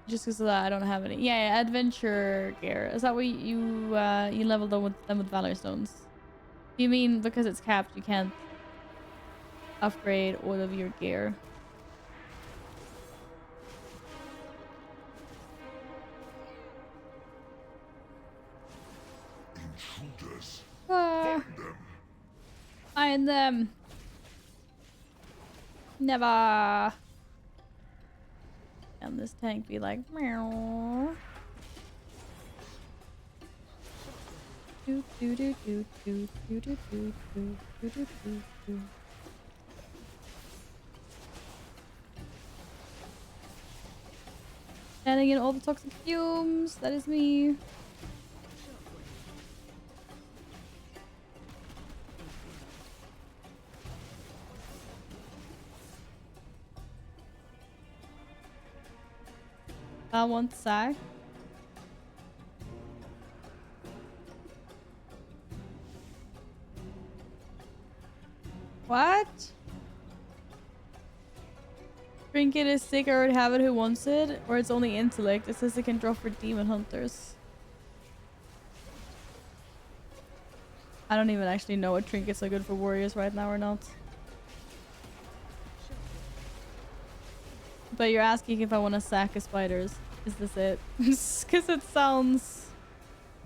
Just because of that, I don't have any. Yeah, adventure gear. Is that what you level them with Valor stones? Do you mean because it's capped, you can't upgrade all of your gear? Intruders. Find them. Never. And this tank be like meow. Do do do do do do do do do do do do. Adding in all the toxic fumes. That is me. I want sack. What? Trinket is sick, I already have it, who wants it? Or it's only intellect. It says it can drop for demon hunters. I don't even actually know what trinkets are good for warriors right now or not. But you're asking if I want to sack of spiders. Is this it? Because it sounds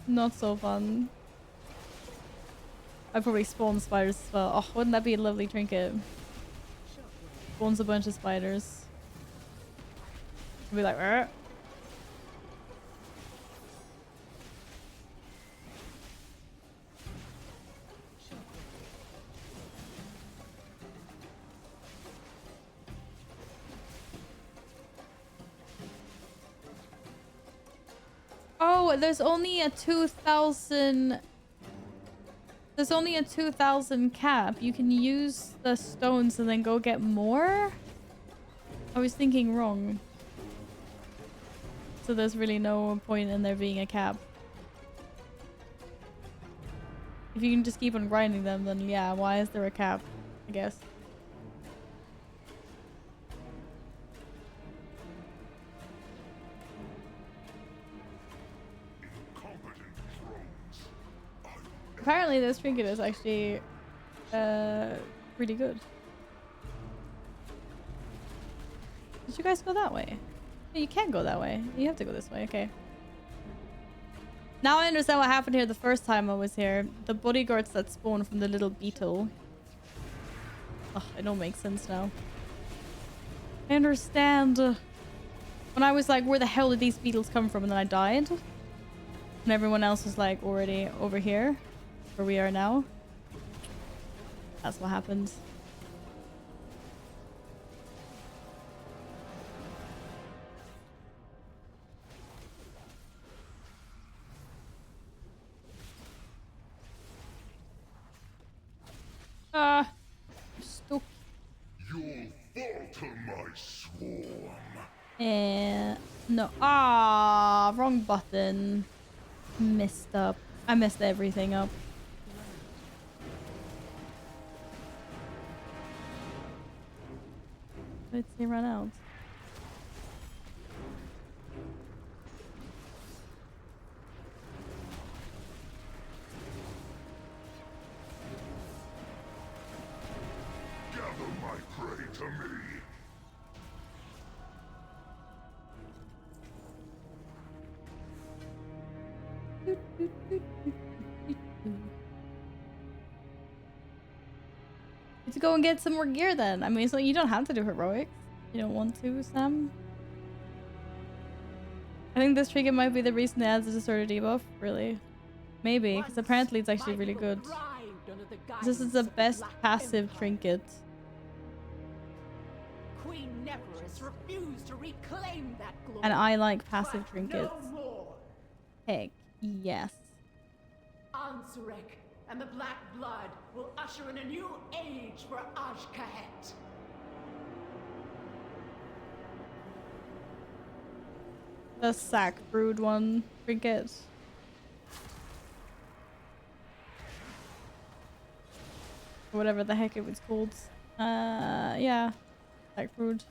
not so fun. I probably spawn spiders as well. Oh, wouldn't that be a lovely trinket? Spawns a bunch of spiders. I'll be like, "Arr." Oh, there's only a 2,000... There's only a 2,000 cap. You can use the stones and then go get more? I was thinking wrong. So there's really no point in there being a cap. If you can just keep on grinding them, then yeah, why is there a cap? I guess. Apparently this trinket is actually pretty good. Did you guys go that way? No, you can't go that way. You have to go this way. Okay. Now I understand what happened here the first time I was here. The bodyguards that spawn from the little beetle. Oh, it don't make sense now. I understand. When I was like, where the hell did these beetles come from? And then I died. And everyone else was like already over here. Where we are now. That's what happened. Stuck. You'll falter, my swarm. No. Ah, wrong button. Messed up. I messed everything up. Let's see, run out. Gather my prey to me. Let's go and get some more gear then. I mean, so you don't have to do heroics. You don't want to, Sam. I think this trinket might be the reason it adds the distorted debuff. Really? Maybe, because apparently it's actually really good. This is the best passive trinket. Queen Neferus refused to reclaim that glory. And I like passive trinkets. No more. Heck, yes. Ansurek and the Black Blood will usher in a new age for Ashkahet. The sack brood one trinket. Whatever the heck it was called. Yeah. Sack brood.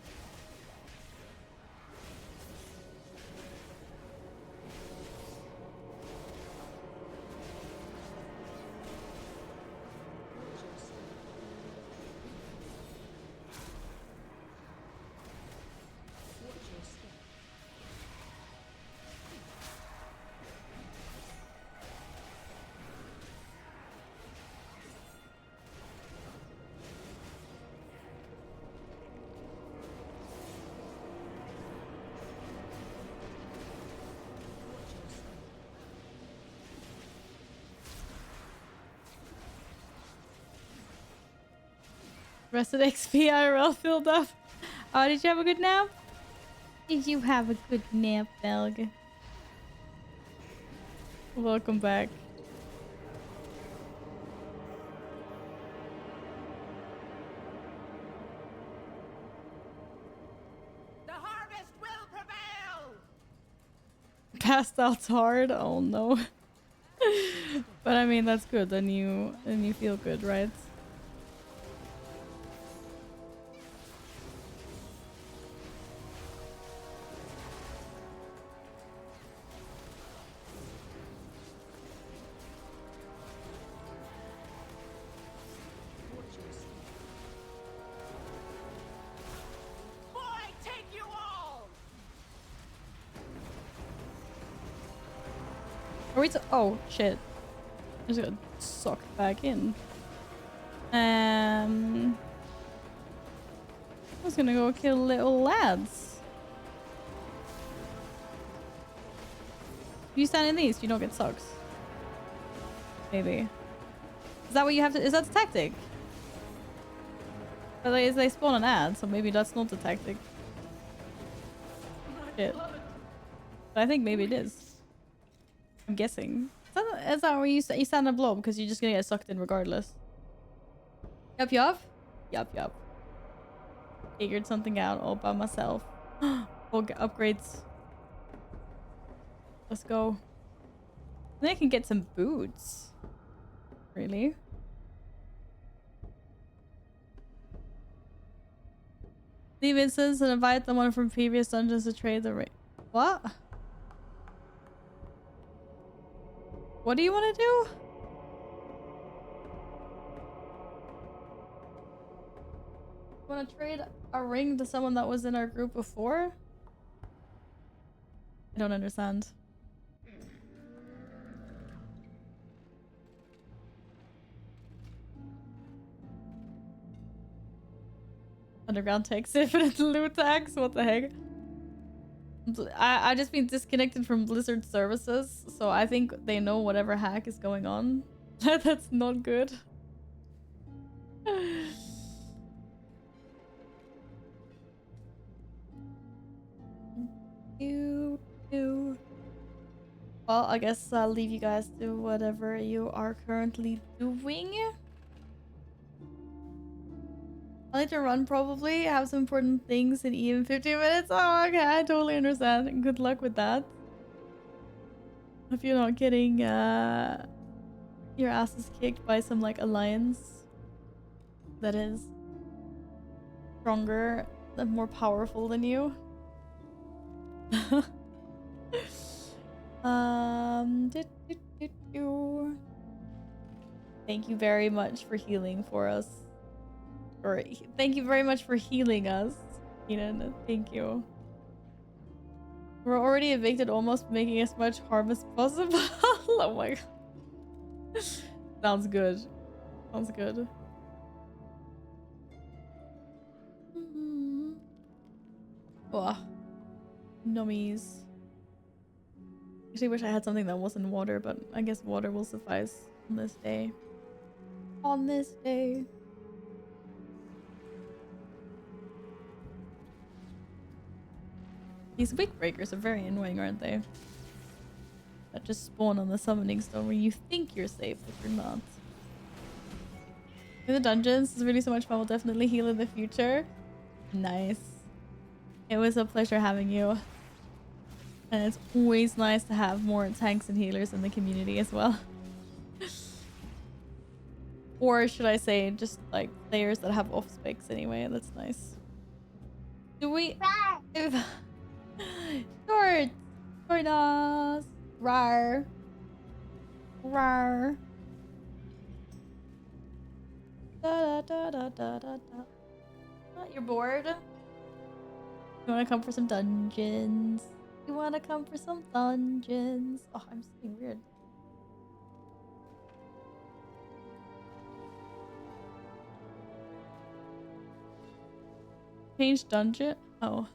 Rest of the XP IRL filled up. Oh, did you have a good nap? Did you have a good nap, Belg? Welcome back. The harvest will prevail! passed out hard. Oh no. But I mean, that's good. Then you feel good, right? Are we oh shit. I just got sucked back in. I was gonna go kill little lads. If you stand in these, you don't get sucked. Maybe. Is that what you have to? Is that the tactic? But they spawn an ad, so maybe that's not the tactic. Shit. But I think maybe it is. I'm guessing. Is that where you stand and blow because you're just gonna get sucked in regardless? Yup, yup. Yup, yup. Figured something out all by myself. Oh, upgrades. Let's go. Then I can get some boots. Really? Leave instance and invite someone from previous dungeons to trade the rate. What? What do you want to do? Want to trade a ring to someone that was in our group before? I don't understand. Underground takes infinite loot tax? What the heck? I just been disconnected from Blizzard services, so I think they know whatever hack is going on. That's not good. Well, I guess I'll leave you guys to whatever you are currently doing. I need to run probably. I have some important things in even 15 minutes. Oh, okay. I totally understand. Good luck with that. If you're not getting your asses kicked by some like alliance that is stronger and more powerful than you. Thank you very much for healing for us. Or thank you very much for healing us, Keenan. Thank you. We're already evicted, almost making as much harm as possible. Oh my god. Sounds good. Sounds good. Oh, nummies. Actually wish I had something that wasn't water, but I guess water will suffice on this day. On this day. These wick breakers are very annoying, aren't they? That just spawn on the summoning stone where you think you're safe, but you're not. In the dungeons, it's really so much fun. We'll definitely heal in the future. Nice. It was a pleasure having you. And it's always nice to have more tanks and healers in the community as well. Or should I say, just like players that have off specs anyway. That's nice. Do we... Short! Shortos! Rar! Rar! Da da da da da da da. You're bored? You wanna come for some dungeons? You wanna come for some dungeons? Oh, I'm saying weird. Change dungeon? Oh.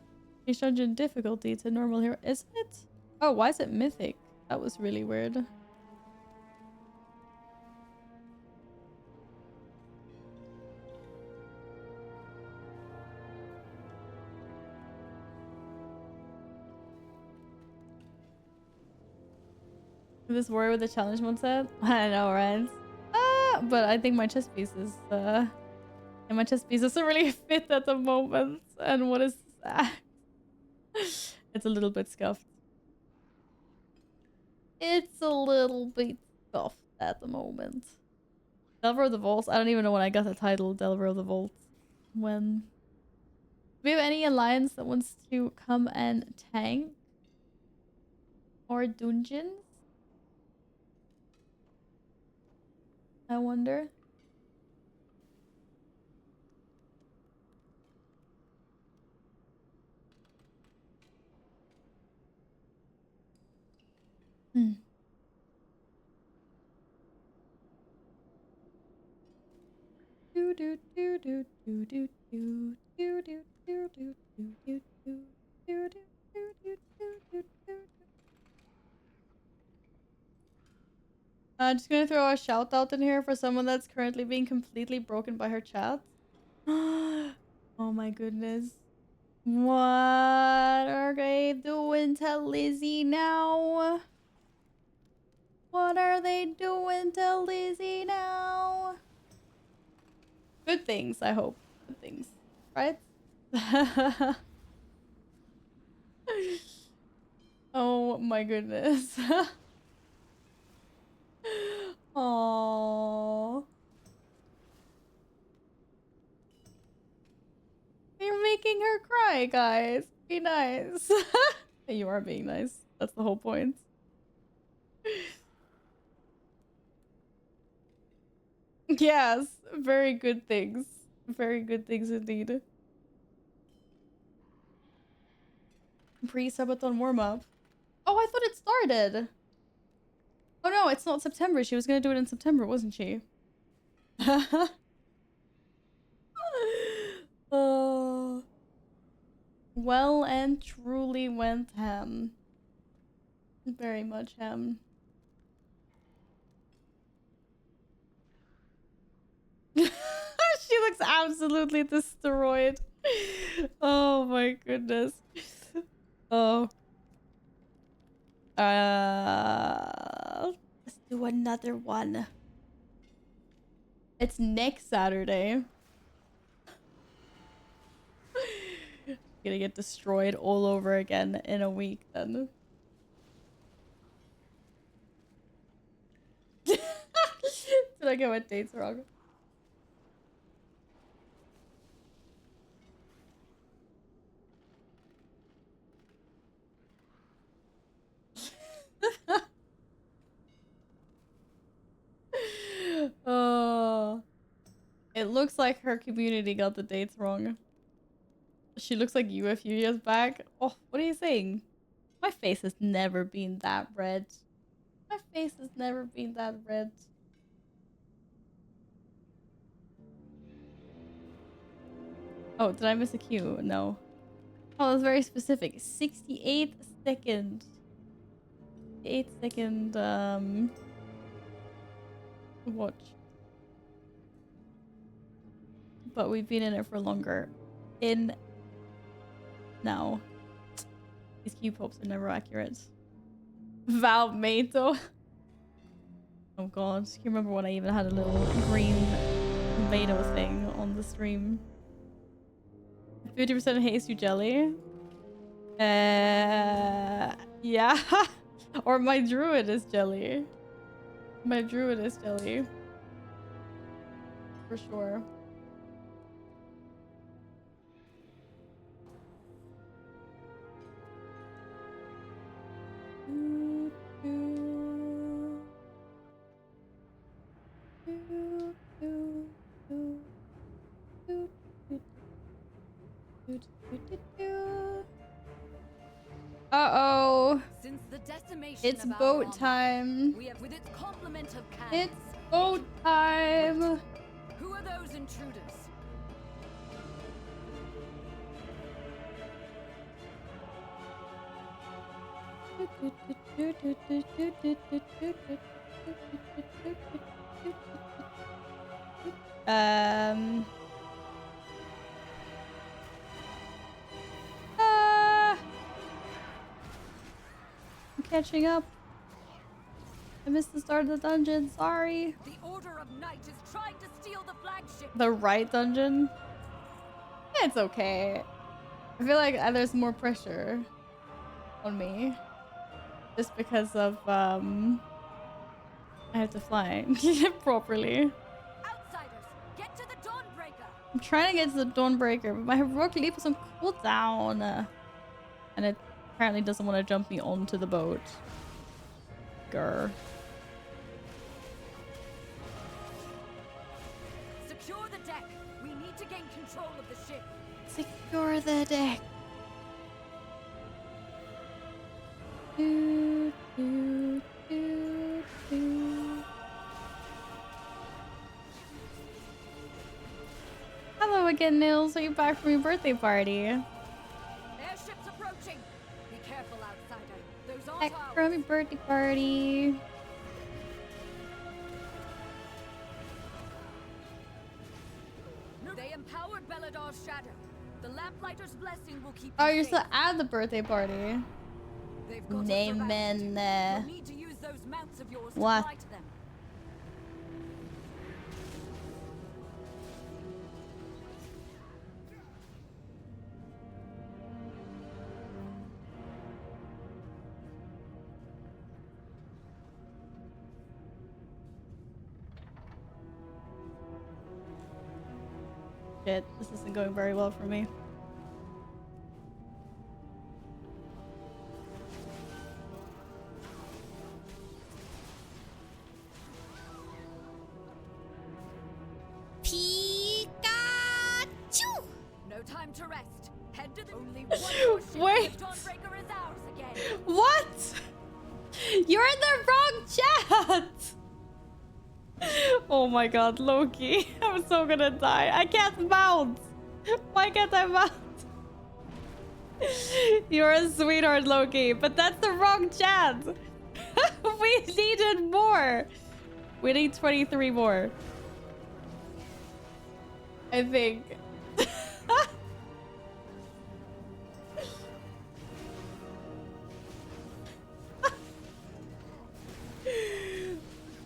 Change dungeon difficulty to normal hero. Isn't it? Oh, why is it mythic? That was really weird. This warrior with the challenge mode set? I know, right? But I think my chest piece is and my chest piece doesn't really fit at the moment. And what is that? It's a little bit scuffed. It's a little bit tough at the moment. Delver of the Vaults. I don't even know when I got the title Delver of the Vaults. When? Do we have any alliance that wants to come and tank? Or dungeons? I wonder. Hmm. Do do do do do do do do do do do do do do do do do do do. Just gonna throw a shout out in here for someone that's currently being completely broken by her chat. Oh my goodness. What are they doing to Lizzie now? What are they doing to Lizzie now? Good things, I hope. Good things. Right? Oh my goodness. Aww. You're making her cry, guys. Be nice. You are being nice. That's the whole point. Yes, very good things. Very good things indeed. Pre-Sabaton warm-up. Oh, I thought it started. Oh no, it's not September. She was gonna do it in September, wasn't she? Oh. Well and truly went ham. Very much ham. She looks absolutely destroyed. Oh my goodness. Oh. Let's do another one. It's next Saturday. Gonna get destroyed all over again in a week then. Did I get my dates wrong? Oh, it looks like her community got the dates wrong. She looks like you a few years back. Oh, what are you saying? My face has never been that red. My face has never been that red. Oh, did I miss a cue? No. Oh, that's very specific. 68 second. 8-second watch. But we've been in it for longer. In now. These cue pops are never accurate. Valve Mato. Oh god. Can you remember when I even had a little green tomato thing on the stream? 50% hates you jelly. Yeah. Or my druid is jelly. My druid is jelly. For sure. Uh-oh. Since the decimation It's of our boat armor, time. we have with its complement of cannons. It's boat time. Who are those intruders? I'm catching up. I missed the start of the dungeon. Sorry. The Order of Night is trying to steal the flagship. The right dungeon? It's okay. I feel like there's more pressure on me. Just because of I have to fly properly. Outsiders, get to the Dawnbreaker. I'm trying to get to the Dawnbreaker, but my heroic leap is on cooldown. And it apparently doesn't want to jump me onto the boat. Grr. Secure the deck. We need to gain control of the ship. Secure the deck. Do, do, do, do. Hello again, Nils. Are you back from your birthday party? Airships approaching. Be careful, outsider. Those aren't Back ours. from your birthday party. They empowered Belladar's shadow. The Lamplighter's blessing will keep Oh, you you're safe. still at the birthday party. They've got us Naaman, surrounded. You'll need to use those mounts of yours what? to fight them. Shit, this isn't going very well for me. Pikachu! No time to rest. Head to the only one more ship. Wait. The Dawnbreaker is ours again. What? You're in the wrong chat! Oh my god, Loki. I'm so gonna die. I can't mount. Why can't I mount? You're a sweetheart, Loki, but that's the wrong chat. We needed more. We need 23 more. I think.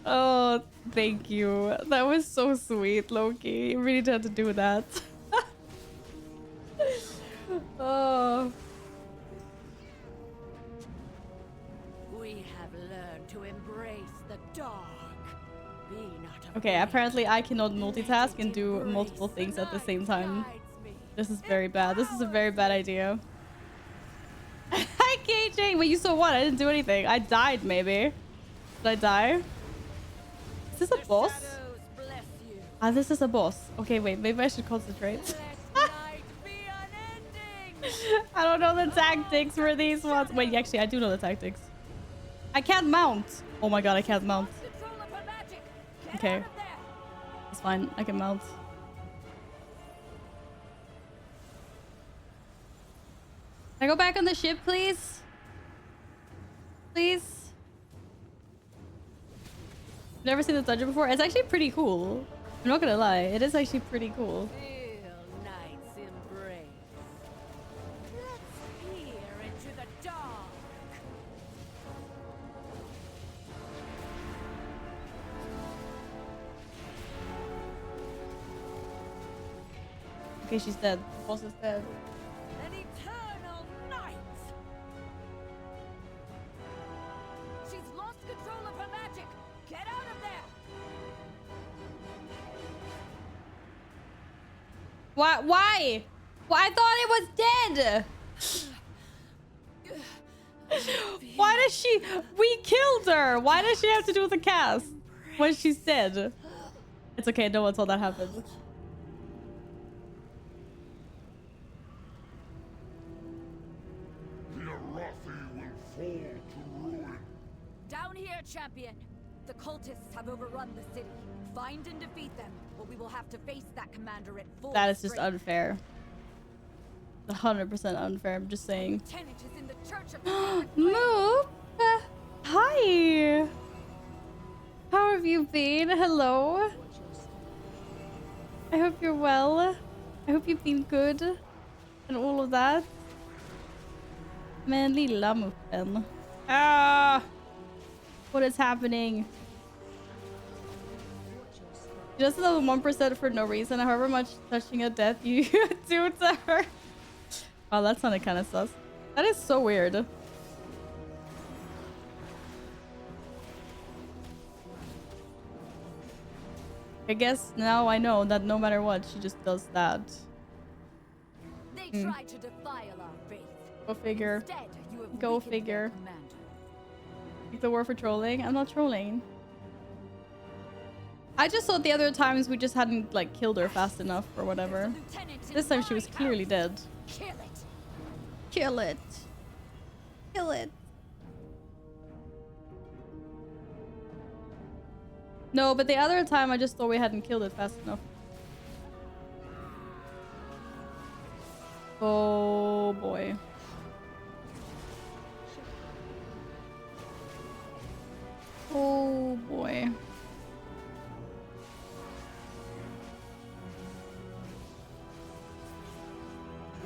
Oh, thank you. That was so sweet, Loki. You really had to do that. Oh. We have learned to embrace the dark. Be not Okay, apparently I cannot multitask and do multiple things at the same time. This is very bad. This is a very bad idea. Hi, KJ! Wait, you saw what? I didn't do anything. I died, maybe. Did I die? Is this a boss? Ah, this is a boss. Okay, wait. Maybe I should concentrate. I don't know the tactics for these ones. Wait, actually, I do know the tactics. I can't mount. Oh my god, I can't mount. Okay. It's fine. I can mount. Can I go back on the ship, please? Please? Never seen this dungeon before. It's actually pretty cool. I'm not gonna lie. It is actually pretty cool. Feel night's embrace. Let's peer into the dark. Okay, she's dead. The boss is dead. An eternal night. She's lost control of her magic. Get out of there. Why? Why? Well, I thought it was dead. Why does she? We killed her. Why does she have to do the cast when she's dead? It's okay. No one saw that happen. The Arathi will fall to ruin. Down here, champion. The cultists have overrun the city. Find and defeat them, or we will have to face that commander at full That is just strength. unfair. 100% unfair. I'm just saying. Lieutenant is in the Church of the Move. Hi. How have you been? Hello. I hope you're well. I hope you've been good and all of that. Men lilla muppen. Ah! What is happening? She does another 1% for no reason. However much touching a death you do to her. Oh, that sounded kind of sus. That is so weird. I guess now I know that no matter what, she just does that. They try to defile our faith. Go figure. Instead, you have Go weakened their figure. commander. Take the word for trolling. I'm not trolling. I just thought the other times we just hadn't like killed her fast enough or whatever. This time she was clearly dead. Kill it. Kill it. Kill it. No, but the other time I just thought we hadn't killed it fast enough. Oh boy. Oh boy.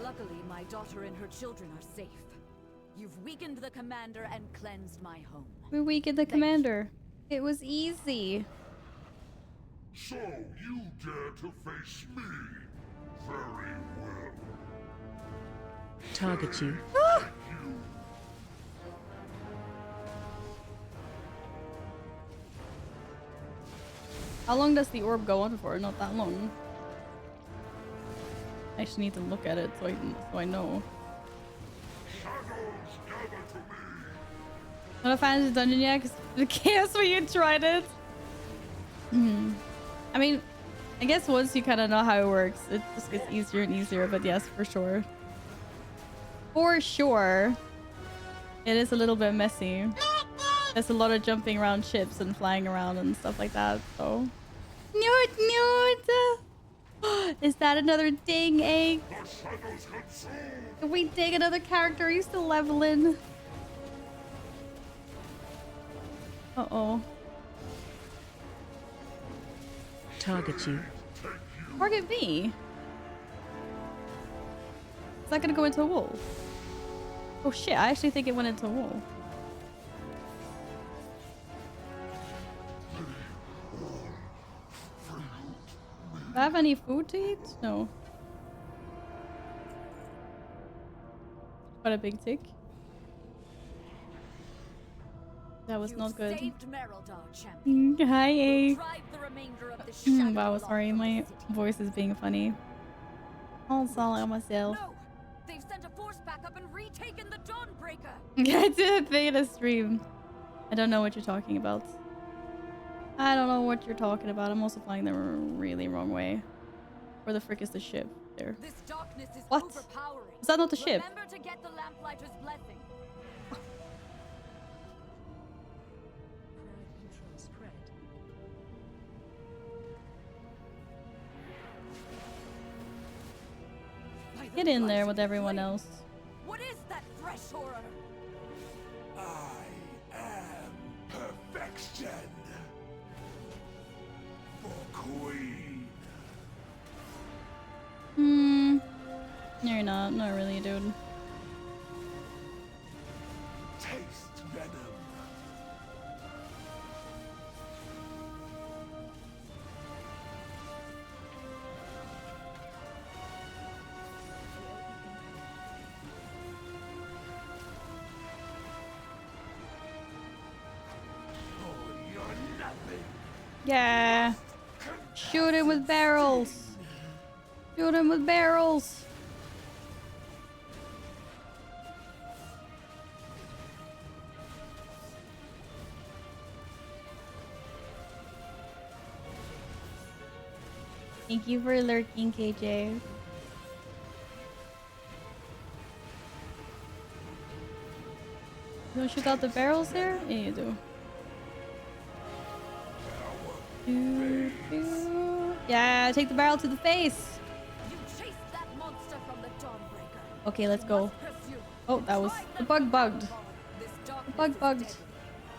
Luckily, my daughter and her children are safe. You've weakened the commander and cleansed my home. We weakened the commander. It was easy. So you dare to face me? Very well. Target you. How long does the orb go on for? Not that long. I actually need to look at it so I know. Not a fantasy dungeon yet because the chaos when you tried it. I mean, I guess once you kind of know how it works, it just gets easier and easier. But yes, for sure. For sure. It is a little bit messy. There's a lot of jumping around ships and flying around and stuff like that, so. Newt, Newt! Is that another ding egg? Did we dig another character? Are you still leveling? Uh-oh. Target you. Target me? Is that gonna go into a wall? Oh shit, I actually think it went into a wall. Do I have any food to eat? No. Quite a big tick. That was not good. Hi, egg. Wow, sorry, my voice is being funny. I'll solo myself. No! They've sent a force backup and retaken the Dawnbreaker! I did a thing in a stream. I don't know what you're talking about. I don't know what you're talking about. I'm also flying the really wrong way. Where the frick is the ship? There. This darkness is What? overpowering. Is that not the ship? Remember to get the Lamplighter's blessing. Get in there with everyone else. What is that fresh horror? I am perfection. For Queen. You're not. Not really, dude. Taste venom. Yeah. Shoot him with barrels. Shoot him with barrels. Thank you for lurking, KJ. You want to shoot out the barrels there? Yeah, you do. Yeah, take the barrel to the face. You chased that monster from the Dawnbreaker. Okay, let's go. Oh, that was the bug bugged. The bug bugged.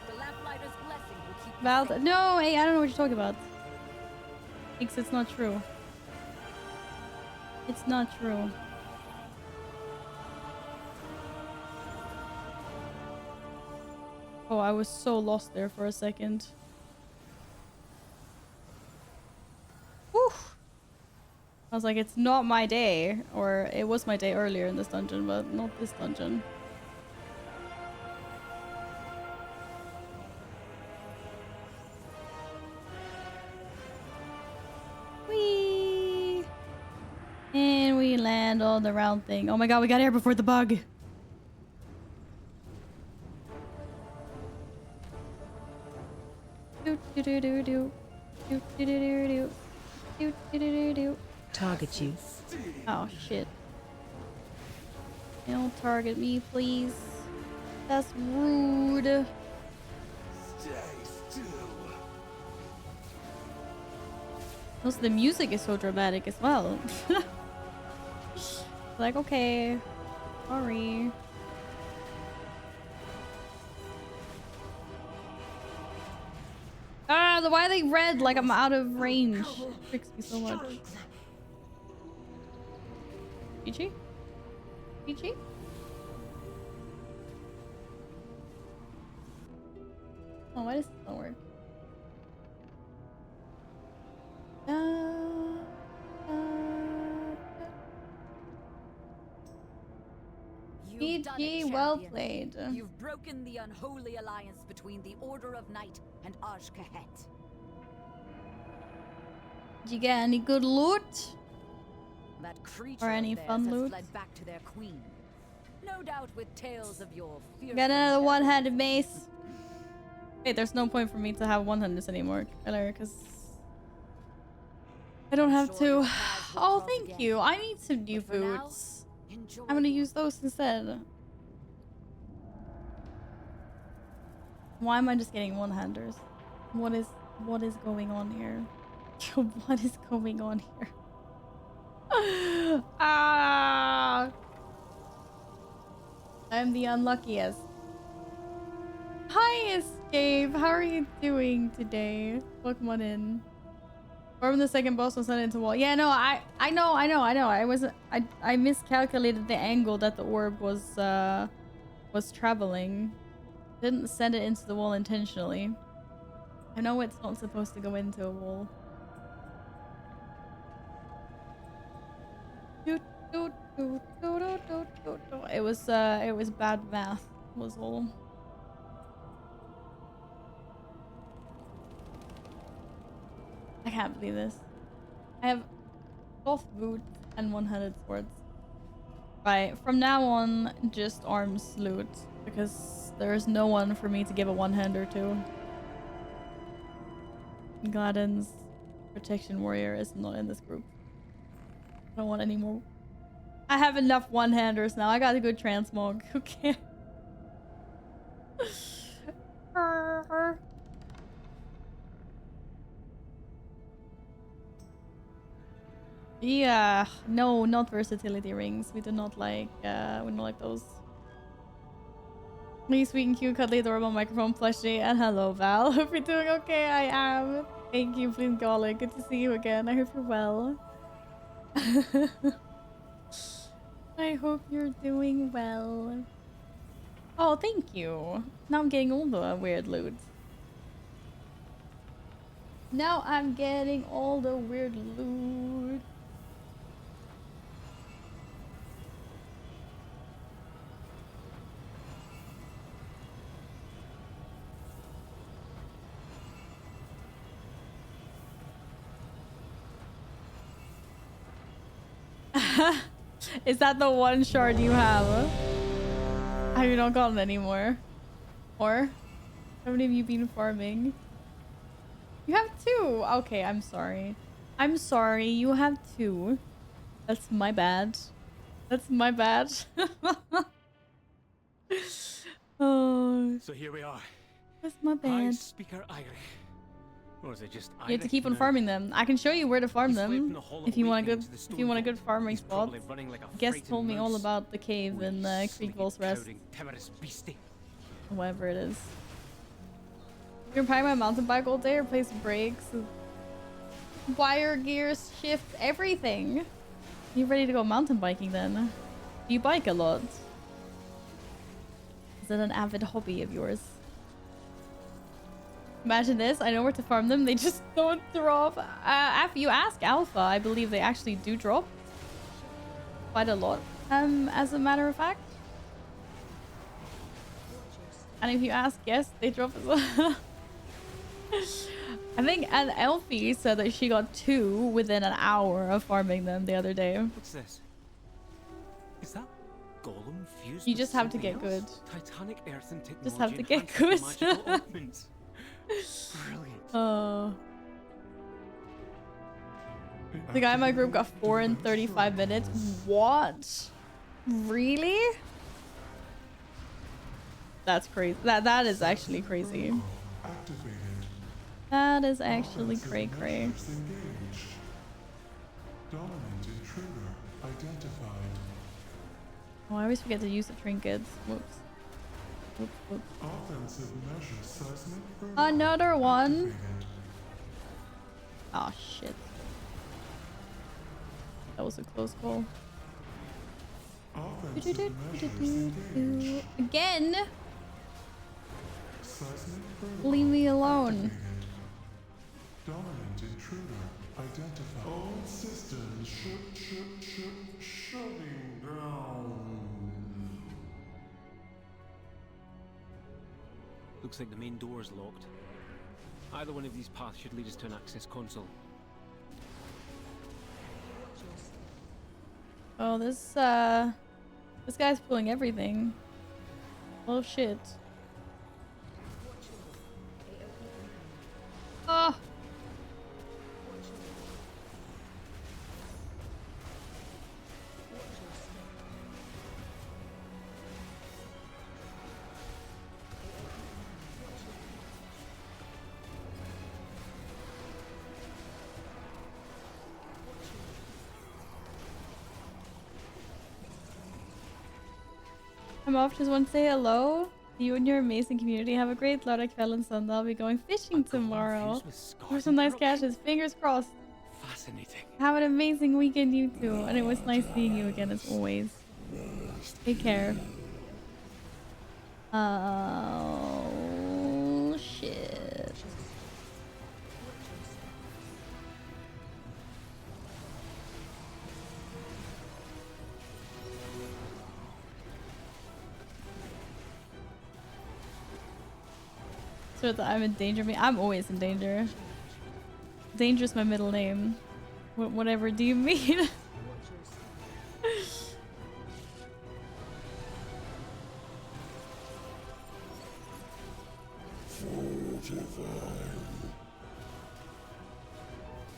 The Lamplighter's blessing will keep Val, no, hey, I don't know what you're talking about. Thinks it's not true. It's not true. Oh, I was so lost there for a second. Whew. I was like, it's not my day. Or it was my day earlier in this dungeon, but not this dungeon. Oh, the round thing. Oh my god, we got here before the bug. Target you. Oh shit. Don't target me, please. That's rude. Stay still. Also, the music is so dramatic as well. Like, okay. Sorry. Ah, why are they red? Like I'm out of range. It freaks me so much. Peachy? Peachy? Oh, why does this not work? You've done it, GG, well champion. played. You've broken the unholy alliance between the Order of Night and Aj-Kahet. Did you get any good loot? That creature Or any of theirs fun has loot? fled back to their queen. No doubt with tales of your fearsome Got another terror. one-handed mace. Wait, there's no point for me to have one-handers anymore, because I don't have to. Oh, thank you. I need some new boots. I'm gonna use those instead. Why am I just getting one-handers? What is going on here? What is going on here? Ah! I'm the unluckiest. Hi, Escape. How are you doing today? Welcome on in. Farm the second boss was sent into wall. Yeah, no, I know. I miscalculated the angle that the orb was traveling. Didn't send it into the wall intentionally. I know it's not supposed to go into a wall. It was bad math, was all. I can't believe this. I have both boots and one-handed swords. Right, from now on, just arms loot, because there's no one for me to give a one-hander to. Gladden's protection warrior is not in this group. I don't want any more. I have enough one-handers now. I got a good transmog. Okay. Yeah, no, not versatility rings. We do not like, we don't like those. Me, sweet and cute, cuddly, adorable, microphone, plushie, and hello, Val. Hope you're doing okay. I am. Thank you, Flint Garlic. Good to see you again. I hope you're well. I hope you're doing well. Oh, thank you. Now I'm getting all the weird loot. Now I'm getting all the weird loot. Is that the one shard you have? Have you not gotten any more? Or? How many have you been farming? You have 2. Okay, I'm sorry. I'm sorry. You have 2. That's my bad. That's my bad. Oh. So here we are. That's my I bad. speak our Irish. Or is it just You have to keep on farming them. I can show you where to farm them if you want a good farming spot. Guest told me all about the cave in Creek Vol's Rest. Whatever it is. You can ride my mountain bike all day, replace brakes, wire gears, shift, everything. You ready to go mountain biking then? Do you bike a lot? Is it an avid hobby of yours? Imagine this, I know where to farm them, they just don't drop. After you ask Alpha, I believe they actually do drop. Quite a lot, as a matter of fact. And if you ask Guest, they drop as well. I think and Elfie said that she got 2 within an hour of farming them the other day. What's this? Is that Golem fused You with just have to something get good. else? Titanic earthen technology Just have to get enhanced good. with magical augments. Brilliant. Oh. The guy in my group got 4 in 35 minutes. What? Really? That's crazy. That is actually crazy. That is actually cray cray. Dominant intruder identified. Oh, I always forget to use the trinkets. Whoops. Whoops, whoops. Offensive measure seismic Another one. Oh shit. That was a close call. Again? Leave me alone. Dominant intruder identified. All systems shutting down. Looks like the main door is locked. Either one of these paths should lead us to an access console. Oh, this guy's pulling everything. Oh shit. Oh. I'm off. Just want to say hello. You and your amazing community have a great CET and Sunday. I'll be going fishing tomorrow. For some nice catches. Fingers crossed. Fascinating. Have an amazing weekend, you two. And it was nice seeing you again as always. Take care. Oh shit. So that I'm in danger. I'm always in danger. Danger's my middle name. Whatever do you mean?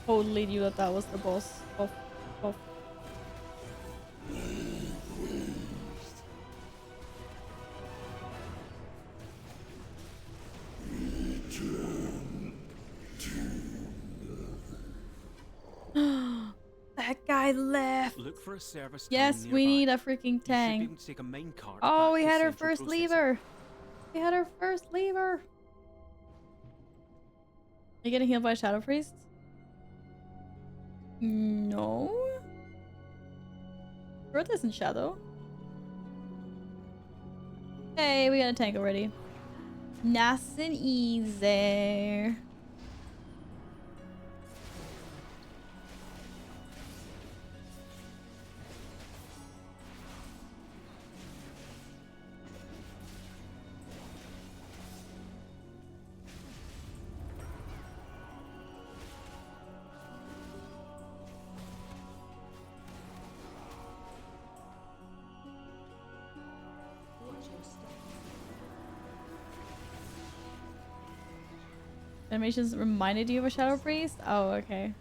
Totally knew that was the boss. Off. That guy left. Look for a service. Yes, we need a freaking tank. Oh, we had our first lever. We had our first lever. Are you getting healed by Shadow Priest? No. Growth isn't Shadow. Hey, we got a tank already. Nice and easy. Animations reminded you of a Shadow Priest? Oh, okay.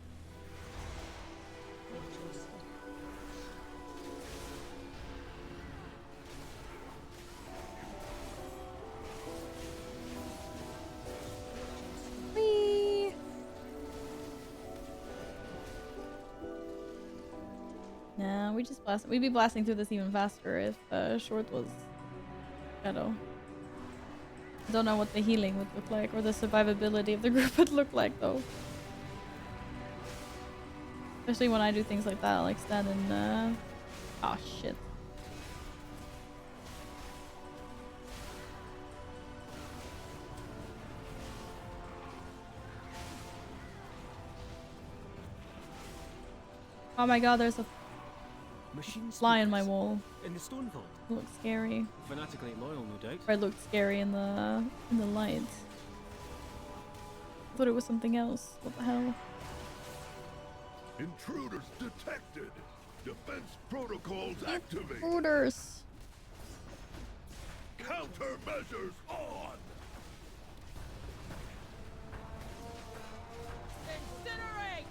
Whee! Nah, we just blast. We'd be blasting through this even faster if Short was Shadow. I don't know what the healing would look like or the survivability of the group would look like though. Especially when I do things like that, like stand in oh shit. Oh my god, there's a fly on my wall. In the stone vault. It looks scary. Fanatically loyal, no doubt. Or it looked scary in the light. I thought it was something else. What the hell? Intruders detected. Defense protocols activate. Orders. Countermeasures on. Incinerate!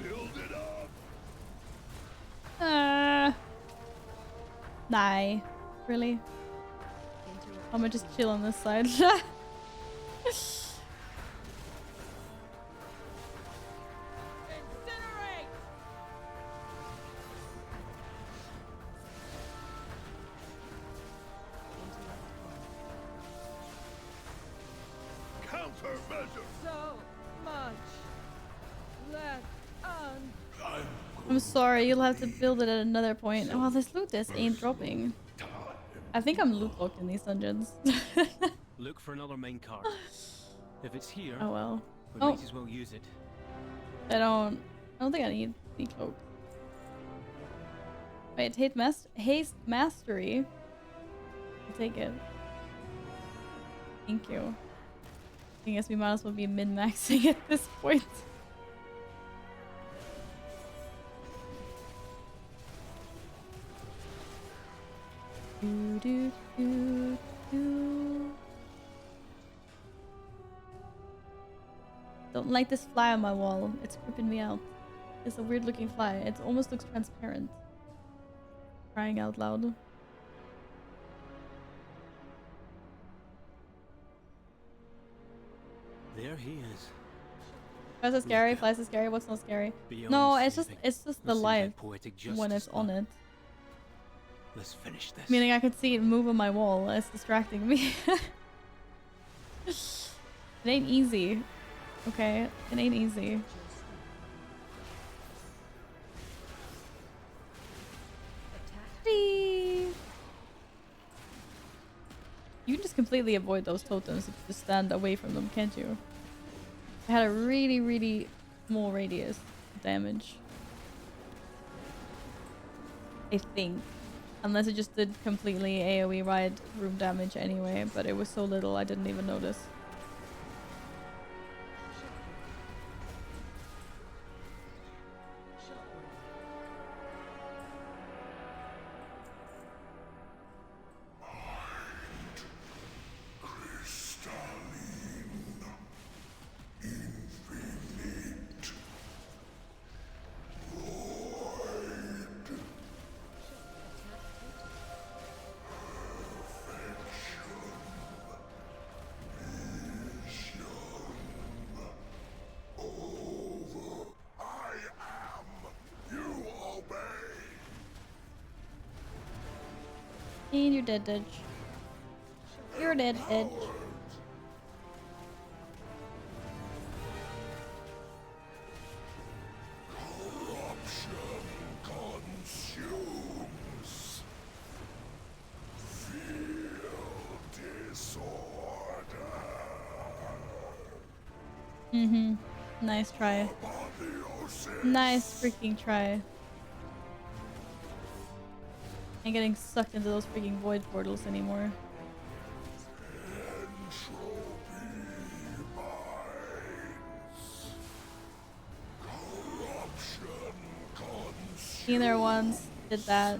Build it up. Nah. Really? I'm gonna just chill on this side. Incinerate! Countermeasures. So much left I'm sorry, you'll have to build it at another point. Oh, this loot ain't dropping. I think I'm loot locked in these dungeons. Look for another main card. If it's here, Oh well. we Oh, might as well use it. I don't think I need the cloak. Wait, haste mastery. I'll take it. Thank you. I guess we might as well be min-maxing at this point. Do, do, do, do. Don't like this fly on my wall. It's creeping me out. It's a weird looking fly. It almost looks transparent. Crying out loud. There he is. Flies are scary, flies are scary, what's not scary? Beyond No, it's saving. just the This seems light like poetic when it's justice, on but it. Let's finish this. Meaning I could see it move on my wall. It's distracting me. It ain't easy. Okay? It ain't easy. Whee! You can just completely avoid those totems if you just stand away from them, can't you? It had a really, really small radius of damage. I think. Unless it just did completely AoE ride room damage anyway, but it was so little I didn't even notice. And you're dead, Edge. You're dead, Edge. Mm-hmm. Nice try. Nice freaking try. Ain't getting sucked into those freaking void portals anymore. Neither ones did that.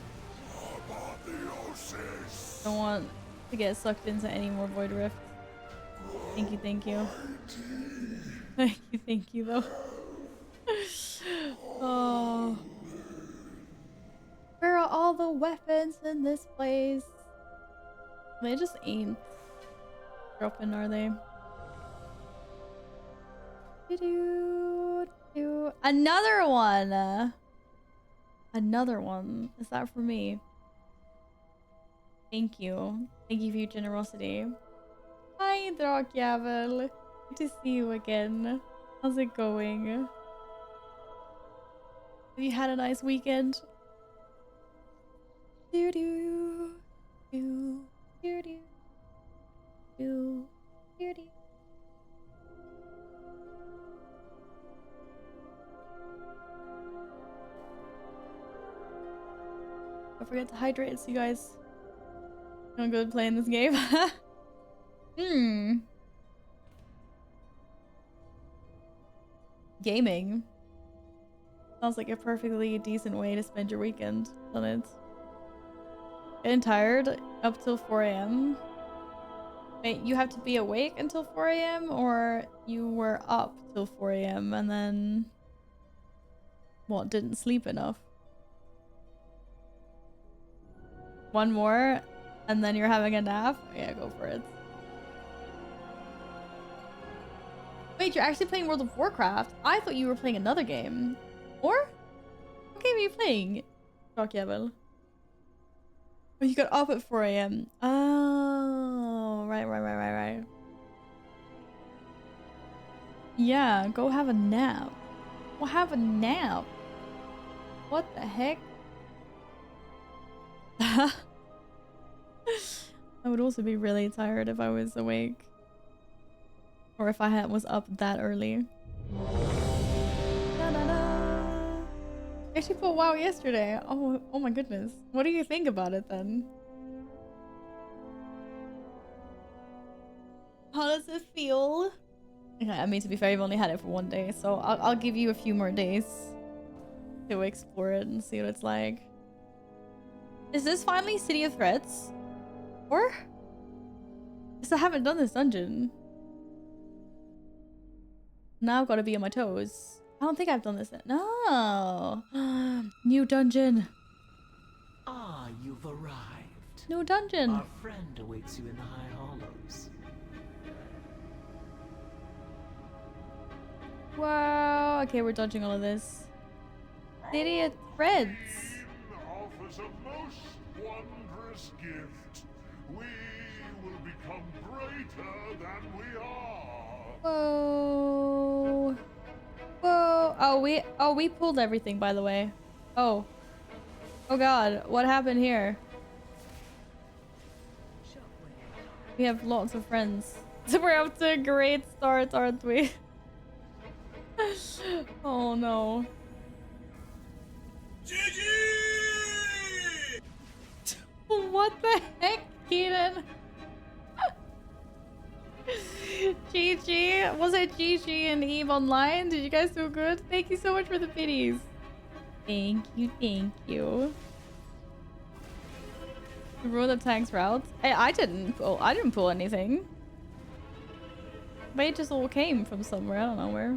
Don't want to get sucked into any more void rift. Thank you, thank you. Thank you though. Oh. Where are all the weapons in this place? They just ain't dropping, are they? Another one! Another one. Is that for me? Thank you. Thank you for your generosity. Hi, Drakjavel. Good to see you again. How's it going? Have you had a nice weekend? Do do do do do do do do. Don't forget to hydrate, so you guys I'm good playing this game. Gaming. Sounds like a perfectly decent way to spend your weekend on it. Getting tired up till 4 a.m. Wait, you have to be awake until 4 a.m. or you were up till 4 a.m. and then what, didn't sleep enough? One more and then you're having a nap? Yeah, go for it. Wait, you're actually playing World of Warcraft? I thought you were playing another game. Or? What game are you playing? Rockjävel. Oh, you got up at 4 a.m. Oh, right. Yeah, go have a nap. Well, have a nap. What the heck? I would also be really tired if I was awake. Or if I was up that early. Da-da-da. I actually put WoW yesterday. Oh my goodness. What do you think about it then? How does it feel? Okay, I mean, to be fair, you've only had it for 1 day, so I'll give you a few more days to explore it and see what it's like. Is this finally City of Threats? Or? Because I haven't done this dungeon. Now I've got to be on my toes. I don't think I've done this yet. No. New dungeon. Ah, you've arrived. New dungeon. Our friend awaits you in the High Hollows. Wow. Okay, we're dodging all of this. City of Threads. Offers a most wondrous gift. We will become greater than we are. Whoa. Whoa. Oh, we pulled everything, by the way. Oh. Oh god, what happened here? We have lots of friends. So we're up to a great start, aren't we? Oh no. GG! What the heck, Keaton? GG? Was it GG and Eve Online? Did you guys do good? Thank you so much for the biddies. Thank you, thank you. Ruin the tank's route. Hey, I didn't pull anything. But it just all came from somewhere. I don't know where.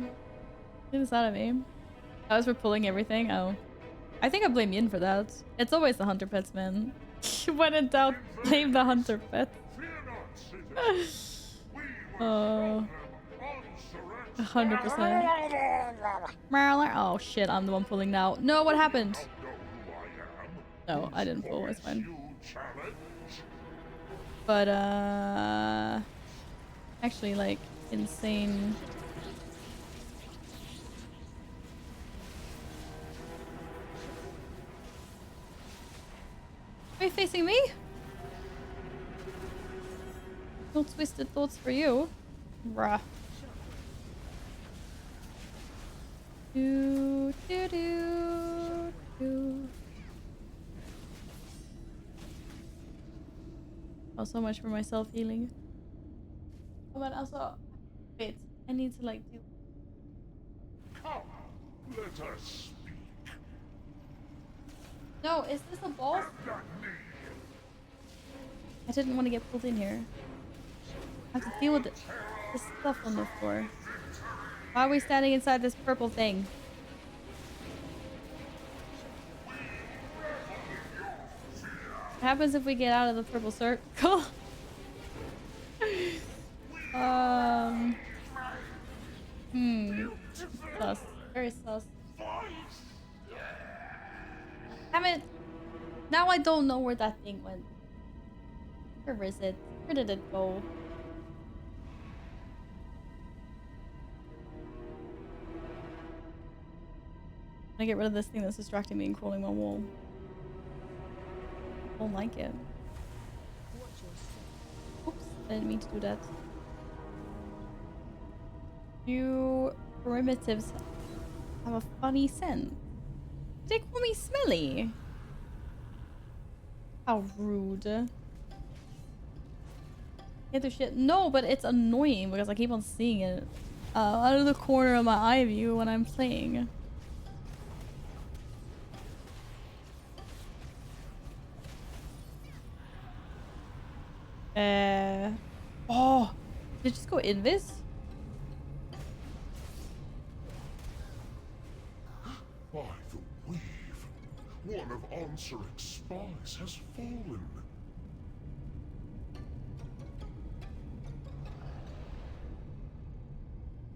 Get this out of me. That was for pulling everything. Oh. I think I blame Yin for that. It's always the hunter pets, man. When in doubt, blame the hunter pet. 100%. Oh shit, I'm the one pulling now. No, what happened? No, I didn't pull. It's fine. But actually, like, insane. Are you facing me? No twisted thoughts for you. Bruh. Do, do, do, do. Oh, so much for my self-healing. Oh, but also... Wait, I need to, like, do... Come, let us speak. No, is this a boss? I didn't want to get pulled in here. I have to deal with this stuff on the floor. Why are we standing inside this purple thing? What happens if we get out of the purple circle? Sus. Very sus. Damn it! Now I don't know where that thing went. Where is it? Where did it go? I'm gonna get rid of this thing that's distracting me and crawling my wall. I don't like it. Oops, I didn't mean to do that. You primitives have a funny scent. They call me smelly. How rude. Get the shit. No, but it's annoying because I keep on seeing it out of the corner of my eye view when I'm playing. Oh, did it just go in this? By the weave, one of Ansarek's spies has fallen.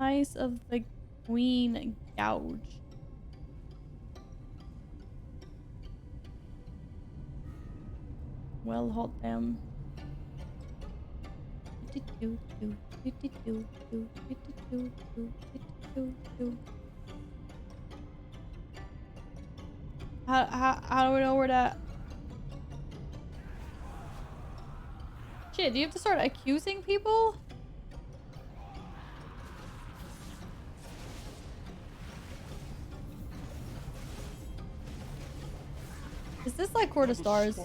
Eyes of the Queen gouge. Well, hot damn. How do we know where that? Shit, do you have to start accusing people? Is this like Court of Stars?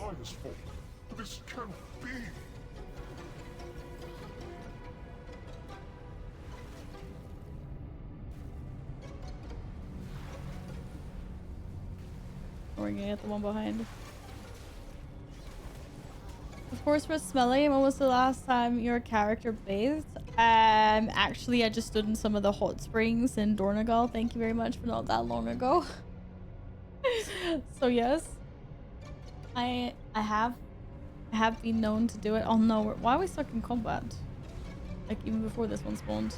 This can't be. We're gonna get the one behind. Of course, we're smelly. When was the last time your character bathed? Actually, I just stood in some of the hot springs in Dornagal. Thank you very much for not that long ago. So yes, I have been known to do it. Oh no, why are we stuck in combat? Like even before this one spawned.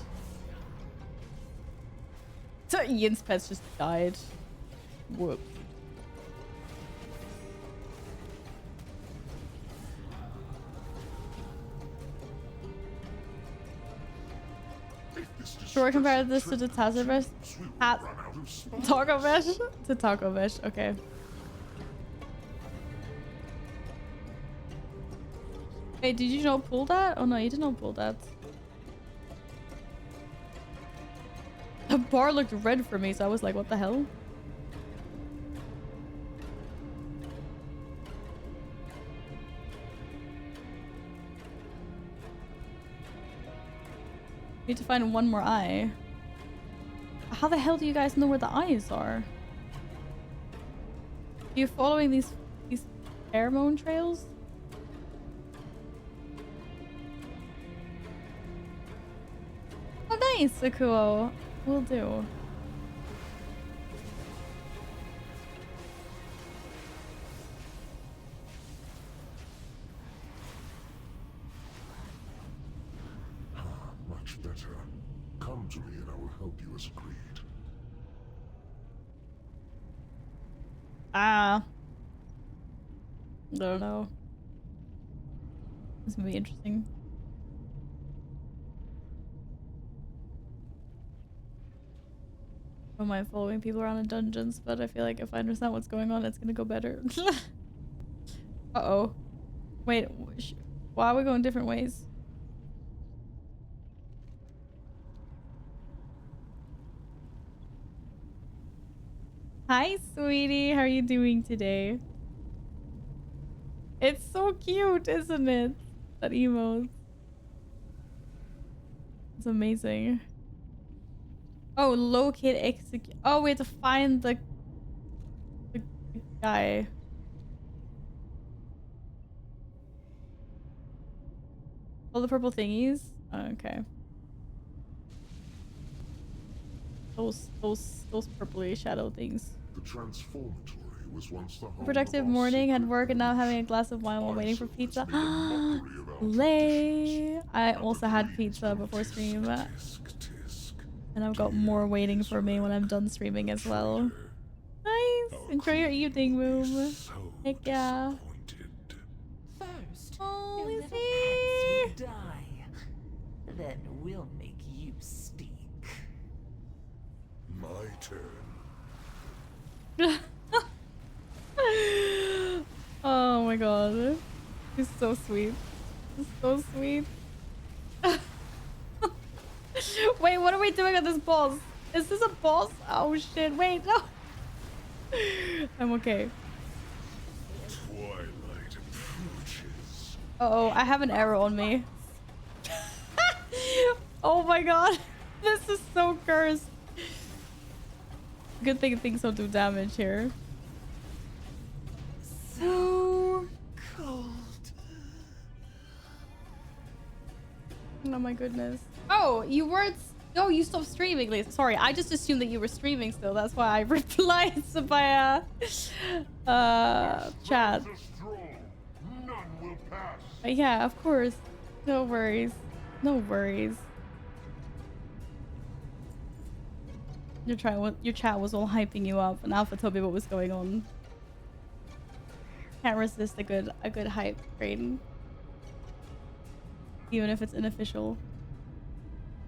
So Ian's pets just died. Whoop. Sure, compare this to the Taco Mesh. Taco Mesh? To Taco Mesh, okay. Wait, did you not pull that? Oh no, you did not pull that. The bar looked red for me, so I was like, what the hell? Need to find one more eye. How the hell do you guys know where the eyes are? Are you following these pheromone trails? Oh nice, Sakuo. Will do. Much better. Come to me and I will help you as agreed. Ah. I don't know. This is gonna be interesting. I don't mind following people around in dungeons, but I feel like if I understand what's going on, it's gonna go better. Uh-oh. Wait, why are we going different ways? Hi, sweetie. How are you doing today? It's so cute, isn't it? That emote. It's amazing. Oh, locate, execute. Oh, we have to find the guy. All the purple thingies? Oh, okay. Those purpley shadow things. The transformatory was once the home Productive of our morning, had secret work, and now police. having a glass of wine while waiting for Isaac pizza. has made a mockery of our Lay. I traditions. also had pizza before stream. And I've got more waiting for me when I'm done streaming as well. Nice! Enjoy your evening, Boom. Heck yeah. First, Oh, your little Lizzie! pets will die. Then we'll make you speak. My turn. Oh my god. He's so sweet. He's so sweet. Wait, what are we doing on this boss? Is this a boss? Oh shit, wait, no. I'm okay. Twilight approaches. Uh-oh, I have an arrow on me. Oh my god. This is so cursed. Good thing things don't do damage here. So cold. Oh my goodness. Oh, you weren't. No, you stopped streaming, Lisa. Sorry, I just assumed that you were streaming still. That's why I replied via chat. Yeah, of course. No worries. No worries. Your chat was all hyping you up, and Alpha told me what was going on. Can't resist a good hype train, even if it's unofficial.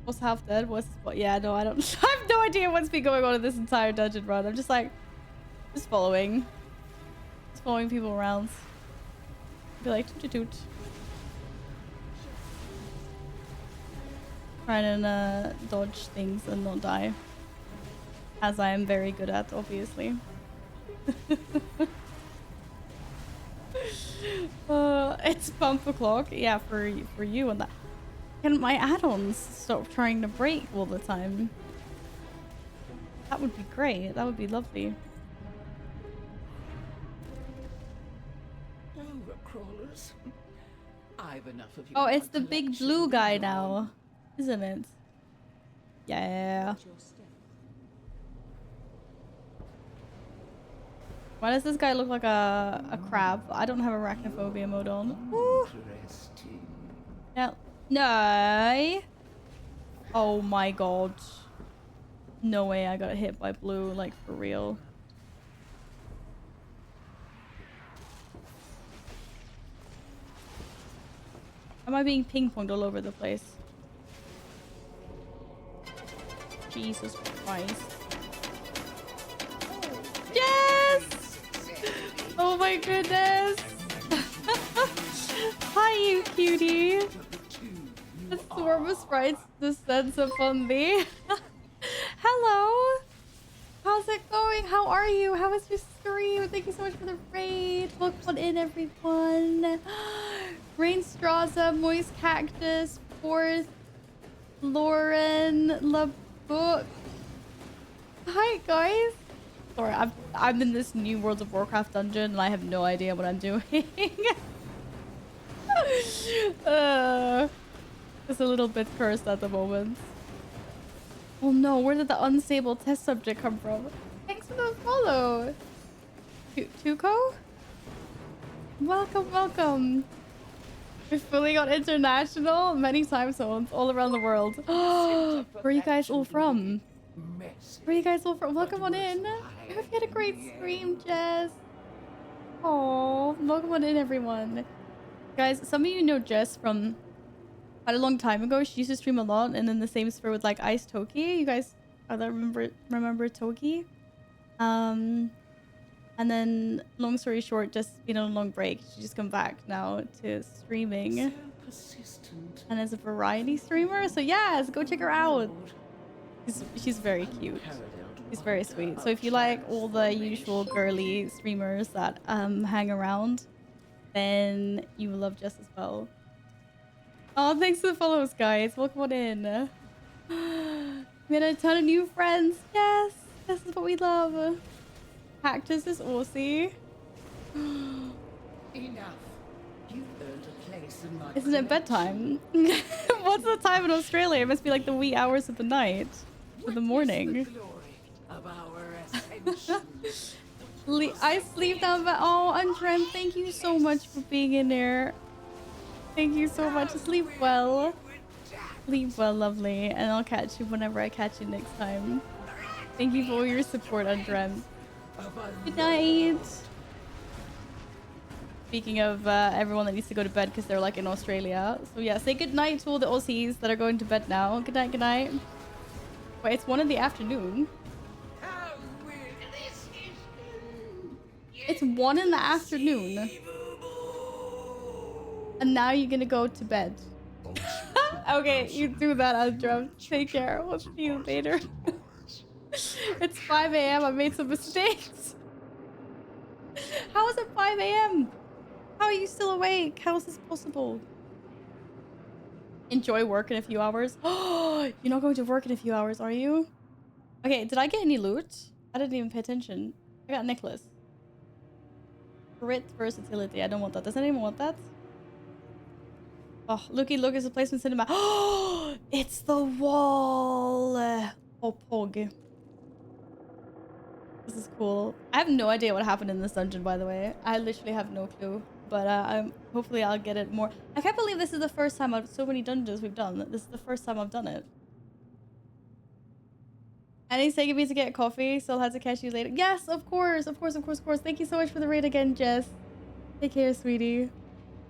What's half dead? What's yeah? No, I don't. I have no idea what's been going on in this entire dungeon run. I'm just like, just following people around. Be like toot toot. Trying to dodge things and not die, as I am very good at, obviously. It's bump o'clock. Yeah, for you and that. Can my add-ons stop trying to break all the time? That would be great. That would be lovely. Overcrawlers. I've enough of you. Oh, it's the big blue guy now, isn't it? Yeah. Why does this guy look like a crab? I don't have arachnophobia mode on. Ooh. Yeah. No. Oh my god. No way I got hit by blue, like for real. Am I being ping-ponged all over the place? Jesus Christ. Yes! Oh my goodness! Hi, you cutie! The swarm of sprites descends upon thee. Hello! How's it going? How are you? How was your stream? Thank you so much for the raid. Welcome in, everyone. Rain Straza, Moist Cactus, Fourth, Lauren, LaBook. Hi, guys. Sorry, I'm in this new World of Warcraft dungeon and I have no idea what I'm doing. It's a little bit cursed at the moment. Oh no, where did the unstable test subject come from? Thanks for the follow. Tuco? Welcome, welcome. We've fully got international, many time zones all around the world. Where are you guys all from? Where are you guys all from? Welcome on in. I hope you had a great stream, Jess. Oh, welcome on in, everyone. Guys, some of you know Jess from quite a long time ago. She used to stream a lot, and then the same sphere with like Ice Toki. You guys remember Toki? And then, long story short, just been on a long break. She's just come back now to streaming. And as a variety streamer. So yes, go check her out. She's very cute. She's very sweet. So if you like all the usual girly streamers that hang around, then you will love Jess as well. Oh, thanks for the follows, guys. Welcome on in. Made a ton of new friends. Yes, this is what we love. Cactus is Aussie. Enough. You've earned a place in my Isn't it bedtime? What's the time in Australia? It must be like the wee hours of the night. Or the morning. I sleep down, but oh, Andrem, thank you so much for being in there. Thank you so much. Sleep well. Sleep well, lovely. And I'll catch you whenever I catch you next time. Thank you for all your support, Andrem. Good night. Speaking of everyone that needs to go to bed because they're like in Australia. So yeah, say good night to all the Aussies that are going to bed now. Good night, good night. Wait, it's 1 in the afternoon. It's 1 in the afternoon. And now you're gonna go to bed. Okay, you do that, Andrew. Take care. We'll see you later. It's 5 a.m. I made some mistakes. How is it 5 a.m.? How are you still awake? How is this possible? Enjoy work in a few hours. Oh, you're not going to work in a few hours, are you? Okay, did I get any loot? I didn't even pay attention. I got a necklace. Grit versatility. I don't want that. Does anyone want that? Oh, looky, look, it's a placement cinema. Oh, it's the wall. Oh, Pog. This is cool. I have no idea what happened in this dungeon, by the way. I literally have no clue. But hopefully I'll get it more. I can't believe this is the first time out of so many dungeons we've done. This is the first time I've done it. And he's taking me to get coffee, so I'll have to catch you later. Yes, of course, of course, of course, of course. Thank you so much for the raid again, Jess. Take care, sweetie.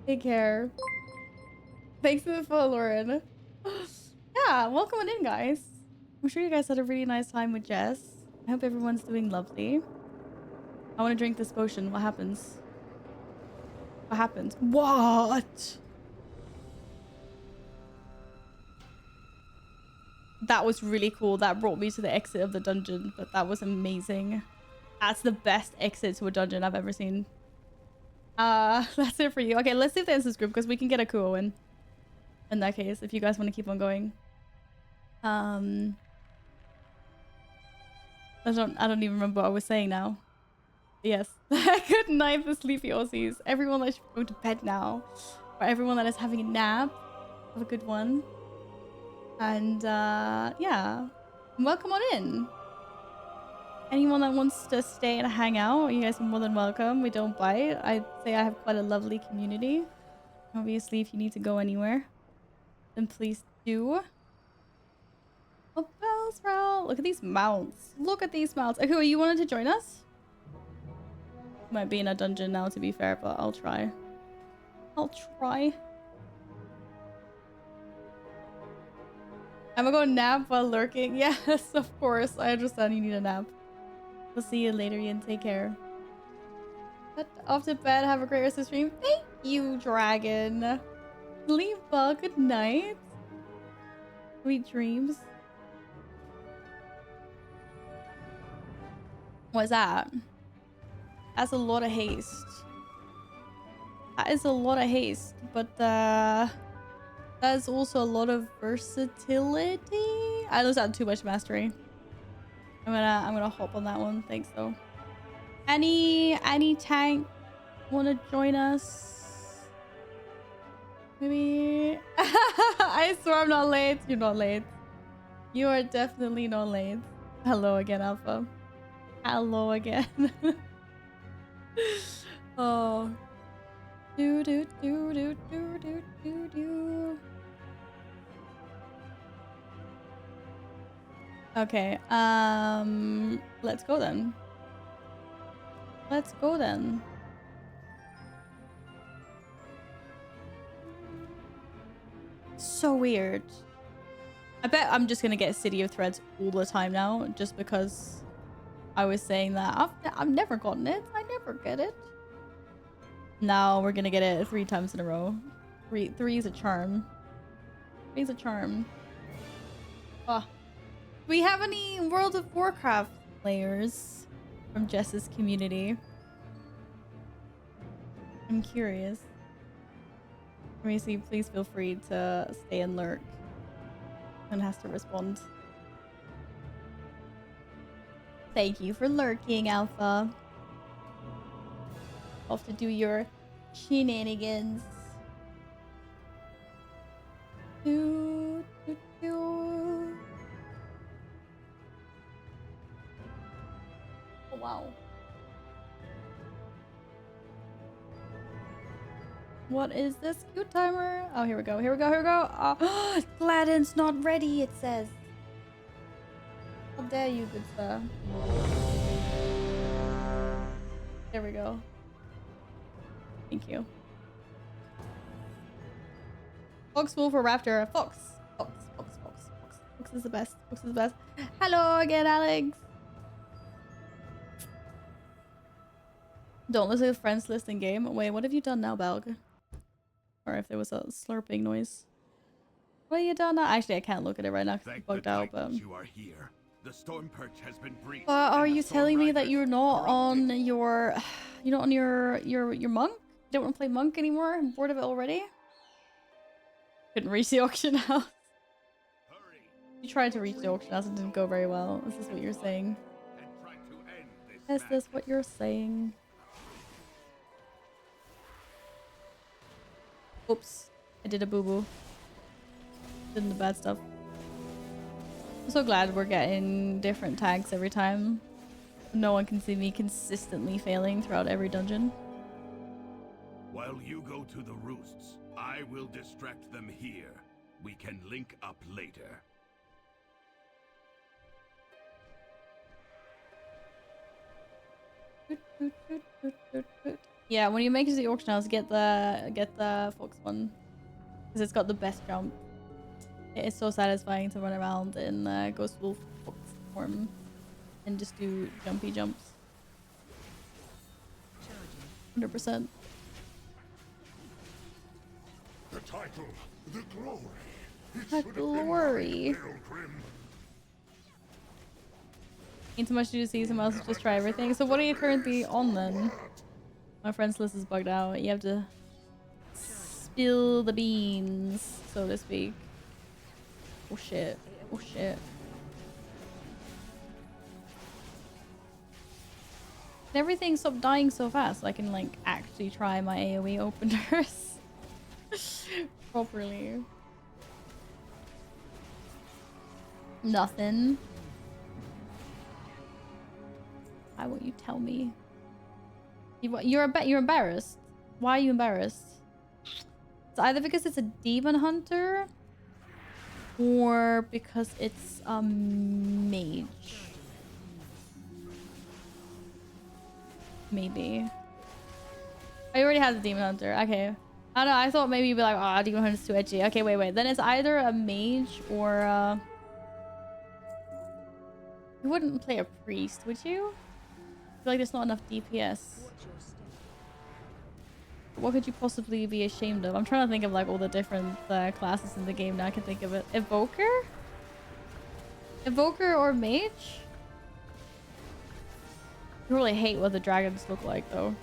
Take care. Thanks for the follow, Lauren. Yeah, welcome on in, guys. I'm sure you guys had a really nice time with Jess. I hope everyone's doing lovely. I want to drink this potion. What happens? What happens? What? That was really cool. That brought me to the exit of the dungeon, but that was amazing. That's the best exit to a dungeon I've ever seen. That's it for you. Okay, let's see if there's this group because we can get a Kuo in that case, if you guys want to keep on going. I don't even remember what I was saying now. Yes. Good night, the sleepy Aussies. Everyone that should go to bed now. For everyone that is having a nap, have a good one. And yeah, welcome on in. Anyone that wants to stay and hang out, you guys are more than welcome. We don't bite. I'd say I have quite a lovely community. Obviously, if you need to go anywhere, then please do. Oh, bells roll. Look at these mounts. Look at these mounts. Okay, well, you wanted to join us? Might be in a dungeon now, to be fair, but I'll try. I'll try. Am I going to nap while lurking? Yes, of course. I understand you need a nap. We'll see you later, Ian. Take care. But off to bed. Have a great rest of the stream. Thank you, Dragon. Sleep well. Good night. Sweet dreams. What's that? That's a lot of haste. That is a lot of haste, but that's also a lot of versatility. I just had too much mastery. I'm gonna hop on that one. Thanks though. Any tank wanna join us? Maybe. I swear I'm not late. You're not late. You are definitely not late. Hello again, Alpha. Hello again. Oh. Do do do do do do do do. Okay. Let's go then. Let's go then. So weird. I bet I'm just gonna get City of Threads all the time now, just because I was saying that I've never gotten it. I never get it. Now we're gonna get it 3 times in a row. Three is a charm. 3 is a charm. Oh. Do we have any World of Warcraft players from Jess's community? I'm curious. Macy, please feel free to stay and lurk. And has to respond. Thank you for lurking, Alpha. Off to do your shenanigans. Do, do, do. Oh, wow. What is this cute timer? Oh, here we go. Here we go. Here we go. Oh, Gladden's not ready, it says. How dare you, good sir. There we go. Thank you. Fox, wolf, or raptor? Fox. Fox. Fox. Fox. Fox. Fox is the best. Fox is the best. Hello again, Alex. Don't listen to friends list in game. Wait, what have you done now, Belg? Or if there was a slurping noise. What have you done now? Actually, I can't look at it right now because it's bugged out. But you are here. The storm perch has been breached. Are you telling me that you're not on your, you're not on your monk? You don't want to play monk anymore? I'm bored of it already. Couldn't reach the auction house. You tried to reach the auction house and didn't go very well. Is this what you're saying? Is this what you're saying? Oops. I did a boo-boo. Did the bad stuff. I'm so glad we're getting different tags every time. No one can see me consistently failing throughout every dungeon. While you go to the roosts, I will distract them here. We can link up later. Yeah, when you make it to the auction house, get the fox one, because it's got the best jump. It is so satisfying to run around in Ghost Wolf fox form and just do jumpy jumps. 100%. The title, the glory. The glory. Ain't too much to do to see someone else just try everything. So what are you currently on then? My friend's list is bugged out. You have to spill the beans, so to speak. Oh shit. Oh shit. Everything stopped dying so fast so I can like actually try my AoE openers properly. Nothing. Why won't you tell me? You're embarrassed. Why are you embarrassed? It's either because it's a demon hunter or because it's a mage. Maybe. I already have the demon hunter. Okay. I don't know. I thought maybe you'd be like, oh, demon hunter's too edgy. Okay, wait. Then it's either a mage or you wouldn't play a priest, would you? I feel like there's not enough DPS. What could you possibly be ashamed of? I'm trying to think of like all the different classes in the game now. I can think of it. Evoker? Evoker or mage? I really hate what the dragons look like though.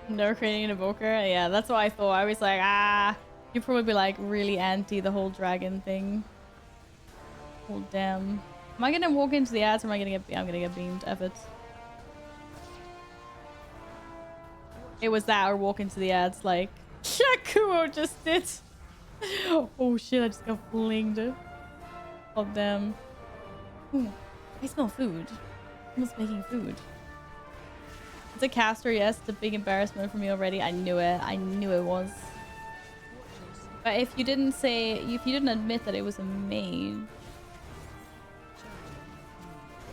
Never creating an evoker? Yeah, that's what I thought. I was like, you'd probably be like really anti the whole dragon thing. Oh damn. Am I gonna walk into the ads or am I gonna get I'm gonna get beamed? F it. It was that or walk into the ads like Shakuo just did. Oh shit, I just got flinged. Oh damn. Ooh, I smell food. Someone's making food. It's a caster, yes. It's a big embarrassment for me already. I knew it. I knew it was. But if you didn't admit that it was a mage.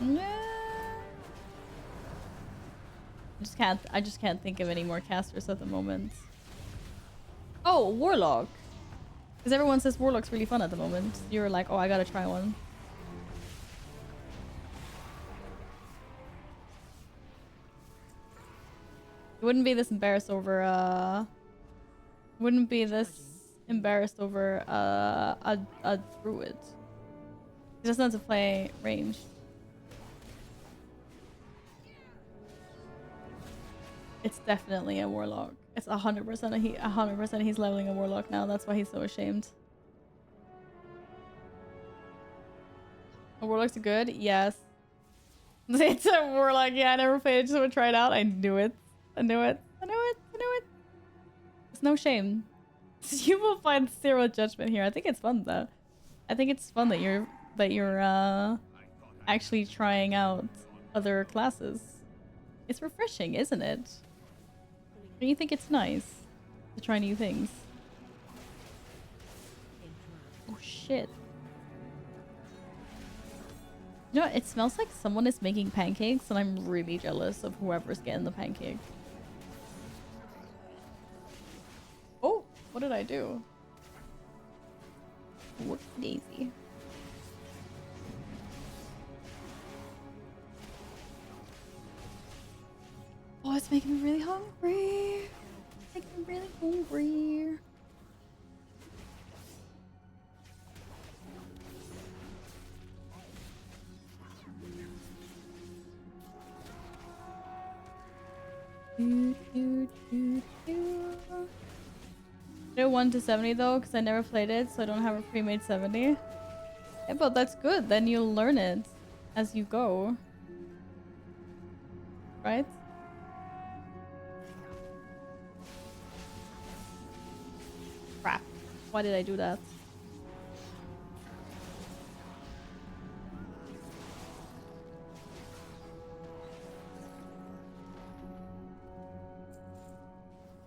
Nah. I just can't think of any more casters at the moment. Oh, Warlock. Because everyone says Warlock's really fun at the moment. You're like, oh, I gotta try one. Wouldn't be this embarrassed over a druid. He doesn't have to play range. It's definitely a warlock. It's 100% he's leveling a warlock now. That's why he's so ashamed. A warlock's good? Yes. It's a warlock. Yeah, I never played it, just want to try it out. I knew it. I knew it. It's no shame. You will find zero judgment here. I think it's fun though. I think it's fun that you're actually trying out other classes. It's refreshing, isn't it? Don't you think it's nice to try new things? Oh shit. You know what? It smells like someone is making pancakes and I'm really jealous of whoever's getting the pancake. Oh, what did I do? Whoop daisy. Oh, it's making me really hungry. It's making me really hungry. No 1 to 70 though, because I never played it, so I don't have a pre-made 70. Yeah, but that's good. Then you'll learn it as you go. Right? Crap. Why did I do that?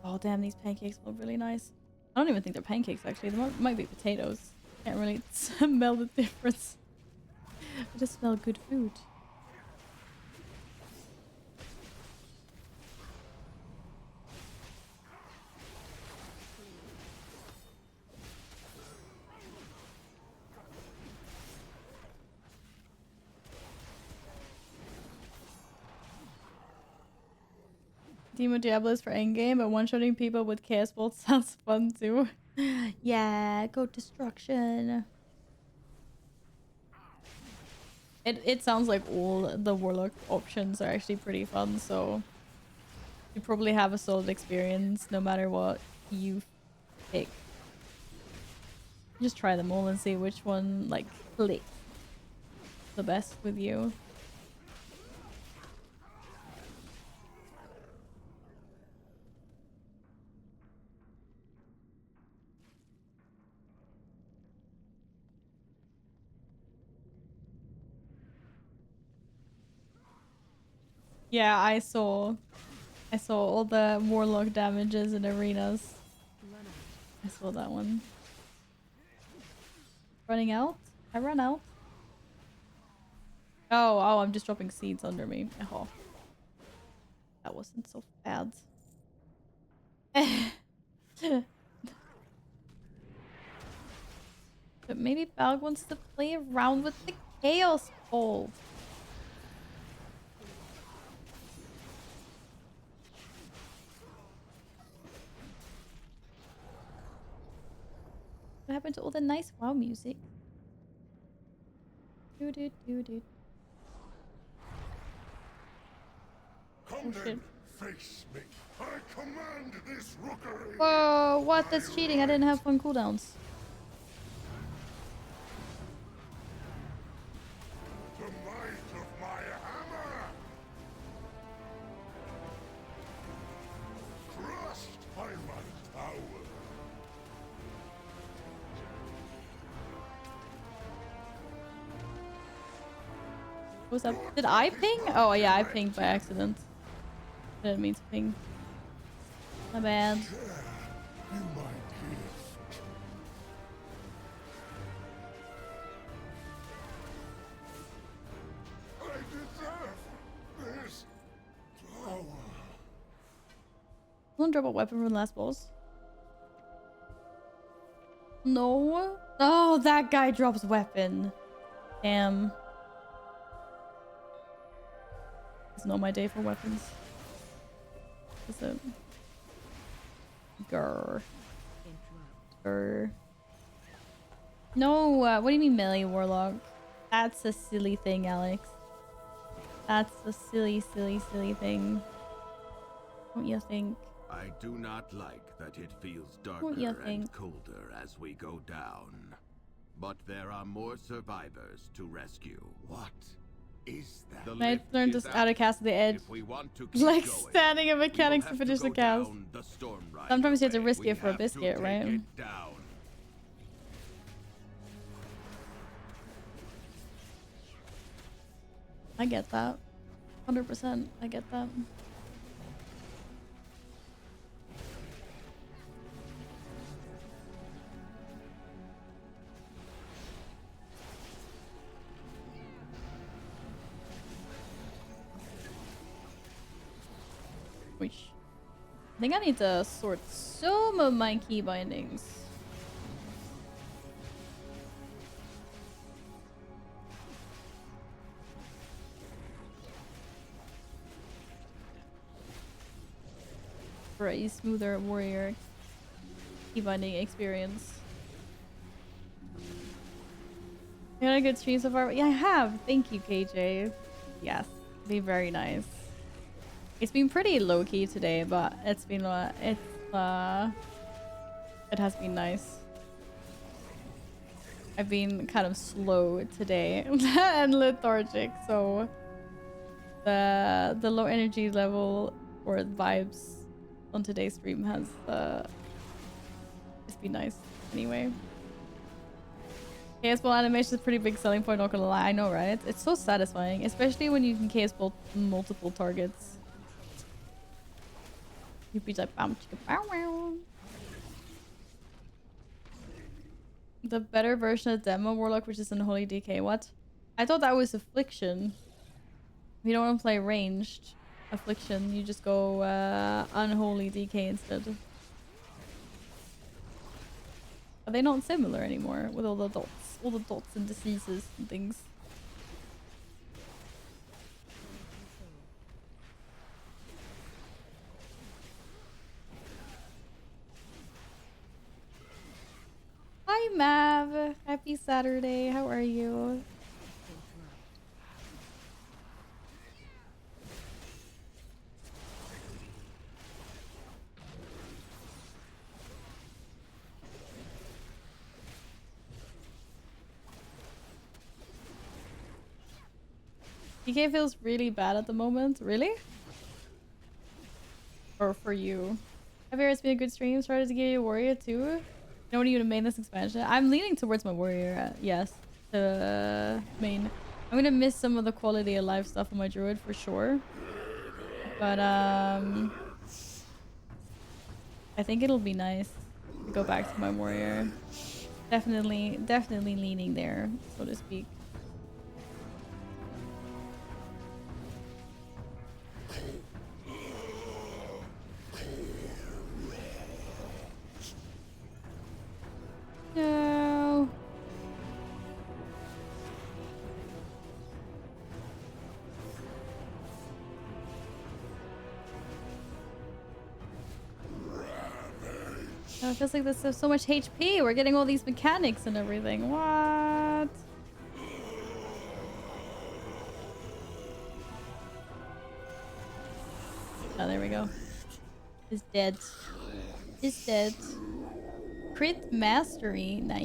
Oh, damn, these pancakes look really nice. I don't even think they're pancakes, actually. They might be potatoes. Can't really smell the difference. I just smell good food. Demo Diablos for endgame, but one-shotting people with chaos bolts sounds fun too. Yeah, go destruction. It sounds like all the warlock options are actually pretty fun, so you probably have a solid experience no matter what you pick. Just try them all and see which one like clicks the best with you. Yeah, I saw all the warlock damages in arenas. I saw that one. Running out? I ran out. Oh, I'm just dropping seeds under me. Oh. That wasn't so bad. But maybe Balg wants to play around with the chaos bolt. What happened to all the nice WoW music? Do do do do. Come then, face me. I command this rookery. Whoa, what? That's cheating. I didn't have fun cooldowns. The might of my hammer. Crushed by my power. What was that? Did I ping? Oh yeah, I pinged by accident. I didn't mean to ping. My bad. You my gift. I deserve this power. Someone drop a weapon from the last boss. No. Oh, that guy drops weapon. Damn. It's not my day for weapons. Is it? Grr. Grr. No, what do you mean melee warlock? That's a silly thing, Alex. That's a silly, silly, silly thing. Don't you think? I do not like that it feels What you darker and think? colder as we go down. But there are more survivors to rescue. What is that? The I lift learned is this how to cast the edge. If we want to keep Like going, standing in we will mechanics to have finish the go cast. down the storm rider Sometimes you have to way. risk We it for a have to biscuit, take right? it down. I get that. 100%. I get that. Whoosh. I think I need to sort some of my key bindings. For a smoother warrior key binding experience. You had a good stream so far? Yeah, I have. Thank you, KJ. Yes, be very nice. It's been pretty low-key today, but it has been nice. I've been kind of slow today and lethargic, so the low energy level or vibes on today's stream has just been nice anyway. KS ball animation is a pretty big selling point, not gonna lie. I know, right? It's so satisfying, especially when you can KS ball multiple targets. You'd be like, bam, chicka, bow, wow. The better version of Demo Warlock, which is Unholy DK. What? I thought that was Affliction. If you don't want to play ranged Affliction, you just go Unholy DK instead. Are they not similar anymore with all the dots? All the dots and diseases and things. Hi Mav! Happy Saturday, how are you? DK feels really bad at the moment. Really? Or for you? Have you ever been a good stream? Started to give you a warrior too? You know when you to main this expansion? I'm leaning towards my warrior, yes. To main. I'm gonna miss some of the quality of life stuff on my druid for sure. But I think it'll be nice to go back to my warrior. Definitely leaning there, so to speak. No. Oh, it feels like there's so much HP. We're getting all these mechanics and everything. What? Oh, there we go. It's dead. It's dead. Crit mastery, nah.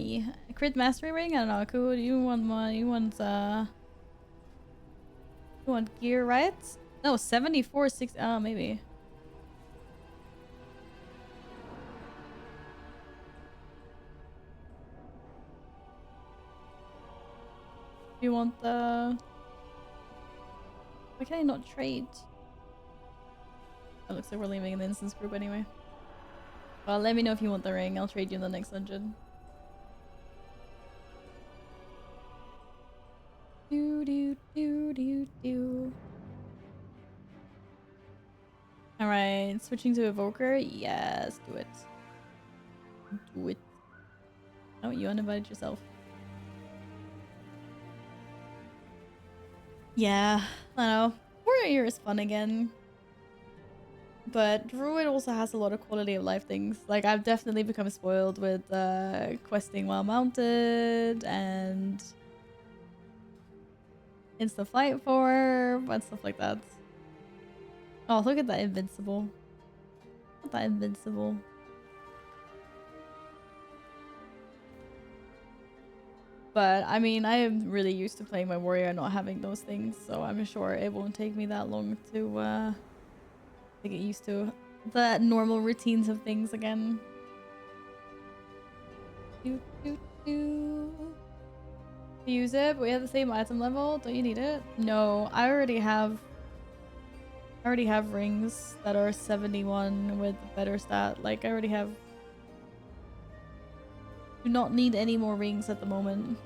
Crit mastery ring? I don't know. Cool. You want one? You want gear, right? No, 74, 6. Oh, maybe. You want the? Why can I not trade? It looks like we're leaving in the instance group anyway. Well, let me know if you want the ring. I'll trade you in the next dungeon. Do. Alright, switching to Evoker? Yes, do it. Do it. Oh, you uninvited yourself. Yeah, I know. Warrior is fun again. But Druid also has a lot of quality of life things. Like, I've definitely become spoiled with questing while mounted and insta flight form and stuff like that. Oh, look at that invincible. Look at that invincible. But, I mean, I am really used to playing my warrior and not having those things. So I'm sure it won't take me that long to get used to the normal routines of things again. Use it, but we have the same item level. Don't you need it? No, I already have rings that are 71 with better stat. Like, I already have. Do not need any more rings at the moment.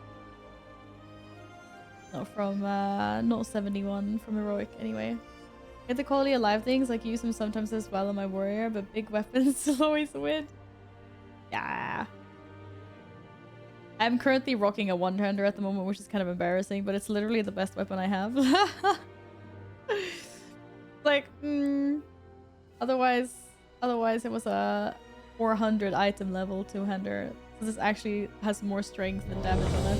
No, from not 71 from heroic anyway. Get the quality of life things, like use them sometimes as well on my warrior, but big weapons still always win. Yeah. I'm currently rocking a one-hander at the moment, which is kind of embarrassing, but it's literally the best weapon I have. Like, otherwise it was a 400 item level two-hander. So this actually has more strength than damage on it.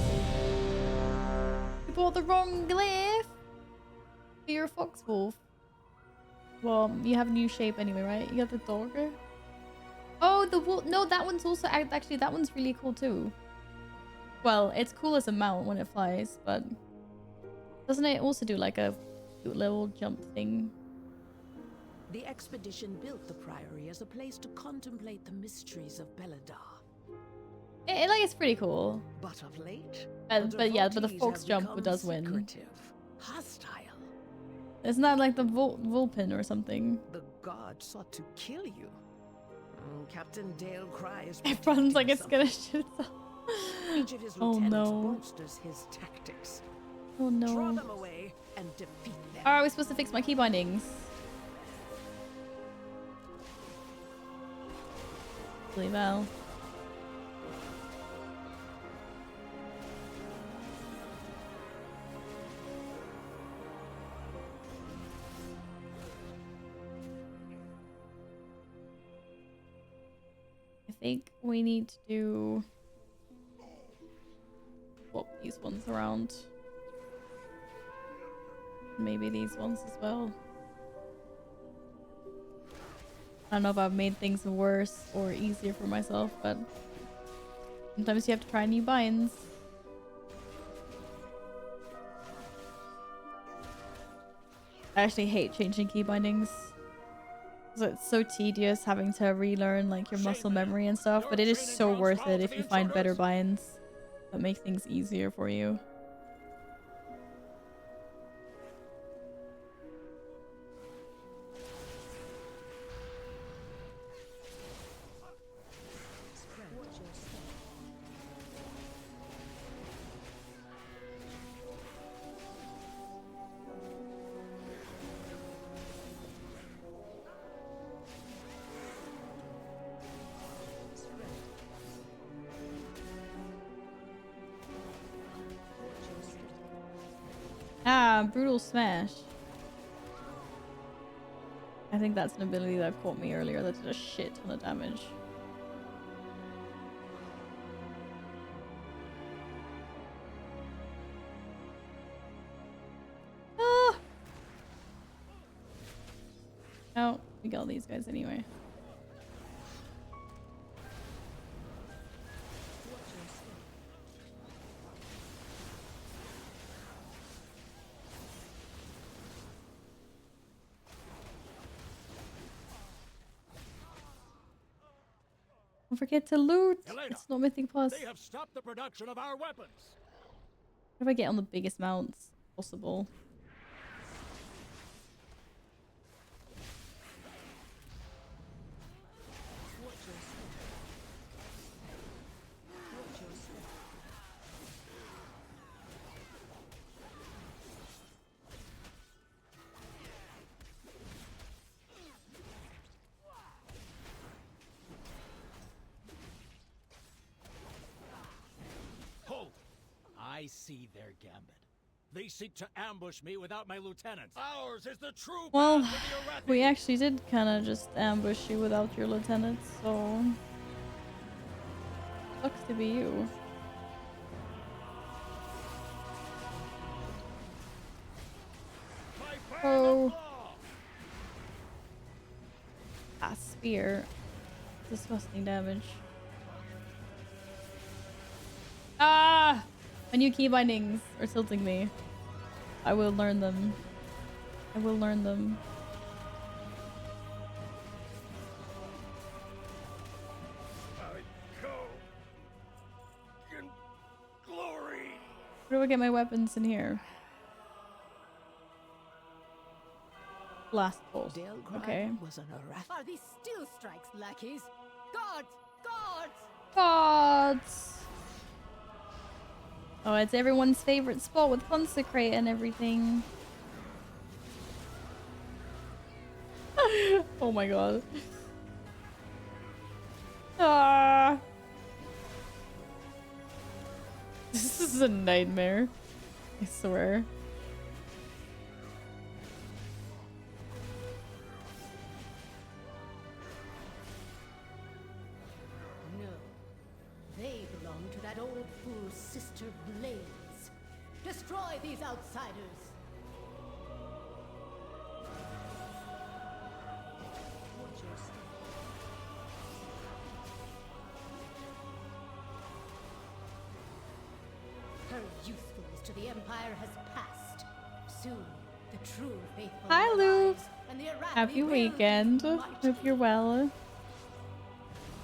You bought the wrong glyph for your fox wolf. Well, you have a new shape anyway, right? You got the dog. Oh, the wolf. No, that one's also actually, that one's really cool too. Well, it's cool as a mount when it flies, but doesn't it also do like a cute little jump thing? The expedition built the Priory as a place to contemplate the mysteries of Belladar. Like it's pretty cool. But of late, but yeah, but the fox jump does win. Secretive, hostile. Isn't that like the Vulpin or something? The gods sought to kill you. Captain Dale Cry is Everyone's like, it's gonna shoot itself. Each of his Oh lieutenants no. bolsters his tactics. Oh no. Draw them away and defeat them. Are we supposed to fix my key bindings? Really well. I think we need to do swap these ones around. Maybe these ones as well. I don't know if I've made things worse or easier for myself, but sometimes you have to try new binds. I actually hate changing key bindings. So it's so tedious having to relearn like your muscle memory and stuff, but it is so worth it if you find better binds that make things easier for you. Brutal Smash. I think that's an ability that caught me earlier that did a shit ton of damage. Ah! Oh, we got these guys anyway. Don't forget to loot. Elena, It's not Mythic Plus. They have stopped the production of our weapons. What if I get on the biggest mounts possible? I see their gambit. They seek to ambush me without my lieutenants. Ours is the true Well, path to the Arathi. we actually did kind of just ambush you without your lieutenants, so sucks to be you. Oh, ah, spear, disgusting damage. Ah! My new key bindings are tilting me. I will learn them. I will learn them. I go in glory. Where do I get my weapons in here? Blast bolt. Okay. Was an Arathi. Are these steel strikes, lackeys? Guards! Guards! Gods! Oh, it's everyone's favorite spot with Consecrate and everything. Oh my god. Ah! This is a nightmare. I swear. No. They belong to that old fool's sister Blaze. Destroy these outsiders! Watch your step. usefulness to the Empire has passed. Soon, the true faithful Hi, will Lou. arise, and the Arathi Happy will weekend. be Hope you're well.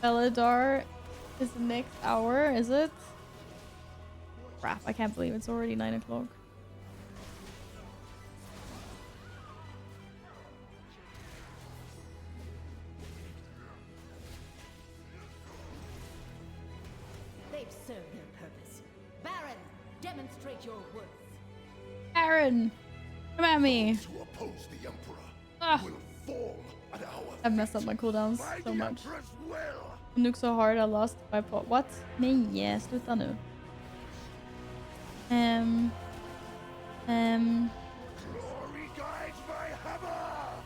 Beladar is the next hour, is it? Crap, I can't believe it's already 9 o'clock. They've served their purpose. Baron, demonstrate your worth. Aaron, come at me. To oppose the Emperor Ah. will fall at our I've messed up my cooldowns by so the much. Emperor's will. Nuke so hard I lost my pot. What? Nej, sluta nu. Glory guides my hammer.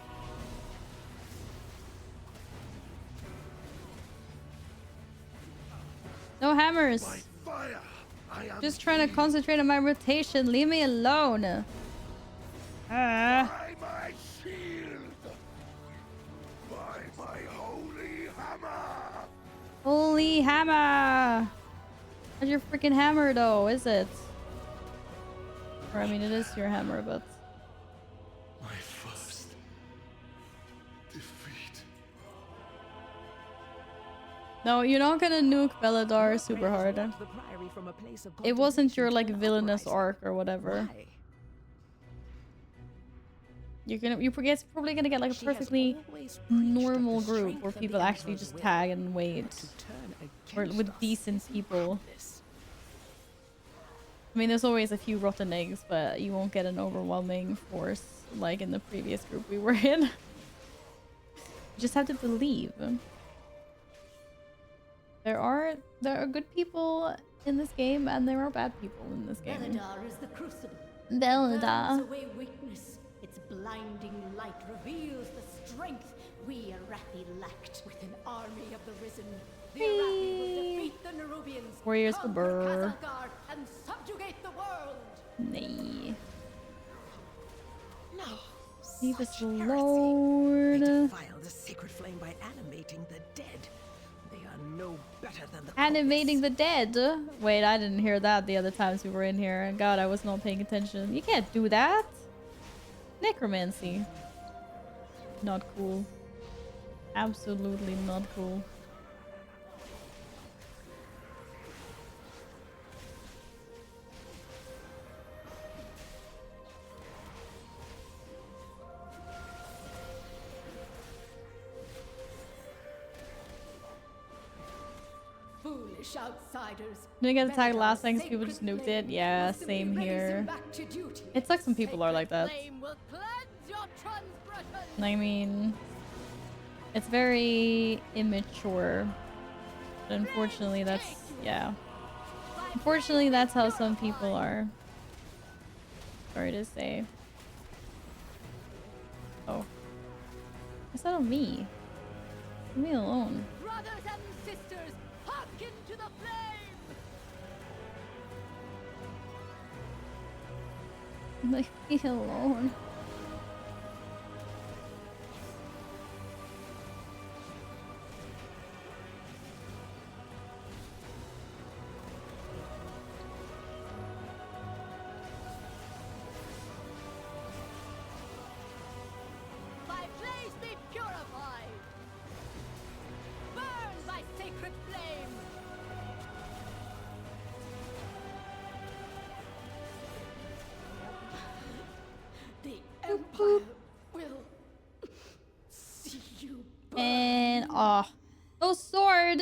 No hammers. By fire, I am Just trying to concentrate on my rotation. Leave me alone. Ah. by my shield, by my holy hammer. Holy hammer. How's your freaking hammer though, is it? Or I mean it is your hammer, but My first defeat. no, you're not gonna nuke Beladar super hard. It wasn't your like villainous arc or whatever. You're probably gonna get like a perfectly normal group where people actually just tag and wait. Or with decent people. I mean, there's always a few rotten eggs, but you won't get an overwhelming force like in the previous group we were in. You just have to believe. There are good people in this game, and there are bad people in this game. Beladar is the crucible. Beladar. Burns away weakness. Its blinding light reveals the strength we Arathi lacked. With an army of the risen, the Arathi will defeat the Nerubians, Warriors conquer Gabur. Khazar, and subjugate the world. Nay. No. Leave us They alone. defile the sacred flame by animating the dead. They are no better than the Animating the dead? Wait, I didn't hear that the other times we were in here. God, I was not paying attention. You can't do that. Necromancy. Not cool. Absolutely not cool. Foolish outsiders. Didn't get attacked Beladar last time 'cause sacred people just nuked flame it. Yeah, will simply same raise here. him back to duty. It sucks when people are like that. Flame will cleanse your transgressions. I mean, it's very immature. But unfortunately, that's, yeah. Unfortunately, that's how some people are. Sorry to say. Oh. It's not on me. Leave me alone. Brothers and sisters, hearken to the flame! Leave me alone. By blaze be purified! Burn by sacred flame! The Empire will see you burn. And oh, sword.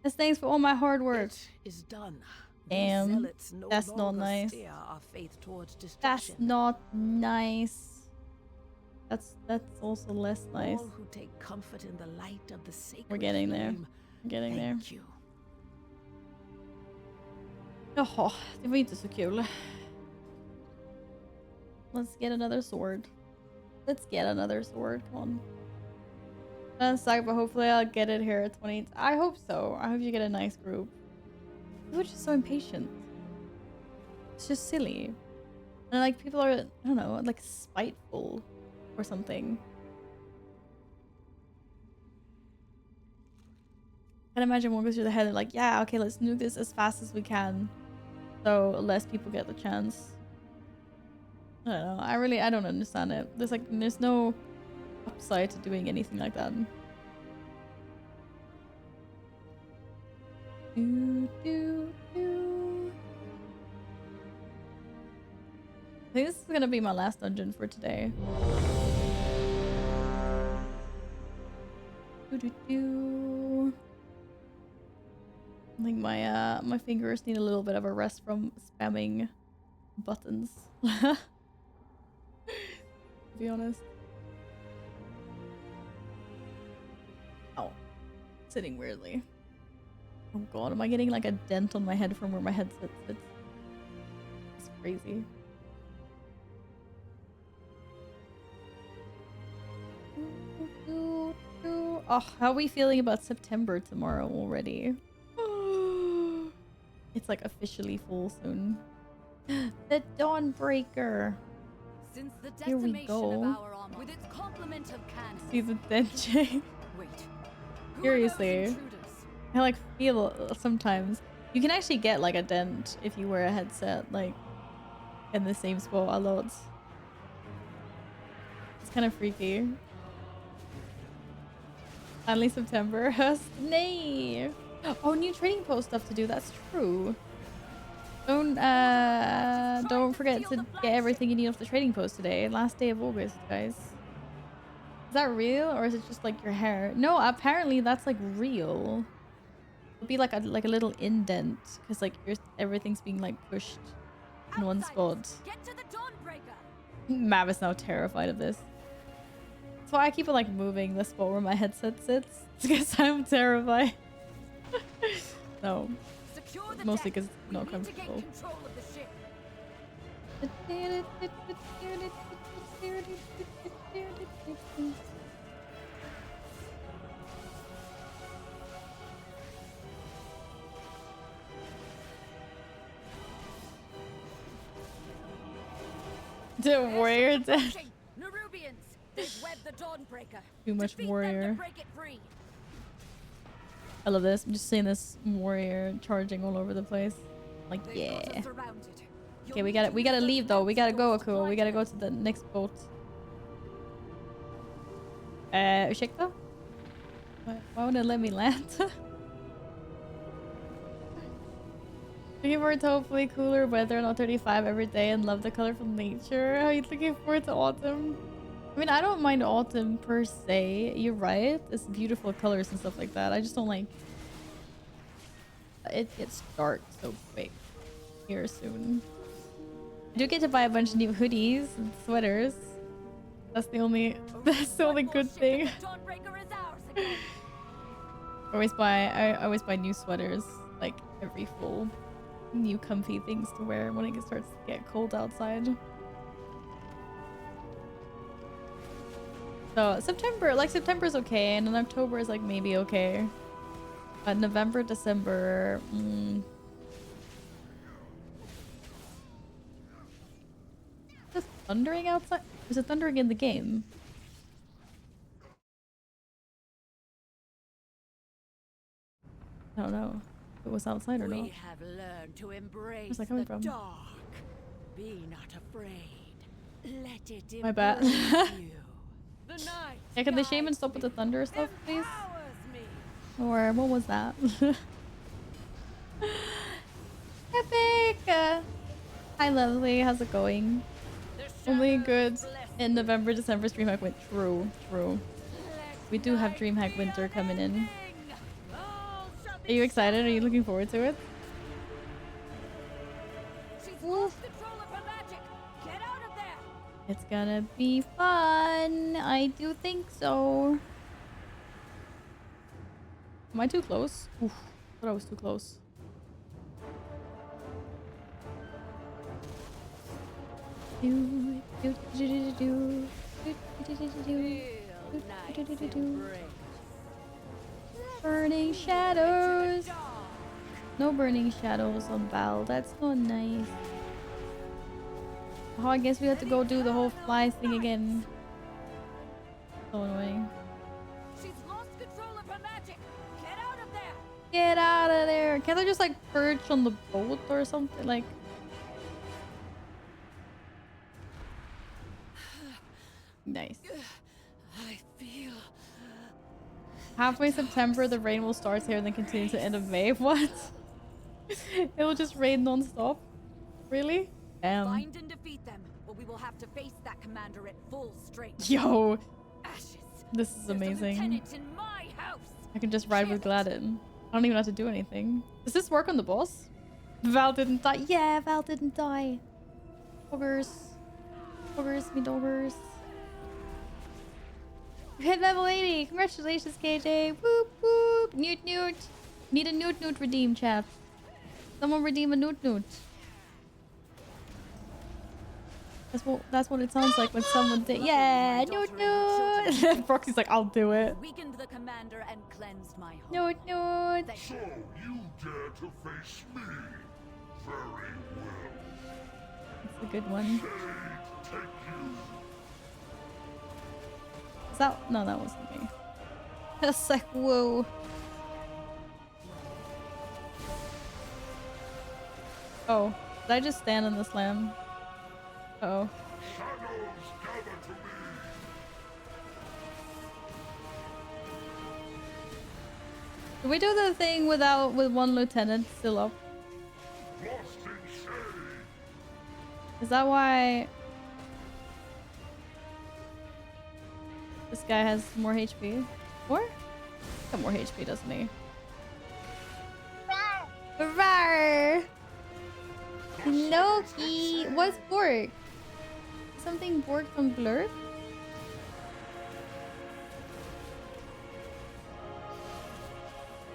That's thanks for all my hard work. is done. Damn, Zealots no that's not longer nice. steer our faith towards That's destruction. not nice. That's also less nice. All who take comfort in the light of the sacred We're getting there. flame, We're getting there. thank you. Jaha, det var inte så kul. Let's get another sword. Let's get another sword. Come on. That's suck, but hopefully I'll get it here at 20. I hope so. I hope you get a nice group. People are just so impatient. It's just silly. And like people are, I don't know, like spiteful or something. I can imagine one goes through the head and like, yeah, okay, let's nuke this as fast as we can. so less people get the chance. I don't know. I don't understand it. There's no upside to doing anything like that. Do, do, do. I think this is gonna be my last dungeon for today. Do, do, do. I think my fingers need a little bit of a rest from spamming buttons. To be honest. Oh, sitting weirdly. Oh god, am I getting like a dent on my head from where my headset sits? It's crazy. Oh, how are we feeling about September tomorrow already? It's like officially full soon. The Dawnbreaker. Since the Here we decimation go. of our armor, with its complement of cannons. See the dent. Wait. Seriously. I like feel sometimes. You can actually get like a dent if you wear a headset like in the same spot a lot. It's kind of freaky. Finally September. Nay. Oh, new trading post stuff to do. That's true. Don't forget to get everything you need off the trading post today. Last day of August, guys. Is that real or is it just like your hair? No, apparently that's like real. It'll be like a little indent because like everything's being like pushed in one spot. Get to the Dawnbreaker. Mav is now terrified of this. That's why I keep on like moving the spot where my headset sits. It's because I'm terrified. No. Mostly because it's not comfortable. The warrior death. Nerubians, they've webbed the Dawnbreaker. Too much Defeat warrior. them to break it free. I love this. I'm just seeing this warrior charging all over the place. Like, They've yeah. got us surrounded. Okay, we gotta leave though. We gotta go, Akua. We gotta go to the next boat. Ursäkta? Why won't it let me land? Looking forward to hopefully cooler weather, not 35 every day, and love the colorful nature. Are you looking forward to autumn? I mean, I don't mind autumn per se. You're right. It's beautiful colors and stuff like that. I just don't like... It gets dark so quick here soon. I do get to buy a bunch of new hoodies and sweaters. That's the only good thing. I always buy new sweaters like every fall. New comfy things to wear when it starts to get cold outside. So September's okay, and then October is like maybe okay. But November, December, Is it thundering outside? Is it thundering in the game? I don't know if it was outside or not. We have learned to embrace Where's that coming the from? dark. Be not afraid. Let it My bad. embrace you. The night Yeah, can the shaman stop with the thunder stuff, please? empowers me. Or what was that? Epic! Hi, lovely. How's it going? Only good in November, December. DreamHack Winter. True, true. We do have DreamHack Winter coming in. Are you excited? Are you looking forward to it? It's gonna be fun. I do think so. Am I too close? Oof, I thought I was too close. Burning shadows. No burning shadows on Val. That's not nice. Oh, I guess we have to go do the whole fly thing again. So annoying. She's lost control of her magic. Get out of there. Get out of there. Can't I just like perch on the boat or something? Like. Nice. I feel. Halfway September, the rain will start here and then continue to the end of May. What? It will just rain non-stop? Really? Find and defeat them, or we will have to face that commander at full strength. Yo. Ashes. This is amazing. Lieutenant in my house. I can just ride with Gladden. I don't even have to do anything. Does this work on the boss? Val didn't die. Yeah, Val didn't die. Doggers. Doggers, me doggers. You hit level 80. Congratulations, KJ. Whoop whoop. Newt newt. Need a newt newt redeem, chat. Someone redeem a newt newt. That's what it sounds like when someone did. Yeah, newt newt. Proxy's like, I'll do it. Weakened the commander and cleansed my home. Newt newt. So you dare to face me? Very well. That's a good one. Take you. Is that? No, that wasn't me. That's like, whoa. Oh, did I just stand in the slam? Uh-oh. Shadows gather to me. Did we do the thing with one lieutenant still up? Lost in shade. Is that why this guy has more HP? More? He's got more HP, doesn't he? Rawr! Loki! What's Borg? Something Borg from Blur?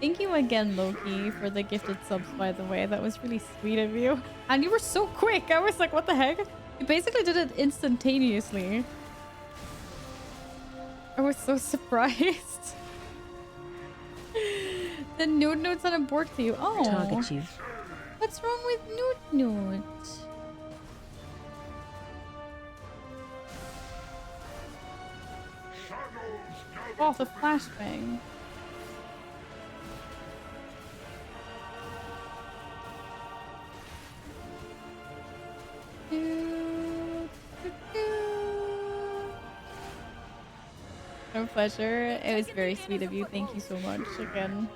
Thank you again, Loki, for the gifted subs, by the way. That was really sweet of you. And you were so quick. I was like, what the heck? You basically did it instantaneously. I was so surprised. The Newt Newt's on a board to you. Oh. Target you. What's wrong with Newt Newt? Oh, the flashbang. No pleasure. It was very sweet of you. Thank you so much again.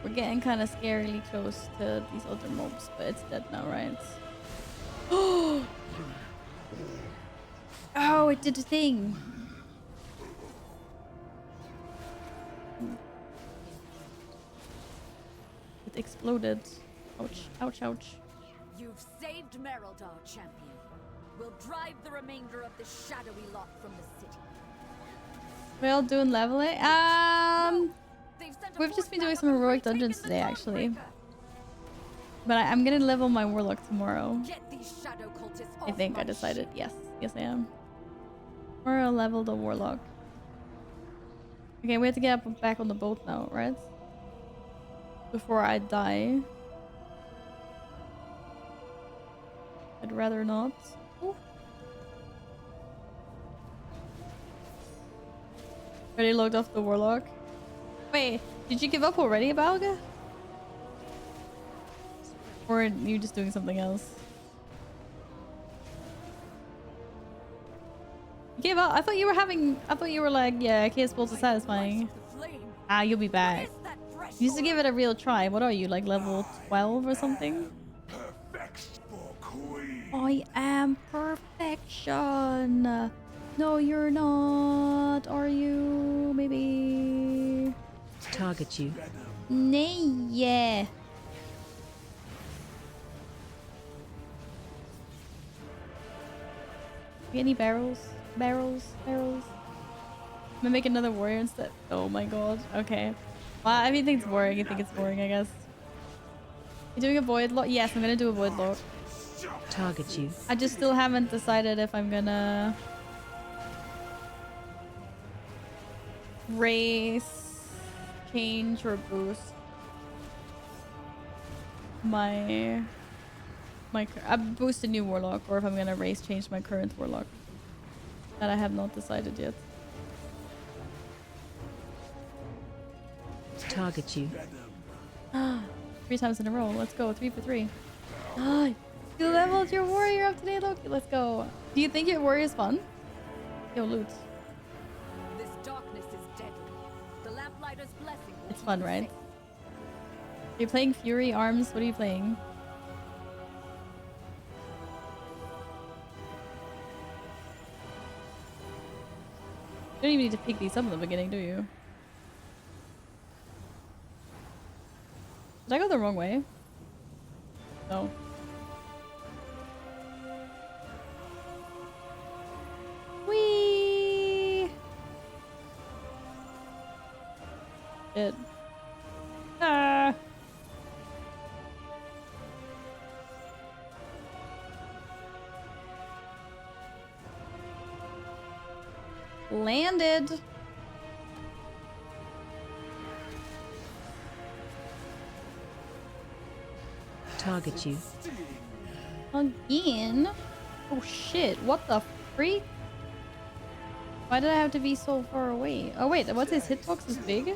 We're getting kind of scarily close to these other mobs, but it's dead now, right? Oh, it did a thing. It exploded. Ouch, ouch, ouch. You've saved Merildar, champion. We'll drive the remainder of the shadowy lot from the city. We all doing leveling? We've just been doing some heroic dungeons today, actually. But I'm gonna level my warlock tomorrow. I think I decided. Yes, yes I am. Tomorrow I'll level the warlock. Okay, we have to get up back on the boat now, right? Before I die. I'd rather not. Ooh. Already logged off the warlock. Wait, did you give up already, Balga? Or are you just doing something else? You gave up? I thought you were like, yeah, Chaos Bolts are satisfying. Ah, you'll be back. You used to give it a real try. What are you, like level 12 or something? I am perfection. No, you're not. Are you? Maybe. Target you. Nay, yeah. Any barrels? Barrels? Barrels? I'm gonna make another warrior instead. Oh my god. Okay. Well, I mean, it's boring. I think it's boring, I guess. You're doing a void lock? Yes, I'm gonna do a void lock. Target you. I just still haven't decided if I'm gonna raise, change, or boost my I boost a new warlock, or if I'm gonna raise, change my current warlock. That I have not decided yet. Target you. 3 times in a row. Let's go. 3 for 3. Ah, you leveled your warrior up today, Loki. Let's go. Do you think your warrior is fun? Yo, loot. This darkness is deadly. The lamplighter's blessing. It's fun, right? You're playing Fury Arms. What are you playing? You don't even need to pick these up in the beginning, do you? Did I go the wrong way? No. Whee! Shit. Ah! Landed! Target you. Again? Oh shit, what the freak? Why did I have to be so far away? Oh wait, what's his hitbox is big?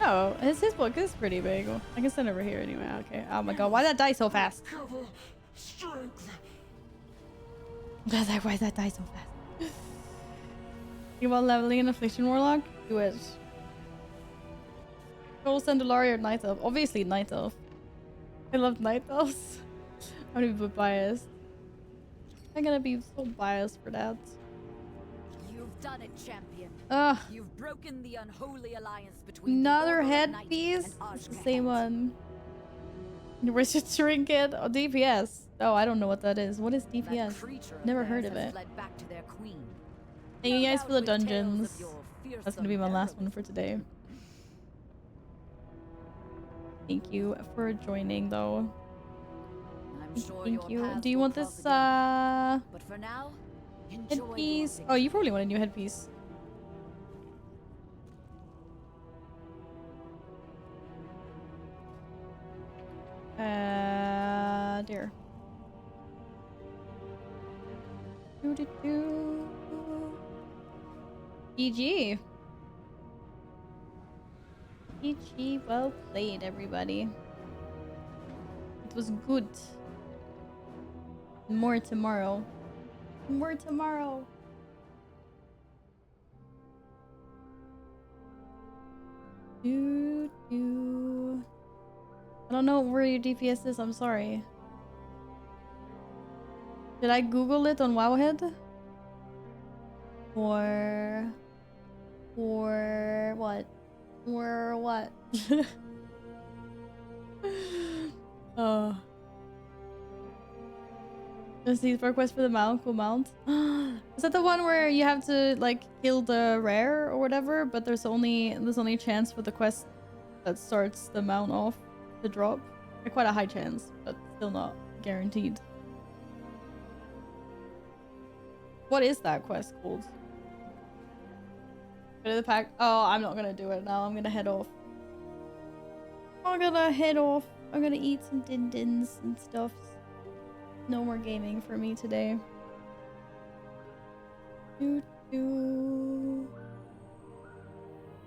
Oh, his hitbox is pretty big. I can send over here anyway. Okay. Oh my god, why did that die so fast? Why did that die so fast? You want leveling an Affliction Warlock? Do it. Go Sandalaria or Night Elf? Obviously Night Elf. I love Night Elves. I'm gonna be biased. I'm gonna be so biased for that. You've done it, champion. Ugh. You've broken the unholy alliance between Another the headpiece? It's the same one. Where's your trinket? Oh, DPS. Oh, I don't know what that is. What is DPS? Never heard of it. Thank you guys for the dungeons. That's gonna be my last one for today. Thank you for joining, though. Thank you. Do you want this But for now, headpiece? Oh, you probably want a new headpiece. Dear. GG. GG, well played, everybody. It was good. More tomorrow. More tomorrow. I don't know where your DPS is, I'm sorry. Did I Google it on Wowhead? Or what? Or what? Oh. Just need request for the mount, cool mount. Is that the one where you have to like kill the rare or whatever, but there's only a chance for the quest that starts the mount off to drop? Quite a high chance, but still not guaranteed. What is that quest called? Go to the pack. Oh, I'm not gonna do it now. I'm gonna head off. I'm gonna head off. I'm gonna eat some din-dins and stuff. No more gaming for me today. Is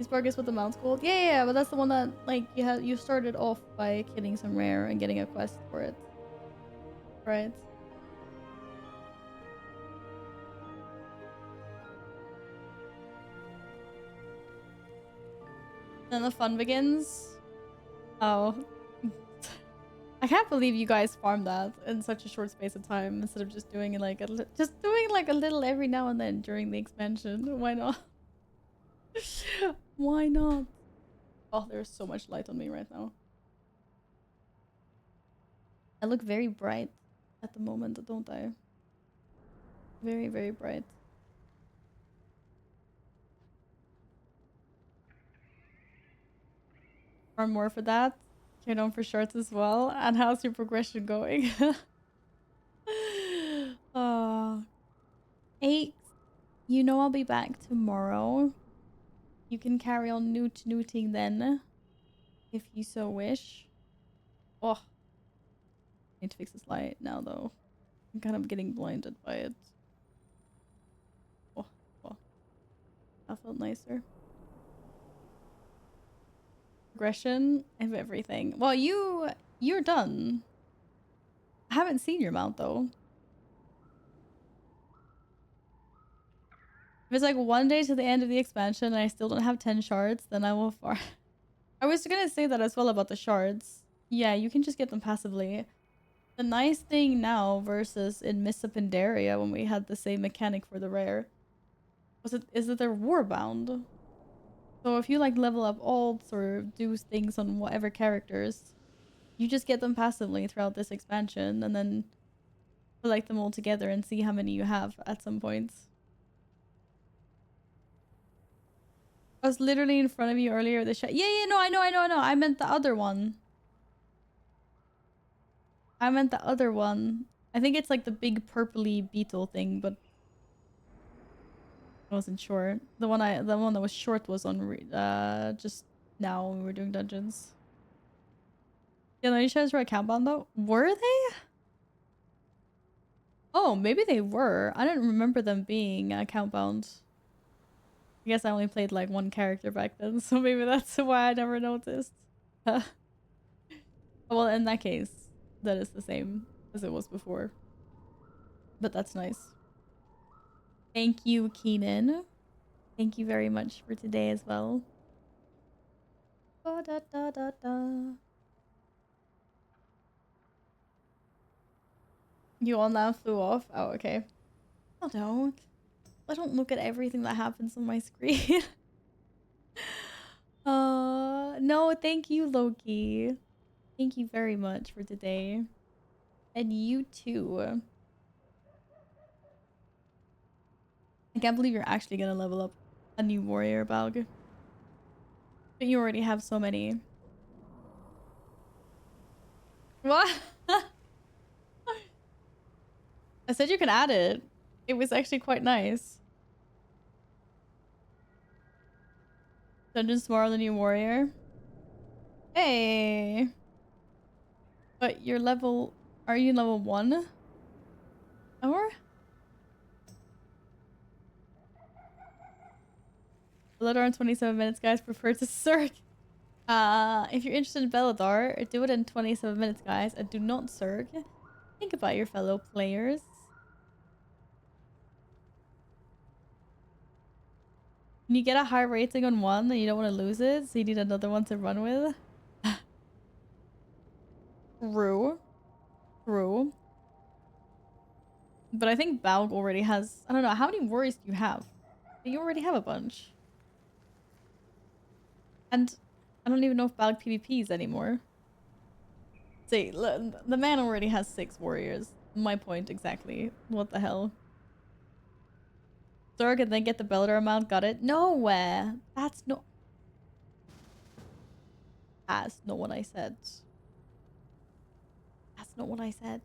Bargus with the mount's gold? Yeah, but that's the one that like you started off by killing some rare and getting a quest for it. Right? Then the fun begins. Oh. I can't believe you guys farmed that in such a short space of time instead of just doing it like a little every now and then during the expansion. Why not? Why not? Oh, there's so much light on me right now. I look very bright at the moment, don't I? Very, very bright. Or more for that. You're known for shorts as well. And how's your progression going? Hey, you know I'll be back tomorrow. You can carry on newting then, if you so wish. Oh, I need to fix this light now though. I'm kind of getting blinded by it. That felt nicer. Progression of everything. Well, you're done. I haven't seen your mount though. If it's like 1 day to the end of the expansion and I still don't have 10 shards, then I will farm. I was gonna say that as well about the shards. Yeah, you can just get them passively. The nice thing now versus in Mists of Pandaria when we had the same mechanic for the rare is that they're warbound. So if you like level up alts or do things on whatever characters, you just get them passively throughout this expansion and then collect them all together and see how many you have at some points. I was literally in front of you earlier. Yeah, no, I know. I meant the other one. I think it's like the big purpley beetle thing, but I wasn't sure. The one that was short was on just now when we were doing dungeons. Yeah, no, you shows were account bound though. Were they? Oh, maybe they were. I don't remember them being account bound. I guess I only played like one character back then, so maybe that's why I never noticed. Well, in that case, that is the same as it was before. But that's nice. Thank you, Keenan. Thank you very much for today as well. Da, da, da, da. You all now flew off? Oh, okay. Oh, no. I don't look at everything that happens on my screen. No, thank you, Loki. Thank you very much for today. And you too. I can't believe you're actually gonna level up a new warrior, Balg. But you already have so many. What? I said you can add it. It was actually quite nice. Dungeons tomorrow, the new warrior. Hey. But you're level... Are you level 1? Or? Belladar in 27 minutes, guys. Prefer to Zerg. If you're interested in Belladar, do it in 27 minutes, guys. And do not Zerg. Think about your fellow players. When you get a high rating on one and you don't want to lose it, so you need another one to run with. True. True. But I think Balg already has... I don't know. How many warriors do you have? You already have a bunch. And I don't even know if Balg PvPs anymore. See, the man already has 6 warriors. My point exactly. What the hell? Zerg and then get the Belladar mount. Got it? Nowhere. That's not... That's not what I said. That's not what I said.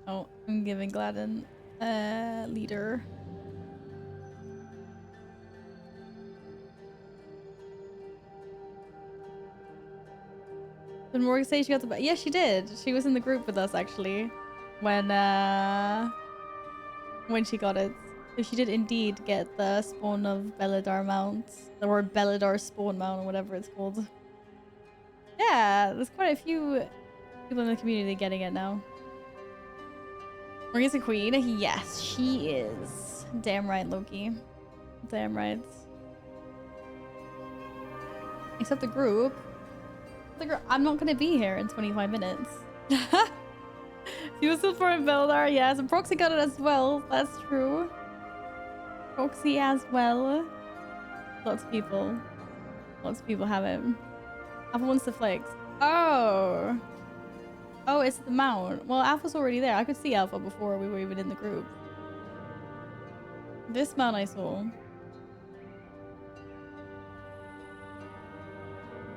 Oh, I'm giving Gladden leader. Did Morgan say she got the... Yeah, she did. She was in the group with us actually when she got it. So she did indeed get the spawn of Belladar mount, or Belladar spawn mount, or whatever it's called. Yeah, there's quite a few people in the community getting it now. Morgan's a queen. Yes, she is. Damn right, Loki. Damn right. Except the group. I'm not gonna be here in 25 minutes. He was still for Belladar, yes. And Proxy got it as well. That's true. Proxy as well. Lots of people. Lots of people have it. Alpha wants to flex. Oh. Oh, it's the mount. Well, Alpha's already there. I could see Alpha before we were even in the group. This mount I saw.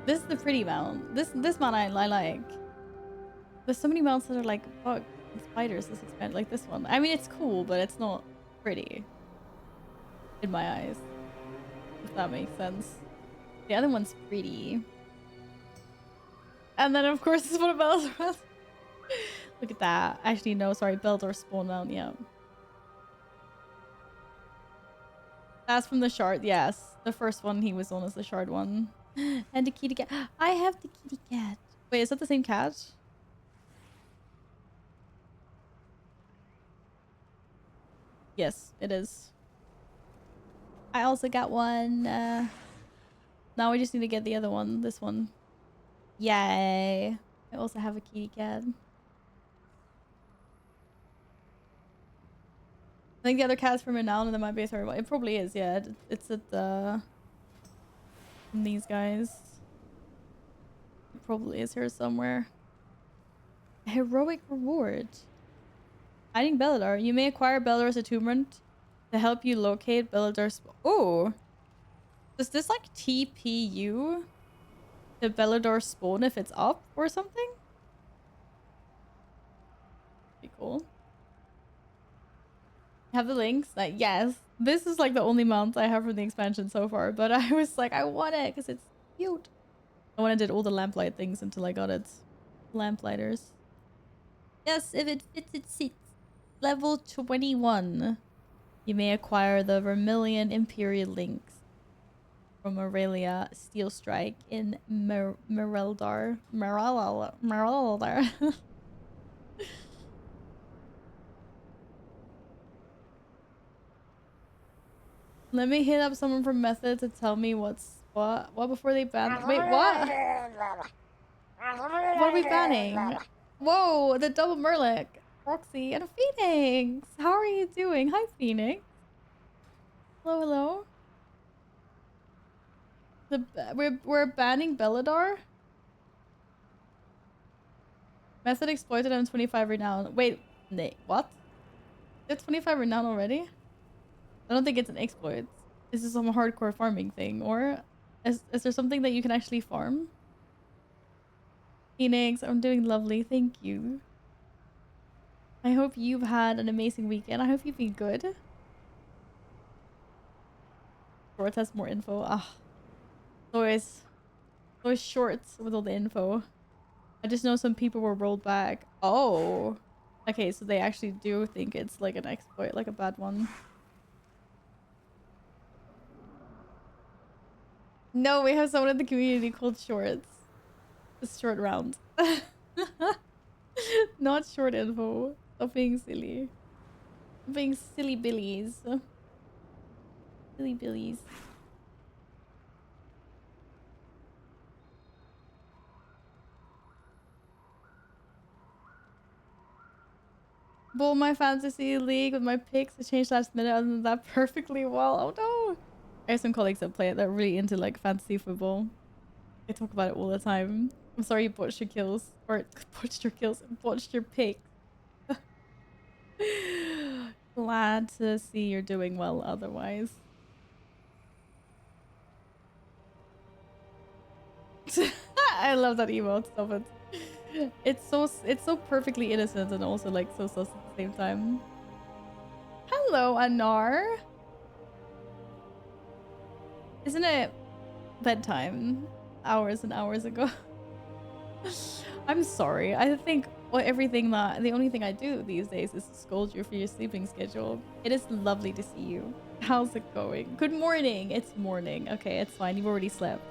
This is the pretty mount. This mount I like. There's so many mounts that are like bug spiders this expand like this one. I mean it's cool, but it's not pretty. In my eyes. If that makes sense. The other one's pretty. And then of course this one of Belladar. Look at that. Actually no, sorry, Belladar spawn mount, yeah. That's from the shard. Yes, the first one he was on is the shard one. And the kitty cat. I have the kitty cat. Wait, is that the same cat? Yes, it is. I also got one. Now we just need to get the other one. This one. Yay. I also have a kitty cat. I think the other cat's from Renown and there might be a third one. It probably is, yeah. It's at the... From these guys. It probably is here somewhere. A heroic reward. Hiding Belladar. You may acquire Belladar's attunement to help you locate Belladar's... Oh! Does this like TP you to Belladar spawn if it's up or something? Be cool. Have the links? Like, yes. This is like the only mount I have from the expansion so far, but I was like, I want it because it's cute. I went and did all the lamplight things until I got it. Lamplighters. Yes, if it fits, it sits. Level 21. You may acquire the Vermilion Imperial links from Aurelia Steel Strike in Mereldar. Mereldar. Let me hit up someone from Method to tell me what's what before they ban. Wait, what? What are we banning? Whoa, the double Murloc, Roxy, and a Phoenix. How are you doing? Hi, Phoenix. Hello, hello. We're banning Belladar. Method exploited. I'm 25 renown. Wait, what? It's 25 renown already? I don't think it's an exploit. This is some hardcore farming thing, or is there something that you can actually farm? Phoenix, I'm doing lovely. Thank you. I hope you've had an amazing weekend. I hope you've been good. Short has more info. Ah, always short with all the info. I just know some people were rolled back. Oh, okay. So they actually do think it's like an exploit, like a bad one. No, we have someone in the community called Shorts. It's short round. Not short info. Stop being silly. Stop being silly billies. Silly billies. Bowl my fantasy league with my picks. I changed last minute. Other than that, perfectly well. Oh no! I have some colleagues that play it that are really into like fantasy football. They talk about it all the time. I'm sorry you botched your kills. Or botched your kills. Botched your picks. Glad to see you're doing well otherwise. I love that emote. Stop it. It's so perfectly innocent and also like so sus at the same time. Hello, Anar. Isn't it bedtime? Hours and hours ago. I'm sorry. I think the only thing I do these days is scold you for your sleeping schedule. It is lovely to see you. How's it going? Good morning. It's morning. Okay, it's fine. You've already slept.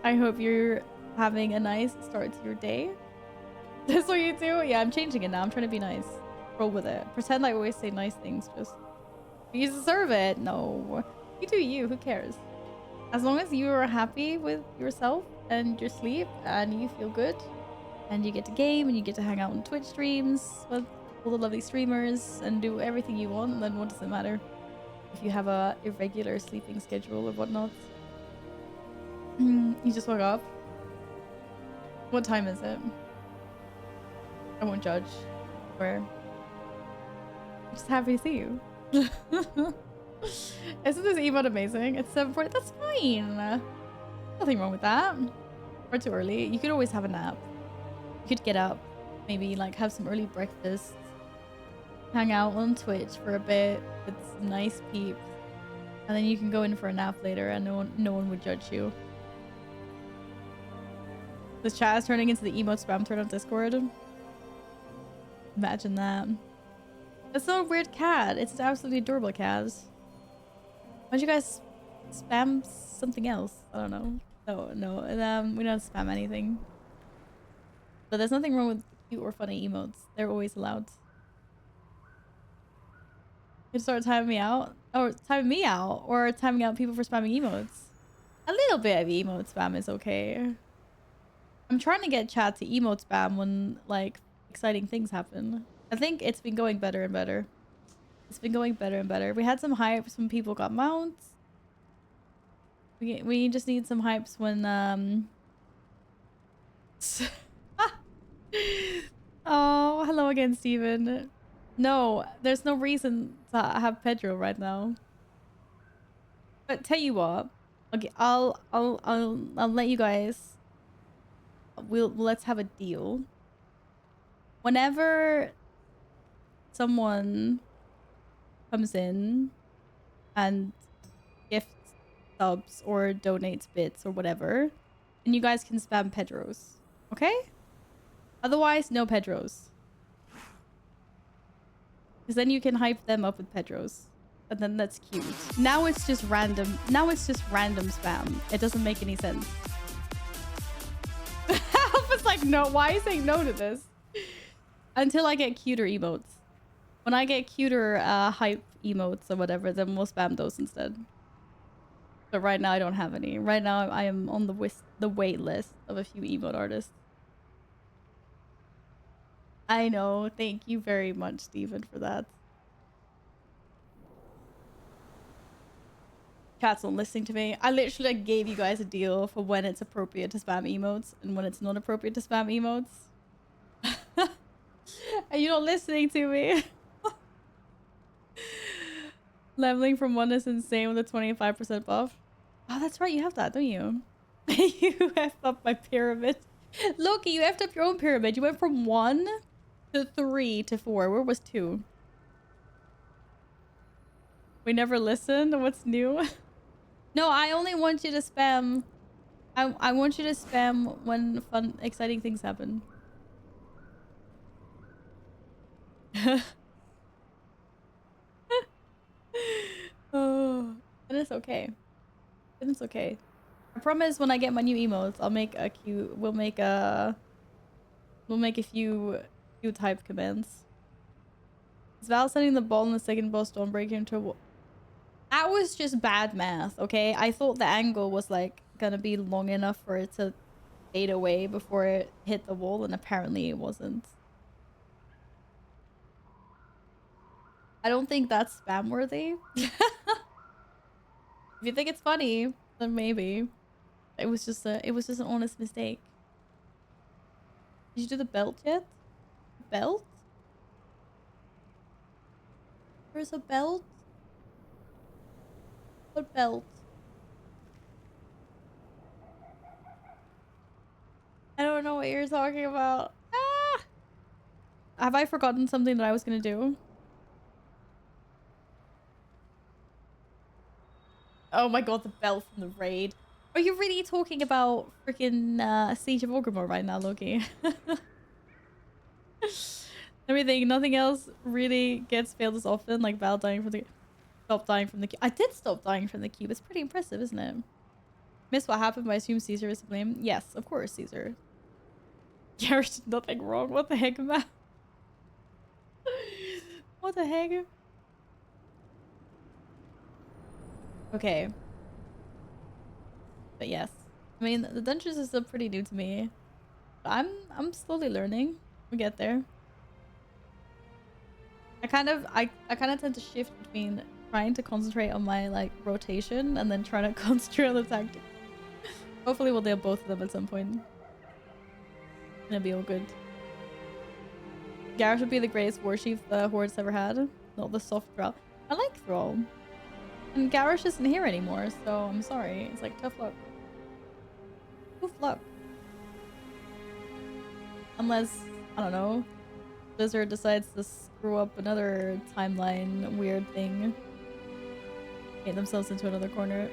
I hope you're having a nice start to your day. That's what you do? Yeah, I'm changing it now. I'm trying to be nice. Roll with it. Pretend I always say nice things. Just you deserve it. No, you do you. Who cares? As long as you are happy with yourself and your sleep and you feel good and you get to game and you get to hang out on Twitch streams with all the lovely streamers and do everything you want, then what does it matter if you have a irregular sleeping schedule or whatnot? You just woke up. What time is it? I won't judge. Where? I'm just happy to see you. Isn't this emote amazing? It's 7:40. That's fine. Nothing wrong with that. Or too early. You could always have a nap. You could get up, maybe like have some early breakfast, hang out on Twitch for a bit with some nice peeps, and then you can go in for a nap later, and no one would judge you. This chat is turning into the emote spam thread on Discord. Imagine that. It's not a weird cat. It's an absolutely adorable cat. Why don't you guys spam something else? I don't know. No. We don't spam anything. But there's nothing wrong with cute or funny emotes. They're always allowed. You can start timing me out, or timing me out, or timing out people for spamming emotes. A little bit of emote spam is okay. I'm trying to get chat to emote spam when like exciting things happen. I think it's been going better and better. It's been going better and better. We had some hypes when people got mounts. We just need some hypes when Oh, hello again, Steven. No, there's no reason to have Pedro right now. But tell you what, okay, I'll let you guys. Let's have a deal. Whenever someone comes in and gifts subs or donates bits or whatever, and you guys can spam Pedros, okay? Otherwise, no Pedros. Because then you can hype them up with Pedros. And then that's cute. Now it's just random. Now it's just random spam. It doesn't make any sense. Alpha's like, no, why are you saying no to this? Until I get cuter emotes. When I get cuter hype emotes or whatever, then we'll spam those instead. But right now I don't have any. Right now I am on the wait list of a few emote artists. I know. Thank you very much, Steven, for that. Chat's not listening to me. I literally gave you guys a deal for when it's appropriate to spam emotes and when it's not appropriate to spam emotes. Are you not listening to me? Leveling from 1 is insane with a 25% buff. Oh, that's right. You have that, don't you? You effed up my pyramid. Loki, you effed up your own pyramid. You went from 1 to 3 to 4. Where was 2? We never listened. What's new? No, I only want you to spam. I want you to spam when fun, exciting things happen. Oh, and it's okay. And it's okay. I promise when I get my new emotes, I'll make a cute. We'll make a few type commands. Is Val sending the ball in the second boss Dawnbreaker into a... That was just bad math, okay? I thought the angle was like gonna be long enough for it to fade away before it hit the wall, and apparently it wasn't. I don't think that's spam worthy. If you think it's funny, then maybe. It was just an honest mistake. Did you do the belt yet? Belt? There's a belt? What belt? I don't know what you're talking about. Ah! Have I forgotten something that I was gonna do? Oh my god, the belt from the raid. Are you really talking about freaking Siege of Orgrimmar right now, Loki? Everything, nothing else really gets failed as often, like Val dying from the... Stop dying from the cube. I did stop dying from the cube. It's pretty impressive, isn't it? Miss what happened, but I assume Caesar is to blame. Yes, of course, Caesar. Garrett did nothing wrong. What the heck, man? What the heck? Okay. But yes. I mean, the dungeons is still pretty new to me. But I'm slowly learning. We get there. I kind of tend to shift between trying to concentrate on my like rotation and then trying to concentrate on the tactics. Hopefully we'll do both of them at some point. It'll be all good. Garrett would be the greatest warchief the Horde's ever had. Not the soft Thrall. I like Thrall. And Garrosh isn't here anymore, so I'm sorry. It's like tough luck. Tough luck. Unless, I don't know, Blizzard decides to screw up another timeline weird thing. Get themselves into another corner.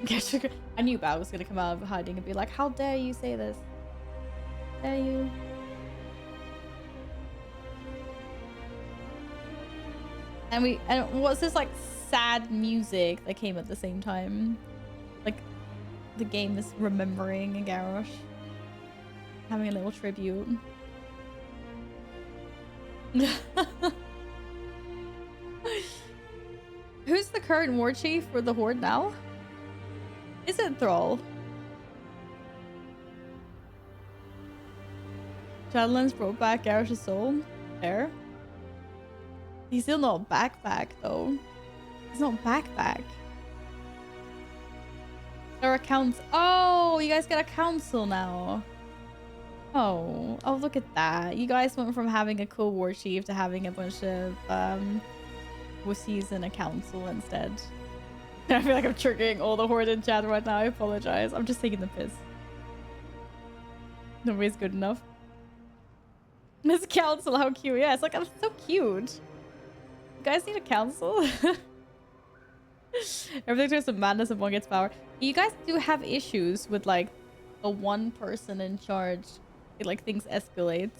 I knew Bao was gonna come out of hiding and be like, how dare you say this? Dare you? And what's this like sad music that came at the same time? Like the game is remembering Garrosh, having a little tribute. Who's the current war chief for the Horde now? Is it Thrall? Shadowlands brought back Garrosh's soul. Fair. He's still not back though. He's not back. There are counts. Oh, you guys get a council now. Oh, look at that. You guys went from having a cool war chief to having a bunch of wussies in a council instead. I feel like I'm triggering all the Horde in chat right now. I apologize. I'm just taking the piss. Nobody's good enough. This council, how cute. Yeah, it's like, I'm so cute. You guys need a council? Everything turns to madness if one gets power. You guys do have issues with like a one person in charge. Like things escalate.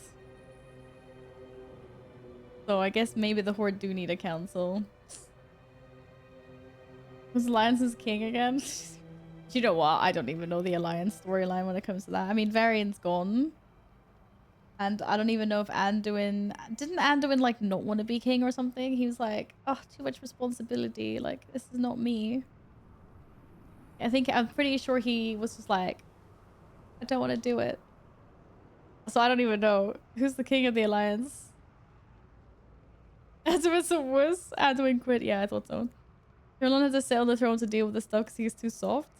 So I guess maybe the Horde do need a council. Was Alliance's king again? You know what? I don't even know the Alliance storyline when it comes to that. I mean, Varian's gone. And I don't even know if Anduin... Didn't Anduin, like, not want to be king or something? He was like, oh, too much responsibility. Like, this is not me. I'm pretty sure he was just like, I don't want to do it. So I don't even know. Who's the king of the Alliance? Anduin's a wuss. Anduin quit. Yeah, I thought so. Tyrion has to sit on the throne to deal with the stuff because he's too soft.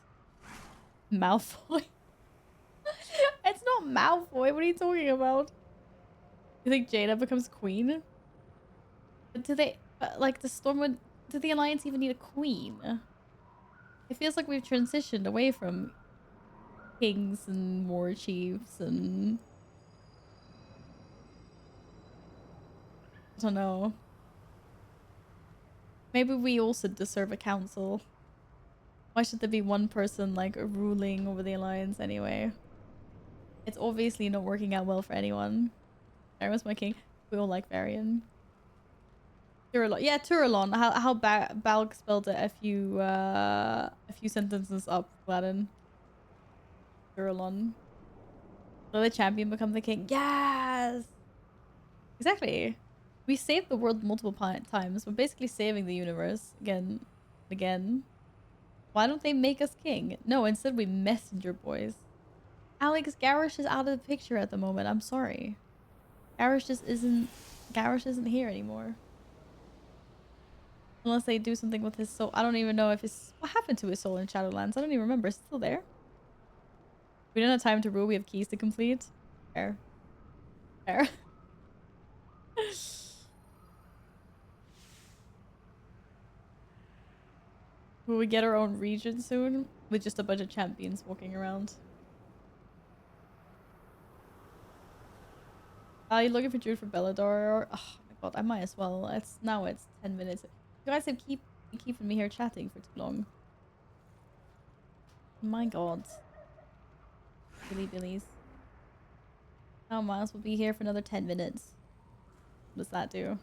Malfoy. It's not Malfoy. What are you talking about? You think Jaina becomes queen? But do they... like, the Stormwind... Do the Alliance even need a queen? It feels like we've transitioned away from kings and war chiefs and... I don't know. Maybe we also deserve a council. Why should there be one person, like, ruling over the Alliance anyway? It's obviously not working out well for anyone. There was my king. We all like Varian. Turalon. Yeah, Turalon. How Balg spelled it a few sentences up, Gladden. Turalon. Will the champion become the king? Yes! Exactly. We saved the world multiple times. We're basically saving the universe again. Why don't they make us king? No, instead we messenger boys. Alex, Garrosh is out of the picture at the moment. I'm sorry. Garrosh isn't here anymore. Unless they do something with his soul. I don't even know if what happened to his soul in Shadowlands. I don't even remember. It's still there. We don't have time to rule. We have keys to complete. Fair. Will we get our own region soon? With just a bunch of champions walking around. Are you looking for Jude for Bellador? Oh my god, I might as well. It's 10 minutes. You guys have keeping me here chatting for too long. My god. Billies. Oh, Miles will be here for another 10 minutes. What does that do?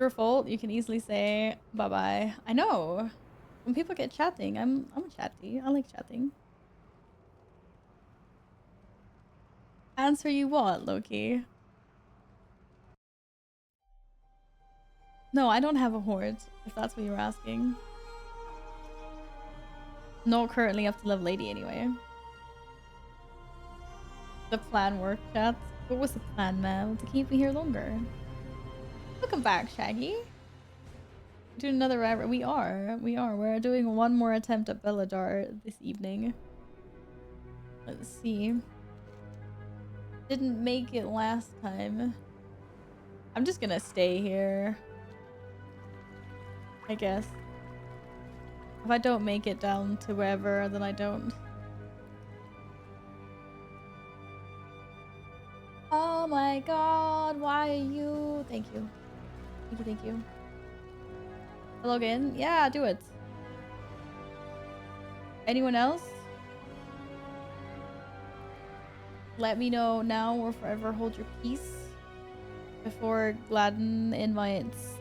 Your fault. You can easily say bye-bye. I know. When people get chatting, I'm chatty. I like chatting. Answer you what, Loki? No, I don't have a horde, if that's what you're asking. Not currently up to level 80 anyway. The plan worked, chat. What was the plan, man? To keep me here longer. Welcome back, Shaggy. Doing another rabbit. We are. We're doing one more attempt at Belladar this evening. Let's see. Didn't make it last time. I'm just gonna stay here, I guess. If I don't make it down to wherever, then I don't. Oh my god, why are you? Thank you. Thank you. Log in? Yeah, do it. Anyone else? Let me know now or forever hold your peace before Gladden invites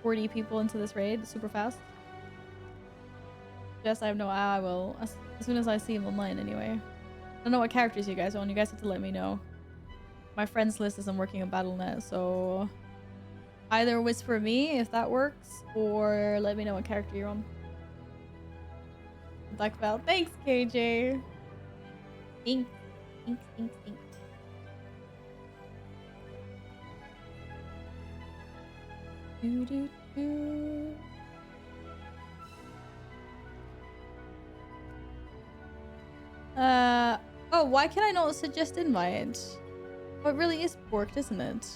40 people into this raid super fast. Yes, I have no. I will as soon as I see him online. Anyway, I don't know what characters you guys are on. You guys have to let me know. My friends list isn't working on BattleNet, so either whisper me if that works, or let me know what character you're on. Black belt. Thanks, KJ. Ink, ink, ink, ink. Do do do. Oh, why can I not suggest invite? Oh, it really is porked, isn't it?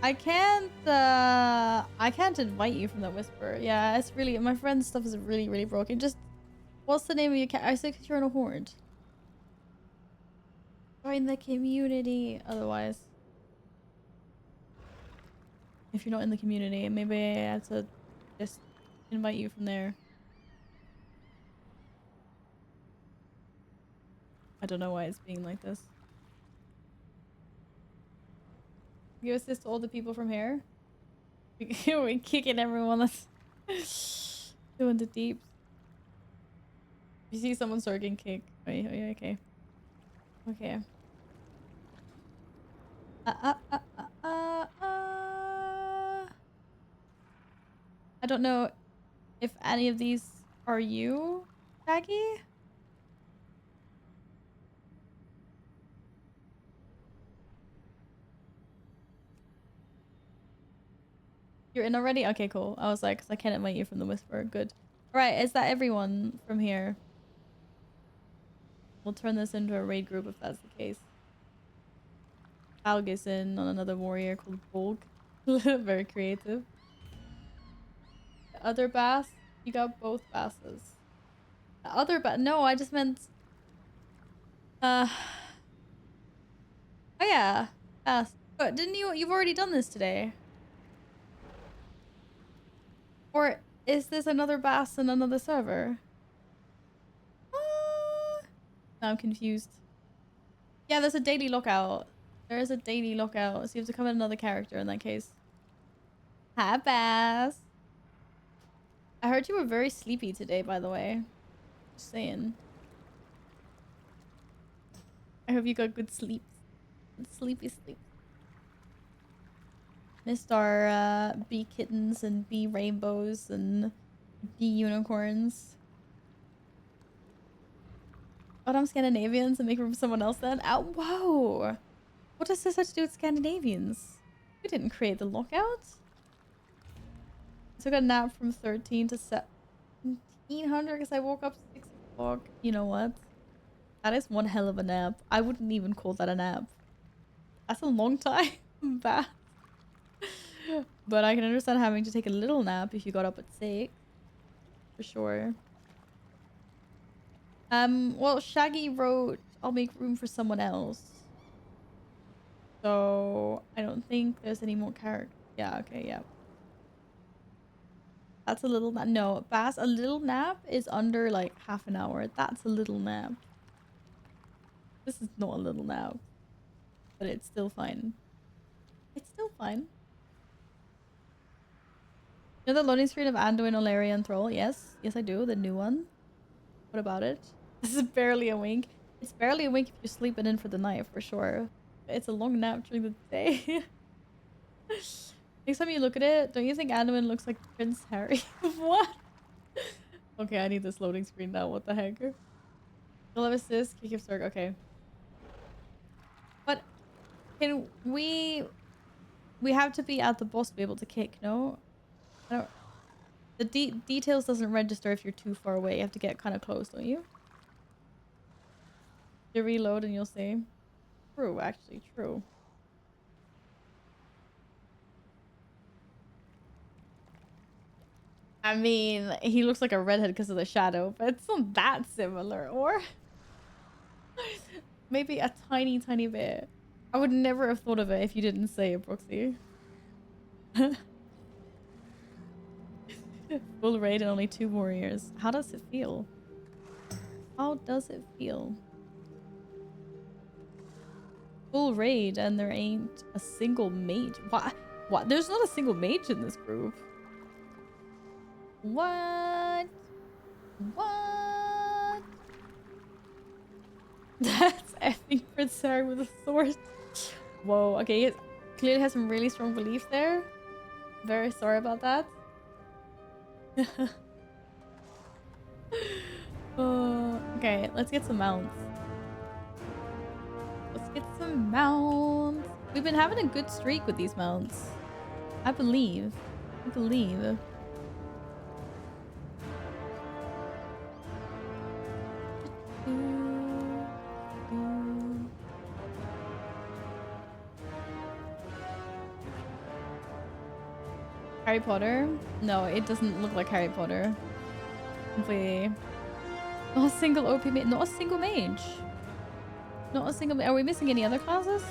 I can't invite you from that whisper. Yeah, it's really, my friend's stuff is really, really broken. Just, what's the name of your cat? I think you're in a horde. Join the community, otherwise. If you're not in the community, maybe I have to just invite you from there. I don't know why it's being like this. Give assist to all the people from here. We're kicking everyone that's doing the deeps. You see someone start getting kicked. Oh yeah, okay. Okay. I don't know if any of these are you, Jackie? You're in already? Okay, cool. I was like, 'cause I can't invite you from the whisper. Good. Alright, is that everyone from here? We'll turn this into a raid group if that's the case. Alg is in on another warrior called Bolg. Very creative. The other bass? You got both basses. The other bass? No, I just meant... Oh yeah, bass. But didn't you... You've already done this today. Or is this another bass in another server? Now I'm confused. Yeah, there's a daily lockout. There is a daily lockout, so you have to come in another character in that case. Hi, Bass. I heard you were very sleepy today, by the way. Just saying. I hope you got good sleep. Sleepy sleep. Missed our bee kittens and bee rainbows and bee unicorns. Oh, I'm Scandinavians and make room for someone else then? Oh, whoa! What does this have to do with Scandinavians? We didn't create the lockout. I took a nap from 13 to 1700 because I woke up 6 o'clock. You know what? That is one hell of a nap. I wouldn't even call that a nap. That's a long time back. But I can understand having to take a little nap if you got up at 6. For sure. Well, Shaggy wrote, I'll make room for someone else. So, I don't think there's any more characters. Yeah, okay, yeah. That's a little nap. No, Bass, a little nap is under like half an hour. That's a little nap. This is not a little nap. But it's still fine. It's still fine. You know the loading screen of Anduin, Olaria, and Thrall? Yes. Yes, I do. The new one. What about it? This is barely a wink. It's barely a wink if you're sleeping in for the night, for sure. It's a long nap during the day. Next time you look at it, don't you think Anduin looks like Prince Harry? What? Okay, I need this loading screen now. What the heck? You'll have assist, kick if Zerg. Okay. But can we have to be at the boss to be able to kick, no? I don't... The details doesn't register if you're too far away. You have to get kind of close, don't you? You reload and you'll see. True, actually, true. I mean, he looks like a redhead because of the shadow, but it's not that similar, or? Maybe a tiny, tiny bit. I would never have thought of it if you didn't say it, Broxy. Full raid and only 2 warriors. How does it feel? How does it feel? Full raid and there ain't a single mage. What? What? There's not a single mage in this group. What? What? That's effing Prince Harry with a sword. Whoa, okay. He clearly has some really strong beliefs there. Very sorry about that. Okay, let's get some mounts. Let's get some mounts. We've been having a good streak with these mounts. I believe. I believe. Harry Potter? No, it doesn't look like Harry Potter. Completely. Not a single OP mage. Not a single mage. Not a single. Are we missing any other classes?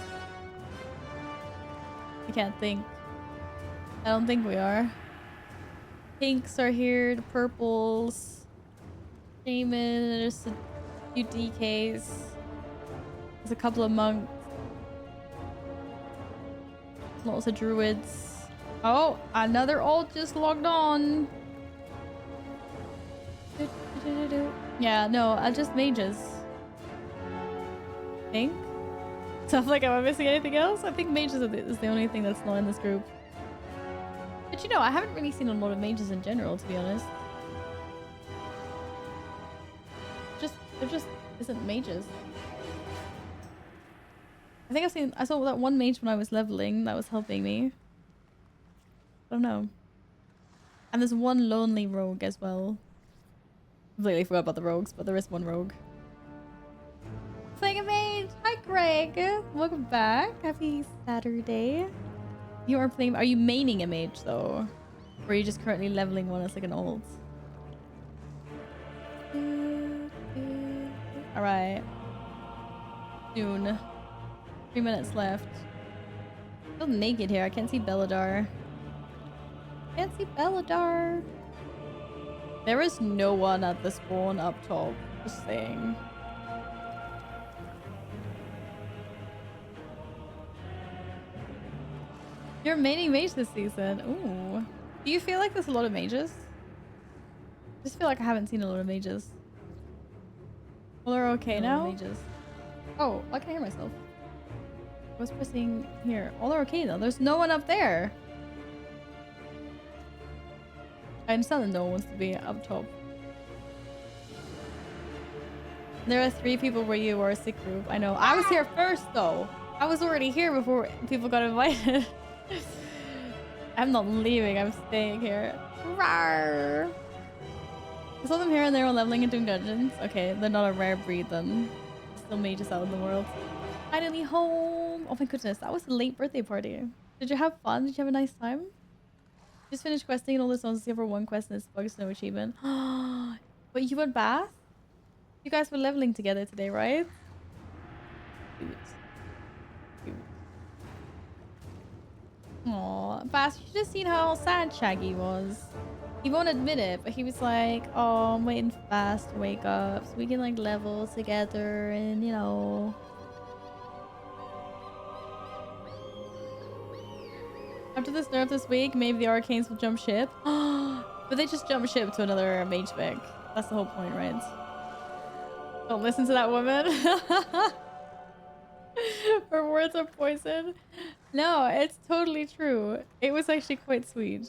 I can't think. I don't think we are. Pinks are here. The purples. Shaman. There's a few DKs. There's a couple of monks. Lots of druids. Oh, another ult just logged on. Yeah, no, just mages. Think? Sounds like, am I missing anything else? I think mages is the only thing that's not in this group. But you know, I haven't really seen a lot of mages in general, to be honest. There just isn't mages. I think I saw that one mage when I was leveling that was helping me. I don't know. And there's one lonely rogue as well. Completely forgot about the rogues, but there is one rogue. Playing a mage! Hi Greg! Welcome back. Happy Saturday. You are playing... Are you maining a mage though? Or are you just currently leveling one as like an ult? Alright. Soon. 3 minutes left. I feel naked here. I can't see Belladar. Can't see Belladar. There is no one at the spawn up top. Just saying. You're maining mage this season. Ooh. Do you feel like there's a lot of mages? I just feel like I haven't seen a lot of mages. Well, they're okay now? Mages. Oh, I can hear myself. I was pressing here. All are okay though. There's no one up there. I understand that no one wants to be up top. There are 3 people where you are a sick group. I know. I was here first though. I was already here before people got invited. I'm not leaving. I'm staying here. Rawr. I saw them here and there on leveling and doing dungeons. Okay, they're not a rare breed then. Still mages out in the world. Finally home. Oh my goodness, that was a late birthday party. Did you have fun? Did you have a nice time? Just finished questing and all this on for one quest and it's bugs no achievement. But you went Bath? You guys were leveling together today, right? Cute. Cute. Aw, Bath, you should have seen how sad Shaggy was. He won't admit it, but he was like, oh, I'm waiting for Bath to wake up so we can like level together and you know. After this nerf this week, maybe the Arcanes will jump ship. But they just jump ship to another mage pick. That's the whole point, right? Don't listen to that woman. Her words are poison. No, it's totally true. It was actually quite sweet.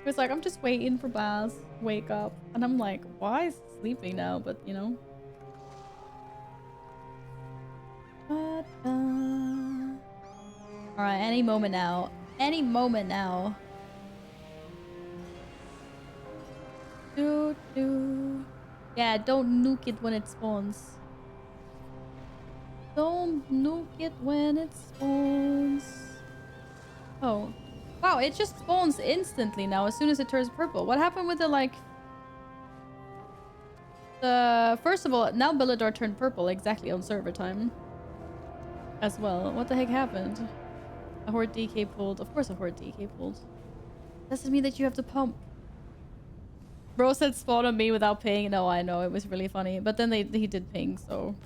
It was like, I'm just waiting for Baz. Wake up. And I'm like, why is he sleeping now? But, you know. Alright, any moment now. Any moment now. Yeah, don't nuke it when it spawns. Don't nuke it when it spawns. Oh. Wow, it just spawns instantly now as soon as it turns purple. What happened with the like... First of all, now Belladar turned purple exactly on server time. As well. What the heck happened? A horde DK pulled. Of course a horde DK pulled. Doesn't mean that you have to pump. Bro said spawn on me without paying. No, I know. It was really funny. But then he did ping, so...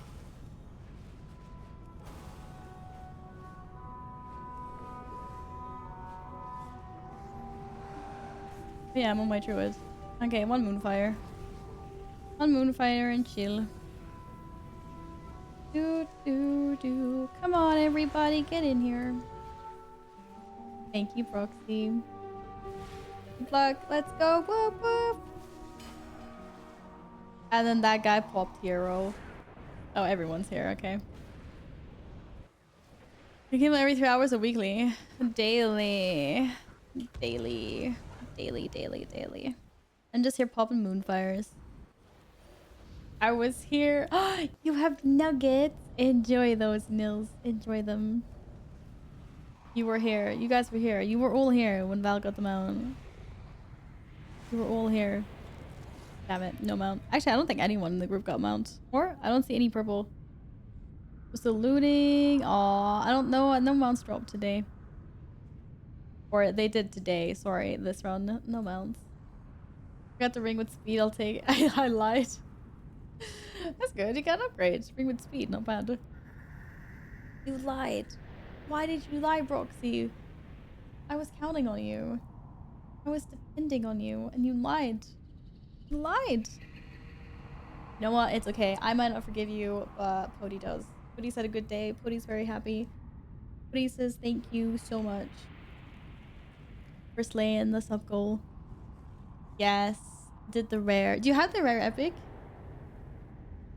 Yeah, I'm on my druid. Okay, one moonfire. One moonfire and chill. Do. Come on, everybody, get in here. Thank you, Proxy. Good luck. Let's go. Whoop, whoop. And then that guy popped hero. Oh, everyone's here. Okay. We came every 3 hours or weekly. Daily. Daily. I'm just here popping moonfires. I was here. You have nuggets. Enjoy those, Nils. Enjoy them. You were here. You guys were here. You were all here when Val got the mount. You were all here. Damn it. No mount. Actually, I don't think anyone in the group got mount. Or I don't see any purple. We're still looting. Aw, I don't know. No mounts dropped today. Or they did today. Sorry, this round. No mounts. Got the ring with speed. I'll take. I lied. That's good. You got an upgrade. Ring with speed. Not bad. You lied. Why did you lie, Broxy? I was counting on you. I was depending on you, and you lied. You lied. You know what? It's okay. I might not forgive you, but Pody does. Pody's had a good day. Pody's very happy. Pody says thank you so much for slaying the sub goal. Yes. Did the rare. Do you have the rare epic?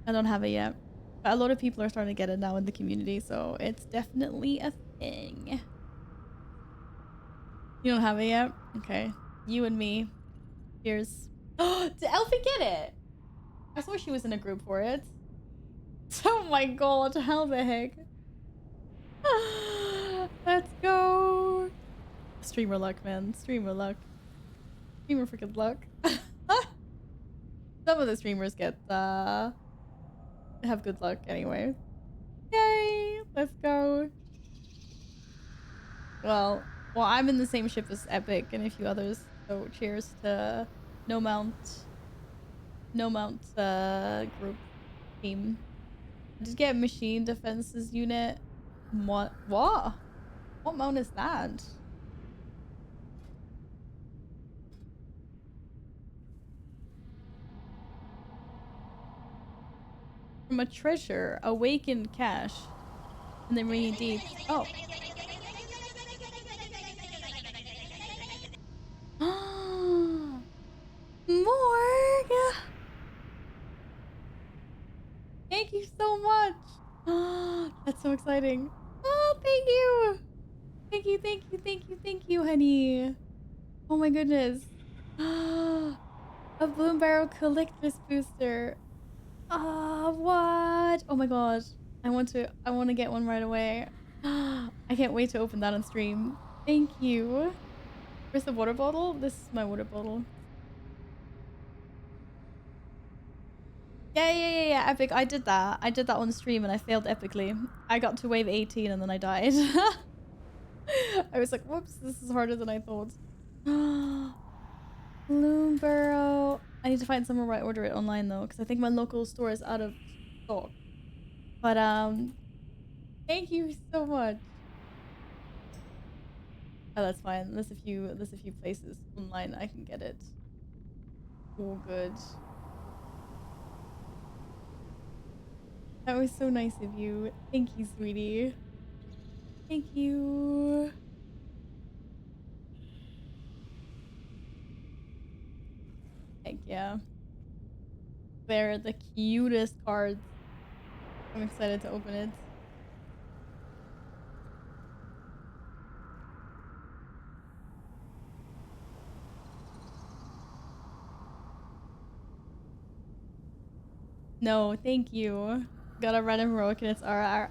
I don't have it yet. But a lot of people are starting to get it now in the community, so it's definitely a thing. You don't have it yet? Okay. You and me. Here's... Oh, did Elfie get it? I saw she was in a group for it. Oh my god, how the heck? Let's go. Streamer luck, man. Streamer luck. Streamer freaking luck. Some of the streamers get have good luck anyway. Yay! Let's go. Well, I'm in the same ship as Epic and a few others. So cheers to no mount group team. Just get machine defenses unit. What mount is that? From a treasure, awakened cache, and then ringing deep. Oh. Morg! Thank you so much. That's so exciting. Oh, thank you. Thank you, honey. Oh my goodness. A Bloom Barrel Collector's Booster. What? Oh my god. I want to get one right away. I can't wait to open that on stream. Thank you. Where's the water bottle? This is my water bottle. Yeah, Epic. I did that on stream and I failed epically. I got to wave 18 and then I died. I was like, whoops, this is harder than I thought. Bloom Barrel. I need to find somewhere where I order it online though, because I think my local store is out of stock. But thank you so much. Oh, that's fine. There's a few places online I can get it. All good. That was so nice of you. Thank you, sweetie. Thank you. Heck yeah. They're the cutest cards. I'm excited to open it. No, thank you. Got a random heroic and it's ara.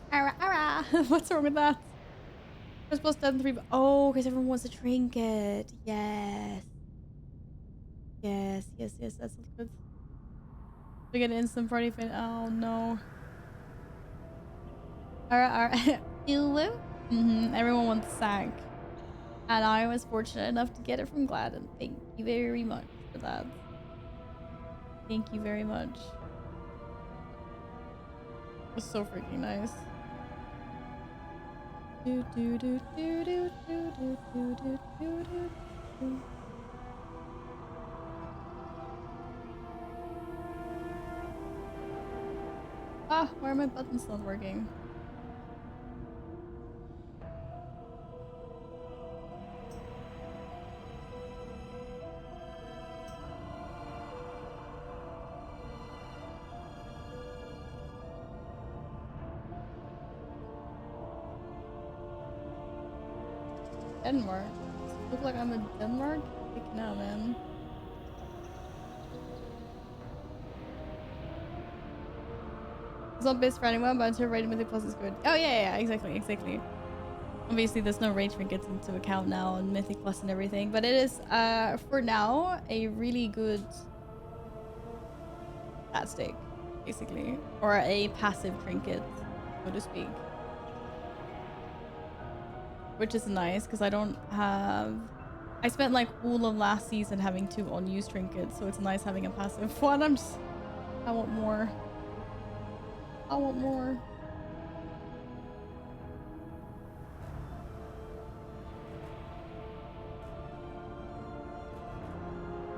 What's wrong with that? We're supposed to have 3. Oh, because everyone wants a trinket. Yes. That's good. We get an instant party fin. Oh no. Ara. Everyone wants sack. And I was fortunate enough to get it from Gladden. Thank you very much for that. Thank you very much. It was so freaking nice. Do do do do do do do do do do do. Ah, why are my buttons not working? Denmark? Does it look like I'm in Denmark? Like, no, man. It's not best for anyone, but until rated Mythic Plus is good. Oh, yeah, exactly. Obviously, there's no rage trinkets into account now on Mythic Plus and everything, but it is, for now, a really good stat stake, basically. Or a passive trinket, so to speak. Which is nice, because I don't have... I spent like all of last season having 2 unused trinkets, so it's nice having a passive one. I want more. I want more.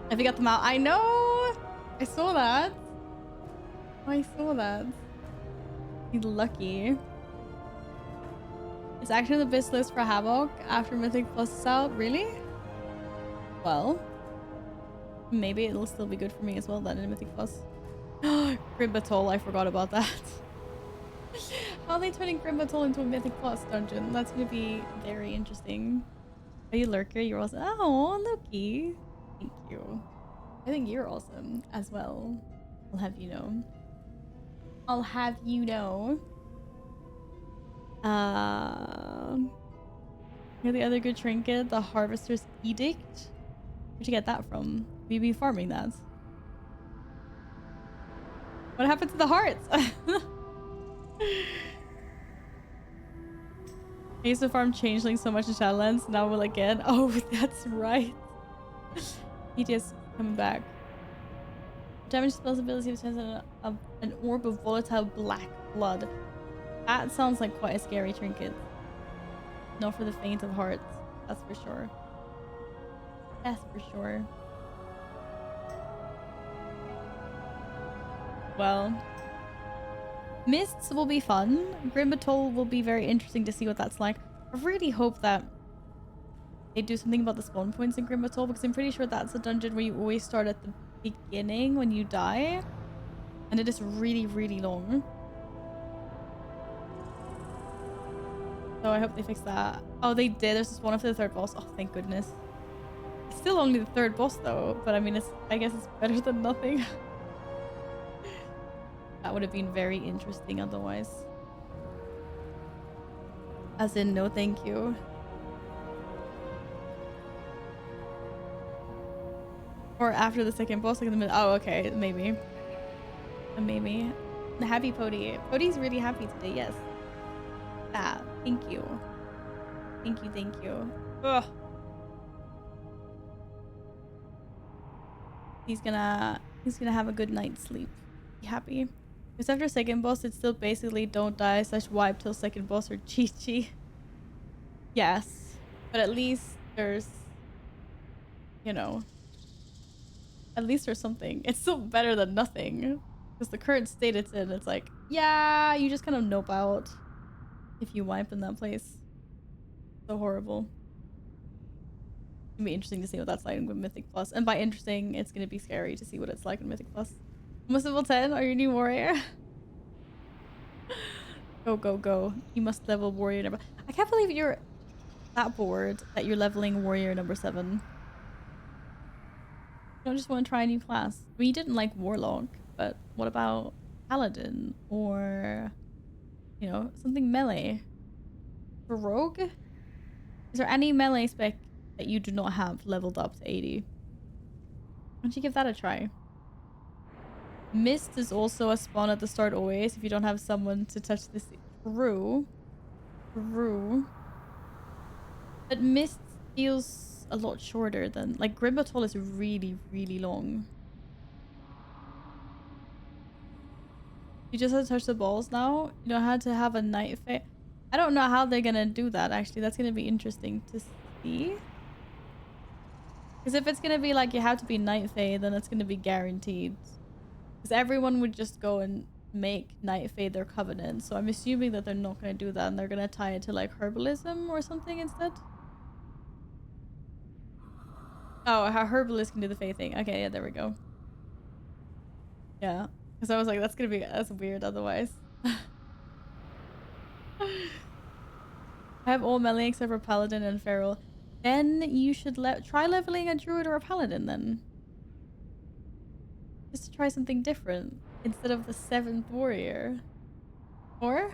Have you got them out? I know! I saw that. I saw that. He's lucky. It's actually the best list for Havoc after Mythic Plus is out. Really? Well, maybe it'll still be good for me as well then in Mythic Plus. Grim Battle, I forgot about that. How are they turning Grim Battle into a Mythic Plus dungeon? That's gonna be very interesting. Are you Lurker? You're awesome. Oh, Loki. Thank you. I think you're awesome as well. I'll have you know. I'll have you know. You're the other good trinket, the Harvester's Edict. Where'd you get that from? Have you been farming that? What happened to the hearts? I used to farm changeling so much in Shadowlands. Now we'll again. Oh, that's right. ETS coming back. Damage spells ability depends on an orb of volatile black blood. That sounds like quite a scary trinket. Not for the faint of heart. That's for sure. That's for sure. Well, Mists will be fun. Grim Battle will be very interesting to see what that's like. I really hope that they do something about the spawn points in Grim Battle, because I'm pretty sure that's a dungeon where you always start at the beginning when you die. And it is really, really long. So I hope they fix that. Oh, they did. There's just one after the third boss. Oh, thank goodness. It's still only the third boss though, but I mean, I guess it's better than nothing. That would have been very interesting otherwise. As in, no thank you. Or after the second boss, like in the middle. Oh, okay, maybe. Maybe. Happy Pody. Pody's really happy today, yes. Ah, thank you. Thank you, thank you. Ugh. He's gonna have a good night's sleep. Be happy. Because after second boss, it's still basically don't die / wipe till second boss or GG. Yes. But at least there's, you know, at least there's something. It's still better than nothing. Because the current state it's in, it's like, yeah, you just kind of nope out if you wipe in that place. So horrible. It's gonna be interesting to see what that's like with Mythic Plus. And by interesting, it's gonna be scary to see what it's like in Mythic Plus. Almost level 10? Are you a new warrior? Go, go, go. You must level warrior number... I can't believe you're that bored that you're leveling warrior number 7. You don't just want to try a new class. I mean, you didn't like warlock, but what about paladin? Or, you know, something melee? For rogue? Is there any melee spec that you do not have leveled up to 80? Why don't you give that a try? Mist is also a spawn at the start always if you don't have someone to touch this. True. But Mist feels a lot shorter than... Like, Grim Battle is really, really long. You just have to touch the balls now. You don't have to have a night fae. I don't know how they're gonna do that, actually. That's gonna be interesting to see. Because if it's gonna be like you have to be night fae, then it's gonna be guaranteed. Because everyone would just go and make night fae their covenant. So I'm assuming that they're not gonna do that and they're gonna tie it to like herbalism or something instead. Oh, how herbalists can do the fae thing. Okay, yeah, there we go. Yeah. Because I was like, that's weird otherwise. I have all melee except for paladin and feral. Then you should try leveling a druid or a paladin then. Just to try something different instead of the 7th warrior. Or?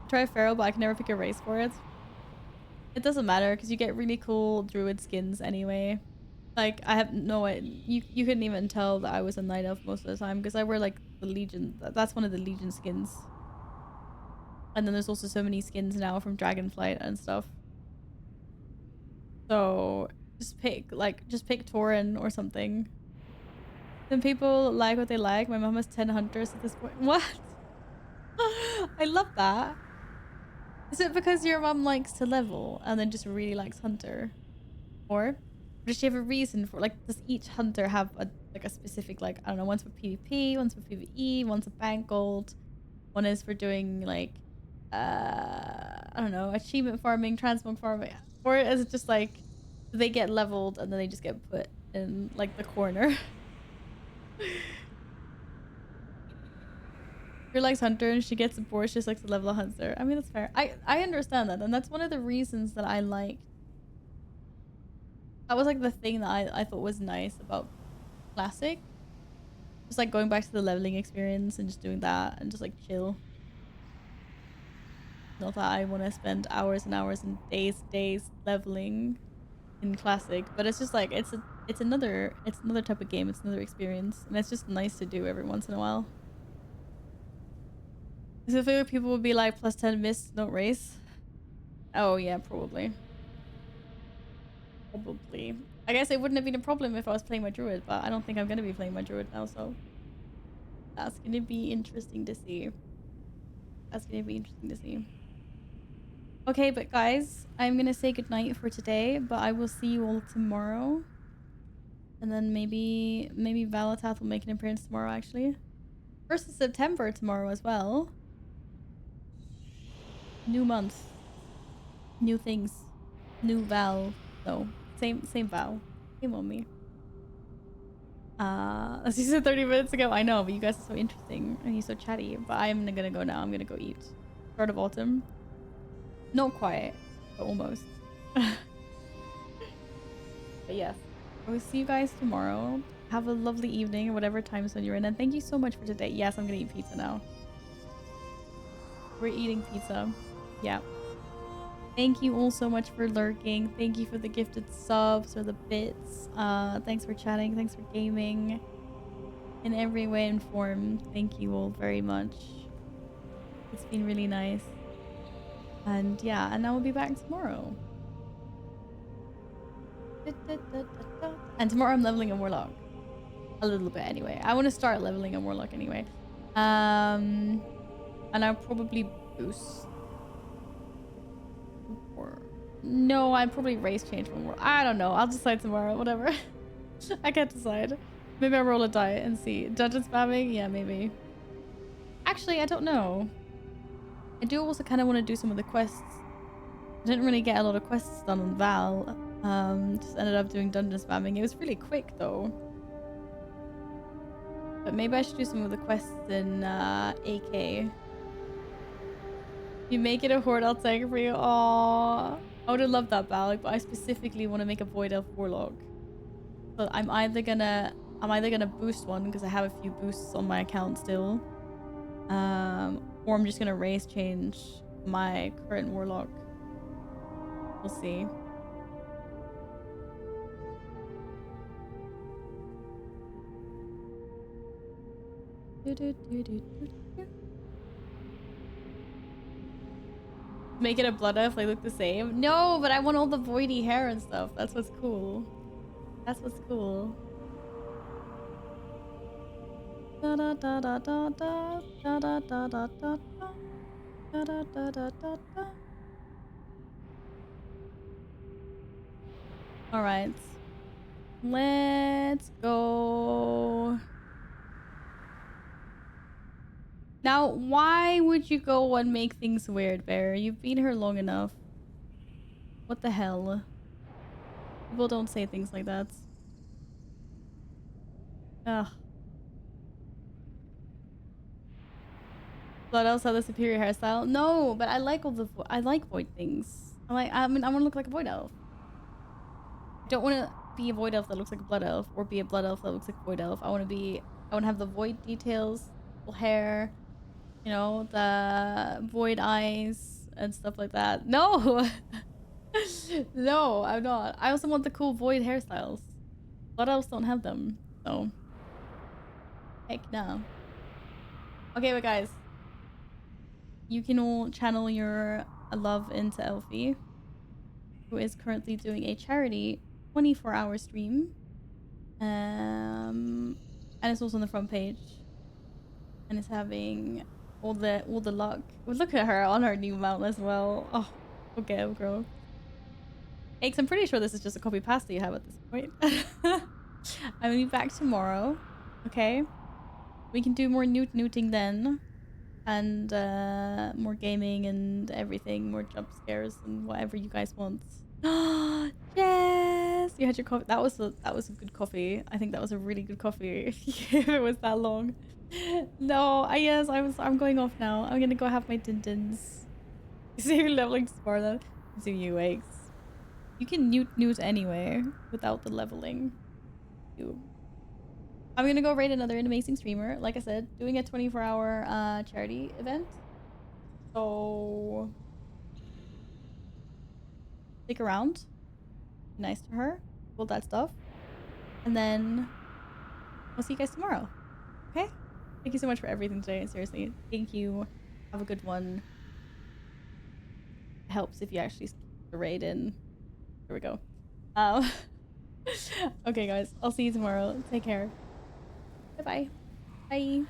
Try feral, but I can never pick a race for it. It doesn't matter because you get really cool druid skins anyway. Like, I have no idea. You couldn't even tell that I was a night elf most of the time because I wear like the legion. That's one of the legion skins. And then there's also so many skins now from Dragonflight and stuff. So just pick Tauren or something. Some people like what they like. My mom has 10 hunters at this point. What? I love that. Is it because your mom likes to level and then just really likes hunter? Or does she have a reason for, like, does each hunter have a specific, like, I don't know, one's for PvP, one's for PvE, one's a bank gold, one is for doing like I don't know, achievement farming, transmog farming, or is it just like they get leveled and then they just get put in like the corner? She likes hunter and she gets bored, she just likes to level a hunter. I mean, that's fair. I understand that, and that's one of the reasons that I liked. That was like the thing that I thought was nice about Classic. Just like going back to the leveling experience and just doing that and just like chill. Not that I want to spend hours and hours and days leveling in Classic, but it's just like it's another type of game. It's another experience, and it's just nice to do every once in a while. So I feel like people would be like +10 miss, no race. Oh yeah, probably. I guess it wouldn't have been a problem if I was playing my druid, but I don't think I'm gonna be playing my druid now, so that's gonna be interesting to see. Okay, but guys, I'm gonna say goodnight for today, but I will see you all tomorrow. And then maybe Valatath will make an appearance tomorrow, actually. 1st of September tomorrow as well. New month. New things. New Val. No. Same Val. Same on me. As you said 30 minutes ago, I know, but you guys are so interesting and you're so chatty. But I'm gonna go now. I'm gonna go eat. Start of autumn. Not quite, but almost. But yes, I will see you guys tomorrow. Have a lovely evening or whatever time zone you're in, and thank you so much for today. Yes, I'm gonna eat pizza now. We're eating pizza. Yeah. Thank you all so much for lurking. Thank you for the gifted subs or the bits. Thanks for chatting. Thanks for gaming. In every way and form, thank you all very much. It's been really nice. And yeah, and I will be back tomorrow. And tomorrow I'm leveling a warlock. A little bit anyway. I want to start leveling a warlock anyway. And I'll probably boost. Or no, I'd probably race change from warlock. I don't know. I'll decide tomorrow. Whatever. I can't decide. Maybe I'll roll a die and see. Dungeon spamming? Yeah, maybe. Actually, I don't know. I do also kind of want to do some of the quests. I didn't really get a lot of quests done on Val. Just ended up doing dungeon spamming. It was really quick though. But maybe I should do some of the quests in AK. You make it a horde, I'll take it for you. Aww. I would have loved that, Val, but I specifically want to make a Void Elf Warlock. So I'm either gonna boost one because I have a few boosts on my account still. Or I'm just gonna race change my current Warlock. We'll see. Make it a blood elf, they look the same. No, but I want all the voidy hair and stuff. That's what's cool. That's what's cool. Da da da da da da da da da da da da da da da da da. All right, let's go. Now, why would you go and make things weird, Bear? You've been here long enough. What the hell? People don't say things like that. Ugh. Blood elves have the superior hairstyle. No, but I like all the I like void things. I mean I want to look like a void elf. I don't want to be a void elf that looks like a blood elf, or be a blood elf that looks like a void elf. I want to have the void details, hair, you know, the void eyes and stuff like that. No. No, I'm not. I also want the cool void hairstyles. Blood elves don't have them, so heck no. Okay, but guys, you can all channel your love into Elfie, who is currently doing a charity 24-hour stream. And it's also on the front page. And it's having all the luck. Well, look at her on her new mount as well. Oh, okay, girl. Aches, I'm pretty sure this is just a copy pasta you have at this point. I'm gonna be back tomorrow. Okay? We can do more newting then. And more gaming and everything, more jump scares and whatever you guys want. Yes, you had your coffee. That was a good coffee. I think that was a really good coffee. If it was that long. No, I'm going off now. I'm gonna go have my din-dins. See you leveling tomorrow then. See you wakes. You can newt anyway without the leveling. I'm gonna go raid another amazing streamer. Like I said, doing a 24-hour charity event. So stick around. Be nice to her. All that stuff. And then I'll see you guys tomorrow. Okay? Thank you so much for everything today. Seriously. Thank you. Have a good one. It helps if you actually keep the raid in. Here we go. Okay guys. I'll see you tomorrow. Take care. Bye-bye. Bye.